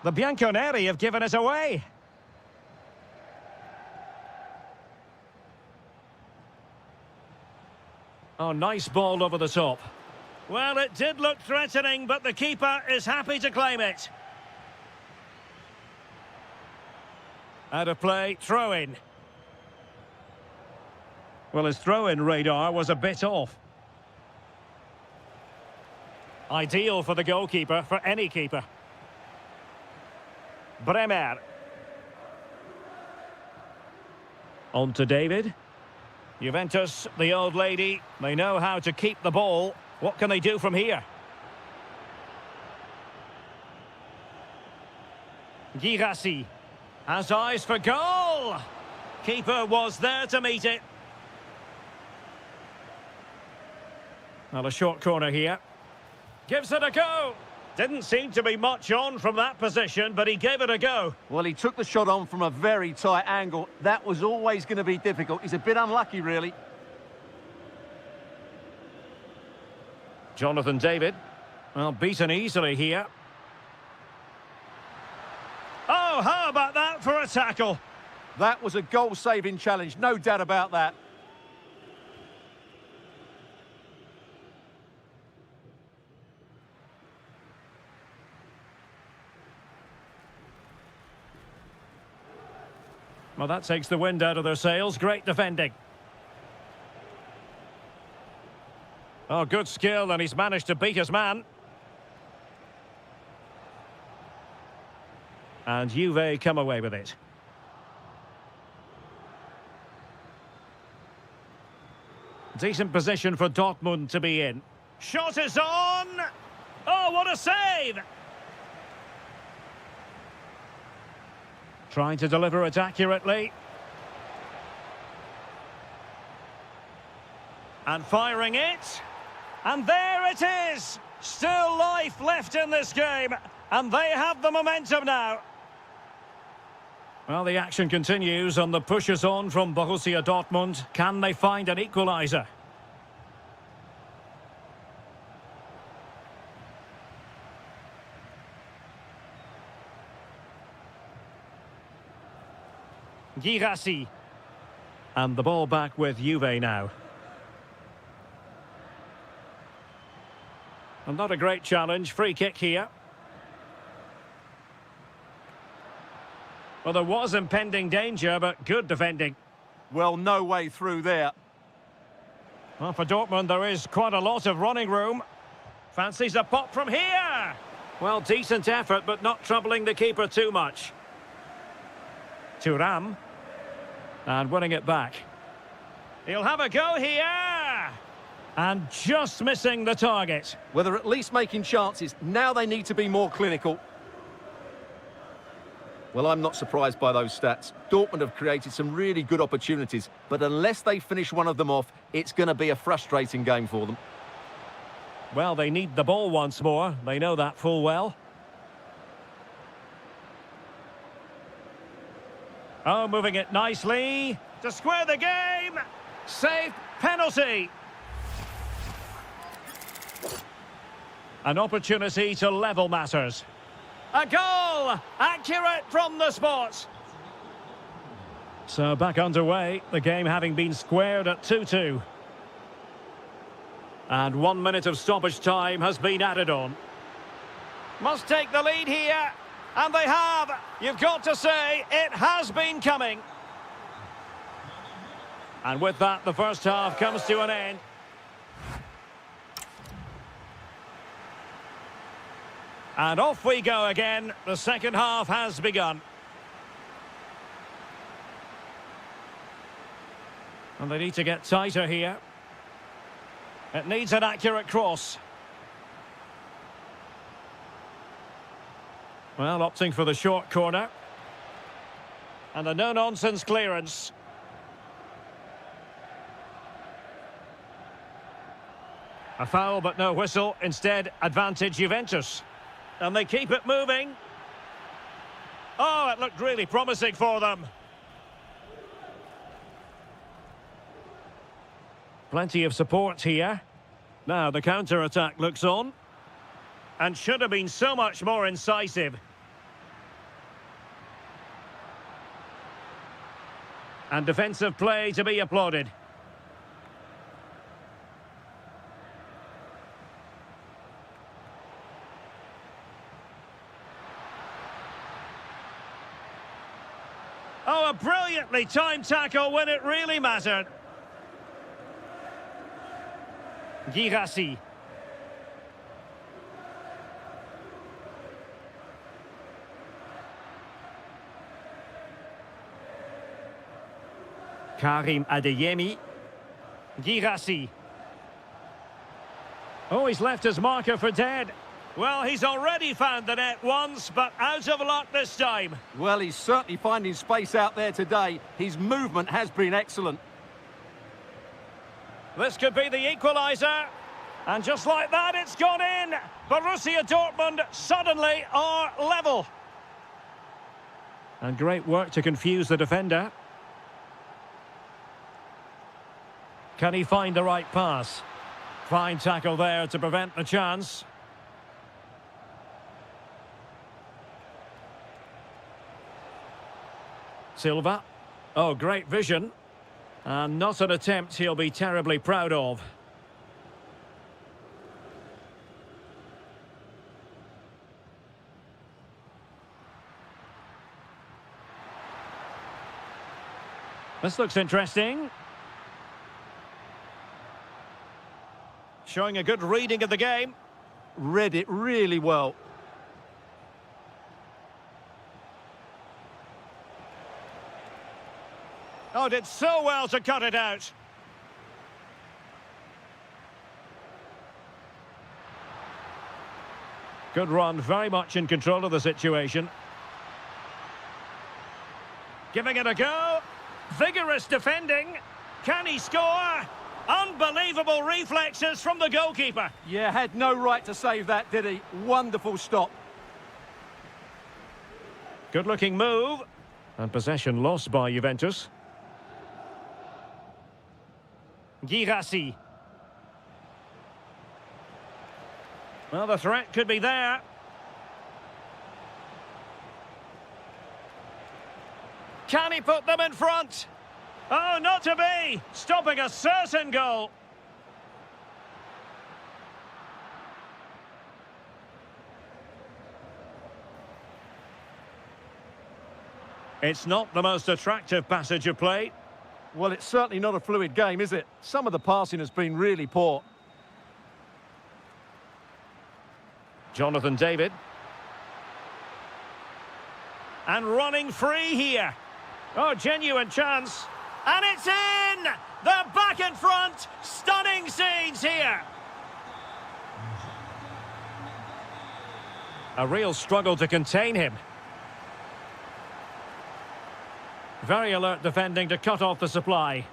The Bianconeri have given it away. Oh, nice ball over the top. Well, it did look threatening, but the keeper is happy to claim it. Out of play, throw-in. Well, his throw-in radar was a bit off. Ideal for the goalkeeper, for any keeper. Bremer. On to David. Juventus, the old lady, they know how to keep the ball. What can they do from here? Girassi has eyes for goal. Keeper was there to meet it. Well, a short corner here. Gives it a go. Didn't seem to be much on from that position, but he gave it a go. Well, he took the shot on from a very tight angle. That was always going to be difficult. He's a bit unlucky, really. Jonathan David. Well, beaten easily here. Oh, how about that for a tackle? That was a goal-saving challenge, no doubt about that. Well, that takes the wind out of their sails. Great defending. Oh, good skill, and he's managed to beat his man. And Juve come away with it. Decent position for Dortmund to be in. Shot is on! Oh, what a save! Trying to deliver it accurately. And firing it. And there it is! Still life left in this game. And they have the momentum now. Well, the action continues and the push is on from Borussia Dortmund. Can they find an equaliser? Girassi. And the ball back with Juve now. And not a great challenge. Free kick here. Well, there was impending danger, but good defending. Well, no way through there. Well, for Dortmund, there is quite a lot of running room. Fancies a pop from here. Well, decent effort, but not troubling the keeper too much. Thuram. And winning it back. He'll have a go here. And just missing the target. Well, they're at least making chances. Now they need to be more clinical. Well, I'm not surprised by those stats. Dortmund have created some really good opportunities, but unless they finish one of them off, it's going to be a frustrating game for them. Well, they need the ball once more. They know that full well. Oh, moving it nicely. To square the game. Saved. Penalty. An opportunity to level matters. A goal! Accurate from the spot. So back underway, the game having been squared at 2-2. And 1 minute of stoppage time has been added on. Must take the lead here. And they have. You've got to say, it has been coming. And with that, the first half comes to an end. And off we go again. The second half has begun. And they need to get tighter here. It needs an accurate cross. Well, opting for the short corner. And a no-nonsense clearance. A foul but no whistle. Instead, advantage Juventus. And they keep it moving. Oh, it looked really promising for them. Plenty of support here. Now the counter-attack looks on. And should have been so much more incisive. And defensive play to be applauded. Oh, a brilliantly timed tackle when it really mattered. Girassi. Karim Adeyemi. Girassi. Oh, he's left his marker for dead. Well, he's already found the net once, but out of luck this time. Well, he's certainly finding space out there today. His movement has been excellent. This could be the equaliser. And just like that, it's gone in. Borussia Dortmund suddenly are level. And great work to confuse the defender. Can he find the right pass? Fine tackle there to prevent the chance. Silva. Oh, great vision. And not an attempt he'll be terribly proud of. This looks interesting. Showing a good reading of the game. Read it really well. Oh, did so well to cut it out. Good run, very much in control of the situation. Giving it a go. Vigorous defending. Can he score? Unbelievable reflexes from the goalkeeper. Yeah, had no right to save that, did he? Wonderful stop. Good-looking move. And possession lost by Juventus. Girassi. Well, the threat could be there. Can he put them in front? Oh, not to be! Stopping a certain goal. It's not the most attractive passage of play. Well, it's certainly not a fluid game, is it? Some of the passing has been really poor. Jonathan David. And running free here. Oh, genuine chance. And it's in! They're back in front! Stunning scenes here! A real struggle to contain him. Very alert defending to cut off the supply.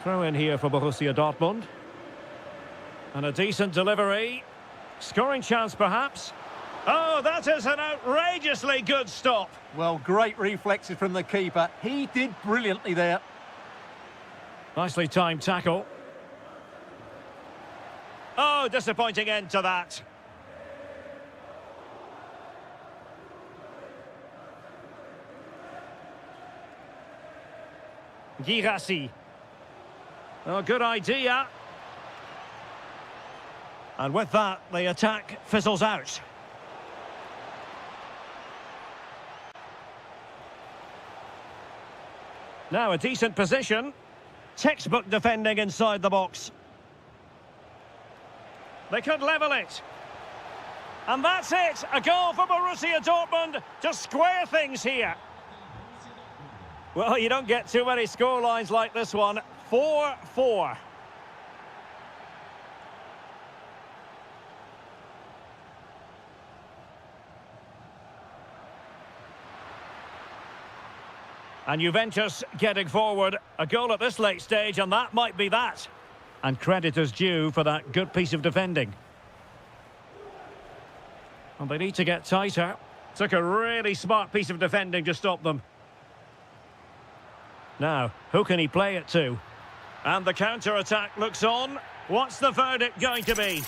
Throw in here for Borussia Dortmund. And a decent delivery. Scoring chance, perhaps. Oh, that is an outrageously good stop. Well, great reflexes from the keeper. He did brilliantly there. Nicely timed tackle. Oh, disappointing end to that. Girassi. Oh, good idea. And with that, the attack fizzles out. Now a decent position. Textbook defending inside the box. They could level it. And that's it. A goal for Borussia Dortmund to square things here. Well, you don't get too many scorelines like this one. 4-4. And Juventus getting forward. A goal at this late stage, and that might be that. And credit is due for that good piece of defending. And they need to get tighter. Took a really smart piece of defending to stop them. Now, who can he play it to? And the counter-attack looks on. What's the verdict going to be?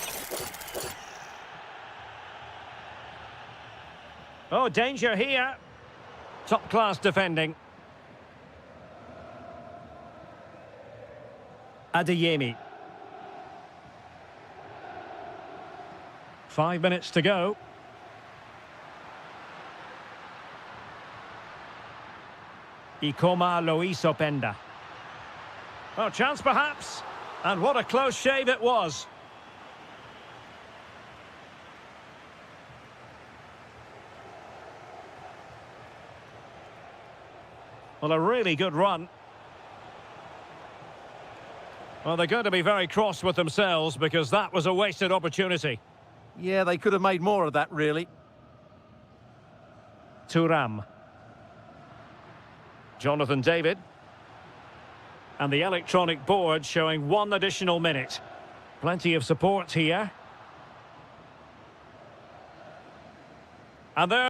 Oh, danger here. Top-class defending. Adeyemi. 5 minutes to go. Ikoma Lois Openda. Oh, chance perhaps. And what a close shave it was. Well, a really good run. Well, they're going to be very cross with themselves because that was a wasted opportunity. Yeah, they could have made more of that, really. Thuram. Jonathan David. And the electronic board showing 1 additional minute. Plenty of support here. And there...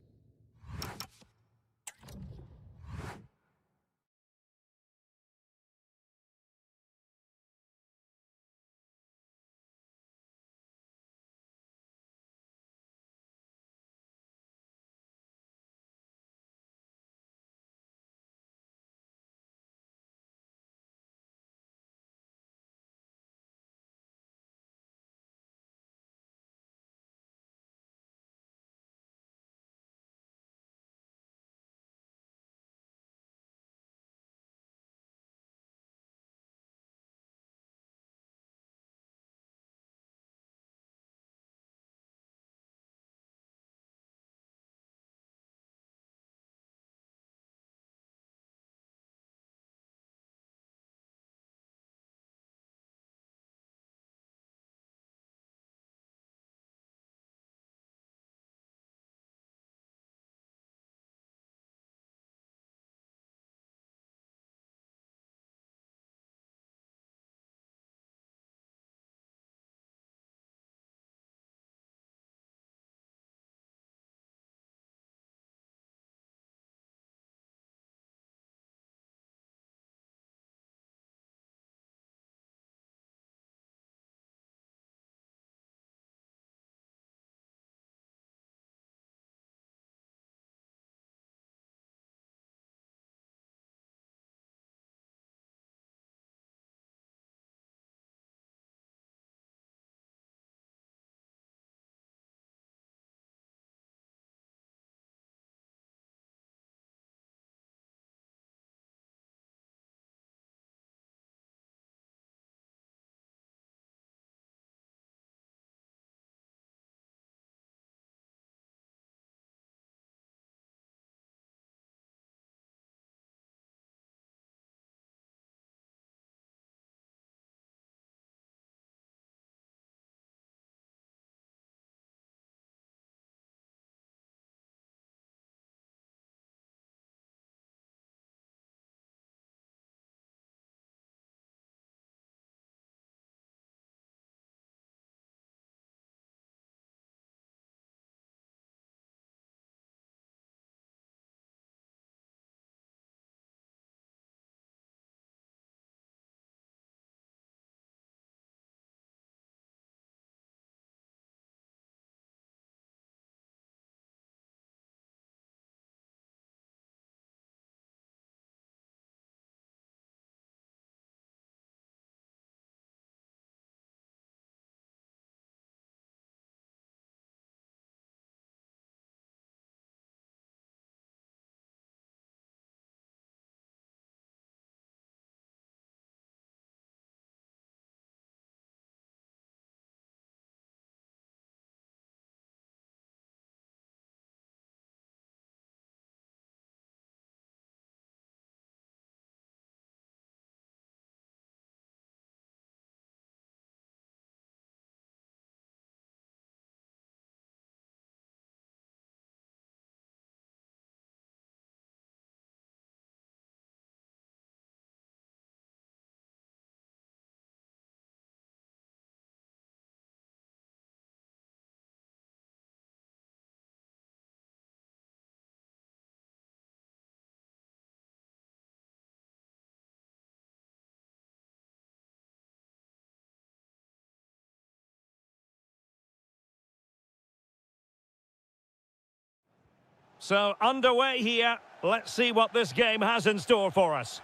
So, underway here. Let's see what this game has in store for us.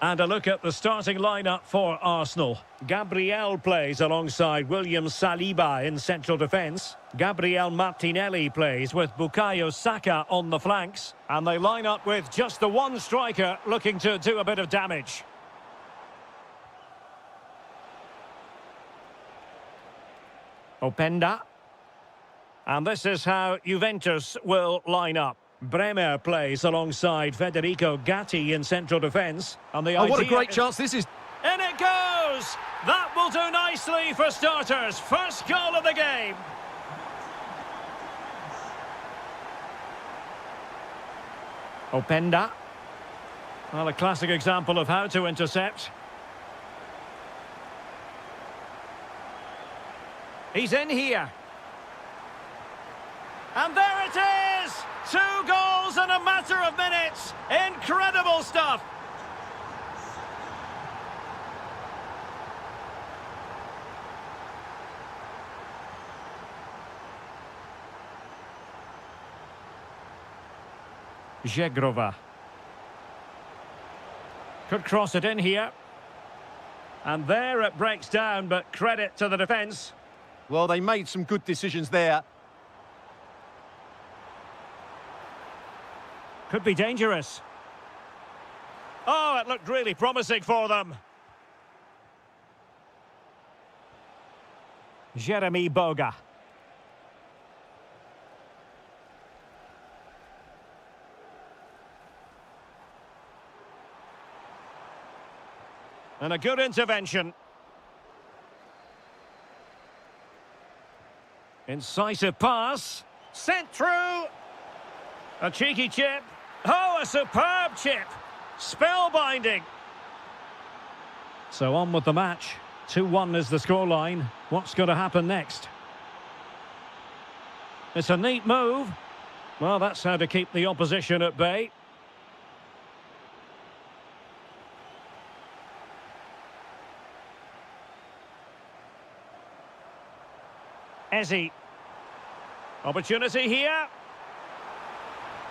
And a look at the starting lineup for Arsenal. Gabriel plays alongside William Saliba in central defence. Gabriel Martinelli plays with Bukayo Saka on the flanks. And they line up with just the one striker looking to do a bit of damage. Openda. And this is how Juventus will line up. Bremer plays alongside Federico Gatti in central defence. And the what a great chance this is. In it goes! That will do nicely for starters. First goal of the game. Openda. Well, a classic example of how to intercept. He's in here. And there it is! 2 goals in a matter of minutes. Incredible stuff. Żegrova. Could cross it in here. And there it breaks down, but credit to the defence. Well, they made some good decisions there. Could be dangerous. Oh, it looked really promising for them. Jeremy Boga. And a good intervention. Incisive pass. Sent through. A cheeky chip. Oh, a superb chip. Spellbinding. So on with the match. 2-1 is the scoreline. What's going to happen next? It's a neat move. Well, that's how to keep the opposition at bay. Eze. Opportunity here.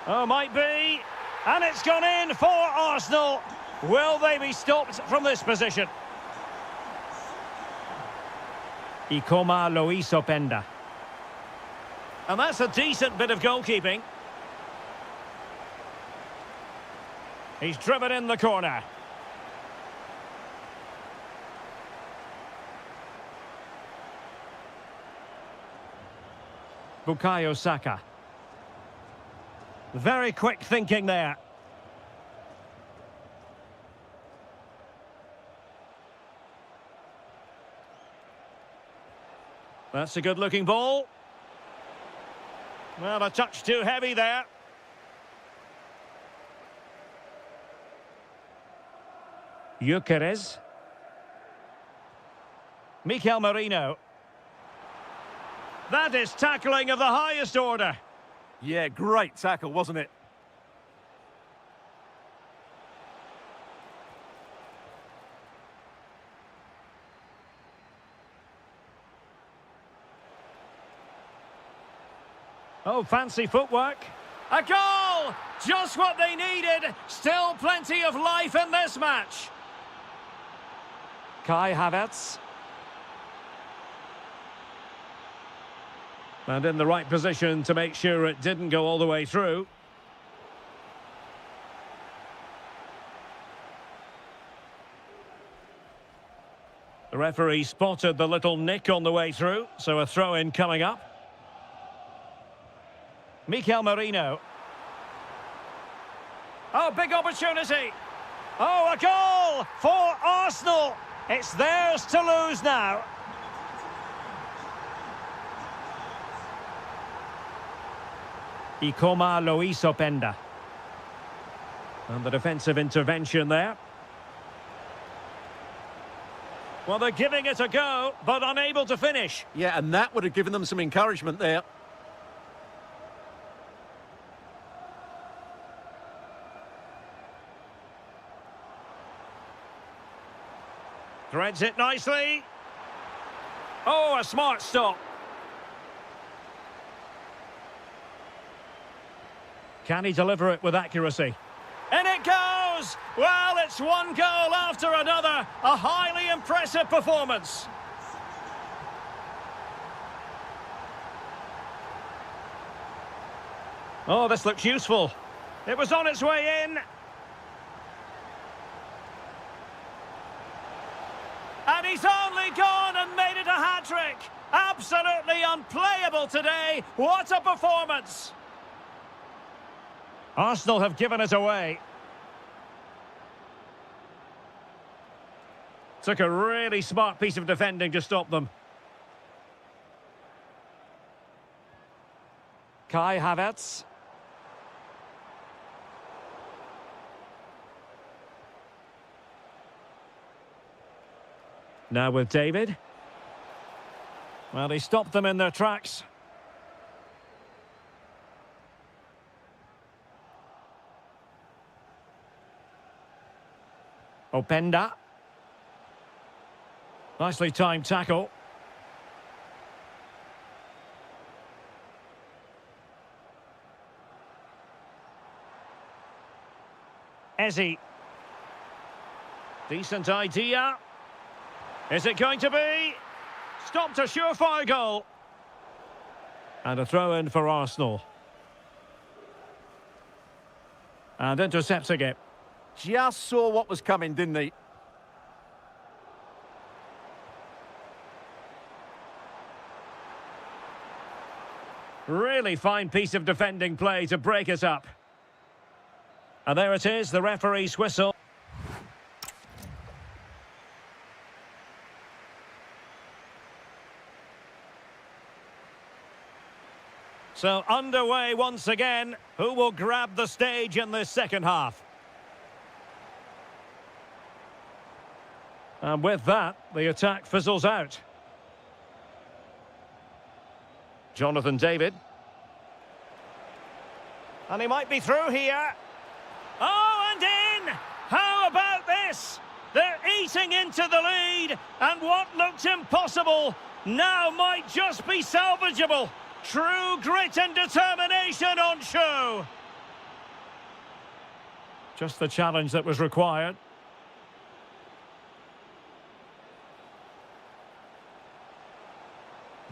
Oh, might be. And it's gone in for Arsenal. Will they be stopped from this position? Ikoma Luis Openda. And that's a decent bit of goalkeeping. He's driven in the corner. Bukayo Saka. Very quick thinking there. That's a good-looking ball. Well, a touch too heavy there. Gyökeres. Mikel Merino. That is tackling of the highest order. Yeah, great tackle, wasn't it? Oh, fancy footwork. A goal! Just what they needed. Still plenty of life in this match. Kai Havertz. And in the right position to make sure it didn't go all the way through. The referee spotted the little nick on the way through, so a throw-in coming up. Mikel Merino. Oh, big opportunity. Oh, a goal for Arsenal. It's theirs to lose now. Ikoma Luis Openda. And the defensive intervention there. Well, they're giving it a go, but unable to finish. Yeah, and that would have given them some encouragement there. Threads it nicely. Oh, a smart stop. Can he deliver it with accuracy? And it goes! Well, it's one goal after another. A highly impressive performance. Oh, this looks useful. It was on its way in. And he's only gone and made it a hat-trick. Absolutely unplayable today. What a performance. Arsenal have given it away. Took a really smart piece of defending to stop them. Kai Havertz. Now with David. Well, he stopped them in their tracks. Openda. Nicely timed tackle. Eze. Decent idea. Is it going to be? Stopped a surefire goal. And a throw-in for Arsenal. And intercepting it. Just saw what was coming, didn't he? Really fine piece of defending play to break us up. And there it is, the referee's whistle. So underway once again. Who will grab the stage in this second half? And with that, the attack fizzles out. Jonathan David. And he might be through here. Oh, and in! How about this? They're eating into the lead, and what looked impossible now might just be salvageable. True grit and determination on show. Just the challenge that was required.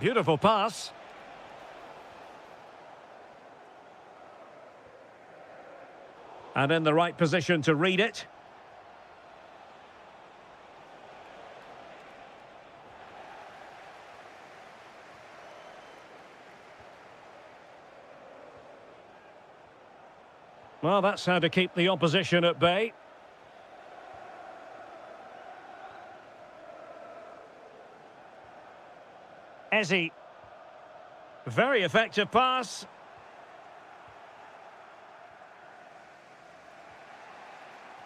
Beautiful pass. And in the right position to read it. Well, that's how to keep the opposition at bay. Eze. Very effective pass.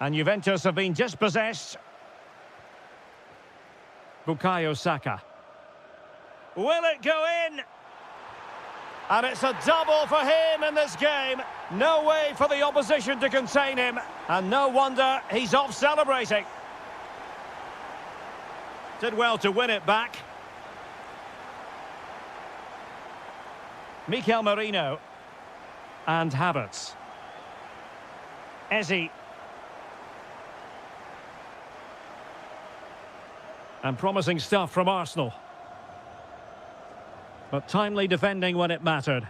And Juventus have been dispossessed. Bukayo Saka. Will it go in? And it's a double for him in this game. No way for the opposition to contain him. And no wonder he's off celebrating. Did well to win it back. Mikel Merino. And Havertz. Eze. And promising stuff from Arsenal. But timely defending when it mattered.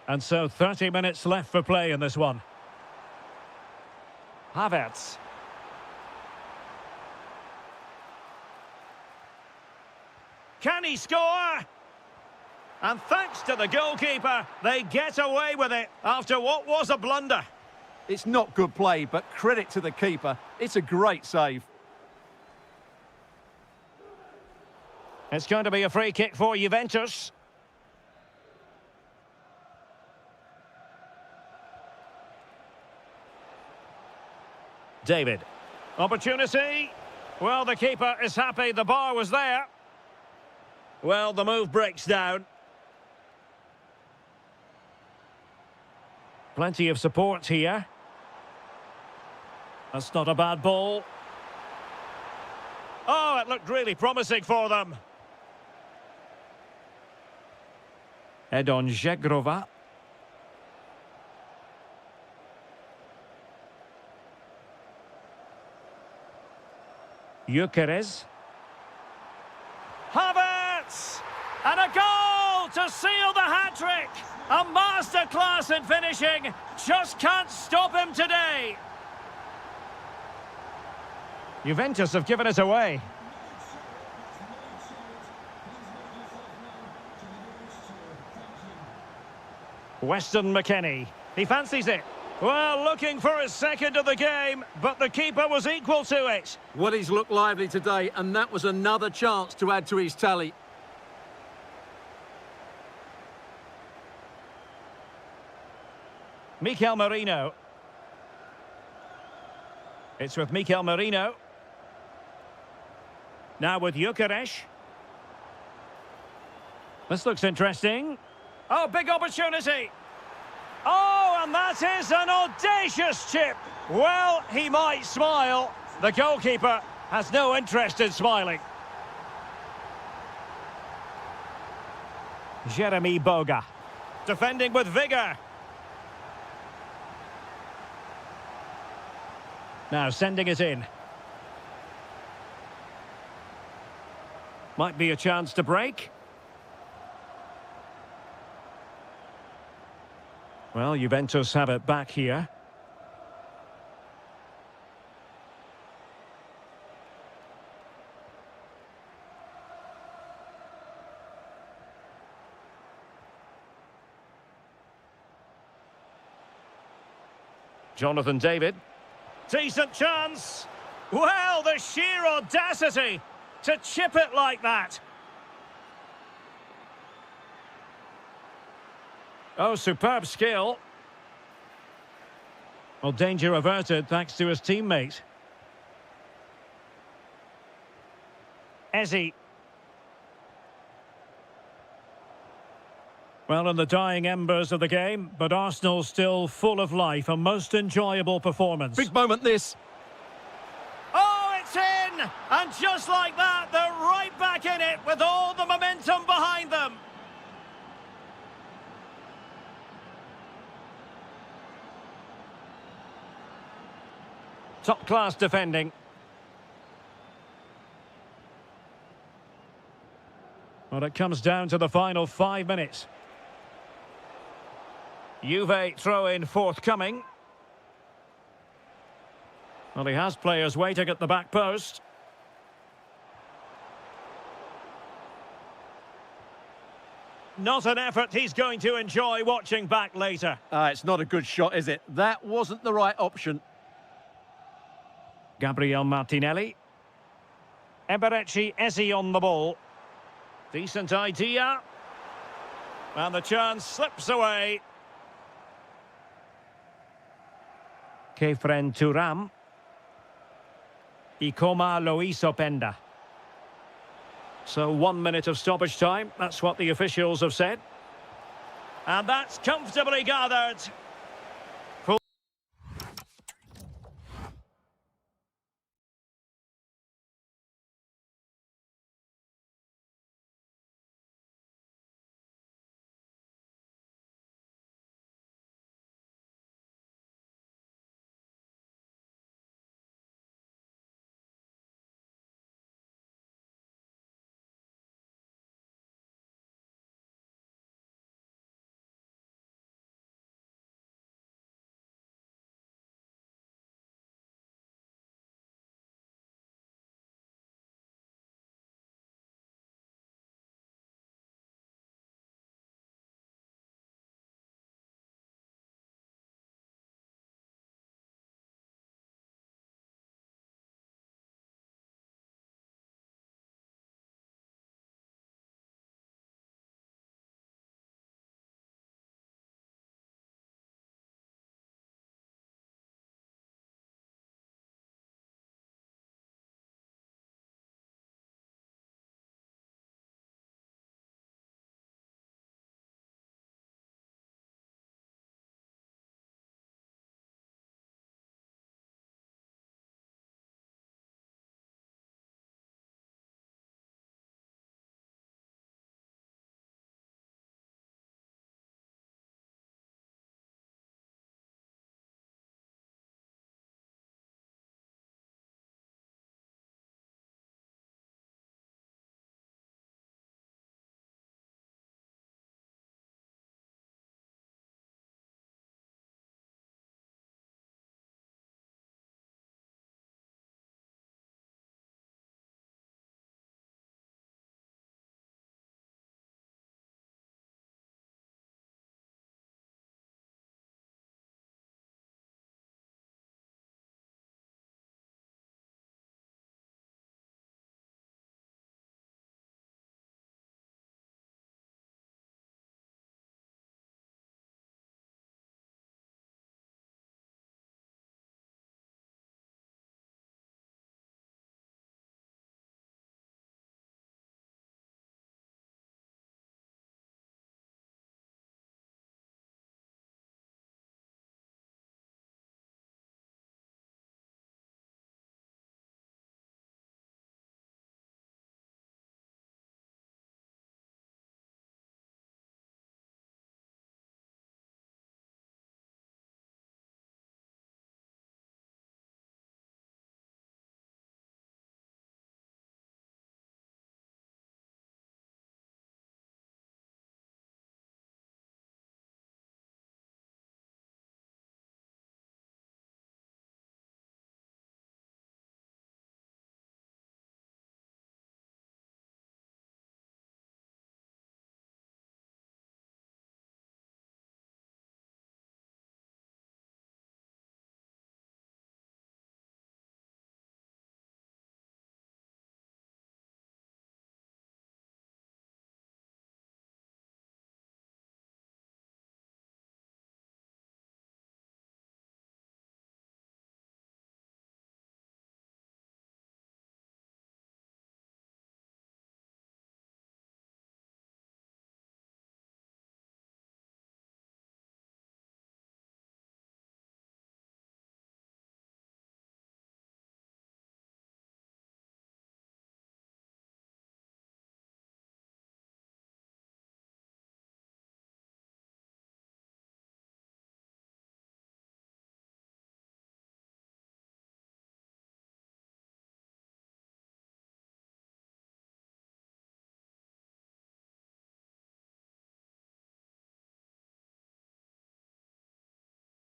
And so 30 minutes left for play in this one. Havertz. Can he score? And thanks to the goalkeeper, they get away with it after what was a blunder. It's not good play, but credit to the keeper. It's a great save. It's going to be a free kick for Juventus. David. Opportunity. Well, the keeper is happy the bar was there. Well, the move breaks down. Plenty of support here. That's not a bad ball. it looked really promising for them. Edon Žegrova. Gyökeres. Havertz! And a goal to seal the hat-trick! A masterclass in finishing. Just can't stop him today. Juventus have given it away. Weston McKennie. He fancies it. Well, looking for his second of the game, but the keeper was equal to it. Well, he's looked lively today, and that was another chance to add to his tally. Mikel Merino. It's with Mikel Merino. Now with Gyökeres. This looks interesting. Oh, big opportunity. Oh, and that is an audacious chip. Well, he might smile. The goalkeeper has no interest in smiling. Jeremy Boga. Defending with vigour. Now sending it in. Might be a chance to break. Well, Juventus have it back here. Jonathan David. Decent chance. Well, the sheer audacity to chip it like that. Oh, superb skill. Well, danger averted thanks to his teammate. Eze. Well, in the dying embers of the game, but Arsenal still full of life, a most enjoyable performance. Big moment, this. Oh, it's in! And just like that, they're right back in it with all the momentum behind them. Top-class defending. Well, it comes down to the final 5 minutes. Juve throw-in forthcoming. Well, he has players waiting at the back post. Not an effort he's going to enjoy watching back later. It's not a good shot, is it? That wasn't the right option. Gabriel Martinelli. Eberechi Eze on the ball. Decent idea. And the chance slips away. Kefren Turam. Ikoma Loisopenda. So 1 minute of stoppage time. That's what the officials have said. And that's comfortably gathered.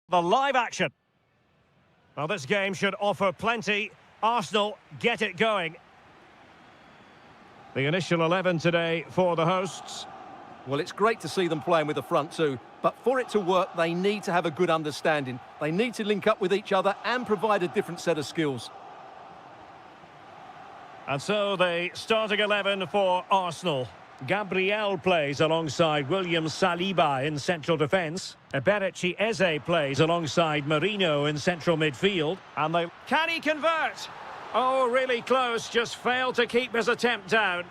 The live action. Well, this game should offer plenty. Arsenal get it going. The initial 11 today for the hosts. Well, it's great to see them playing with the front two, but for it to work, they need to have a good understanding. They need to link up with each other and provide a different set of skills. And so the starting 11 for Arsenal. Gabriel plays alongside William Saliba in central defence. Eberechi Eze plays alongside Marino in central midfield. And they... Can he convert? Oh, really close, just failed to keep his attempt down.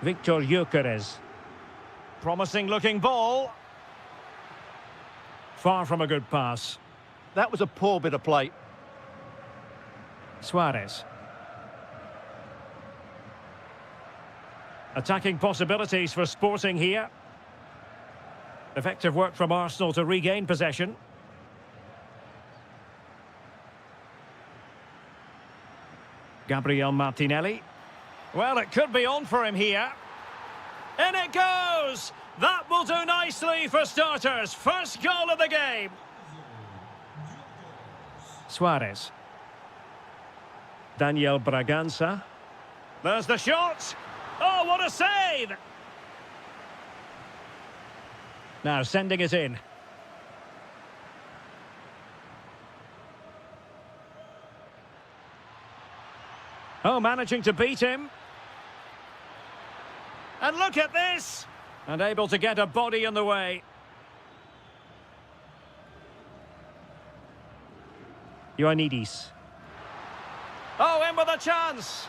Victor Gyökeres. Promising looking ball. Far from a good pass. That was a poor bit of play. Suarez. Attacking possibilities for Sporting here. Effective work from Arsenal to regain possession. Gabriel Martinelli. Well, it could be on for him here. In it goes! That will do nicely for starters. First goal of the game. Suarez. Daniel Bragança. There's the shot. Oh, what a save! Now sending it in. Oh, managing to beat him. And look at this! And able to get a body in the way. Ioannidis. Oh, in with a chance!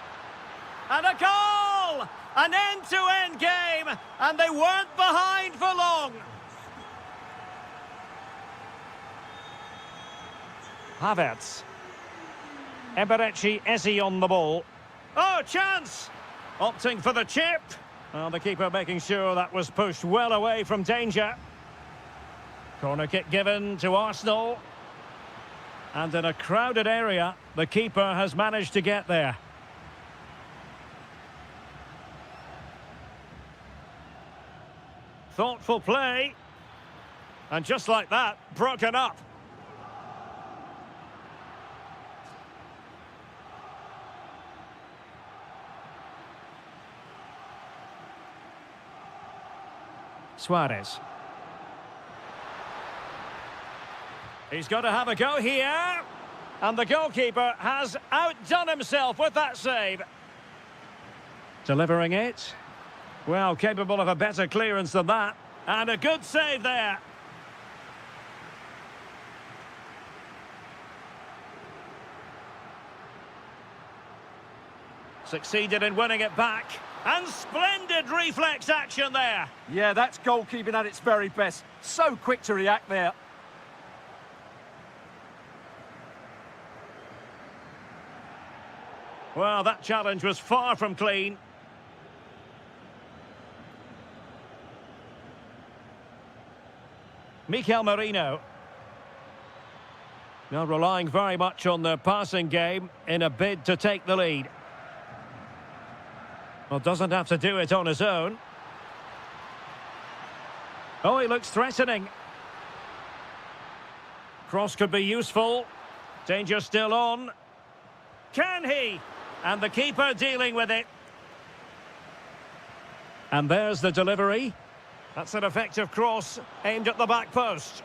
And a goal! An end-to-end game! And they weren't behind for long! Havertz. Eberechi Eze on the ball. Oh, chance! Opting for the chip. Well, the keeper making sure that was pushed well away from danger. Corner kick given to Arsenal. And in a crowded area, the keeper has managed to get there. Thoughtful play. And just like that, broken up. Suarez. He's got to have a go here. And the goalkeeper has outdone himself with that save. Delivering it. Well, capable of a better clearance than that. And a good save there. Succeeded in winning it back. And splendid reflex action there. Yeah, that's goalkeeping at its very best. So quick to react there. Well, that challenge was far from clean. Mikel Merino. Now relying very much on the passing game in a bid to take the lead. Well, doesn't have to do it on his own. Oh, he looks threatening. Cross could be useful. Danger still on. Can he? And the keeper dealing with it. And there's the delivery. That's an effective cross aimed at the back post.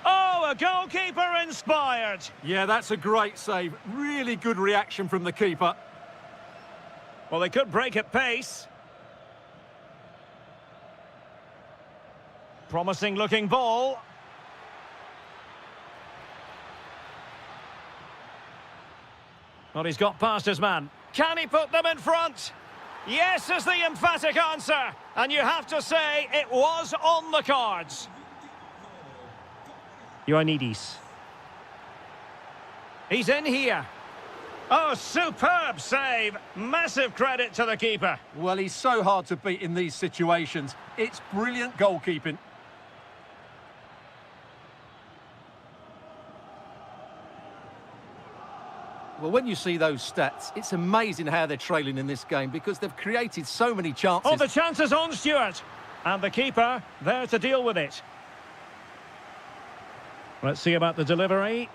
Oh, a goalkeeper inspired. Yeah, that's a great save. Really good reaction from the keeper. Well, they could break at pace. Promising looking ball. Well, he's got past his man. Can he put them in front? Yes is the emphatic answer. And you have to say it was on the cards. Ioannidis. He's in here. Oh, superb save. Massive credit to the keeper. Well, he's so hard to beat in these situations. It's brilliant goalkeeping. Well, when you see those stats, it's amazing how they're trailing in this game because they've created so many chances. Oh, the chance is on, Stuart. And the keeper there to deal with it. Let's see about the delivery.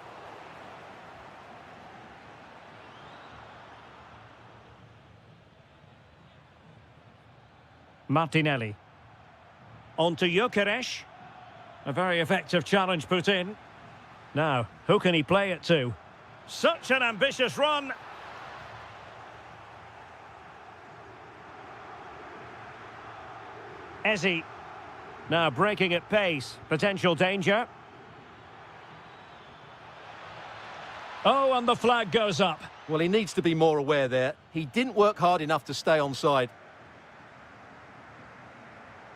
Martinelli. On to Gyökeres. A very effective challenge put in. Now, who can he play it to? Such an ambitious run. Eze. Now breaking at pace. Potential danger. Oh, and the flag goes up. Well, he needs to be more aware there. He didn't work hard enough to stay onside.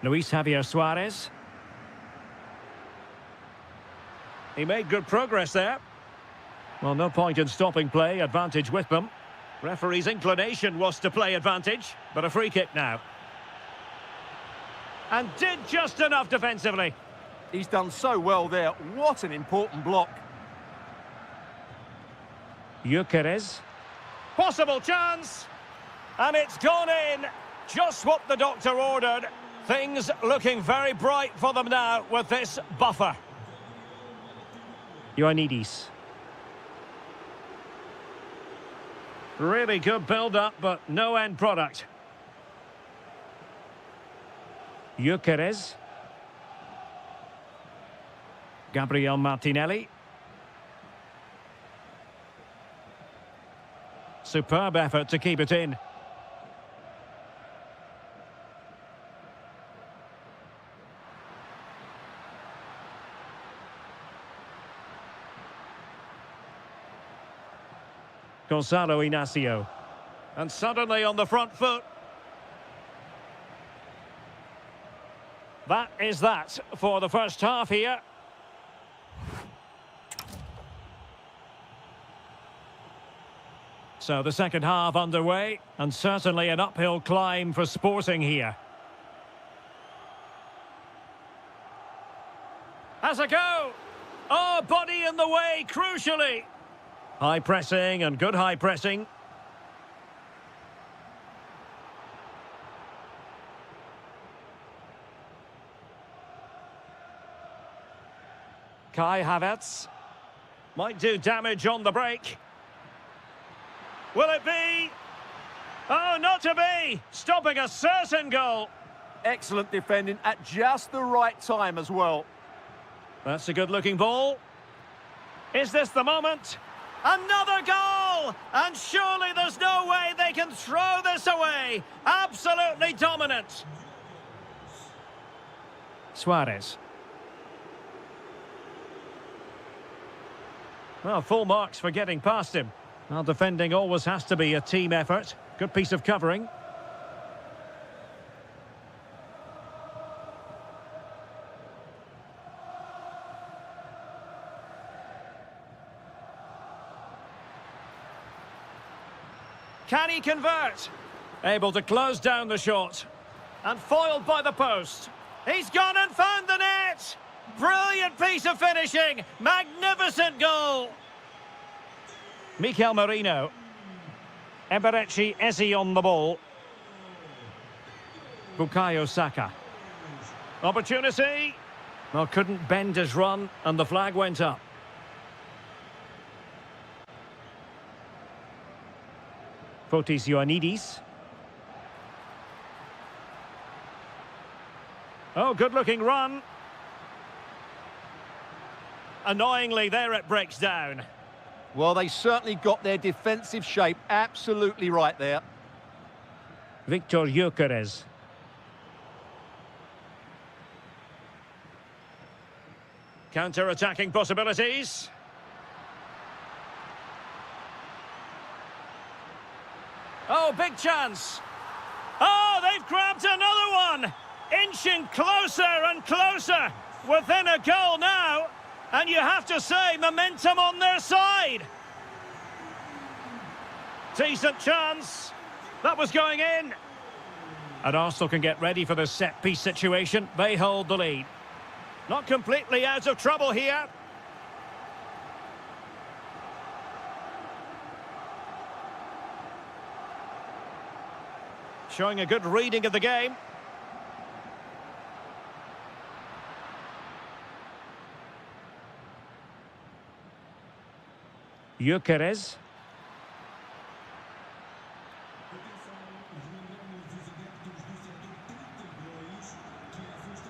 Luis Javier Suarez. He made good progress there. Well, no point in stopping play. Advantage with them. Referee's inclination was to play advantage, but a free kick now. And did just enough defensively. He's done so well there. What an important block. Gyökeres. Possible chance. And it's gone in. Just what the doctor ordered. Things looking very bright for them now with this buffer. Ioannidis. Really good build-up, but no end product. Gyökeres. Gabriel Martinelli. Superb effort to keep it in. Gonzalo Inacio. And suddenly on the front foot. That is that for the first half here. So the second half underway, and certainly an uphill climb for Sporting here. Has a go! Oh, body in the way, crucially! High pressing and good high pressing. Kai Havertz might do damage on the break. Will it be? Oh, not to be! Stopping a certain goal. Excellent defending at just the right time as well. That's a good-looking ball. Is this the moment? Another goal! And surely there's no way they can throw this away. Absolutely dominant. Suarez. Well, full marks for getting past him. Well, defending always has to be a team effort. Good piece of covering. Can he convert? Able to close down the shot. And foiled by the post. He's gone and found the net! Brilliant piece of finishing! Magnificent goal! Mikel Merino. Eberechi Eze on the ball. Bukayo Saka. Opportunity. Well, couldn't bend his run, and the flag went up. Fotis Ioannidis. Oh, good-looking run. Annoyingly, there it breaks down. Well, they certainly got their defensive shape absolutely right there. Victor Gyökeres. Counter-attacking possibilities. Oh, big chance. Oh, they've grabbed another one. Inching closer and closer. Within a goal now. And you have to say, momentum on their side. Decent chance. That was going in. And Arsenal can get ready for the set-piece situation. They hold the lead. Not completely out of trouble here. showing a good reading of the game. Gyökeres.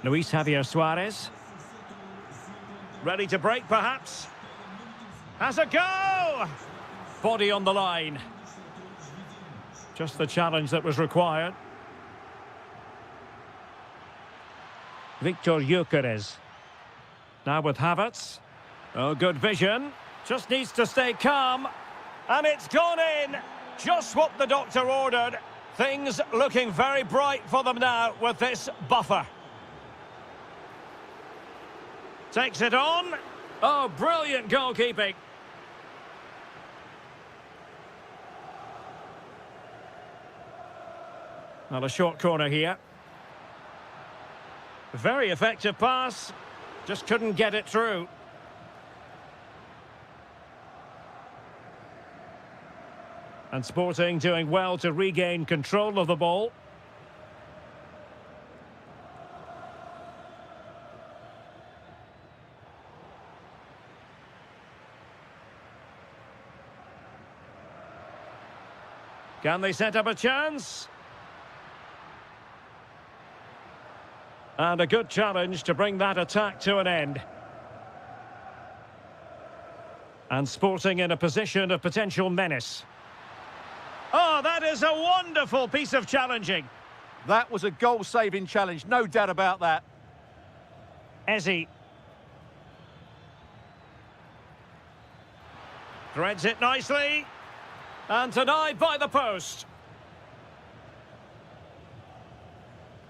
Luis Javier Suarez. Ready to break, perhaps. Has a go! Body on the line. Just the challenge that was required. Victor Gyökeres. Now with Havertz. Oh, good vision. Just needs to stay calm. And it's gone in. Just what the doctor ordered. Things looking very bright for them now with this buffer. Takes it on. Oh, brilliant goalkeeping. Not a short corner here. Very effective pass. Just couldn't get it through. And Sporting doing well to regain control of the ball. Can they set up a chance? And a good challenge to bring that attack to an end. And Sporting in a position of potential menace. Oh, that is a wonderful piece of challenging. That was a goal-saving challenge, no doubt about that. Eze. Threads it nicely. And denied by the post.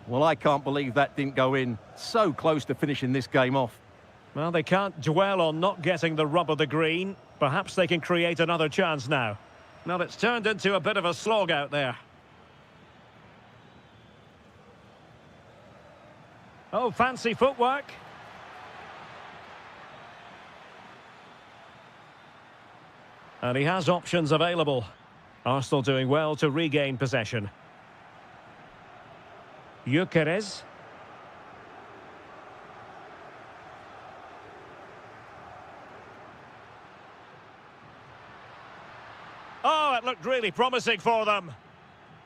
Well, I can't believe that didn't go in. So close to finishing this game off. Well, they can't dwell on not getting the rub of the green. Perhaps they can create another chance now. Well, it's turned into a bit of a slog out there. Oh, fancy footwork. And he has options available. Arsenal doing well to regain possession. Gyökeres. Oh, it looked really promising for them.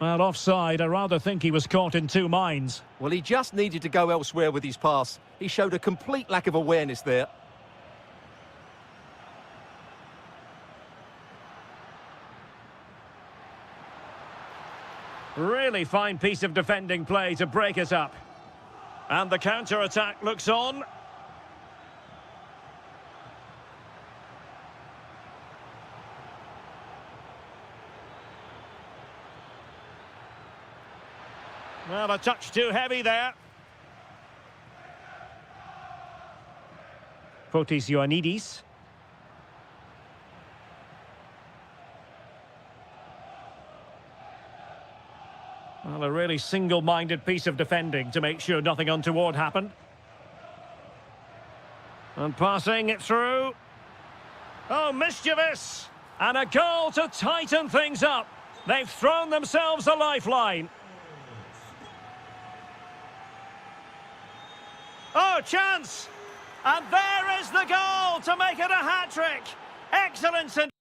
Well, offside. I rather think he was caught in two minds. Well, he just needed to go elsewhere with his pass. He showed a complete lack of awareness there. Really fine piece of defending play to break it up. And the counter-attack looks on. Well, a touch too heavy there. Fotis Ioannidis. Well, a really single-minded piece of defending to make sure nothing untoward happened. And passing it through. Oh, mischievous! And a goal to tighten things up. They've thrown themselves a lifeline. Oh, chance! And there is the goal to make it a hat-trick. Excellent.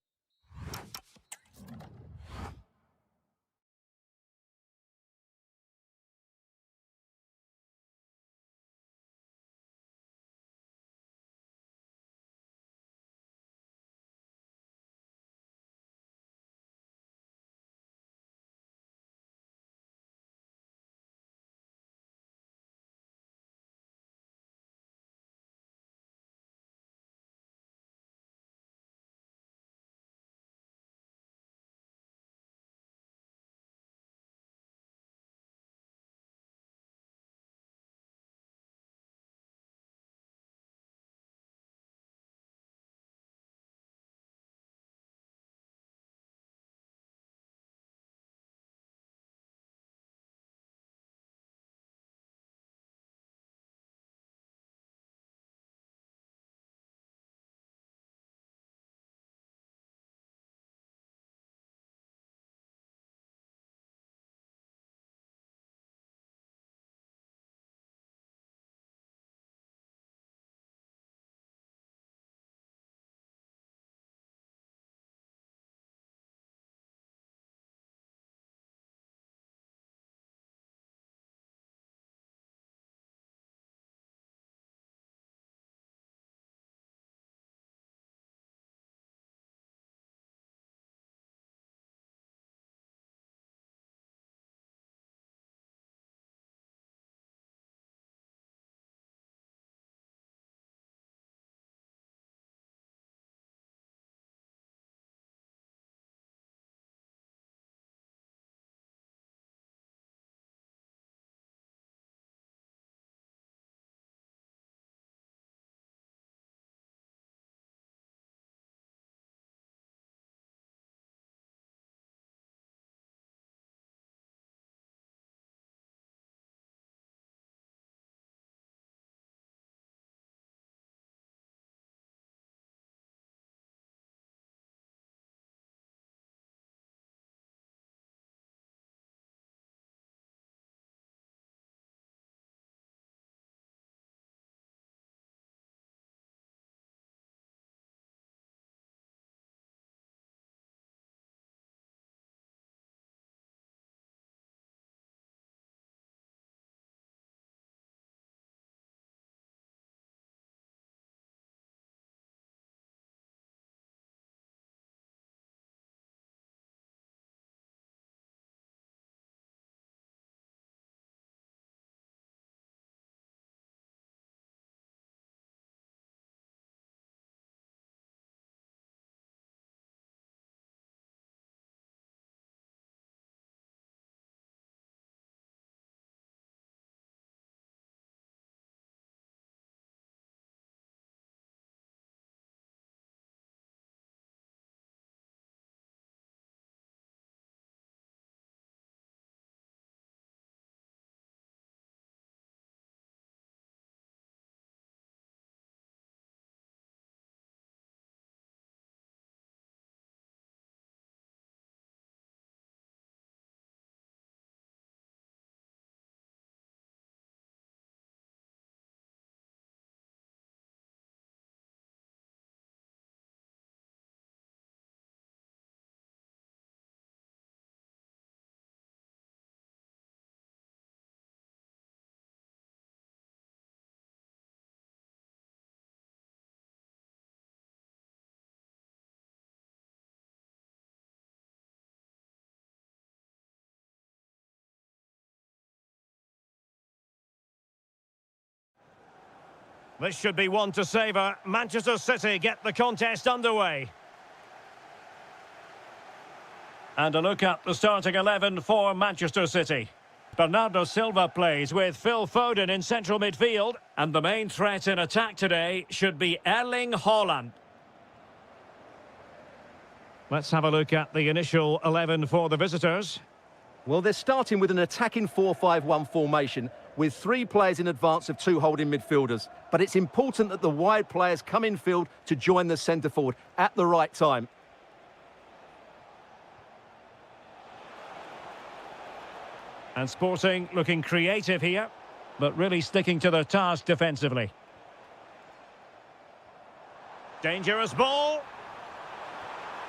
This should be one to savour. Manchester City get the contest underway. And a look at the starting 11 for Manchester City. Bernardo Silva plays with Phil Foden in central midfield. And the main threat in attack today should be Erling Haaland. Let's have a look at the initial 11 for the visitors. Well, they're starting with an attacking 4-5-1 formation with 3 players in advance of 2 holding midfielders. But it's important that the wide players come in field to join the centre forward at the right time. And Sporting looking creative here, but really sticking to their task defensively. Dangerous ball.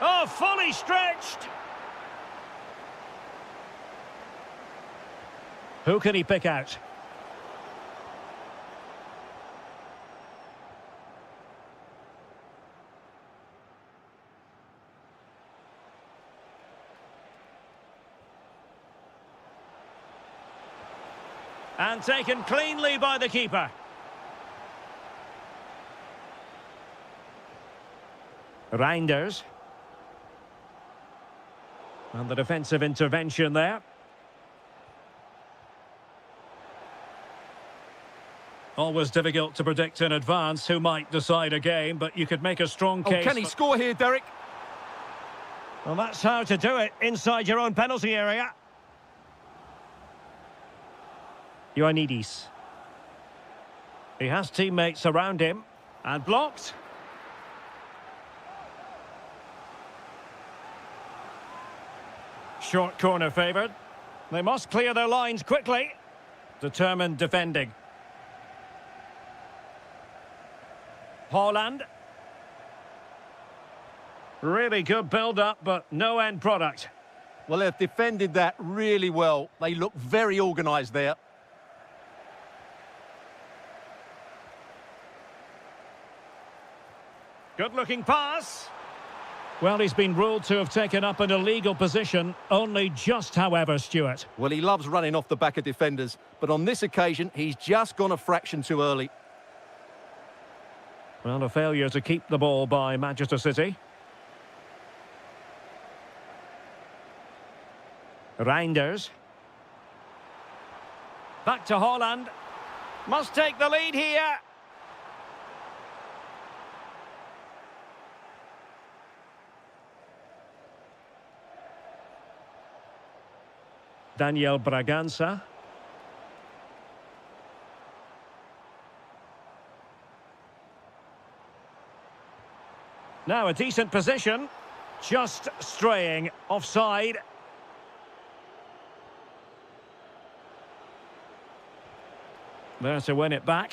Oh, fully stretched. Who can he pick out? And taken cleanly by the keeper. Reinders. And the defensive intervention there. Always difficult to predict in advance who might decide a game, but you could make a strong case. Oh, can he score here, Derek? Well, that's how to do it, inside your own penalty area. Ioannidis. He has teammates around him. And blocked. Short corner favoured. They must clear their lines quickly. Determined defending. Haaland. Really good build-up, but no end product. Well, they've defended that really well. They look very organised there. Good-looking pass. Well, he's been ruled to have taken up an illegal position, only just, however, Stuart. Well, he loves running off the back of defenders, but on this occasion, he's just gone a fraction too early. Well, a failure to keep the ball by Manchester City. Reinders. Back to Haaland. Must take the lead here. Daniel Bragança. Now a decent position. Just straying offside. There to win it back.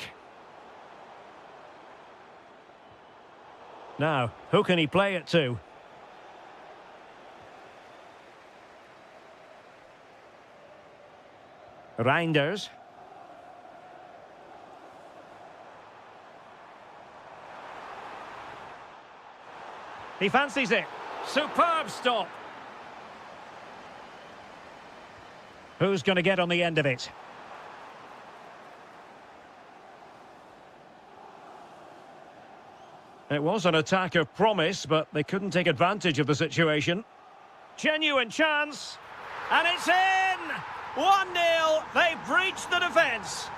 Now, who can he play it to? Reinders. He fancies it. Superb stop. Who's going to get on the end of it? It was an attack of promise, but they couldn't take advantage of the situation. Genuine chance. And it's in! 1-0. They've breached the defence.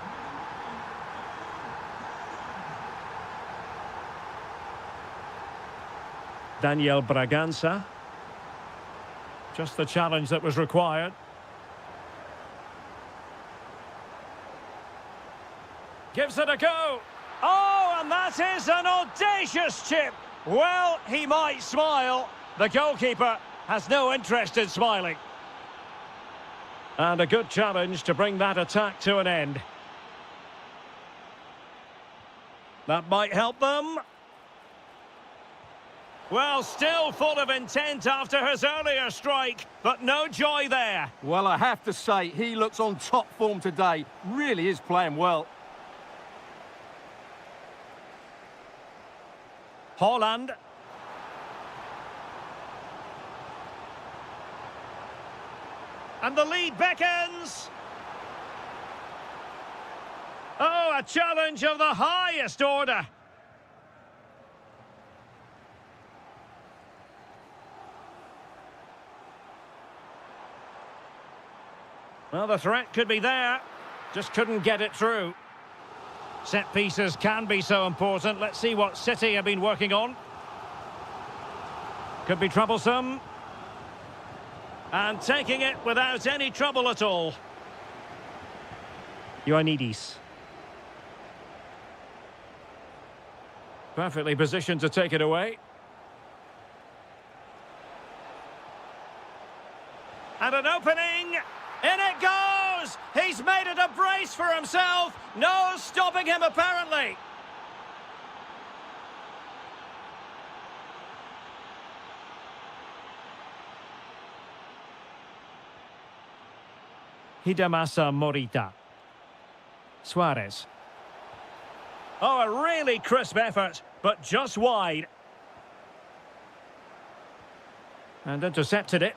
Daniel Bragança. Just the challenge that was required. Gives it a go. Oh, and that is an audacious chip. Well, he might smile. The goalkeeper has no interest in smiling. And a good challenge to bring that attack to an end. That might help them. Well, still full of intent after his earlier strike, but no joy there. Well, I have to say, he looks on top form today. Really is playing well. Haaland. And the lead beckons. Oh, a challenge of the highest order. Well, the threat could be there. Just couldn't get it through. Set pieces can be so important. Let's see what City have been working on. Could be troublesome. And taking it without any trouble at all. Ioannidis. Perfectly positioned to take it away. And an opening. In it goes! He's made it a brace for himself. No stopping him, apparently. Hidemasa Morita. Suarez. Oh, a really crisp effort, but just wide. And intercepted it.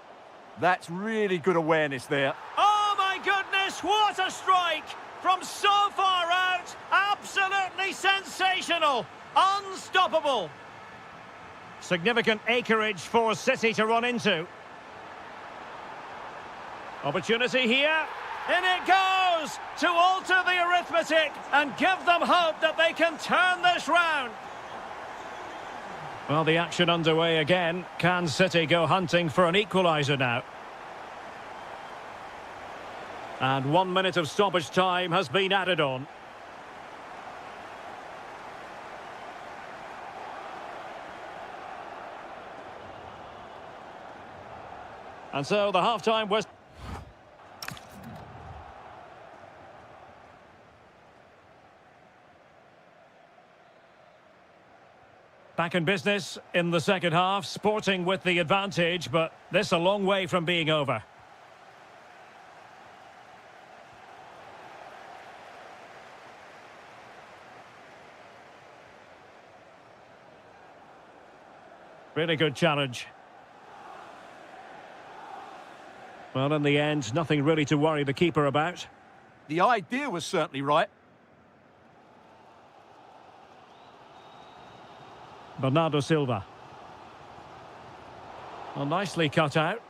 That's really good awareness there. Oh, my goodness, what a strike! From so far out, absolutely sensational. Unstoppable. Significant acreage for City to run into. Opportunity here. In it goes to alter the arithmetic and give them hope that they can turn this round. Well, the action underway again. Can City go hunting for an equaliser now? And 1 minute of stoppage time has been added on. And so the half-time was... Back in business in the second half, Sporting with the advantage, but this a long way from being over. Really good challenge. Well, in the end, nothing really to worry the keeper about. The idea was certainly right. Bernardo Silva. Well, nicely cut out.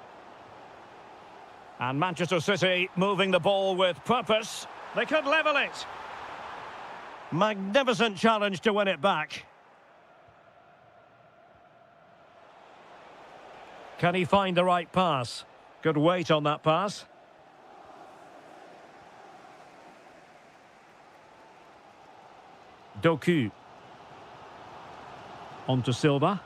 And Manchester City moving the ball with purpose. They could level it. Magnificent challenge to win it back. Can he find the right pass? Good weight on that pass. Doku. On to Silva.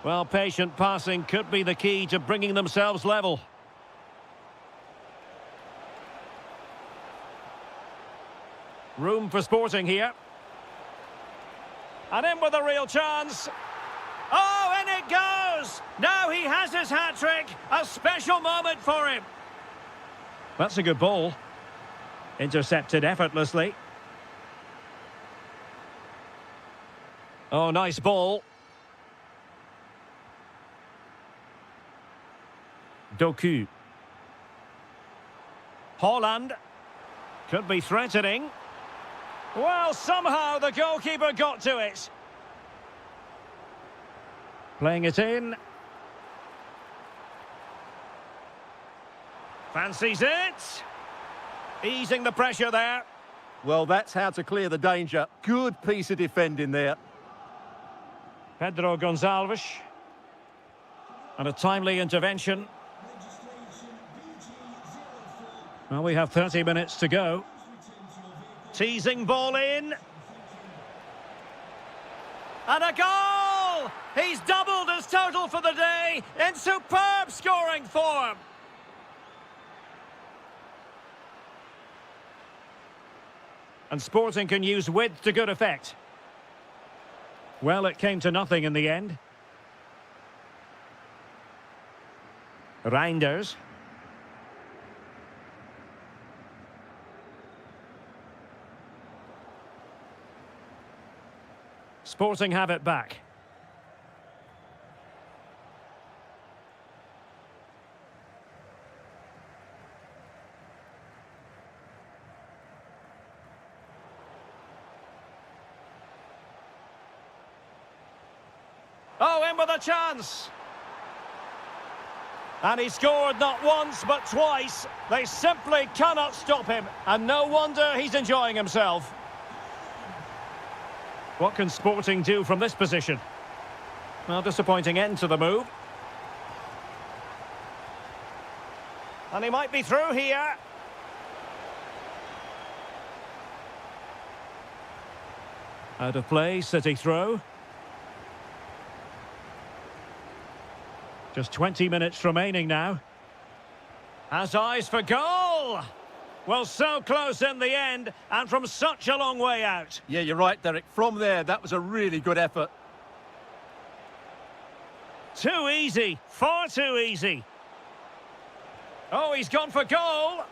Well, patient passing could be the key to bringing themselves level. Room for Sporting here. And in with a real chance. Oh, in it goes! Now he has his hat-trick. A special moment for him. That's a good ball. Intercepted effortlessly. Oh, nice ball. Doku. Haaland. Could be threatening. Well, somehow the goalkeeper got to it. Playing it in. Fancies it. Easing the pressure there. Well, that's how to clear the danger. Good piece of defending there. Pedro Gonçalves. And a timely intervention. Well, we have 30 minutes to go. Teasing ball in. And a goal! He's doubled his total for the day in superb scoring form. And Sporting can use width to good effect. Well, it came to nothing in the end. Reinders. Sporting have it back. in with a chance. And he scored not once, but twice. They simply cannot stop him. And no wonder he's enjoying himself. What can Sporting do from this position? Well, disappointing end to the move. And he might be through here. Out of play, City throw. Just 20 minutes remaining now. Has eyes for goal! Well, so close in the end, and from such a long way out. Yeah, you're right, Derek. From there, that was a really good effort. Too easy, far too easy. Oh, he's gone for goal.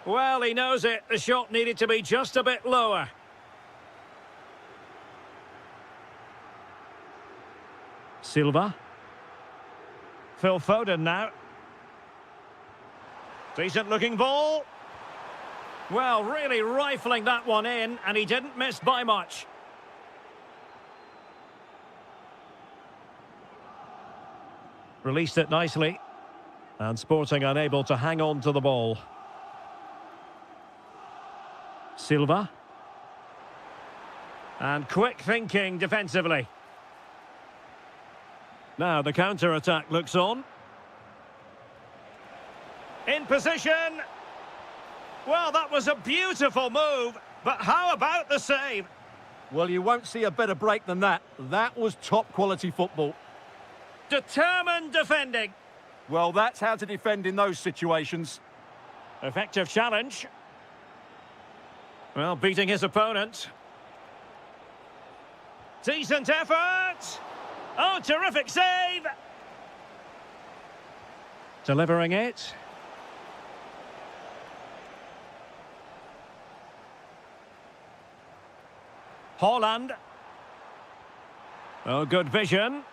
Well, he knows it. The shot needed to be just a bit lower. Silva. Phil Foden now. Decent looking ball. Well, really rifling that one in, and he didn't miss by much. Released it nicely. And Sporting unable to hang on to the ball. Silva. And quick thinking defensively. Now the counter-attack looks on. In position. Well, that was a beautiful move, but how about the save? Well, you won't see a better break than that. That was top-quality football. Determined defending. Well, that's how to defend in those situations. Effective challenge. Well, beating his opponent. Decent effort. Oh, terrific save. Delivering it. Haaland. Oh, good vision.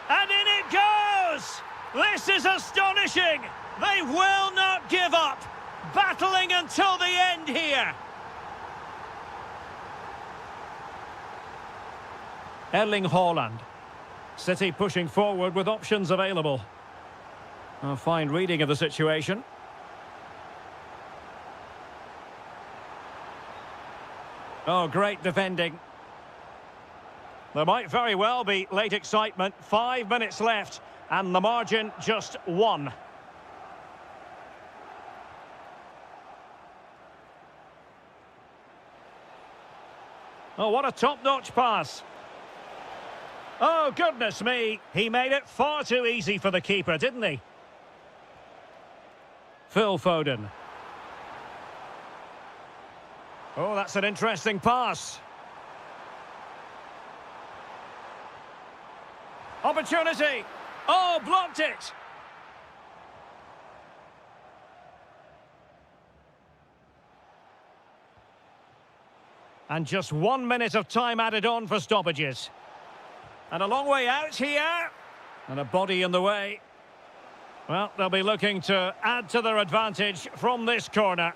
And in it goes! This is astonishing! They will not give up! Battling until the end here! Erling Haaland. City pushing forward with options available. A fine reading of the situation. Oh, great defending. There might very well be late excitement. 5 minutes left, and the margin just 1. Oh, what a top-notch pass. Oh, goodness me. He made it far too easy for the keeper, didn't he? Phil Foden. Oh, that's an interesting pass. Opportunity. Oh, blocked it. And just 1 minute of time added on for stoppages. And a long way out here. And a body in the way. Well, they'll be looking to add to their advantage from this corner.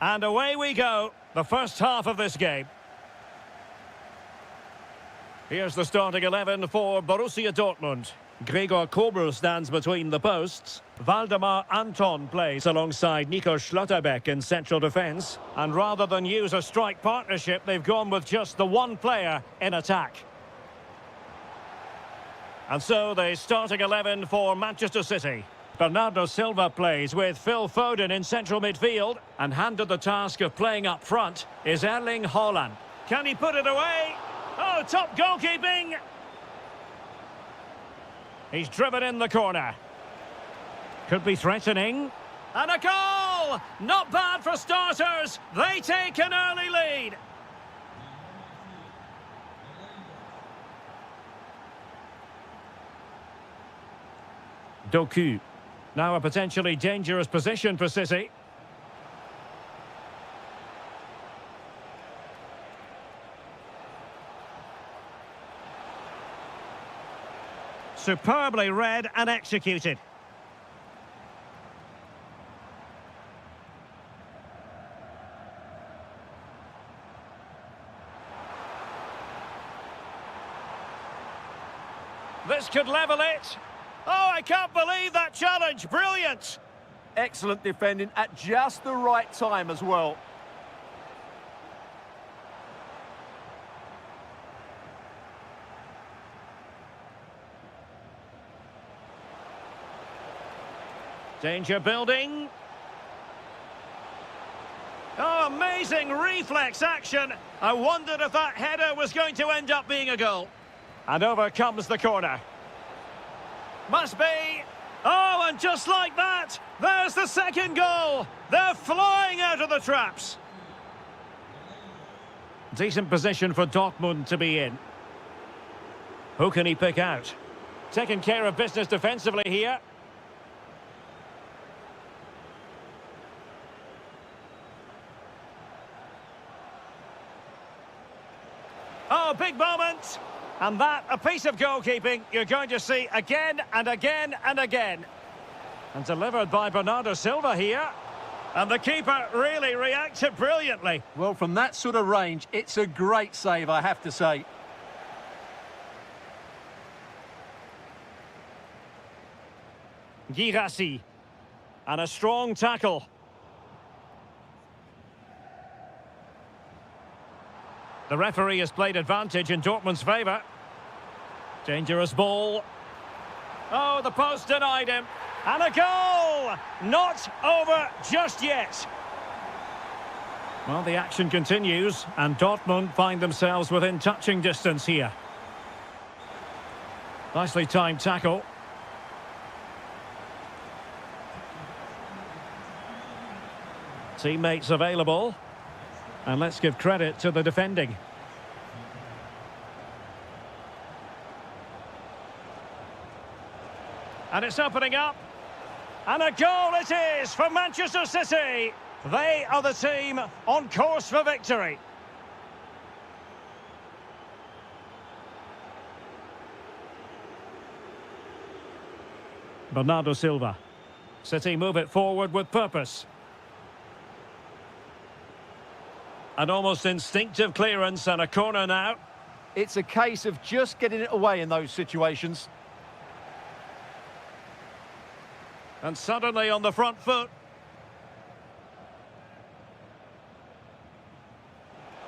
And away we go, the first half of this game. Here's the starting 11 for Borussia Dortmund. Gregor Kobel stands between the posts. Waldemar Anton plays alongside Nico Schlotterbeck in central defence. And rather than use a strike partnership, they've gone with just the one player in attack. And so the starting 11 for Manchester City. Bernardo Silva plays with Phil Foden in central midfield. And handed the task of playing up front is Erling Haaland. Can he put it away? Oh, top goalkeeping! He's driven in the corner. Could be threatening. And a goal! Not bad for starters. They take an early lead. Doku. Now a potentially dangerous position for City. Superbly read and executed. This could level it. Oh, I can't believe that challenge. Brilliant. Excellent defending at just the right time as well. Danger building. Oh, amazing reflex action. I wondered if that header was going to end up being a goal. And over comes the corner. Must be. Oh, and just like that, there's the second goal. They're flying out of the traps. Decent position for Dortmund to be in. Who can he pick out? Taking care of business defensively here. Oh, big moment. And that, a piece of goalkeeping you're going to see again and again and again. And delivered by Bernardo Silva here. And the keeper really reacted brilliantly. Well, from that sort of range, it's a great save, I have to say. Girassi. And a strong tackle. The referee has played advantage in Dortmund's favour. Dangerous ball. Oh, the post denied him. And a goal! Not over just yet. Well, the action continues, and Dortmund find themselves within touching distance here. Nicely timed tackle. Teammates available. And let's give credit to the defending. And it's opening up. And a goal it is for Manchester City. They are the team on course for victory. Bernardo Silva. City move it forward with purpose. An almost instinctive clearance and a corner now. It's a case of just getting it away in those situations. And suddenly on the front foot.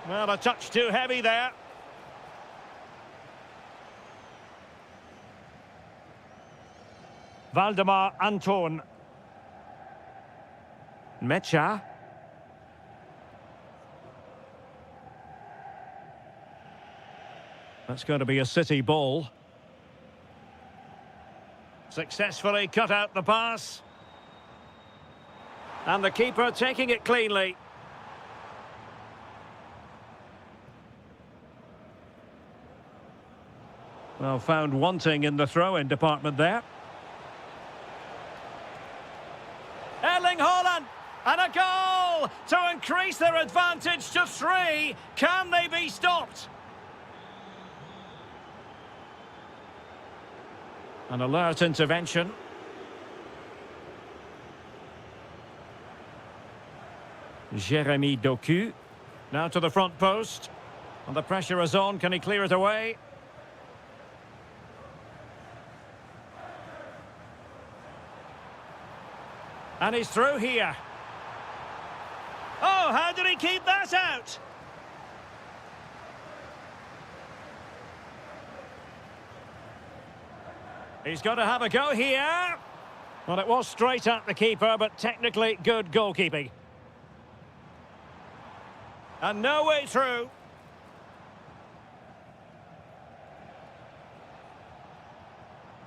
Well, a touch too heavy there. Waldemar Anton. Mecha. That's going to be a City ball. Successfully cut out the pass. And the keeper taking it cleanly. Well, found wanting in the throw-in department there. Erling Haaland! And a goal to increase their advantage to 3. Can they be stopped? An alert intervention. Jeremy Doku. Now to the front post. And the pressure is on. Can he clear it away? And he's through here. Oh, how did he keep that out? He's got to have a go here. Well, it was straight at the keeper, but technically good goalkeeping. And no way through.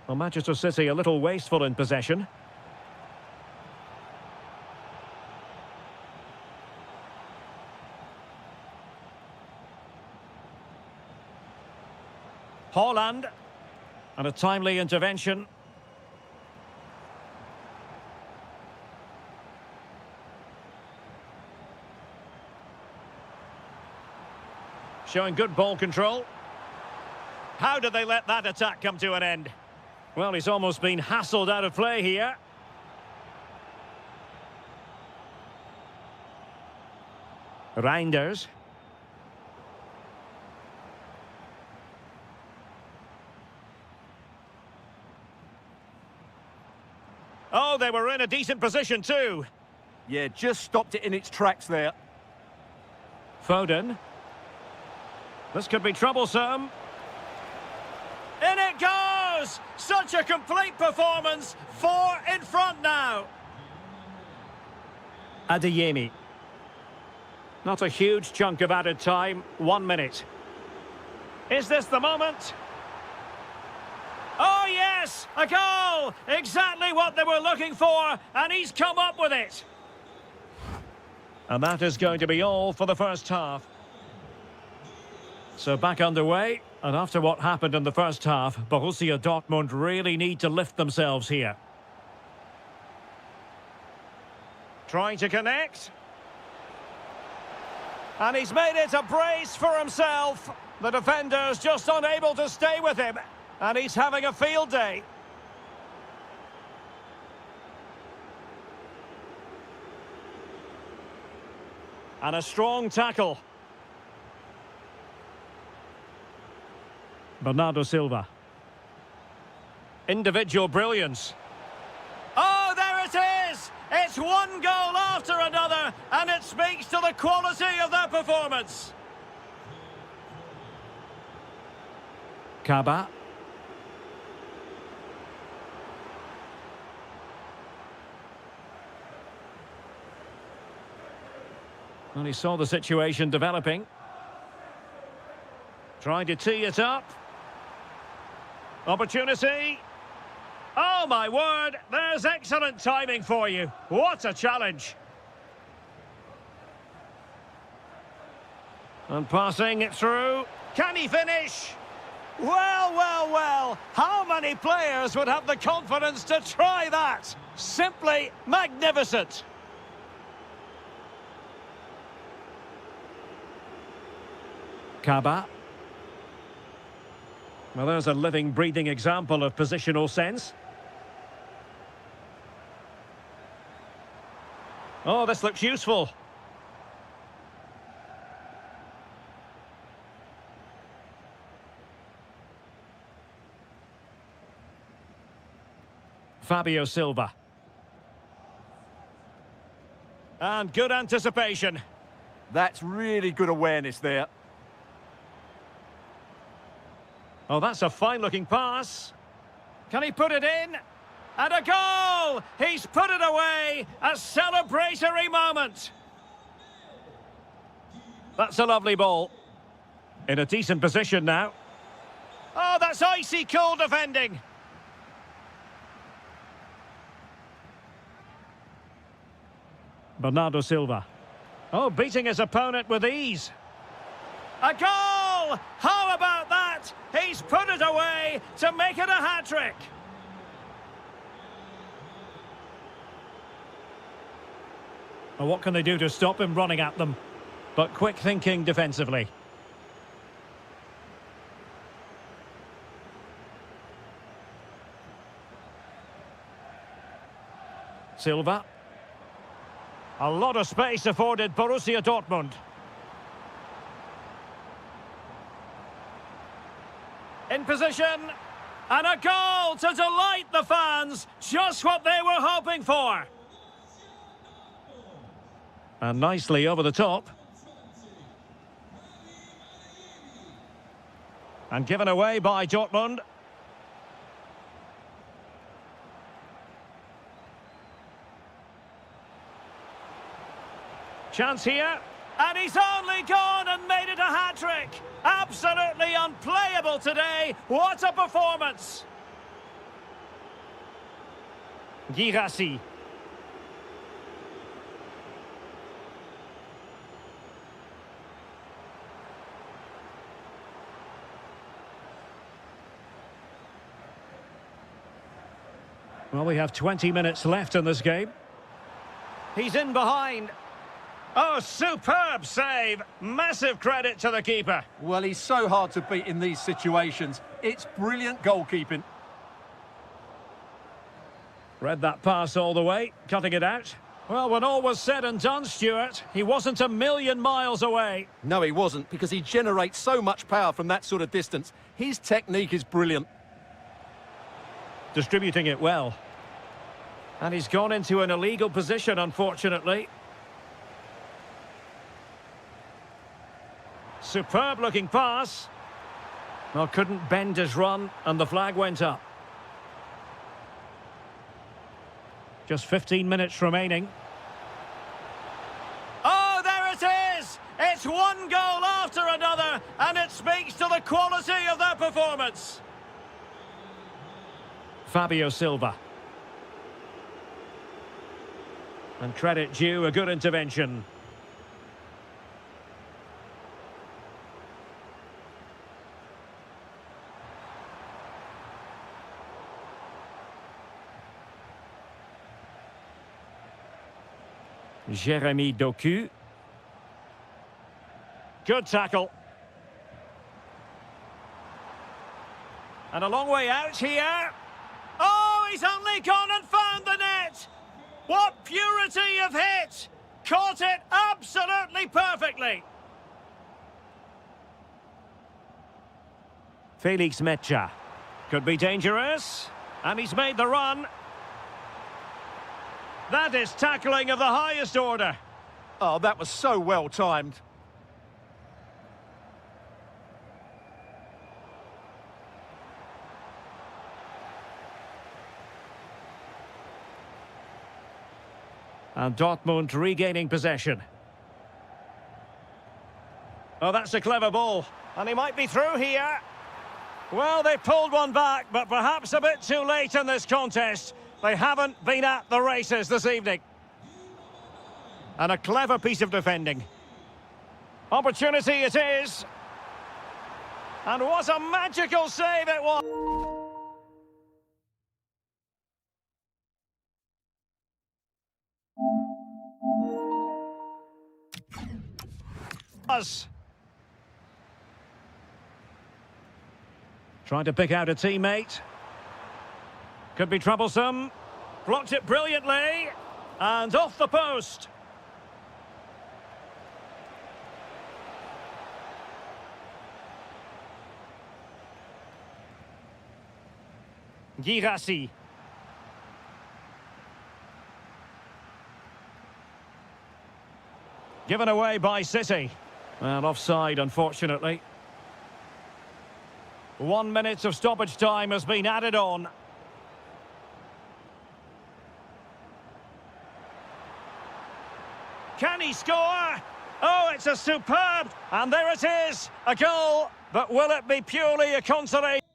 Well, Manchester City a little wasteful in possession. Haaland. And a timely intervention. Showing good ball control. How did they let that attack come to an end? Well, he's almost been hassled out of play here. Reinders. Oh, they were in a decent position too. Yeah, just stopped it in its tracks there. Foden. This could be troublesome. In it goes! Such a complete performance. 4 in front now. Adeyemi. Not a huge chunk of added time. 1 minute. Is this the moment? Oh, yes! A goal! Exactly what they were looking for, and he's come up with it. And that is going to be all for the first half. So back underway, and after what happened in the first half, Borussia Dortmund really need to lift themselves here. Trying to connect. And he's made it a brace for himself. The defender's just unable to stay with him. And he's having a field day. And a strong tackle. Bernardo Silva. Individual brilliance. Oh, there it is! It's one goal after another, and it speaks to the quality of their performance. Kaba. Well, he saw the situation developing. Trying to tee it up. Opportunity. Oh, my word. There's excellent timing for you. What a challenge. And passing it through. Can he finish? Well, well, well. How many players would have the confidence to try that? Simply magnificent. Kaba. Well, there's a living, breathing example of positional sense. Oh, this looks useful. Fabio Silva. And good anticipation. That's really good awareness there. Oh, that's a fine-looking pass. Can he put it in? And a goal! He's put it away! A celebratory moment! That's a lovely ball. In a decent position now. Oh, that's icy cool defending! Bernardo Silva. Oh, beating his opponent with ease. A goal! How about that? He's put it away to make it a hat-trick. Well, what can they do to stop him running at them? But quick thinking defensively. Silva. A lot of space afforded Borussia Dortmund. In position, and a goal to delight the fans, just what they were hoping for. And nicely over the top. And given away by Dortmund. Chance here, and he's only gone and made it a hat-trick. Absolutely unplayable today. What a performance. Girassi. Well, we have 20 minutes left in this game. He's in behind. Oh, superb save. Massive credit to the keeper. Well, he's so hard to beat in these situations. It's brilliant goalkeeping. Read that pass all the way, cutting it out. Well, when all was said and done, Stuart, he wasn't a million miles away. No, he wasn't, because he generates so much power from that sort of distance. His technique is brilliant. Distributing it well. And he's gone into an illegal position, unfortunately. Superb looking pass. Well, couldn't bend his run, and the flag went up. Just 15 minutes remaining. Oh, there it is! It's one goal after another, and it speaks to the quality of their performance. Fabio Silva. And credit due, a good intervention. Jeremy Doku. Good tackle. And a long way out here. Oh, he's only gone and found the net. What purity of hit. Caught it absolutely perfectly. Felix Mecha. Could be dangerous. And he's made the run. That is tackling of the highest order. Oh, that was so well timed. And Dortmund regaining possession. Oh, that's a clever ball. And he might be through here. Well, they pulled one back, but perhaps a bit too late in this contest. They haven't been at the races this evening. And a clever piece of defending. Opportunity it is. And what a magical save it was. Trying to pick out a teammate. Could be troublesome. Blocked it brilliantly. And off the post. Girassi. Given away by City. And offside, unfortunately. 1 minute of stoppage time has been added on. Can he score? Oh, it's a superb, and there it is, a goal, but will it be purely a consolation?